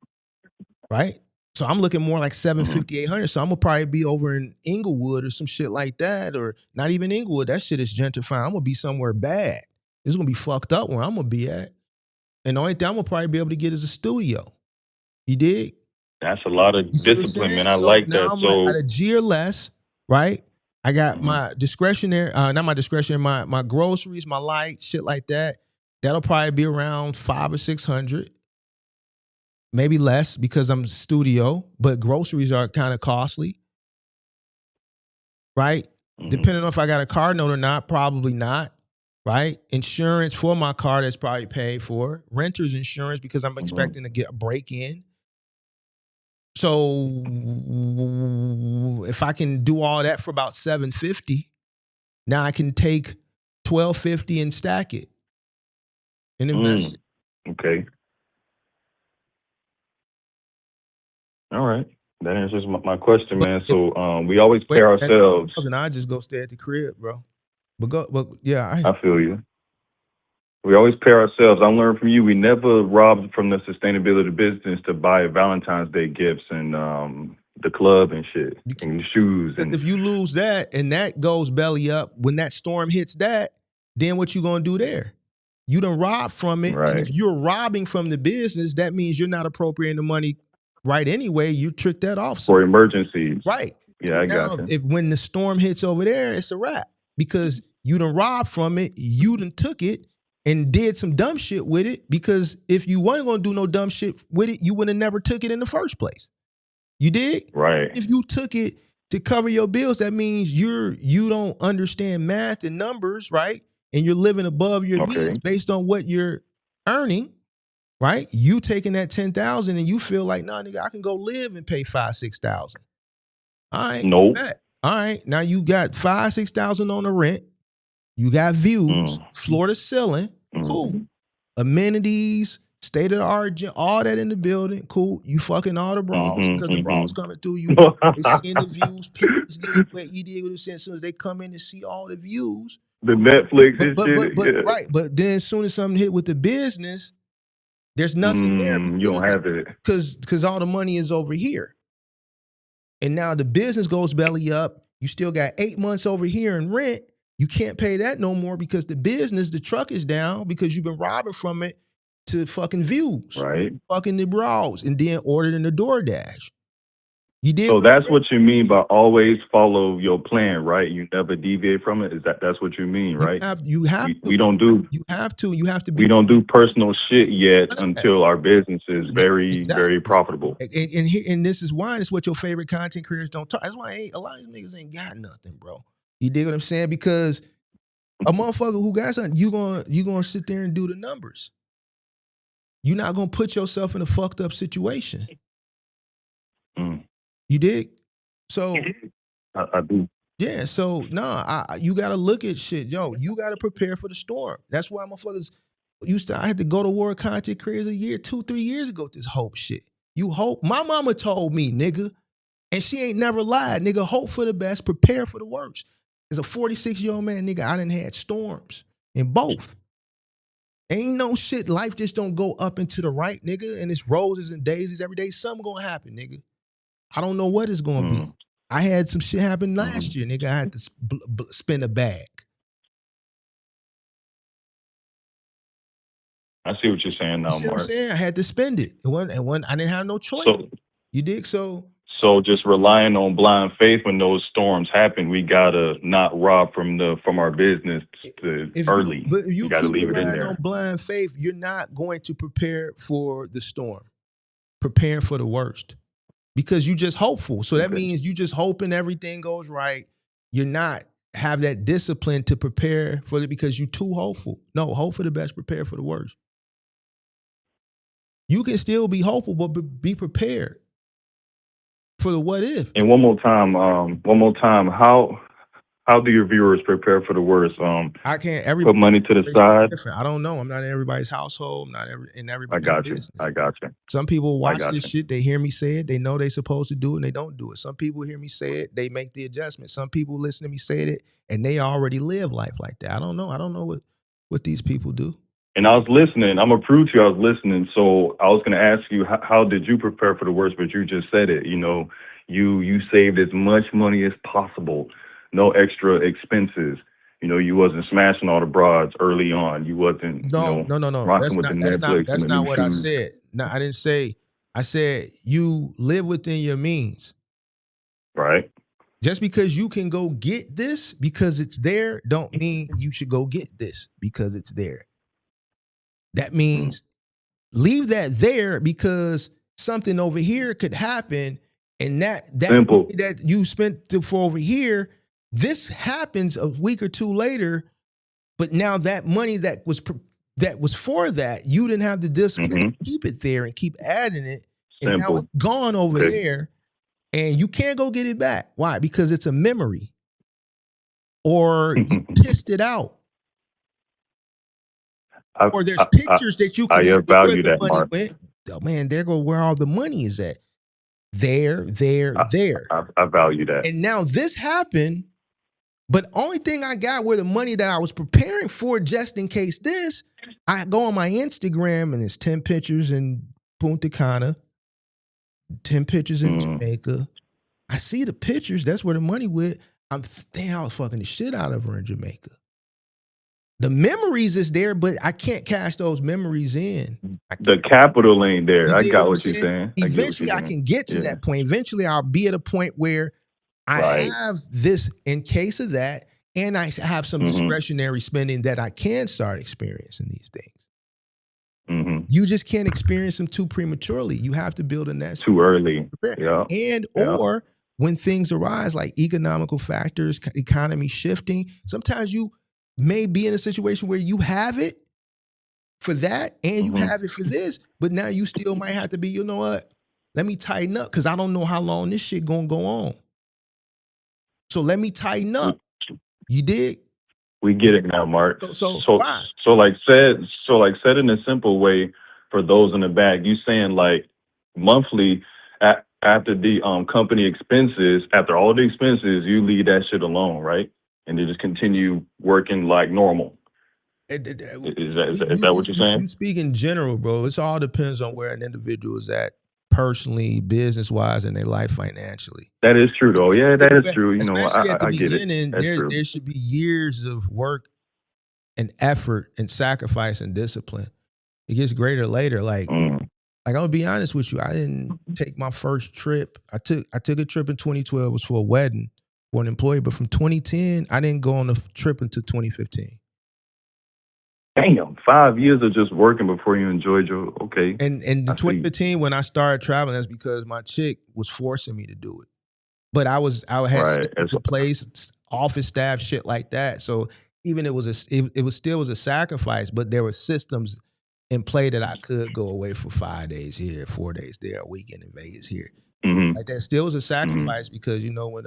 Right. So I'm looking more like $750, $800. So I'm gonna probably be over in Inglewood or some shit like that, or not even Inglewood. That shit is gentrified. I'm gonna be somewhere bad. It's gonna be fucked up where I'm gonna be at. And the only thing I'm gonna probably be able to get is a studio. You dig? That's a lot of discipline, man. I like that. I'm like at a G or less, right? I got my discretionary, not my discretionary, my groceries, my light, shit like that. That'll probably be around $500 or $600. Maybe less because I'm studio, but groceries are kind of costly, right? Depending on if I got a car note or not, probably not, right? Insurance for my car that's probably paid for. Renter's insurance because I'm expecting to get a break in. So if I can do all that for about $750, now I can take $1,250 and stack it and invest it. Okay. All right. That answers my question, man. So we always pair ourselves. And I just go stay at the crib, bro. But yeah. I feel you. We always pair ourselves. I learned from you. We never robbed from the sustainability business to buy Valentine's Day gifts and the club and shit and shoes. And if you lose that and that goes belly up, when that storm hits that, then what you gonna do there? You done rob from it. Right. And if you're robbing from the business, that means you're not appropriating the money right anyway. You trick that off. For emergencies. Right. Yeah, I got you. When the storm hits over there, it's a wrap. Because you done robbed from it, you done took it and did some dumb shit with it. Because if you wasn't gonna do no dumb shit with it, you would have never took it in the first place. You did? Right. If you took it to cover your bills, that means you don't understand math and numbers, right? And you're living above your means based on what you're earning, right? You taking that $10,000 and you feel like, nah, nigga, I can go live and pay $5,000, $6,000. All right. Nope. All right. Now you got $5,000, $6,000 on the rent. You got views, floor to ceiling. Cool. Amenities, state of the art, all that in the building. Cool. You fucking all the bras because the bras coming through you. They seeing the views. People is getting wet. You dig what I'm saying? As soon as they come in and see all the views. The Netflix and shit. Right. But then as soon as something hit with the business, there's nothing there. You don't have it. Because all the money is over here. and now the business goes belly up. You still got 8 months over here in rent. You can't pay that no more because the truck is down because you've been robbing from it to fucking views, Right. fucking the bras, and then ordered in the DoorDash. You did. So that's what you mean by always follow your plan, right? You never deviate from it. That's what you mean, right? You have to. We don't do. You have to be. We don't do personal shit yet until our business is very, very profitable. And this is why it's what your favorite content creators don't talk. That's why a lot of these niggas ain't got nothing, bro. You dig what I'm saying? Because a motherfucker who got something, you gonna sit there and do the numbers. You're not gonna put yourself in a fucked up situation. You dig? So I do. Yeah. So you gotta look at shit, yo. You gotta prepare for the storm. That's why motherfuckers I had to go to war content creators a year, 2-3 years ago with this hope shit. You hope. My mama told me, nigga, and she ain't never lied, nigga. Hope for the best, prepare for the worst. As a 46-year-old man, nigga, I done had storms in both. Ain't no shit. Life just don't go up and to the right, nigga. And it's roses and daisies every day. Something gonna happen, nigga. I don't know what it's gonna be. I had some shit happen last year, nigga. I had to spend a bag. I see what you're saying now, You see Mark. what I'm saying? I had to spend it. And I didn't have no choice. You dig? So just relying on blind faith when those storms happen, we gotta not rob from our business early. But if you gotta keep leave it in relying there. on blind faith, you're not going to prepare for the storm. Preparing for the worst. Because you just hopeful. So that means you just hoping everything goes right. You're not have that discipline to prepare for it because you're too hopeful. No, hope for the best, prepare for the worst. You can still be hopeful, but be prepared for the what if. And one more time, how do your viewers prepare for the worst? I can't. Put money to the side. Different. I don't know. I'm not in everybody's household. I'm not in everybody's business. I got you. Some people watch this shit. They hear me say it. They know they're supposed to do it, and they don't do it. Some people hear me say it. They make the adjustment. Some people listen to me say it, and they already live life like that. I don't know. I don't know what these people do. And I was listening. I'm gonna prove to you I was listening. So I was gonna ask you, how did you prepare for the worst? But you just said it. You know, you saved as much money as possible. No extra expenses. You know, you wasn't smashing all the broads early on. You wasn't No. rocking with the Netflix. That's not what I said. No, I didn't say. I said you live within your means. Right. Just because you can go get this because it's there, don't mean you should go get this because it's there. That means leave that there because something over here could happen, and that you spent for over here. This happens a week or two later, but now that money that was for that, you didn't have the discipline to keep it there and keep adding it, and now it's gone over there, and you can't go get it back. Why? Because it's a memory, or you pissed it out, or there's pictures that you can see where the money went. Oh man, there go where all the money is at. There. I value that. And now this happened. But only thing I got were the money that I was preparing for just in case this, I go on my Instagram and it's 10 pictures in Punta Cana, 10 pictures in Jamaica. I see the pictures. That's where the money went. I was fucking the shit out of her in Jamaica. The memories is there, but I can't cash those memories in. The capital ain't there. I got what you're saying. Eventually I can get to that point. Eventually I'll be at a point where I have this in case of that, and I have some discretionary spending that I can start experiencing these things. You just can't experience them too prematurely. You have to build a nest too early. Or when things arise, like economical factors, economy shifting, sometimes you may be in a situation where you have it for that and you have it for this, but now you still might have to be, you know what? Let me tighten up because I don't know how long this shit gonna go on. So let me tighten up. You dig? We get it now, Mark. So like said in a simple way for those in the back, you saying like monthly after the company expenses, after all the expenses, you leave that shit alone, right? And you just continue working like normal. Is that what you're saying? You speak in general, bro. It all depends on where an individual is at personally, business wise, in their life financially. That is true, though. Yeah, that is true. You know, Especially at the I get it. beginning, That's true. there should be years of work and effort and sacrifice and discipline. It gets greater later. Like I'm gonna be honest with you, I didn't take my first trip. I took a trip in 2012. It was for a wedding for an employee, but from 2010, I didn't go on a trip until 2015. Damn, 5 years of just working before you enjoyed your And in 2015, when I started traveling, that's because my chick was forcing me to do it. But I had systems in place, office staff, shit like that. So even it was still a sacrifice, but there were systems in play that I could go away for 5 days here, 4 days there, a weekend in Vegas here. Like that still was a sacrifice because when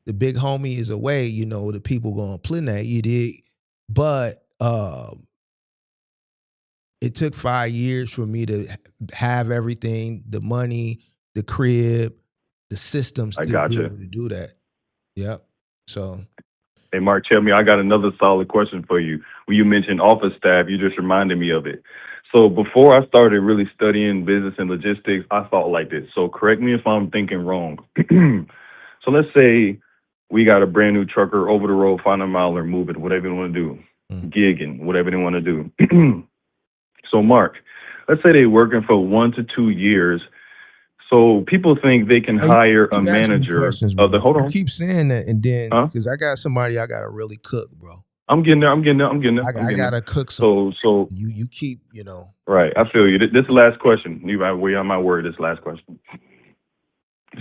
the big homie is away, the people gonna plenate, you dig? But it took 5 years for me to have everything, the money, the crib, the systems to be able to do that. Yep. So. Hey, Mark, tell me, I got another solid question for you. When you mentioned office staff, you just reminded me of it. So before I started really studying business and logistics, I thought like this. So correct me if I'm thinking wrong. So let's say we got a brand new trucker over the road, find a miler, move it, whatever they want to do, gigging, whatever they want to do. So Mark, let's say they're working for 1 to 2 years. So people think they can hire a manager. Hold on. You keep saying that, and then because I got somebody I gotta really cook, bro. I'm getting there. I gotta cook some. So you keep, Right. I feel you. This is the last question. Wait on my word. This last question.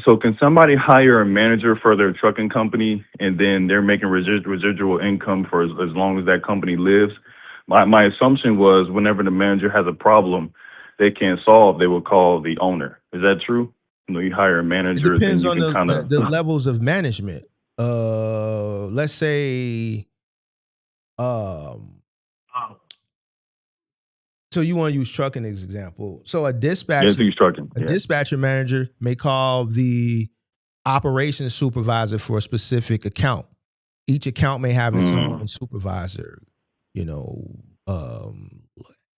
So can somebody hire a manager for their trucking company and then they're making residual income for as long as that company lives? My assumption was whenever the manager has a problem they can't solve, they will call the owner. Is that true? You hire a manager. It depends on the the levels of management. Let's say, so you want to use trucking as an example. So a dispatcher manager may call the operations supervisor for a specific account. Each account may have its own supervisor.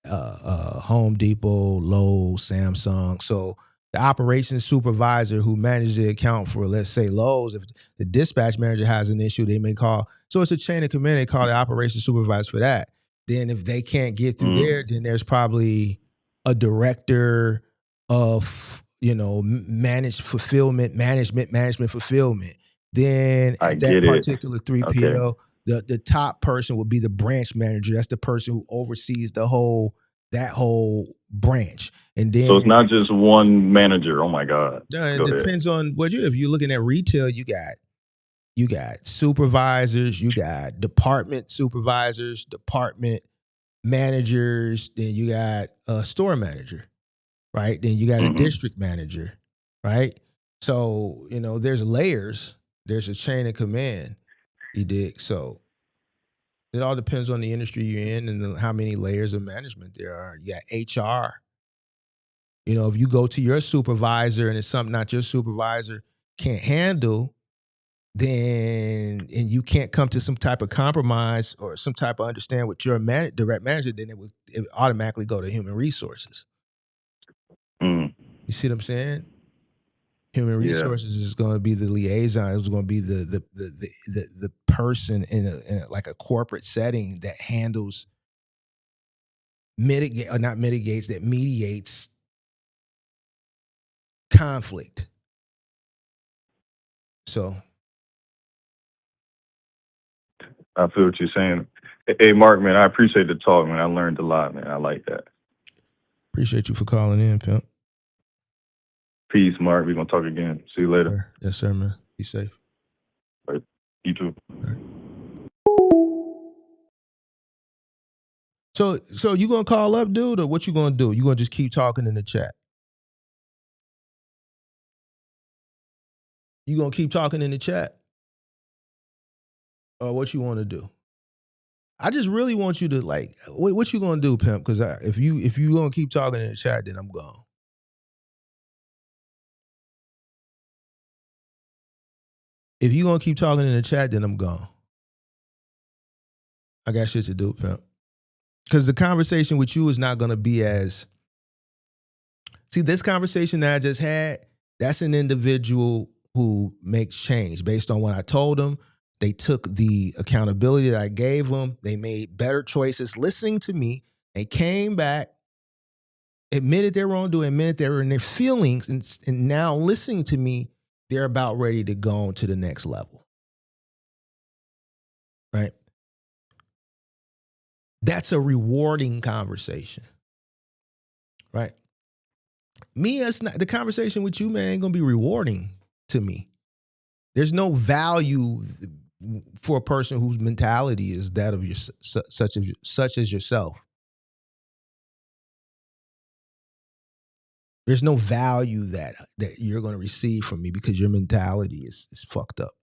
Home Depot, Lowe's, Samsung. So the operations supervisor who manages the account for, let's say, Lowe's, if the dispatch manager has an issue, they may call. So it's a chain of command. They call the operations supervisor for that. Then if they can't get through there, then there's probably a director of, management fulfillment. Then at that particular 3PL, the top person will be the branch manager. That's the person who oversees that whole branch. And then, so it's not just one manager. Oh my God. It depends on what if you're looking at retail, you got supervisors, you got department supervisors, department managers, then you got a store manager, right? Then you got a district manager, right? So, there's layers, there's a chain of command. You dig? So it all depends on the industry you're in and how many layers of management there are. You got HR. If you go to your supervisor and it's something not your supervisor can't handle, then and you can't come to some type of compromise or some type of understand with your direct manager, then it would automatically go to human resources. You see what I'm saying? Human resources is going to be the liaison. It's going to be the person in like a corporate setting that handles that mediates conflict. So I feel what you're saying. Hey, Mark, man, I appreciate the talk, man. I learned a lot, man. I like that. Appreciate you for calling in, pimp. Peace, Mark. We're going to talk again. See you later. Yes, sir, man. Be safe. All right. You too. All right. So you going to call up, dude, or what you going to do? You going to just keep talking in the chat? You going to keep talking in the chat? Or what you want to do? I just really want you to what you going to do, pimp? Because if you going to keep talking in the chat, then I'm gone. If you going to keep talking in the chat, then I'm gone. I got shit to do, pimp. Because the conversation with you is not going to be as See, this conversation that I just had, that's an individual who makes change based on what I told them. They took the accountability that I gave them. They made better choices listening to me. They came back, admitted their wrongdoing, admitted they were in their feelings, and now listening to me, they're about ready to go on to the next level. Right? That's a rewarding conversation. Right? Me, it's not, the conversation with you, man, ain't gonna be rewarding to me. There's no value for a person whose mentality is that of your, such as yourself. There's no value that you're going to receive from me because your mentality is fucked up.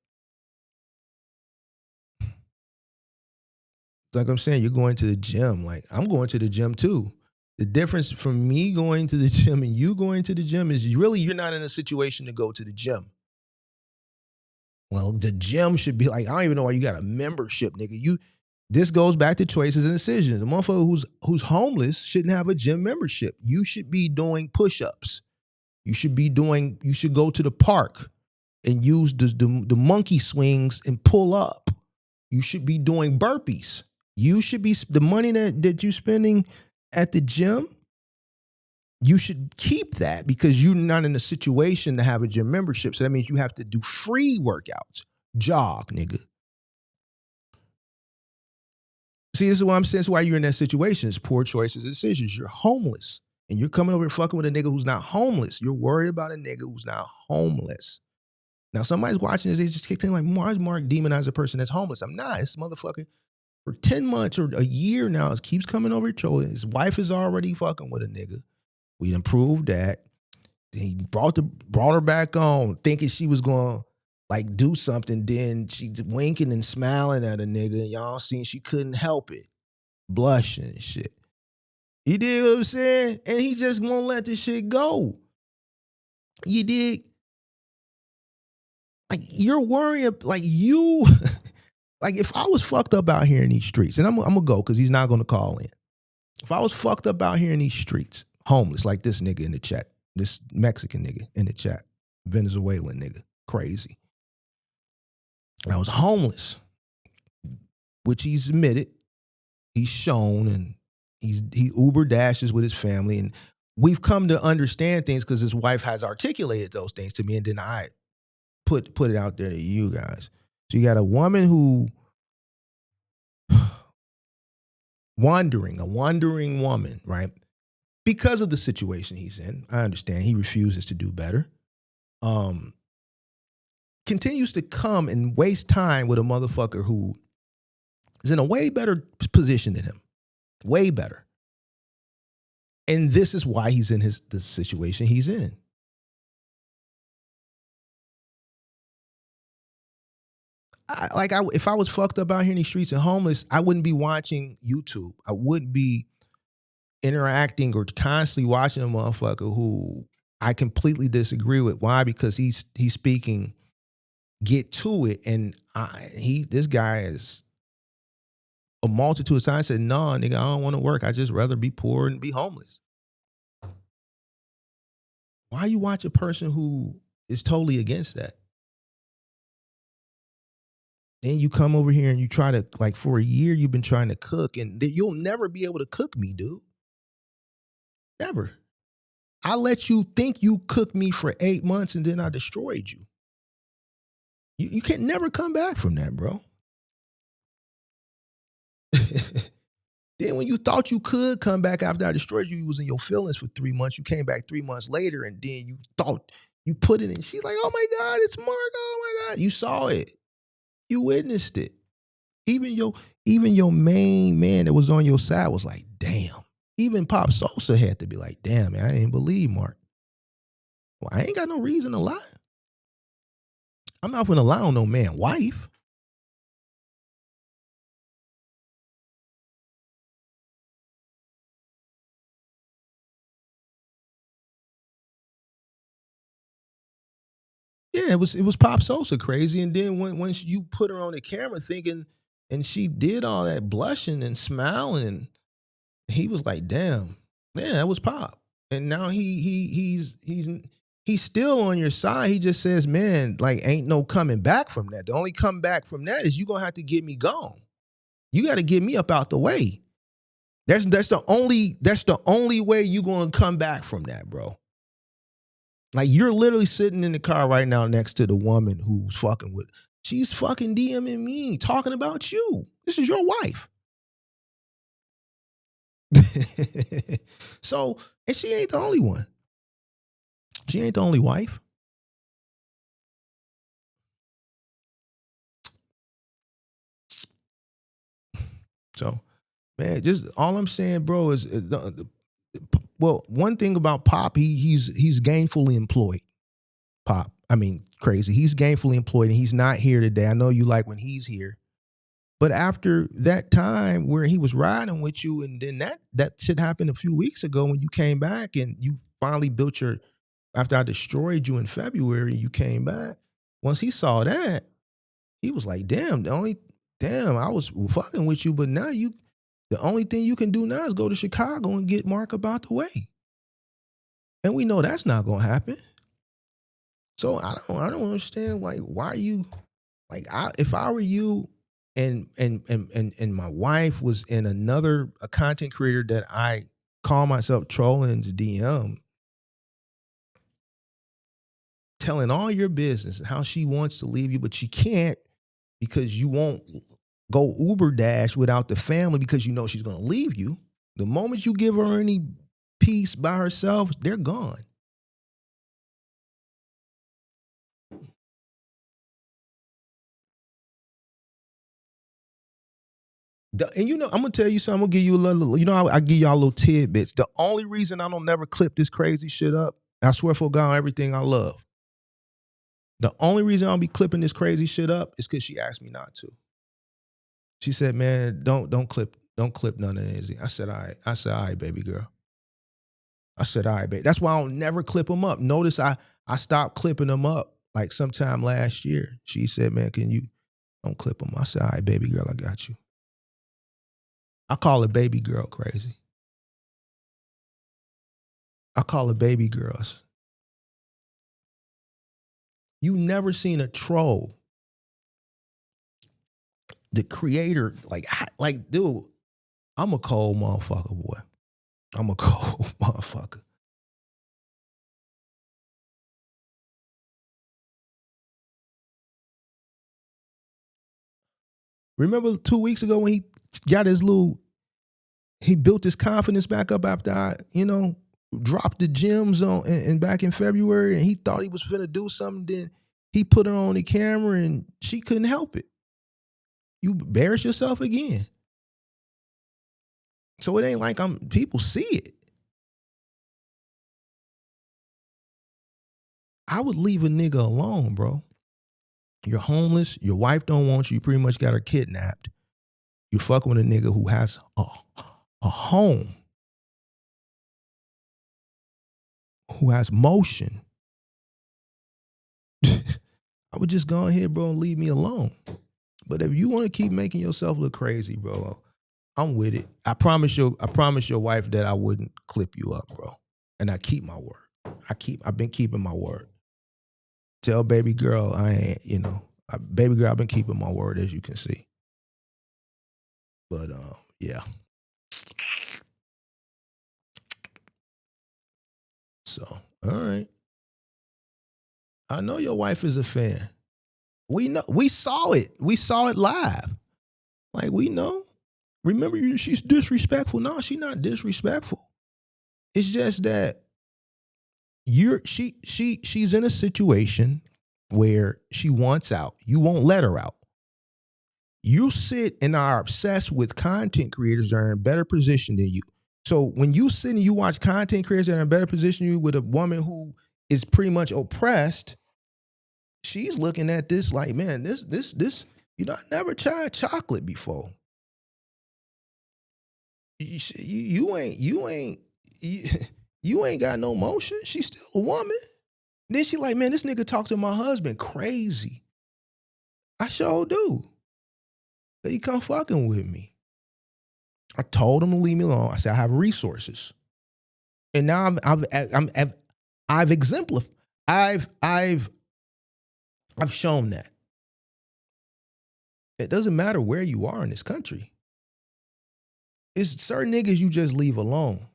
Like I'm saying, you're going to the gym. Like, I'm going to the gym too. The difference from me going to the gym and you going to the gym is really you're not in a situation to go to the gym. Well, the gym should be like, I don't even know why you got a membership, nigga. This goes back to choices and decisions. A motherfucker who's homeless shouldn't have a gym membership. You should be doing push-ups. You should go to the park and use the monkey swings and pull up. You should be doing burpees. You should be, the money that you're spending at the gym, you should keep that because you're not in a situation to have a gym membership. So that means you have to do free workouts. Jog, nigga. See, this is what I'm saying. This is why you're in that situation. It's poor choices and decisions. You're homeless. And you're coming over here fucking with a nigga who's not homeless. You're worried about a nigga who's not homeless. Now, somebody's watching this, they just kicked in like, why is Mark demonize a person that's homeless? I'm not. This motherfucker, for 10 months or a year now, it keeps coming over here. His wife is already fucking with a nigga. We done proved that. He brought her back on, thinking she was going to like do something. Then she's winking and smiling at a nigga, and y'all seen she couldn't help it. Blushing and shit. You dig what I'm saying? And he just won't let this shit go. You dig? Like, you're worrying, like you, like if I was fucked up out here in these streets, and I'm going to go because he's not going to call in. If I was fucked up out here in these streets, homeless, like this nigga in the chat, this Mexican nigga in the chat, Venezuelan nigga, crazy. And I was homeless, which he's admitted, he's shown, and he Uber dashes with his family. And we've come to understand things because his wife has articulated those things to me. And then I put it out there to you guys. So you got a woman who, a wandering woman, right? Because of the situation he's in. I understand he refuses to do better. Continues to come and waste time with a motherfucker who is in a way better position than him. Way better. And this is why he's in the situation he's in. If I was fucked up out here in these streets and homeless, I wouldn't be watching YouTube. I wouldn't be interacting or constantly watching a motherfucker who I completely disagree with. Why? Because he's speaking, get to it. And this guy is a multitude of times said, no, nigga, I don't want to work. I just rather be poor and be homeless. Why you watch a person who is totally against that? Then you come over here and you try to, like, for a year, you've been trying to cook, and you'll never be able to cook me, dude. Never. I let you think you cooked me for 8 months and then I destroyed you. You can never come back from that, bro. Then when you thought you could come back after I destroyed you, you was in your feelings for 3 months. You came back 3 months later, and then you thought you put it in. She's like, oh my God, it's Mark. Oh my God. You saw it. You witnessed it. Even your main man that was on your side was like, damn. Even Pop Sosa had to be like, damn, man, I didn't believe Mark. Well, I ain't got no reason to lie. I'm not gonna lie on no man wife. Yeah, it was Pop Sosa crazy. And then when you put her on the camera thinking, and she did all that blushing and smiling, and he was like, damn, man, that was Pop. And now he's still on your side. He just says, man, like ain't no coming back from that. The only come back from that is you gonna have to get me gone. You got to get me up out the way. That's the only way you gonna come back from that, bro. Like you're literally sitting in the car right now next to the woman who's fucking with. She's fucking DMing me, talking about you. This is your wife. So, and she ain't the only one. She ain't the only wife. So, man, just all I'm saying, bro, is well, one thing about Pop, he's gainfully employed. Pop, I mean, crazy. He's gainfully employed, and he's not here today. I know you like when he's here, but after that time where he was riding with you, and then that shit happened a few weeks ago when you came back and you finally built your. After I destroyed you in February, you came back. Once he saw that, he was like, damn, I was fucking with you, but now the only thing you can do now is go to Chicago and get Mark about the way. And we know that's not gonna happen. So I don't understand, like, why you, like, if I were you and my wife was in a content creator that I call myself trolling to DM, telling all your business and how she wants to leave you, but she can't because you won't go Uber Dash without the family because you know she's going to leave you. The moment you give her any peace by herself, they're gone. And you know, I'm going to tell you something. I'm going to give you a little, you know, I give y'all little tidbits. The only reason I don't never clip this crazy shit up, I swear for God, everything I love. The only reason I'll be clipping this crazy shit up is because she asked me not to. She said, man, don't clip none of this. I said, all right. I said, all right, baby girl. I said, all right, baby. That's why I'll never clip them up. Notice I stopped clipping them up like sometime last year. She said, man, can you don't clip them? I said, all right, baby girl, I got you. I call her baby girl crazy. I call her baby girls. You never seen a troll. The creator, like, dude, I'm a cold motherfucker, boy. I'm a cold motherfucker. Remember 2 weeks ago when he got he built his confidence back up after I, dropped the gems on and back in February, and he thought he was finna do something. Then he put her on the camera and she couldn't help it. You embarrass yourself again. So it ain't like people see it. I would leave a nigga alone, bro. You're homeless. Your wife don't want you. You pretty much got her kidnapped. You're fucking with a nigga who has a home, who has motion. I would just go ahead, bro, and leave me alone. But if you want to keep making yourself look crazy, bro, I'm with it. I promise your wife that I wouldn't clip you up, bro. And I keep my word. I've been keeping my word. Tell baby girl I ain't, baby girl, I've been keeping my word, as you can see. But yeah. So, all right. I know your wife is a fan. We know. We saw it. We saw it live. Like, we know. Remember, she's disrespectful. No, she's not disrespectful. It's just that she's in a situation where she wants out. You won't let her out. You sit and are obsessed with content creators that are in a better position than you. So when you sit and you watch content creators that are in a better position than you with a woman who is pretty much oppressed, she's looking at this like, man, this, I never tried chocolate before. You ain't got no motion. She's still a woman. Then she like, man, this nigga talk to my husband crazy. I sure do. He come fucking with me. I told him to leave me alone. I said, I have resources. And now I've exemplified. I've shown that it doesn't matter where you are in this country. It's certain niggas you just leave alone.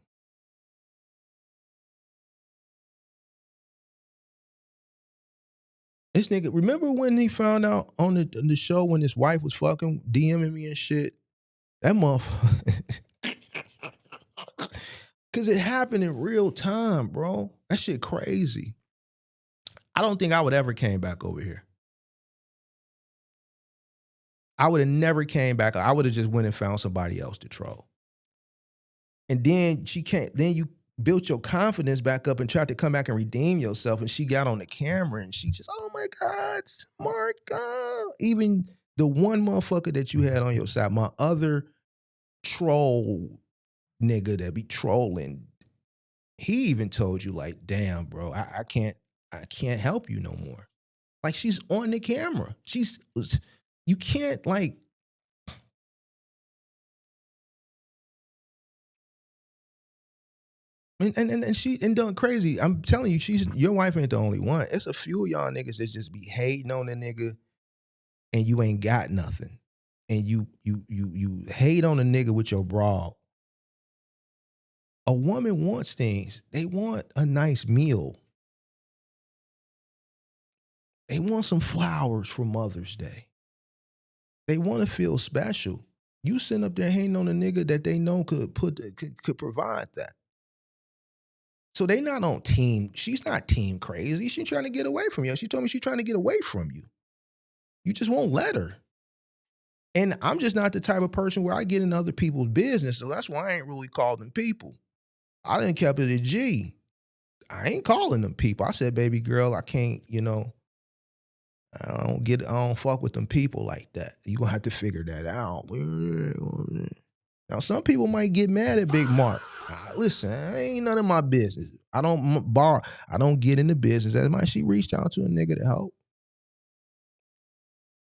This nigga, remember when he found out on the show when his wife was fucking DMing me and shit? That motherfucker. Cause it happened in real time, bro. That shit crazy. I don't think I would ever came back over here. I would have never came back. I would have just went and found somebody else to troll. And then then you built your confidence back up and tried to come back and redeem yourself. And she got on the camera and she just, oh my God, Mark. Even the one motherfucker that you had on your side, my other troll nigga that be trolling, he even told you like, damn, bro, I can't help you no more. Like, she's on the camera. You can't like, and she done crazy. I'm telling you, your wife ain't the only one. It's a few of y'all niggas that just be hating on the nigga and you ain't got nothing. And you hate on a nigga with your broad. A woman wants things. They want a nice meal. They want some flowers for Mother's Day. They want to feel special. You sitting up there hating on a nigga that they know could provide that. So they not on team. She's not team crazy. She's trying to get away from you. She told me she's trying to get away from you. You just won't let her. And I'm just not the type of person where I get in other people's business. So that's why I ain't really called them people. I done kept it a G. I ain't calling them people. I said, baby girl, I can't, I don't fuck with them people like that. You gonna have to figure that out. Now, some people might get mad at Big Mark. Listen, ain't none of my business. I don't get into business. That's why she reached out to a nigga to help.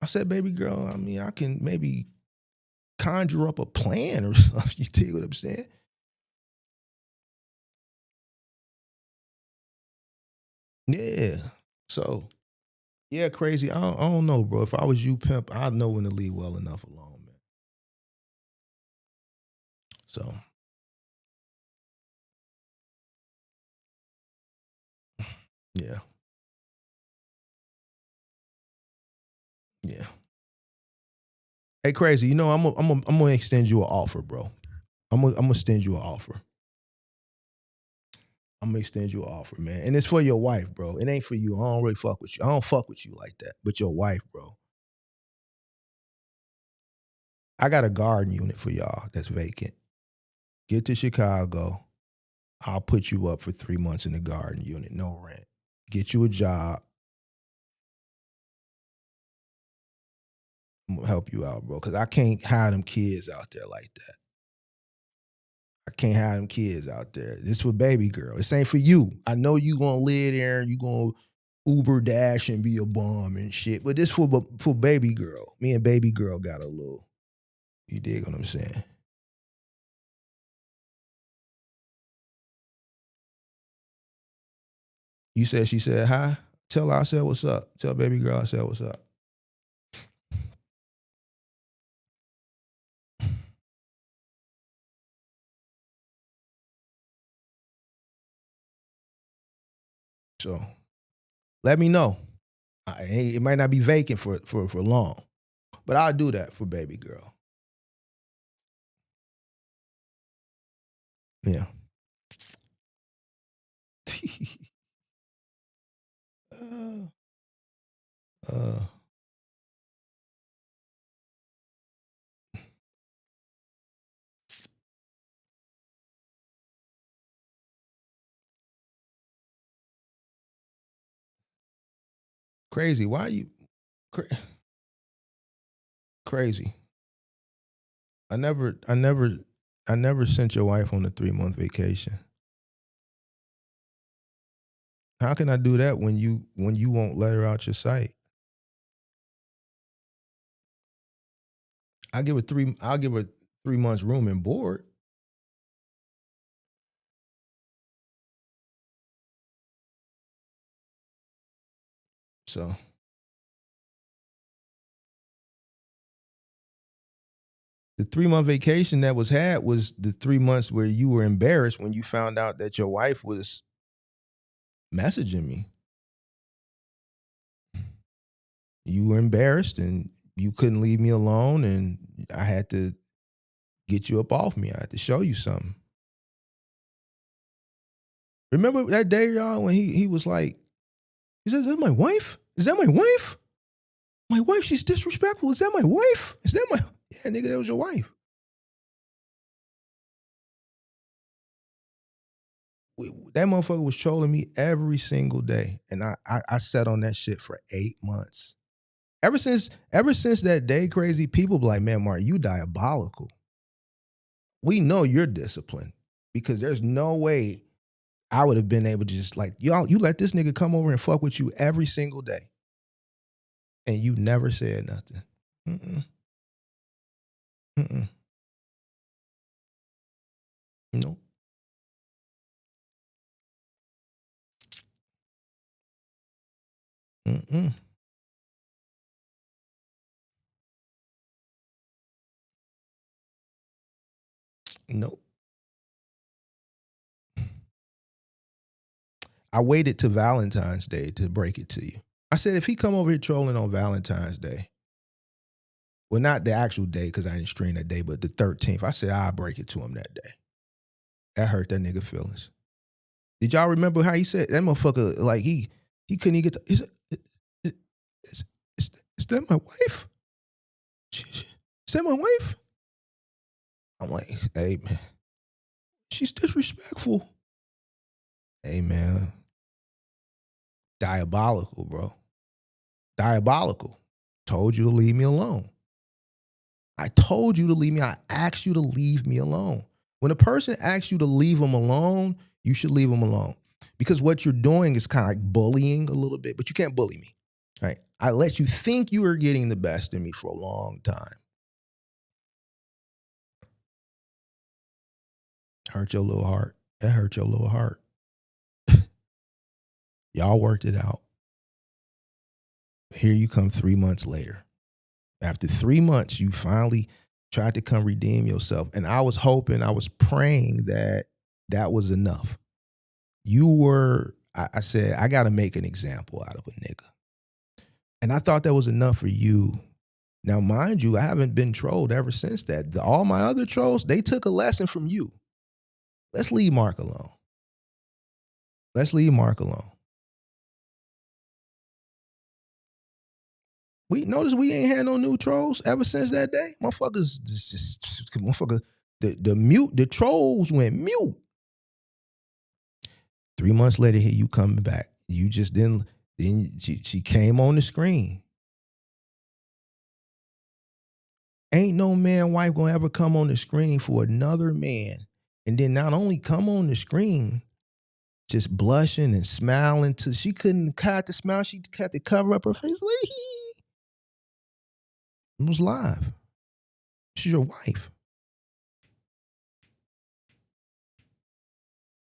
I said, baby girl, I mean, I can maybe conjure up a plan or something. You dig what I'm saying? Yeah. So, yeah, crazy. I don't know, bro. If I was you, pimp, I'd know when to leave well enough alone, man. So, yeah. Yeah. Hey, crazy. You know, I'm gonna extend you an offer, bro. I'm gonna extend you an offer. I'm gonna extend you an offer, man. And it's for your wife, bro. It ain't for you. I don't really fuck with you. I don't fuck with you like that. But your wife, bro. I got a garden unit for y'all that's vacant. Get to Chicago. I'll put you up for 3 months in the garden unit, no rent. Get you a job. I'm gonna help you out, bro. Cause I can't hire them kids out there like that. I can't have them kids out there. This for baby girl. This ain't for you. I know you gonna live there and you gonna Uber dash and be a bum and shit. But this for baby girl. Me and baby girl got a little. You dig what I'm saying? You said she said hi. Tell her I said what's up. Tell baby girl I said what's up. So let me know. It might not be vacant for long, but I'll do that for baby girl. Yeah. uh, crazy. Why you crazy? I never sent your wife on a 3-month vacation. How can I do that when you won't let her out your sight? I'll give her 3 months room and board. So the 3-month vacation that was had was the 3 months where you were embarrassed when you found out that your wife was messaging me. You were embarrassed and you couldn't leave me alone, and I had to get you up off me. I had to show you something. Remember that day, y'all, when he was like, he said, "Is that my wife? Is that my wife? My wife, she's disrespectful. Is that my wife? Is that my..." Yeah, nigga, that was your wife. That motherfucker was trolling me every single day. And I sat on that shit for 8 months. Ever since that day, crazy, people be like, "Man, Mark, you diabolical. We know you're disciplined." Because there's no way I would have been able to just like, y'all, you let this nigga come over and fuck with you every single day. And you never said nothing. Mm-mm. Mm-mm. No. Mm-mm. Nope. I waited to Valentine's Day to break it to you. I said, if he come over here trolling on Valentine's Day, well, not the actual day because I didn't stream that day, but the 13th, I said, I'll break it to him that day. That hurt that nigga feelings. Did y'all remember how he said that motherfucker, like he couldn't even get he said, is that my wife? Is that my wife? I'm like, hey, man, she's disrespectful. Hey, man, diabolical, bro. Diabolical. Told you to leave me alone. I told you to leave me. I asked you to leave me alone. When a person asks you to leave them alone, you should leave them alone. Because what you're doing is kind of like bullying a little bit, but you can't bully me. Right? I let you think you were getting the best in me for a long time. Hurt your little heart. That hurt your little heart. Y'all worked it out. Here you come 3 months later. After 3 months, you finally tried to come redeem yourself. And I was hoping, I was praying that that was enough. You were, I said, I got to make an example out of a nigga. And I thought that was enough for you. Now, mind you, I haven't been trolled ever since that. All my other trolls, they took a lesson from you. Let's leave Mark alone. Let's leave Mark alone. We notice we ain't had no new trolls ever since that day. Motherfuckers, motherfucker, the trolls went mute. 3 months later, here you coming back. You just then she came on the screen. Ain't no man wife gonna ever come on the screen for another man, and then not only come on the screen, just blushing and smiling till she couldn't hide the smile. She had to cover up her face. It was live. She's your wife.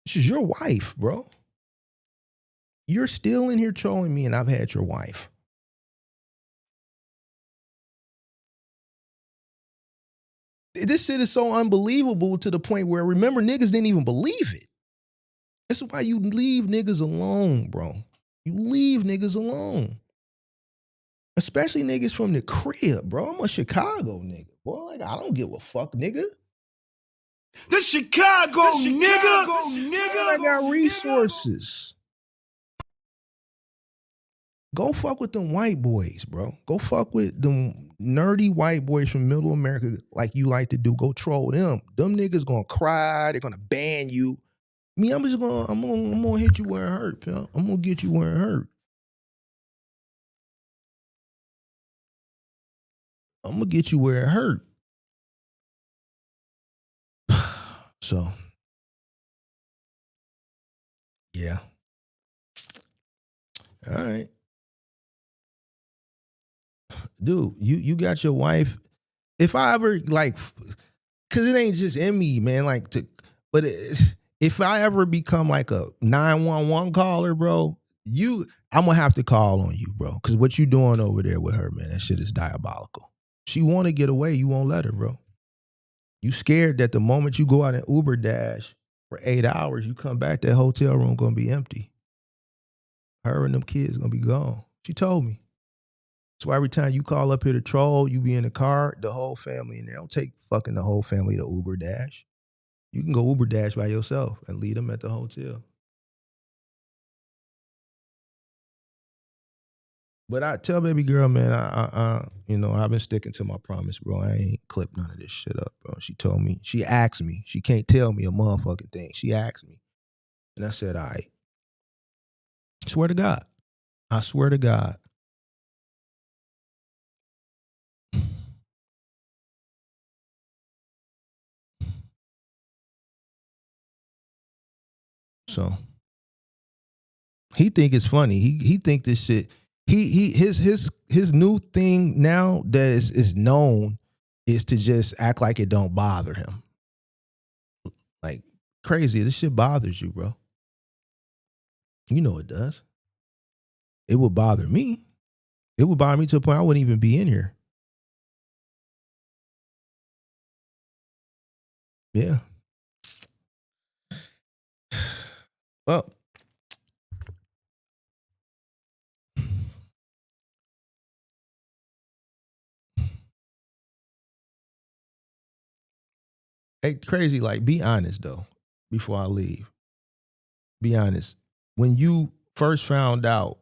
She's your wife, bro. You're still in here trolling me, and I've had your wife. This shit is so unbelievable to the point where, remember, niggas didn't even believe it. That's why you leave niggas alone, bro. You leave niggas alone. Especially niggas from the crib, bro. I'm a Chicago nigga. Boy, like, I don't give a fuck, nigga. The Chicago nigga. I got resources. Go fuck with them white boys, bro. Go fuck with them nerdy white boys from middle America like you like to do. Go troll them. Them niggas gonna cry. They're gonna ban you. Me, I'm gonna hit you where it hurt, pal. I'm gonna get you where it hurt. I'm gonna get you where it hurt. So, yeah. All right. Dude, you got your wife. If I ever like, cause it ain't just in me, man. Like, if I ever become like a 911 caller, bro, I'm gonna have to call on you, bro. Cause what you doing over there with her, man, that shit is diabolical. She wanna get away, you won't let her, bro. You scared that the moment you go out and Uber Dash for 8 hours, you come back, that hotel room gonna be empty. Her and them kids gonna be gone. She told me. So every time you call up here to troll, you be in the car, the whole family in there. Don't take fucking the whole family to Uber Dash. You can go Uber Dash by yourself and leave them at the hotel. But I tell baby girl, man, I've been sticking to my promise, bro. I ain't clipped none of this shit up, bro. She told me, she asked me, she can't tell me a motherfucking thing. She asked me. And I said, all right. Swear to God. I swear to God. So he think it's funny. He think this shit. His new thing now that is known is to just act like it don't bother him. Like crazy. This shit bothers you, bro. You know it does. It would bother me. It would bother me to a point I wouldn't even be in here. Yeah. Well, hey, crazy. Like, be honest though. Before I leave, be honest. When you first found out,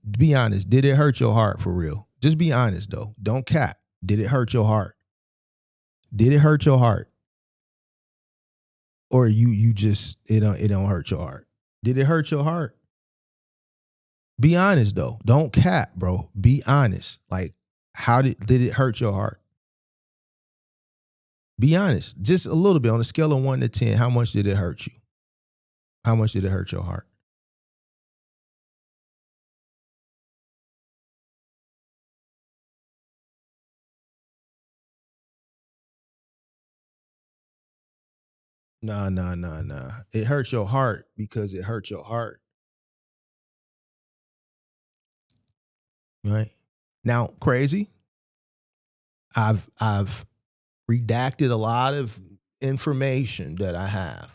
be honest. Did it hurt your heart for real? Just be honest though. Don't cap. Did it hurt your heart? Did it hurt your heart? Or you just it don't hurt your heart? Did it hurt your heart? Be honest though. Don't cap, bro. Be honest. Like, how did it hurt your heart? Be honest. Just a little bit on a scale of 1 to 10. How much did it hurt you? How much did it hurt your heart? Nah. It hurts your heart because it hurt your heart. Right? Now, crazy. I've redacted a lot of information that I have.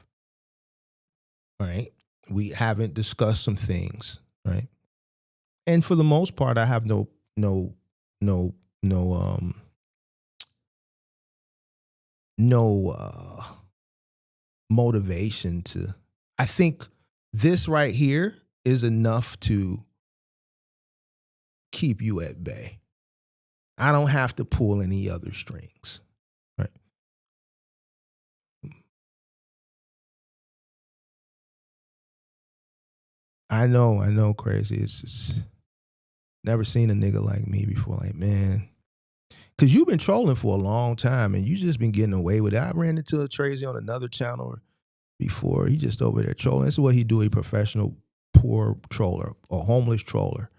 Right? We haven't discussed some things, right? And for the most part, I have no motivation to. I think this right here is enough to keep you at bay. I don't have to pull any other strings. Right? I know, crazy. It's never seen a nigga like me before. Like, man, because you've been trolling for a long time and you just been getting away with it. I ran into Tracy on another channel before. He just over there trolling. This is what he do, a professional poor troller, a homeless troller.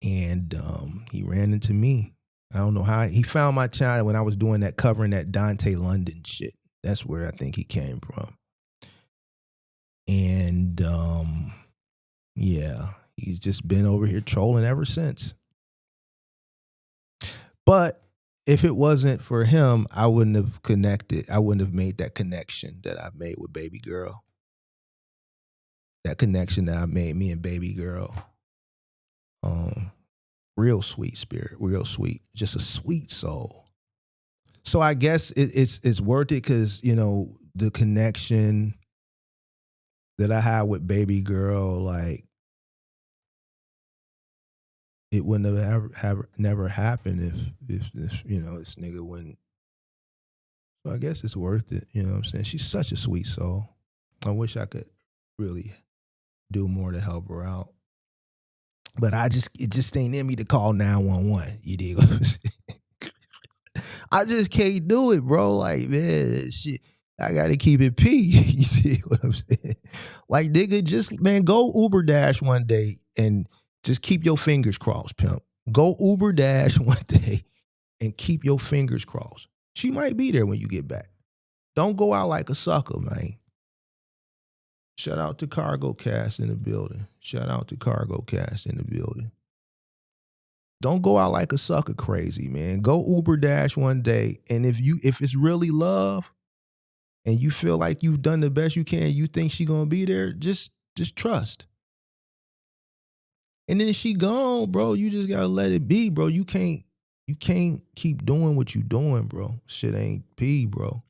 And he ran into me. I don't know how. He found my channel when I was doing that, covering that Dante London shit. That's where I think he came from. And yeah, he's just been over here trolling ever since. But if it wasn't for him, I wouldn't have connected. I wouldn't have made that connection that I've made with baby girl. That connection that I made, me and baby girl. Real sweet spirit, real sweet, just a sweet soul. So I guess it's worth it because, you know, the connection that I had with baby girl, like, it wouldn't have never happened if you know, this nigga wouldn't. So I guess it's worth it. You know what I'm saying? She's such a sweet soul. I wish I could really do more to help her out. But it just ain't in me to call 911. You dig what I'm saying? I just can't do it, bro. Like, man, shit, I gotta keep it P. You dig what I'm saying? Like, nigga, just, man, go Uber Dash one day and just keep your fingers crossed, pimp. Go Uber Dash one day and keep your fingers crossed. She might be there when you get back. Don't go out like a sucker, man. Shout out to Cargo Cast in the building. Shout out to Cargo Cast in the building. Don't go out like a sucker crazy, man. Go Uber Dash one day, and if it's really love, and you feel like you've done the best you can, you think she gonna be there, just trust. And then if she gone, bro, you just gotta let it be, bro. You can't keep doing what you doing, bro. Shit ain't P, bro.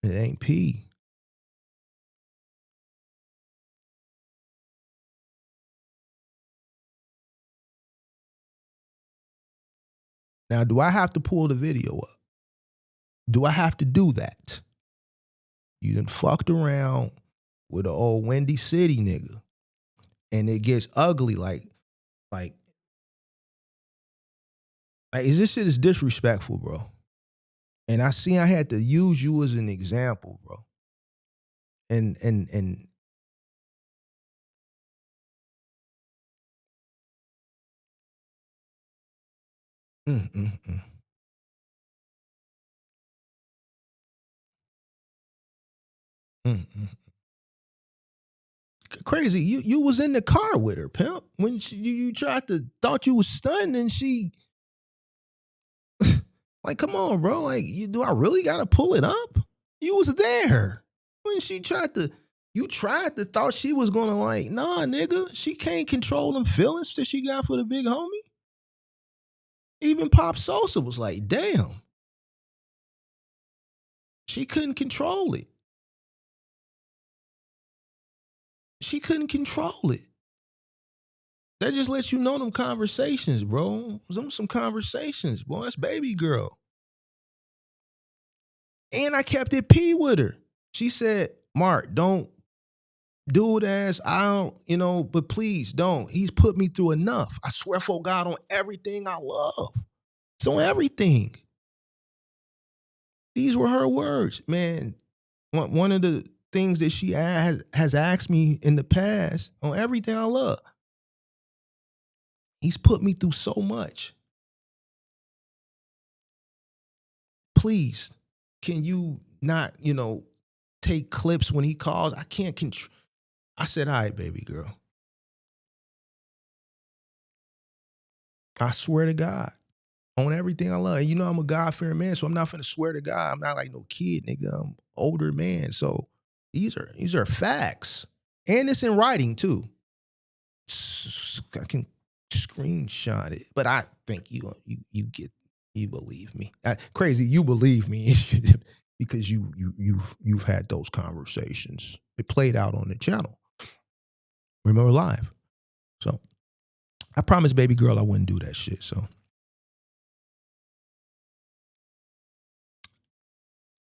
It ain't P. Now, do I have to pull the video up? Do I have to do that? You done fucked around with an old Windy City nigga, and it gets ugly. Like, is this shit is disrespectful, bro? And I had to use you as an example, bro. And Crazy, you was in the car with her, pimp. When you thought you was stunned, and she, like, come on, bro. Like, do I really gotta pull it up? You was there when she thought she was gonna, like, nah, nigga, she can't control them feelings that she got for the big homie. Even Pop Sosa was like, damn. She couldn't control it. She couldn't control it. That just lets you know them conversations, bro. Some conversations, boy. That's baby girl. And I kept it P with her. She said, Mark, don't do it as I don't, but please don't. He's put me through enough. I swear for God on everything I love. It's on everything. These were her words, man. One of the things that she has asked me in the past on everything I love. He's put me through so much. Please, can you not, take clips when he calls? I can't control. I said, all right, baby girl. I swear to God, on everything I love. And I'm a God-fearing man, so I'm not finna swear to God. I'm not like no kid, nigga. I'm an older man. So these are facts. And it's in writing too. I can screenshot it. But I think you believe me. Crazy, you believe me because you've had those conversations. It played out on the channel. Remember Live. So I promised baby girl I wouldn't do that shit. So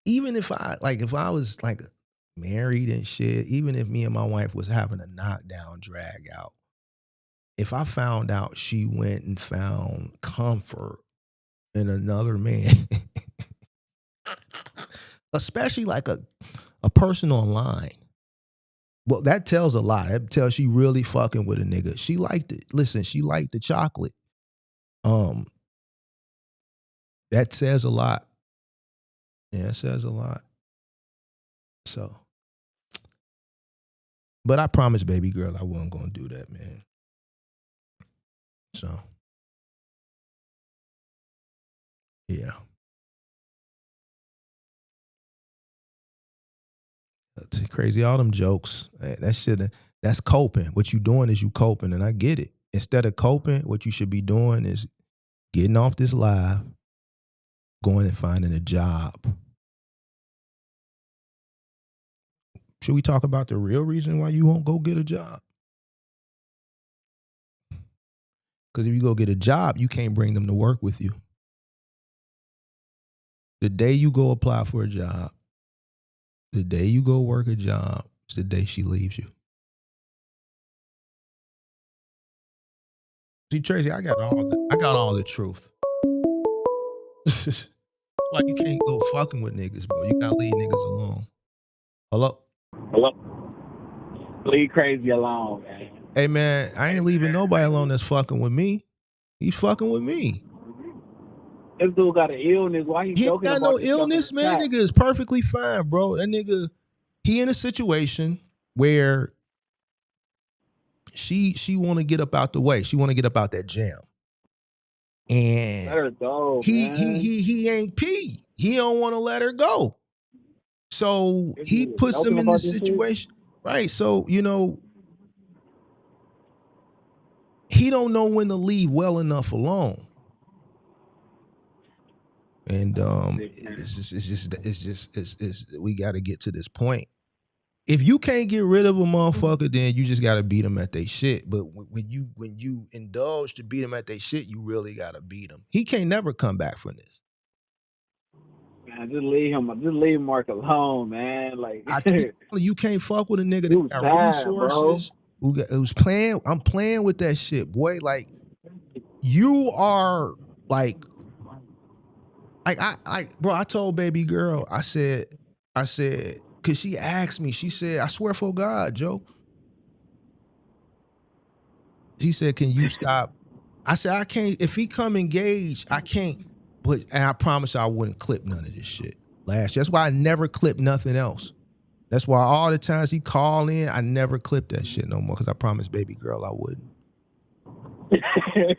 even if I was like married and shit, even if me and my wife was having a knockdown drag out, if I found out she went and found comfort in another man, especially like a person online, well, that tells a lot. That tells she really fucking with a nigga. She liked it. Listen, she liked the chocolate. That says a lot. Yeah, it says a lot. So, but I promised baby girl I wasn't gonna do that, man. So, yeah. That's crazy. All them jokes. That shit, that's coping. What you doing is you coping, and I get it. Instead of coping, what you should be doing is getting off this live, going and finding a job. Should we talk about the real reason why you won't go get a job? Because if you go get a job, you can't bring them to work with you. The day you go apply for a job, the day you go work a job, is the day she leaves you. See, Tracy, I got all the truth. Like, you can't go fucking with niggas, bro. You gotta leave niggas alone. Hello? Leave crazy alone, man. Hey, man, I ain't leaving nobody alone that's fucking with me. He's fucking with me. This dude got an illness. Why he He ain't joking got about no himself in illness, the man. chat? Nigga is perfectly fine, bro. That nigga, he in a situation where she want to get up out the way. She want to get up out that jam. And Let her go, he man. he ain't P. He don't want to let her go. So This he nigga puts joking them in about this this shit? situation. Right. So, you know, he don't know when to leave well enough alone. And it's we got to get to this point. If you can't get rid of a motherfucker, then you just got to beat them at their shit. But when you indulge to beat them at their shit, you really got to beat them. He can't never come back from this. Man, just leave Mark alone, man. Like I keep telling you can't fuck with a nigga he was that got bad, bro. resources. Who's playing? I'm playing with that shit, boy. Like you are like bro. I told baby girl, I said, cause she asked me. She said, I swear for God, Joe. She said, can you stop? I said, I can't. If he come engaged, I can't. But and I promise I wouldn't clip none of this shit. That's why I never clip nothing else. That's why all the times he call in, I never clip that shit no more. Cause I promised baby girl I wouldn't.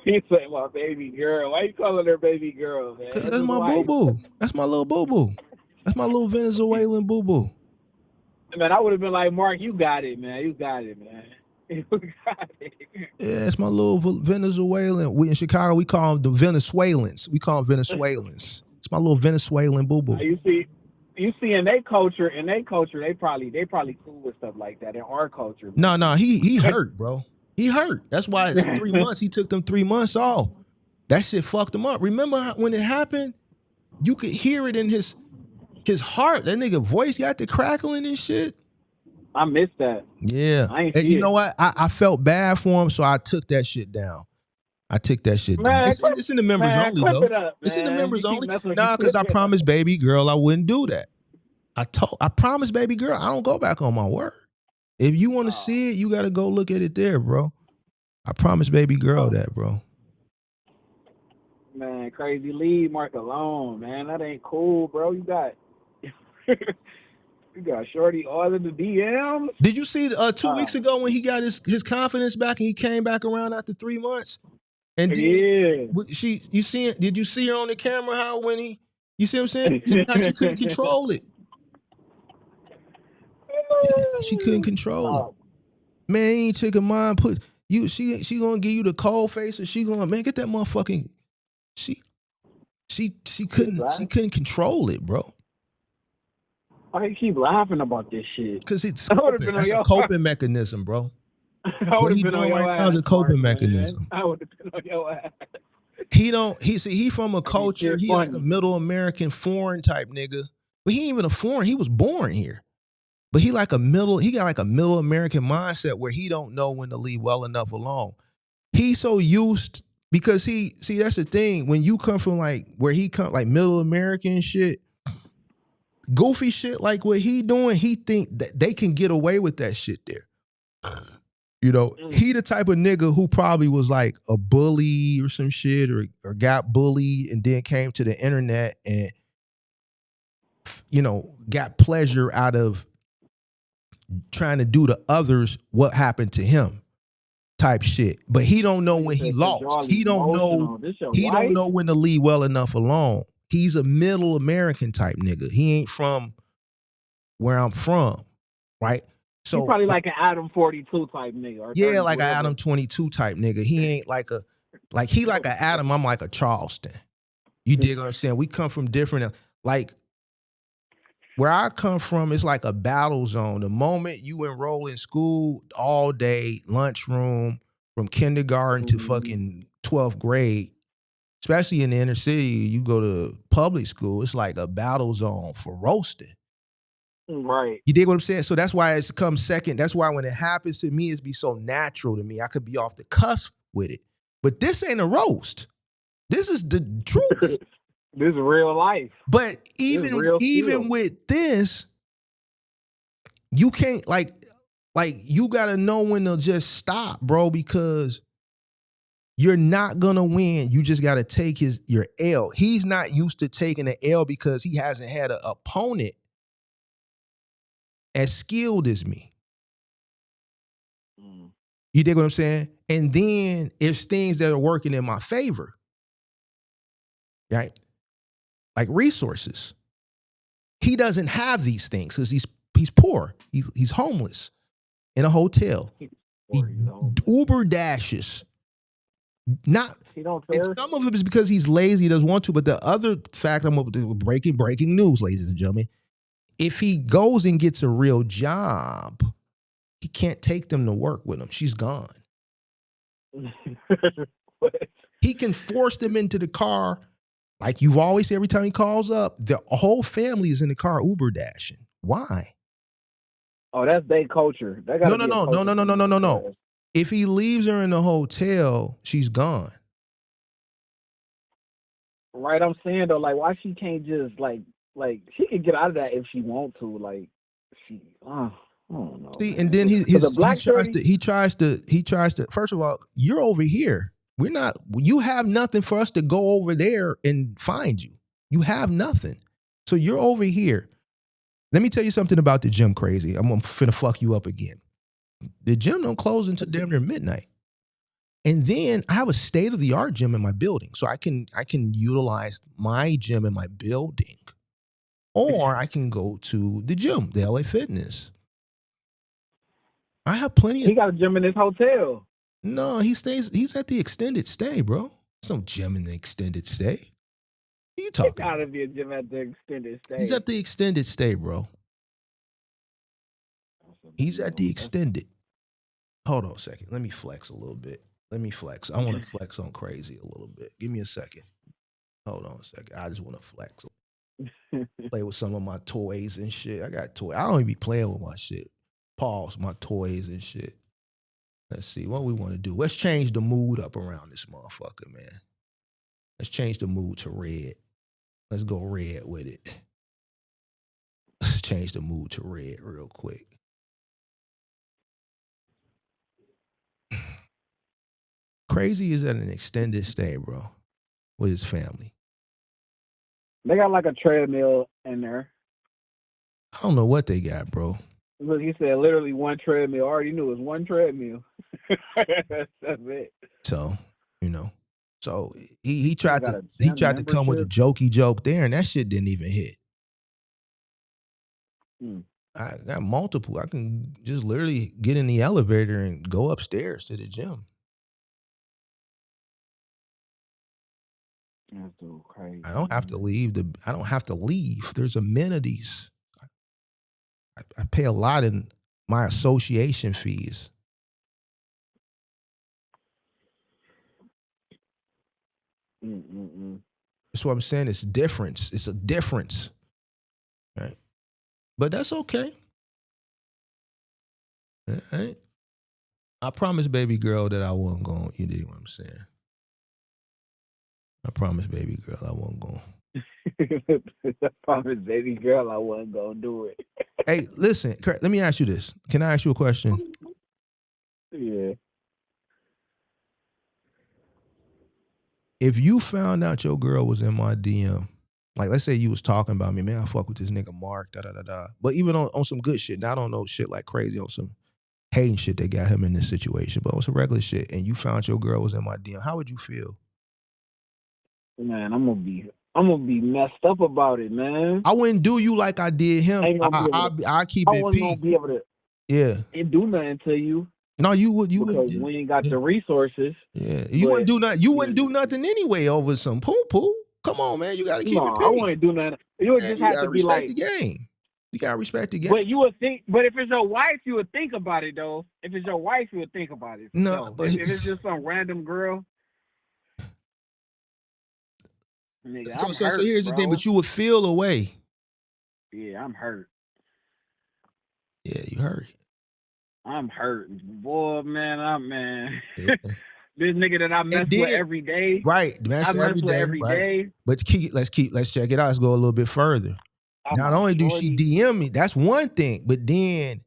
He said, "My baby girl." Why you calling her baby girl, man? Cause that's my boo boo. That's my little boo boo. That's my little Venezuelan boo boo. Man, I would have been like, Mark, you got it, man. You got it, man. You got it. Yeah, it's my little Venezuelan. We in Chicago, we call them the Venezuelans. We call them Venezuelans. It's my little Venezuelan boo boo. You see in their culture, they probably cool with stuff like that. In our culture, man. No, he hurt, bro. He hurt. That's why in 3 months he took them 3 months off. That shit fucked him up. Remember when it happened? You could hear it in his heart. That nigga voice got the crackling and shit. I missed that. Yeah. I ain't And see you it. know what? I felt bad for him, so I took that shit down. Down. It's in the members only, clip though. it up, It's in the man. members You keep only. messing with Nah, you. because I promised baby girl I wouldn't do that. I promised baby girl I don't go back on my word. If you want to see it, you got to go look at it there, bro. I promised baby girl that, bro. Man, crazy, leave Mark alone, man. That ain't cool, bro. You got Shorty all in the DMs. Did you see 2 weeks ago when he got his confidence back and he came back around after 3 months? And then did you see her on the camera how when he, you see what I'm saying? You see how she couldn't control it. She couldn't control it. Man, he ain't taking mine. She gonna give you the cold face, or she gonna, man, get that motherfucking. She couldn't control it, bro. Why you keep laughing about this shit? Because it's coping. That's a coping mechanism, bro. What he doing right now is a coping mechanism. I would have been on your ass. He from a culture, he like a middle American foreign type nigga. But he ain't even a foreign, he was born here. But he got like a middle American mindset where he don't know when to leave well enough alone. He's so used, because that's the thing. When you come from like where he come, like middle American shit, goofy shit like what he doing, he think that they can get away with that shit there. You know, he the type of nigga who probably was like a bully or some shit, or got bullied and then came to the internet and, you know, got pleasure out of trying to do to others what happened to him type shit. But he don't know when he lost. He don't know when to leave well enough alone. He's a middle American type nigga. He ain't from where I'm from, right? So he's probably like an Adam 42 type nigga. Or yeah, like an Adam 22 type nigga. He ain't like he like an Adam, I'm like a Charleston. You dig what I'm saying? We come from different, like, where I come from, it's like a battle zone. The moment you enroll in school, all day, lunchroom, from kindergarten to fucking 12th grade, especially in the inner city, you go to public school, it's like a battle zone for roasting. Right. You dig what I'm saying? So that's why it's come second. That's why when it happens to me, it's be so natural to me. I could be off the cusp with it. But this ain't a roast. This is the truth. This is real life. But even with this, you can't like you gotta know when to just stop, bro, because You're not gonna win. You just gotta take your L. He's not used to taking an L because he hasn't had an opponent as skilled as me. You dig what I'm saying? And then it's things that are working in my favor, right? Like resources. He doesn't have these things because he's poor. He's homeless in a hotel. He Uber dashes. Not some of it is because he's lazy, he doesn't want to. But the other fact, I'm breaking news, ladies and gentlemen. If he goes and gets a real job, he can't take them to work with him. She's gone. He can force them into the car, like you've always said. Every time he calls up, the whole family is in the car Uber dashing. Why? Oh, that's their culture. That No. If he leaves her in the hotel, she's gone. Right, I'm saying though, like, why she can't just like she can get out of that if she want to, like she. I don't know. See, man. and then he tries to. First of all, you're over here. We're not. You have nothing for us to go over there and find you. You have nothing. So you're over here. Let me tell you something about the gym, crazy. I'm finna fuck you up again. The gym don't close until damn near midnight. And then I have a state-of-the-art gym in my building. So I can utilize my gym in my building. Or I can go to the gym, the LA Fitness. I have plenty of... He got a gym in his hotel. No, he's at the extended stay, bro. There's no gym in the extended stay. What are you talking about? Gotta be a gym at the extended stay. He's at the extended stay, bro. He's at the extended. Hold on a second. Let me flex a little bit. I want to flex on crazy a little bit. Give me a second. Hold on a second. I just want to flex. Play with some of my toys and shit. I got toys. I don't even be playing with my shit. Pause my toys and shit. Let's see what we want to do. Let's change the mood up around this motherfucker, man. Let's change the mood to red. Let's go red with it. Let's change the mood to red real quick. Crazy is at an extended stay, bro, with his family. They got like a treadmill in there. I don't know what they got, bro. Look, he said literally one treadmill. I already knew it was one treadmill. That's it. So, so he tried to come with a jokey joke there, and that shit didn't even hit. I got multiple. I can just literally get in the elevator and go upstairs to the gym. That's so crazy. I don't have to leave. There's amenities. I pay a lot in my association fees. That's what I'm saying. It's difference. It's a difference. Right? But that's okay. Right? I promised baby girl that I wasn't going. You dig what I'm saying? I promised baby girl I wasn't going. I promised baby girl I wasn't going to do it. Hey, listen, let me ask you this. Can I ask you a question? Yeah. If you found out your girl was in my DM, like let's say you was talking about me, man, I fuck with this nigga Mark, da-da-da-da. But even on some good shit, not on no shit like crazy, on some hating shit that got him in this situation, but on some regular shit, and you found your girl was in my DM, how would you feel? Man, I'm gonna be messed up about it, man. I wouldn't do you like I did him. I keep it P. I wouldn't be able to. Yeah. It do nothing to you. No, you would. Because we ain't got the resources. Yeah, you wouldn't do nothing. You wouldn't do nothing anyway over some poo poo. Come on, man, you got to keep it. I wouldn't do nothing. You would just have to be like the game. You gotta respect the game. But you would think. But if it's your wife, you would think about it though. If it's your wife, you would think about it. No, but if it's just some random girl. Nigga, so here's the thing, but you would feel away. Yeah, I'm hurt. Yeah, you hurt. I'm hurt. Boy, man, Yeah. This nigga that I mess with every day. Right. I mess with every day. But let's check it out. Let's go a little bit further. Not only do she DM me, that's one thing, but then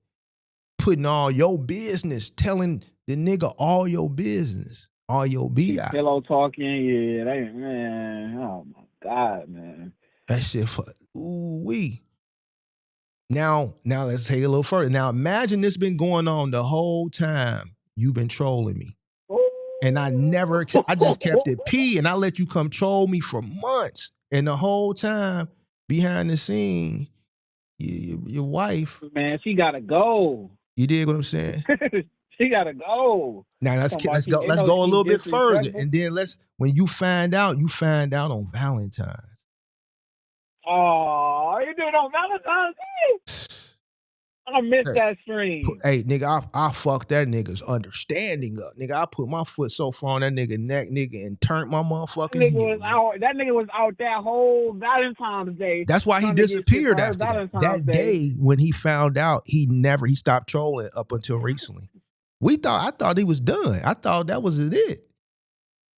putting all your business, telling the nigga all your business. all your Be BI. pillow talking, yeah. They, man, oh my God, man. That shit for ooh wee. Now let's take it a little further. Now imagine this been going on the whole time you've been trolling me. And I just kept it P and I let you come troll me for months. And the whole time behind the scene, your wife, Man, she gotta go. you dig what I'm saying? She gotta go. Now let's Talking about go they let's know go a she little bit further. disrespectful. And then when you find out on Valentine's. Oh, you doing on Valentine's Day? I missed that stream. Hey, nigga, I fucked that nigga's understanding up. Nigga, I put my foot so far on that nigga neck, nigga, and turned my motherfucking heel. That nigga was out that whole Valentine's Day. That's why he disappeared after that. That day when he found out, he stopped trolling up until recently. I thought he was done. I thought that was it.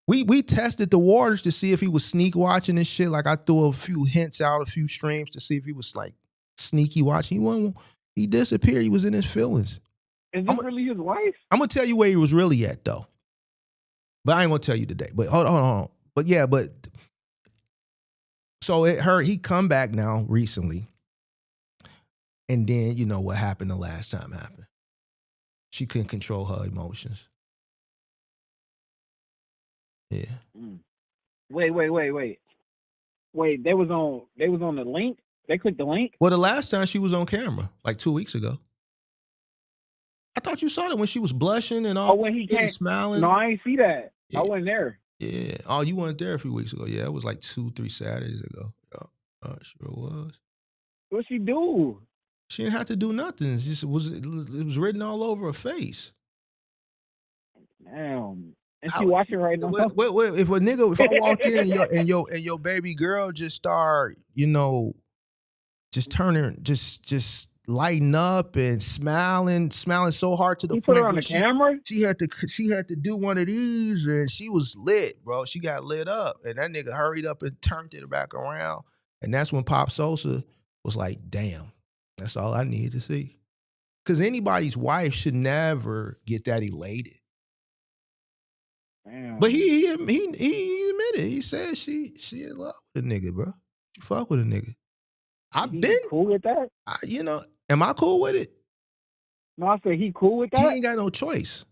We tested the waters to see if he was sneak watching and shit. Like I threw a few hints out, a few streams to see if he was like sneaky watching. He disappeared. He was in his feelings. Is this really his wife? I'm gonna tell you where he was really at though. But I ain't gonna tell you today. But hold on. But yeah, so he come back now recently. And then you know what happened the last time happened. She couldn't control her emotions. Yeah. Wait. Wait, they was on the link? They clicked the link? Well, the last time she was on camera, like 2 weeks ago. I thought you saw that when she was blushing and all. Oh, when he came smiling. No, I ain't see that. Yeah. I wasn't there. Yeah. Oh, you weren't there a few weeks ago. Yeah, it was like 2-3 Saturdays ago. Sure was. What she do? She didn't have to do nothing. It was written all over her face. Damn. And she watching right now. Wait, if I walk in and your baby girl just start, just turning, just lighting up and smiling so hard to the You point put her on the camera? She had to do one of these and she was lit, bro. She got lit up and that nigga hurried up and turned it back around. And that's when Pop Sosa was like, damn, that's all I need to see. Because anybody's wife should never get that elated. Damn. But he admitted. He said she in love with a nigga, bro. She fuck with a nigga. I've been cool with that. Am I cool with it? No, I said he cool with that. He ain't got no choice.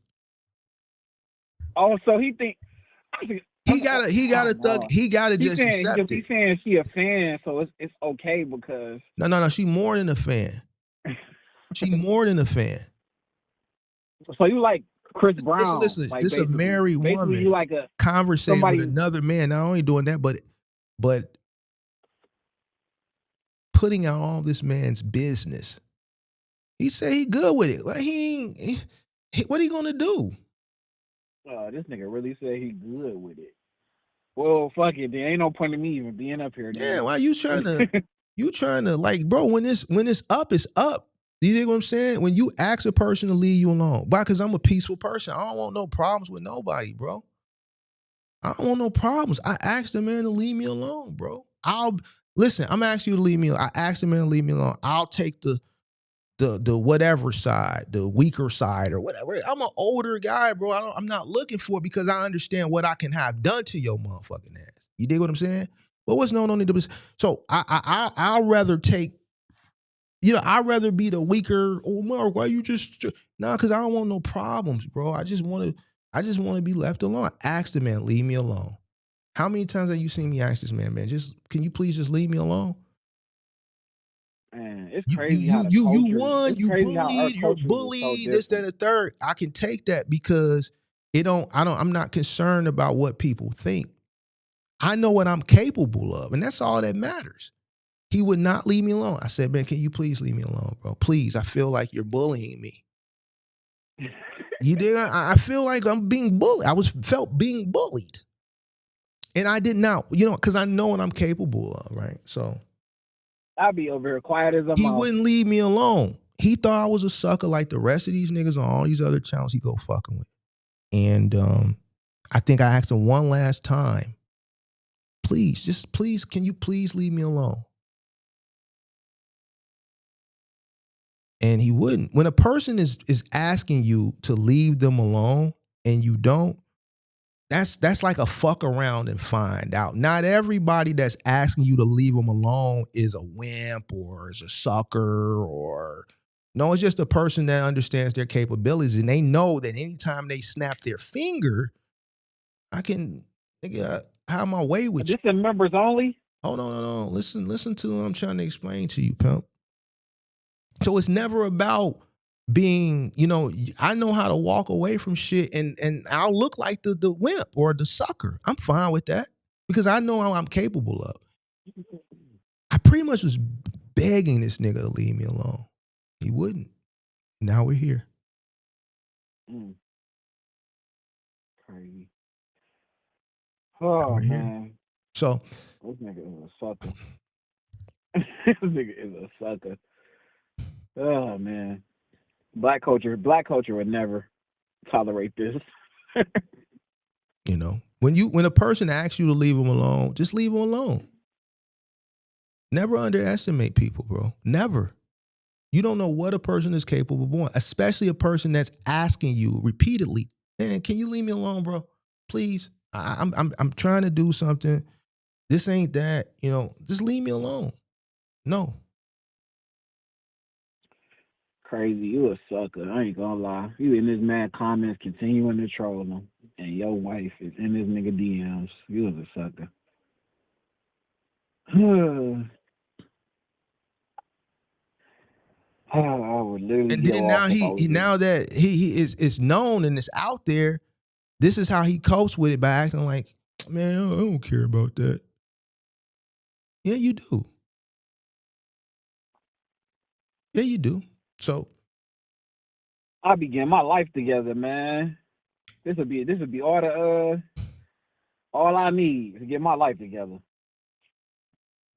Oh, so he think he gotta thug. He gotta just accept it. He's saying she a fan, so it's okay because no. She more than a fan. She more than a fan. So you like Chris Brown? Listen. Like this is a married woman. You like a conversating with another man. Not only doing that, but putting out all this man's business. He said he good with it. Like what he gonna do? This nigga really said he good with it. Well, fuck it. There ain't no point in me even being up here. Yeah, why you trying to like, bro? When it's up, it's up. You know what I'm saying? When you ask a person to leave you alone, why? Because I'm a peaceful person. I don't want no problems with nobody, bro. I don't want no problems. I asked the man to leave me alone, bro. Listen. I'm asking you to leave me alone. I asked the man to leave me alone. I'll take the whatever side, the weaker side or whatever. I'm an older guy, bro. I'm not looking for it because I understand what I can have done to your motherfucking ass. You dig what I'm saying? But what's known on the so I'll rather take. I'd rather be the weaker. Oh, Mark, why you just because I don't want no problems, bro. I just want to be left alone. Ask the man, leave me alone. How many times have you seen me ask this man, can you please just leave me alone? Man, it's crazy. You won. You're bullied. This, that, and the third. I can take that because I'm not concerned about what people think. I know what I'm capable of, and that's all that matters. He would not leave me alone. I said, man, can you please leave me alone, bro? Please. I feel like you're bullying me. You did. I feel like I'm being bullied. felt being bullied. And I did not, because I know what I'm capable of, right? So I'd be over here quiet as a mouse. He wouldn't leave me alone. He thought I was a sucker like the rest of these niggas on all these other channels he go fucking with. And I think I asked him one last time, please, can you please leave me alone? And he wouldn't. When a person is asking you to leave them alone and you don't, That's like a fuck around and find out. Not everybody that's asking you to leave them alone is a wimp or is a sucker or no, it's just a person that understands their capabilities and they know that anytime they snap their finger, I can have my way with you. This is members only? Hold on. Listen to what I'm trying to explain to you, pimp. So it's never about being, I know how to walk away from shit and I'll look like the wimp or the sucker. I'm fine with that because I know how I'm capable of. I pretty much was begging this nigga to leave me alone. He wouldn't. Now we're here. Crazy. Oh, man. So this nigga is a sucker. This nigga is a sucker. Oh, man. Black culture would never tolerate this. When a person asks you to leave them alone, just leave them alone. Never underestimate people, bro. Never. You don't know what a person is capable of doing, especially a person that's asking you repeatedly, man, can you leave me alone, bro? Please. I'm trying to do something. This ain't that, just leave me alone. No. Crazy, you a sucker. I ain't gonna lie. You in this man comments continuing to troll him, and your wife is in this nigga DMs. You was a sucker. I would literally. And then now that he is known and it's out there, this is how he copes with it by acting like, man, I don't care about that. Yeah, you do. Yeah, you do. So I'll be getting my life together, man. This would be all I need to get my life together.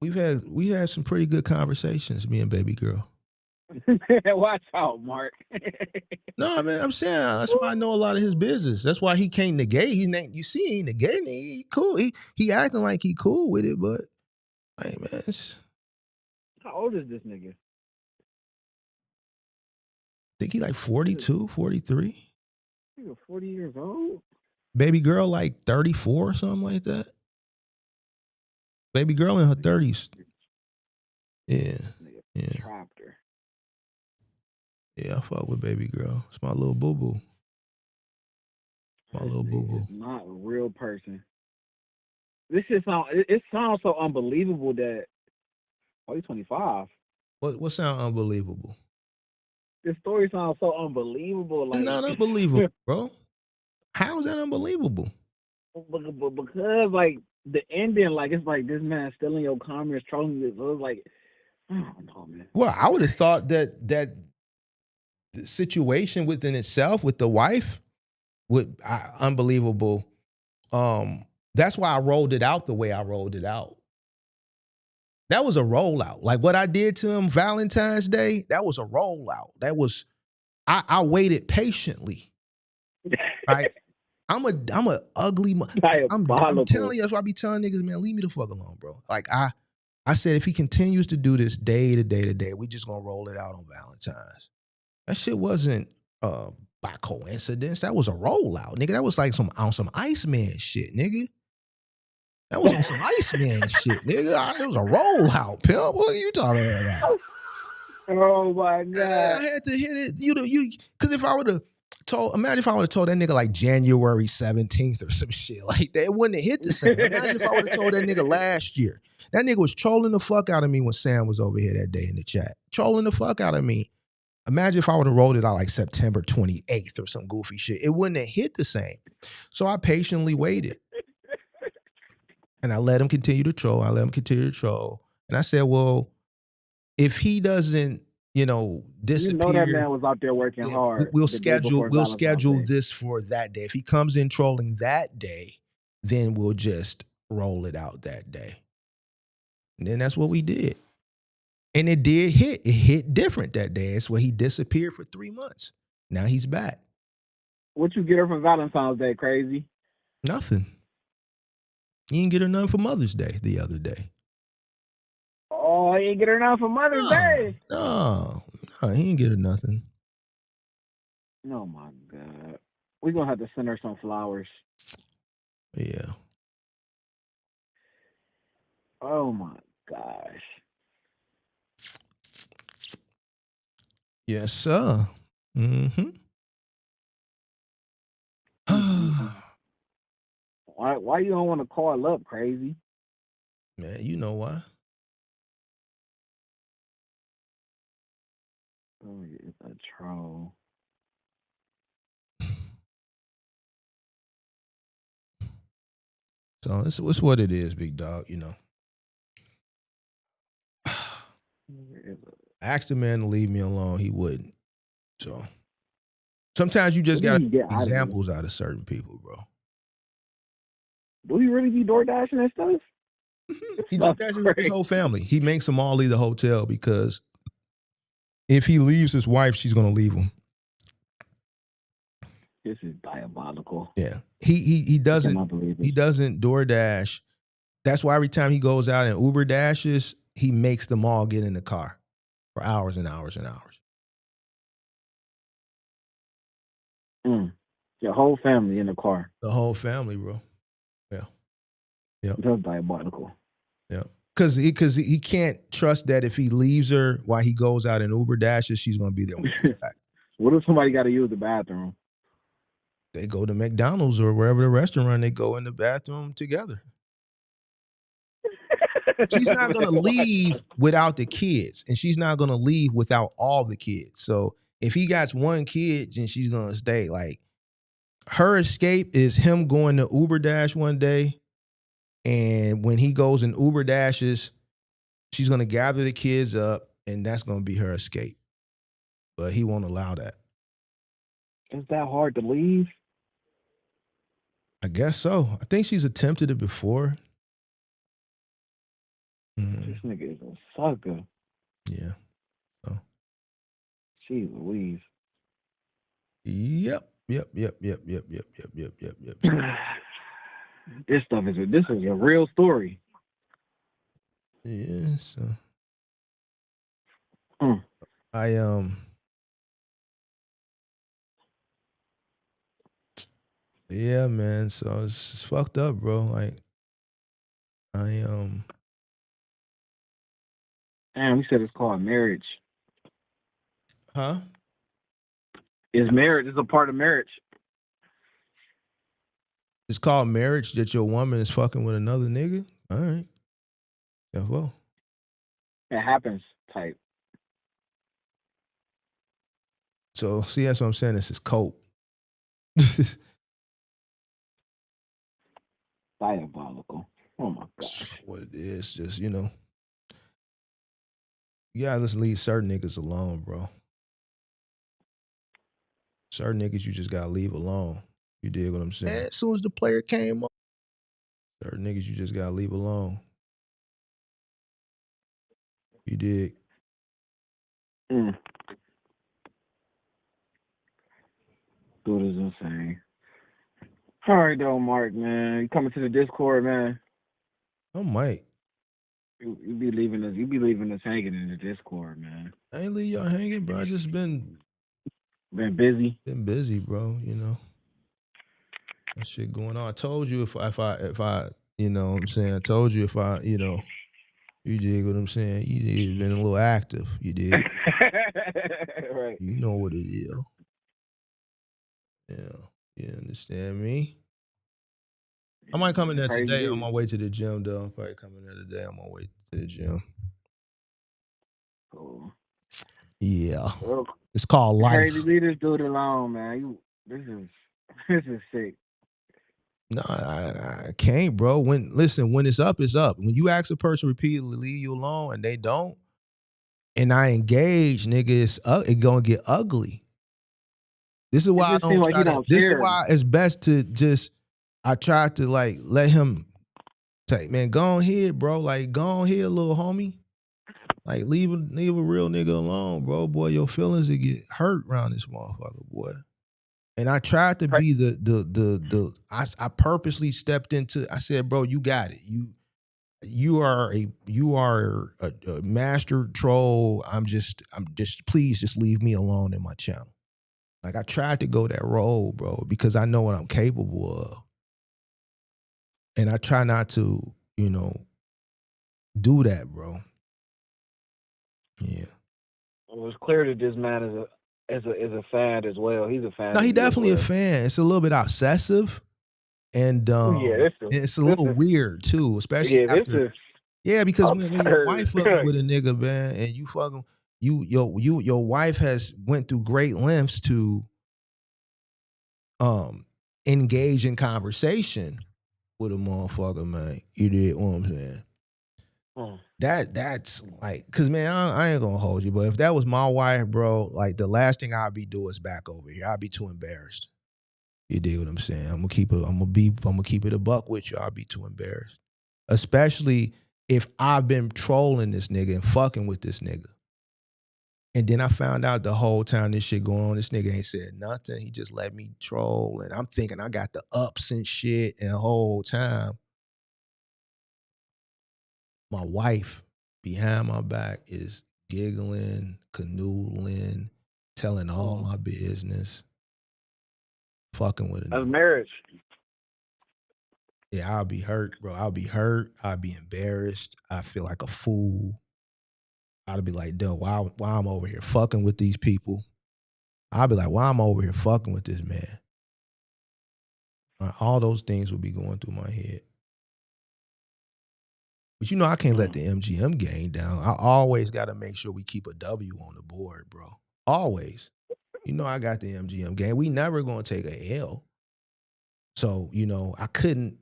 We had some pretty good conversations, me and baby girl. Watch out, Mark. No, I mean, I'm saying that's why I know a lot of his business. That's why he can't negate. He ain't negating. He cool. He acting like he cool with it, but hey, man, how old is this nigga? I think he like 42, 43. Nigga 40 years old? Baby girl like 34 or something like that. Baby girl in her 30s. Yeah. Trapped her. Yeah, I fuck with baby girl. It's my little boo-boo. My little boo-boo. Not a real person. This shit sounds so unbelievable that he's 25. What sound unbelievable? This story sounds so unbelievable. Like, it's not unbelievable, bro. How is that unbelievable? Because like the ending, like it's like this man stealing your comments, trolling you. So it's like, I don't know, man. Well, I would have thought that the situation within itself with the wife would unbelievable. That's why I rolled it out the way I rolled it out. That was a rollout. Like what I did to him Valentine's Day, that was a rollout. That was I waited patiently. Right? I'm a ugly. I'm telling you, that's why I be telling niggas, man, leave me the fuck alone, bro. Like I said, if he continues to do this day to day to day, we just gonna roll it out on Valentine's. That shit wasn't by coincidence. That was a rollout, nigga. That was like some Iceman shit, nigga. That was on some Iceman shit, nigga. It was a rollout, pimp. What are you talking about? Oh my God. I had to hit it. Because if I would have imagine if I would have told that nigga like January 17th or some shit like that, it wouldn't have hit the same. Imagine if I would have told that nigga last year. That nigga was trolling the fuck out of me when Sam was over here that day in the chat. Trolling the fuck out of me. Imagine if I would have rolled it out like September 28th or some goofy shit. It wouldn't have hit the same. So I patiently waited. And I let him continue to troll. And I said, well, if he doesn't, disappear. You know that man was out there working hard. We'll schedule this for that day. If he comes in trolling that day, then we'll just roll it out that day. And then that's what we did. And it did hit. It hit different that day. It's where he disappeared for 3 months. Now he's back. What you get her for Valentine's Day, crazy? Nothing. You didn't get her none for Mother's Day the other day. Oh, he didn't get her none for Mother's Day? No, he didn't get her nothing. Oh, my God. We're going to have to send her some flowers. Yeah. Oh my gosh. Yes, sir. Mm-hmm. Why you don't want to call up, crazy? Man, you know why? Oh, it's a troll. So it's what it is, big dog, you know. I asked the man to leave me alone. He wouldn't. So sometimes you just What did got he get out of it? examples out of certain people, bro. Do he really be door dashing and stuff? He DoorDashes with his whole family. He makes them all leave the hotel because if he leaves his wife, she's gonna leave him. This is diabolical. Yeah. He doesn't DoorDash. That's why every time he goes out and Uber dashes, he makes them all get in the car for hours and hours and hours. Your whole family in the car. The whole family, bro. Yeah. Yeah. That's diabolical. Yeah. Because he can't trust that if he leaves her while he goes out and Uber dashes, she's gonna be there when he gets back. What if somebody got to use the bathroom? They go to McDonald's or wherever the restaurant, they go in the bathroom together. She's not going to leave without the kids, and she's not going to leave without all the kids. So if he got one kid, then she's going to stay. Like, her escape is him going to Uber Dash one day, and when he goes and Uber dashes, she's going to gather the kids up, and that's going to be her escape. But he won't allow that. Is that hard to leave? I guess so. I think she's attempted it before. This nigga is a sucker. Yeah. So. Jeez Louise. Yep. This stuff is a real story. Yeah. So. Yeah, man. So it's fucked up, bro. Like, Damn, we said it's called marriage. Huh? Is marriage is a part of marriage? It's called marriage that your woman is fucking with another nigga? All right. Yeah, well. It happens type. So, see, that's what I'm saying. This is cope. Diabolical. Oh my gosh. What it is, just, you know. You gotta just leave certain niggas alone, bro. Certain niggas you just gotta leave alone. You dig what I'm saying? And as soon as the player came up, certain niggas you just gotta leave alone. You dig? Dude is insane. All right, though, Mark, man. You coming to the Discord, man? I might. You be leaving us. You be leaving us hanging in the Discord, man. I ain't leave y'all hanging, bro. I just been busy. Been busy, bro. You know, that shit going on. I told you if I, you know what I'm saying. I told you if I, you know, you dig what I'm saying. You did been a little active. You did. Right. You know what it is. Yeah. You understand me? I might come in there today on my way to the gym, though. I'm probably coming there today on my way to the gym. Cool. Yeah. Well, it's called life. Crazy leaders do it alone, man. This is sick. No, I can't, bro. When it's up, it's up. When you ask a person repeatedly leave you alone and they don't, and I engage, nigga, it's gonna get ugly. This is why I don't try to. This is why it's best to just. I try to like let him say, man, go on here, bro. Like, go on here, little homie. Like, leave a real nigga alone, bro. Boy, your feelings will get hurt around this motherfucker, boy. And I tried to be I purposely stepped into. I said, bro, you got it. You are a master troll. I'm just please just leave me alone in my channel. Like, I tried to go that road, bro, because I know what I'm capable of. And I try not to, do that, bro. Yeah. It was clear that this man is a fan as well. He's a fan. No, of he you as definitely a well. fan. It's a little bit obsessive, and Yeah, it's a this little is weird too, especially yeah, this after. is Yeah, because when your absurd. wife fucking with a nigga, man, and you fucking your wife has went through great lengths to engage in conversation with a motherfucker, man. You did what I'm saying? That's like, cause man, I ain't gonna hold you, but if that was my wife, bro, like the last thing I'd be doing is back over here. I'd be too embarrassed. You dig what I'm saying? I'm gonna keep it a buck with you. I'll be too embarrassed. Especially if I've been trolling this nigga and fucking with this nigga. And then I found out the whole time this shit going on, this nigga ain't said nothing. He just let me troll. And I'm thinking I got the ups and shit. And the whole time, my wife behind my back is giggling, canoodling, telling all my business, fucking with a That's nigga. marriage. Yeah, I'll be hurt, bro. I'll be hurt. I'll be embarrassed. I feel like a fool. I'd be like, dude, why I'm over here fucking with these people? I'd be like, why I'm over here fucking with this man? All those things would be going through my head. But I can't let the MGM game down. I always got to make sure we keep a W on the board, bro. Always. I got the MGM game. We never going to take a L. So, I couldn't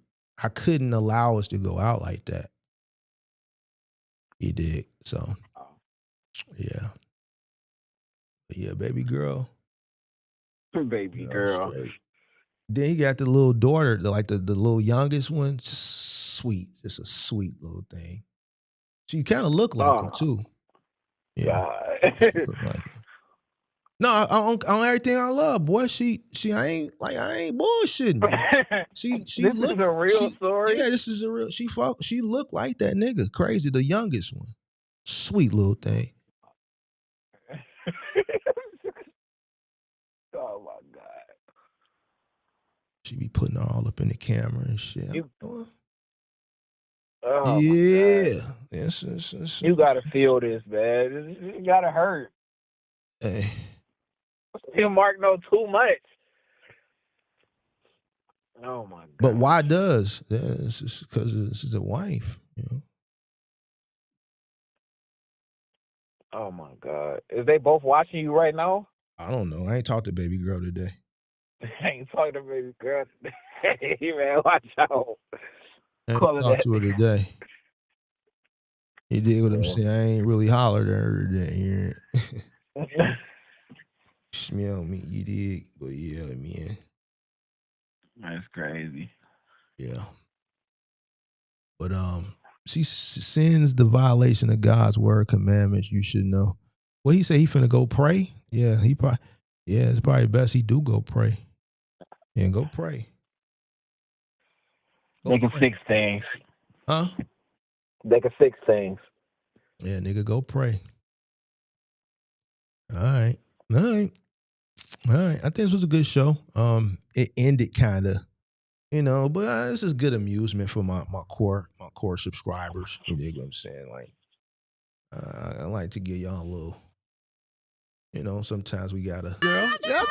allow us to go out like that. You dig? So, yeah. But yeah, baby girl. Baby girl. Straight. Then he got the little daughter, the little youngest one. Just sweet. Just a sweet little thing. She kind of looked like him too. Yeah. She looked like him. No, on everything I love, boy. I ain't bullshitting. She this looked is a real story. Yeah, this is a real. She looked like that nigga. Crazy, the youngest one. Sweet little thing. Oh my God. She be putting her all up in the camera and shit. Oh yeah. My God. Yes. You gotta feel this, man. You gotta hurt. Hey. Mark know too much. Oh my God. But why does? Yeah, it's just because this is a wife, Oh my God. Is they both watching you right now? I don't know. I ain't talked to baby girl today. I ain't talking to baby girl today. Man, watch out. I ain't talked to her today. You dig what I'm saying? I ain't really hollered at her today. Yeah. Smell me, you dig? But yeah, man. That's crazy. Yeah. But she sins the violation of God's word commandments, you should know. Well, he said he finna go pray. Yeah, it's probably best he do go pray. Yeah, go pray. They can fix things. Huh? They can fix things. Yeah, nigga, go pray. All right. I think this was a good show. It ended kind of, but this is good amusement for my core subscribers. You dig what I'm saying? Like, I like to give y'all a little. Sometimes we gotta. Girl, yeah, bro.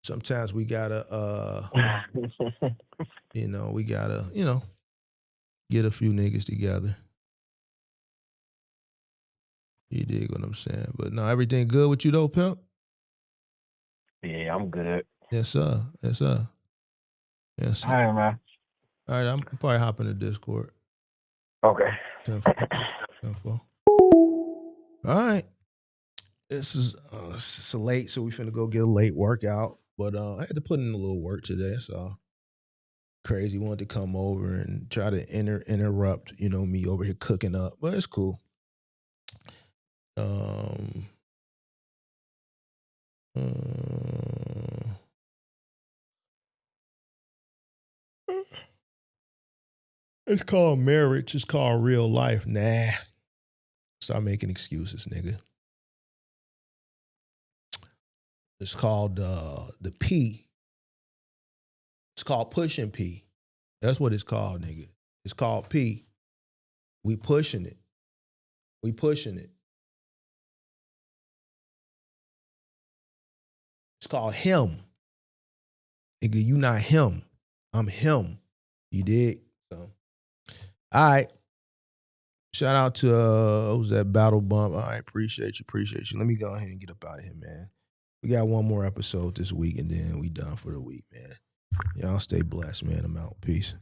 Sometimes we gotta. We gotta. Get a few niggas together. You dig what I'm saying? But no, everything good with you though, pimp? Yeah, I'm good. Yes, sir. Yes, sir. Yes, sir. All right, man. All right, I'm probably hopping to Discord. Okay. 10-4. All right. This is it's late, so we finna go get a late workout. But I had to put in a little work today, so crazy wanted to come over and try to interrupt, me over here cooking up. But it's cool. It's called marriage. It's called real life. Nah. Stop making excuses, nigga. It's called the P. It's called pushing P. That's what it's called, nigga. It's called P. We pushing it. We pushing it. It's called him. Nigga, you not him. I'm him. You dig? So, all right. Shout out to who's that Battle Bump. All right, appreciate you. Let me go ahead and get up out of here, man. We got one more episode this week, and then we done for the week, man. Y'all stay blessed, man. I'm out. Peace.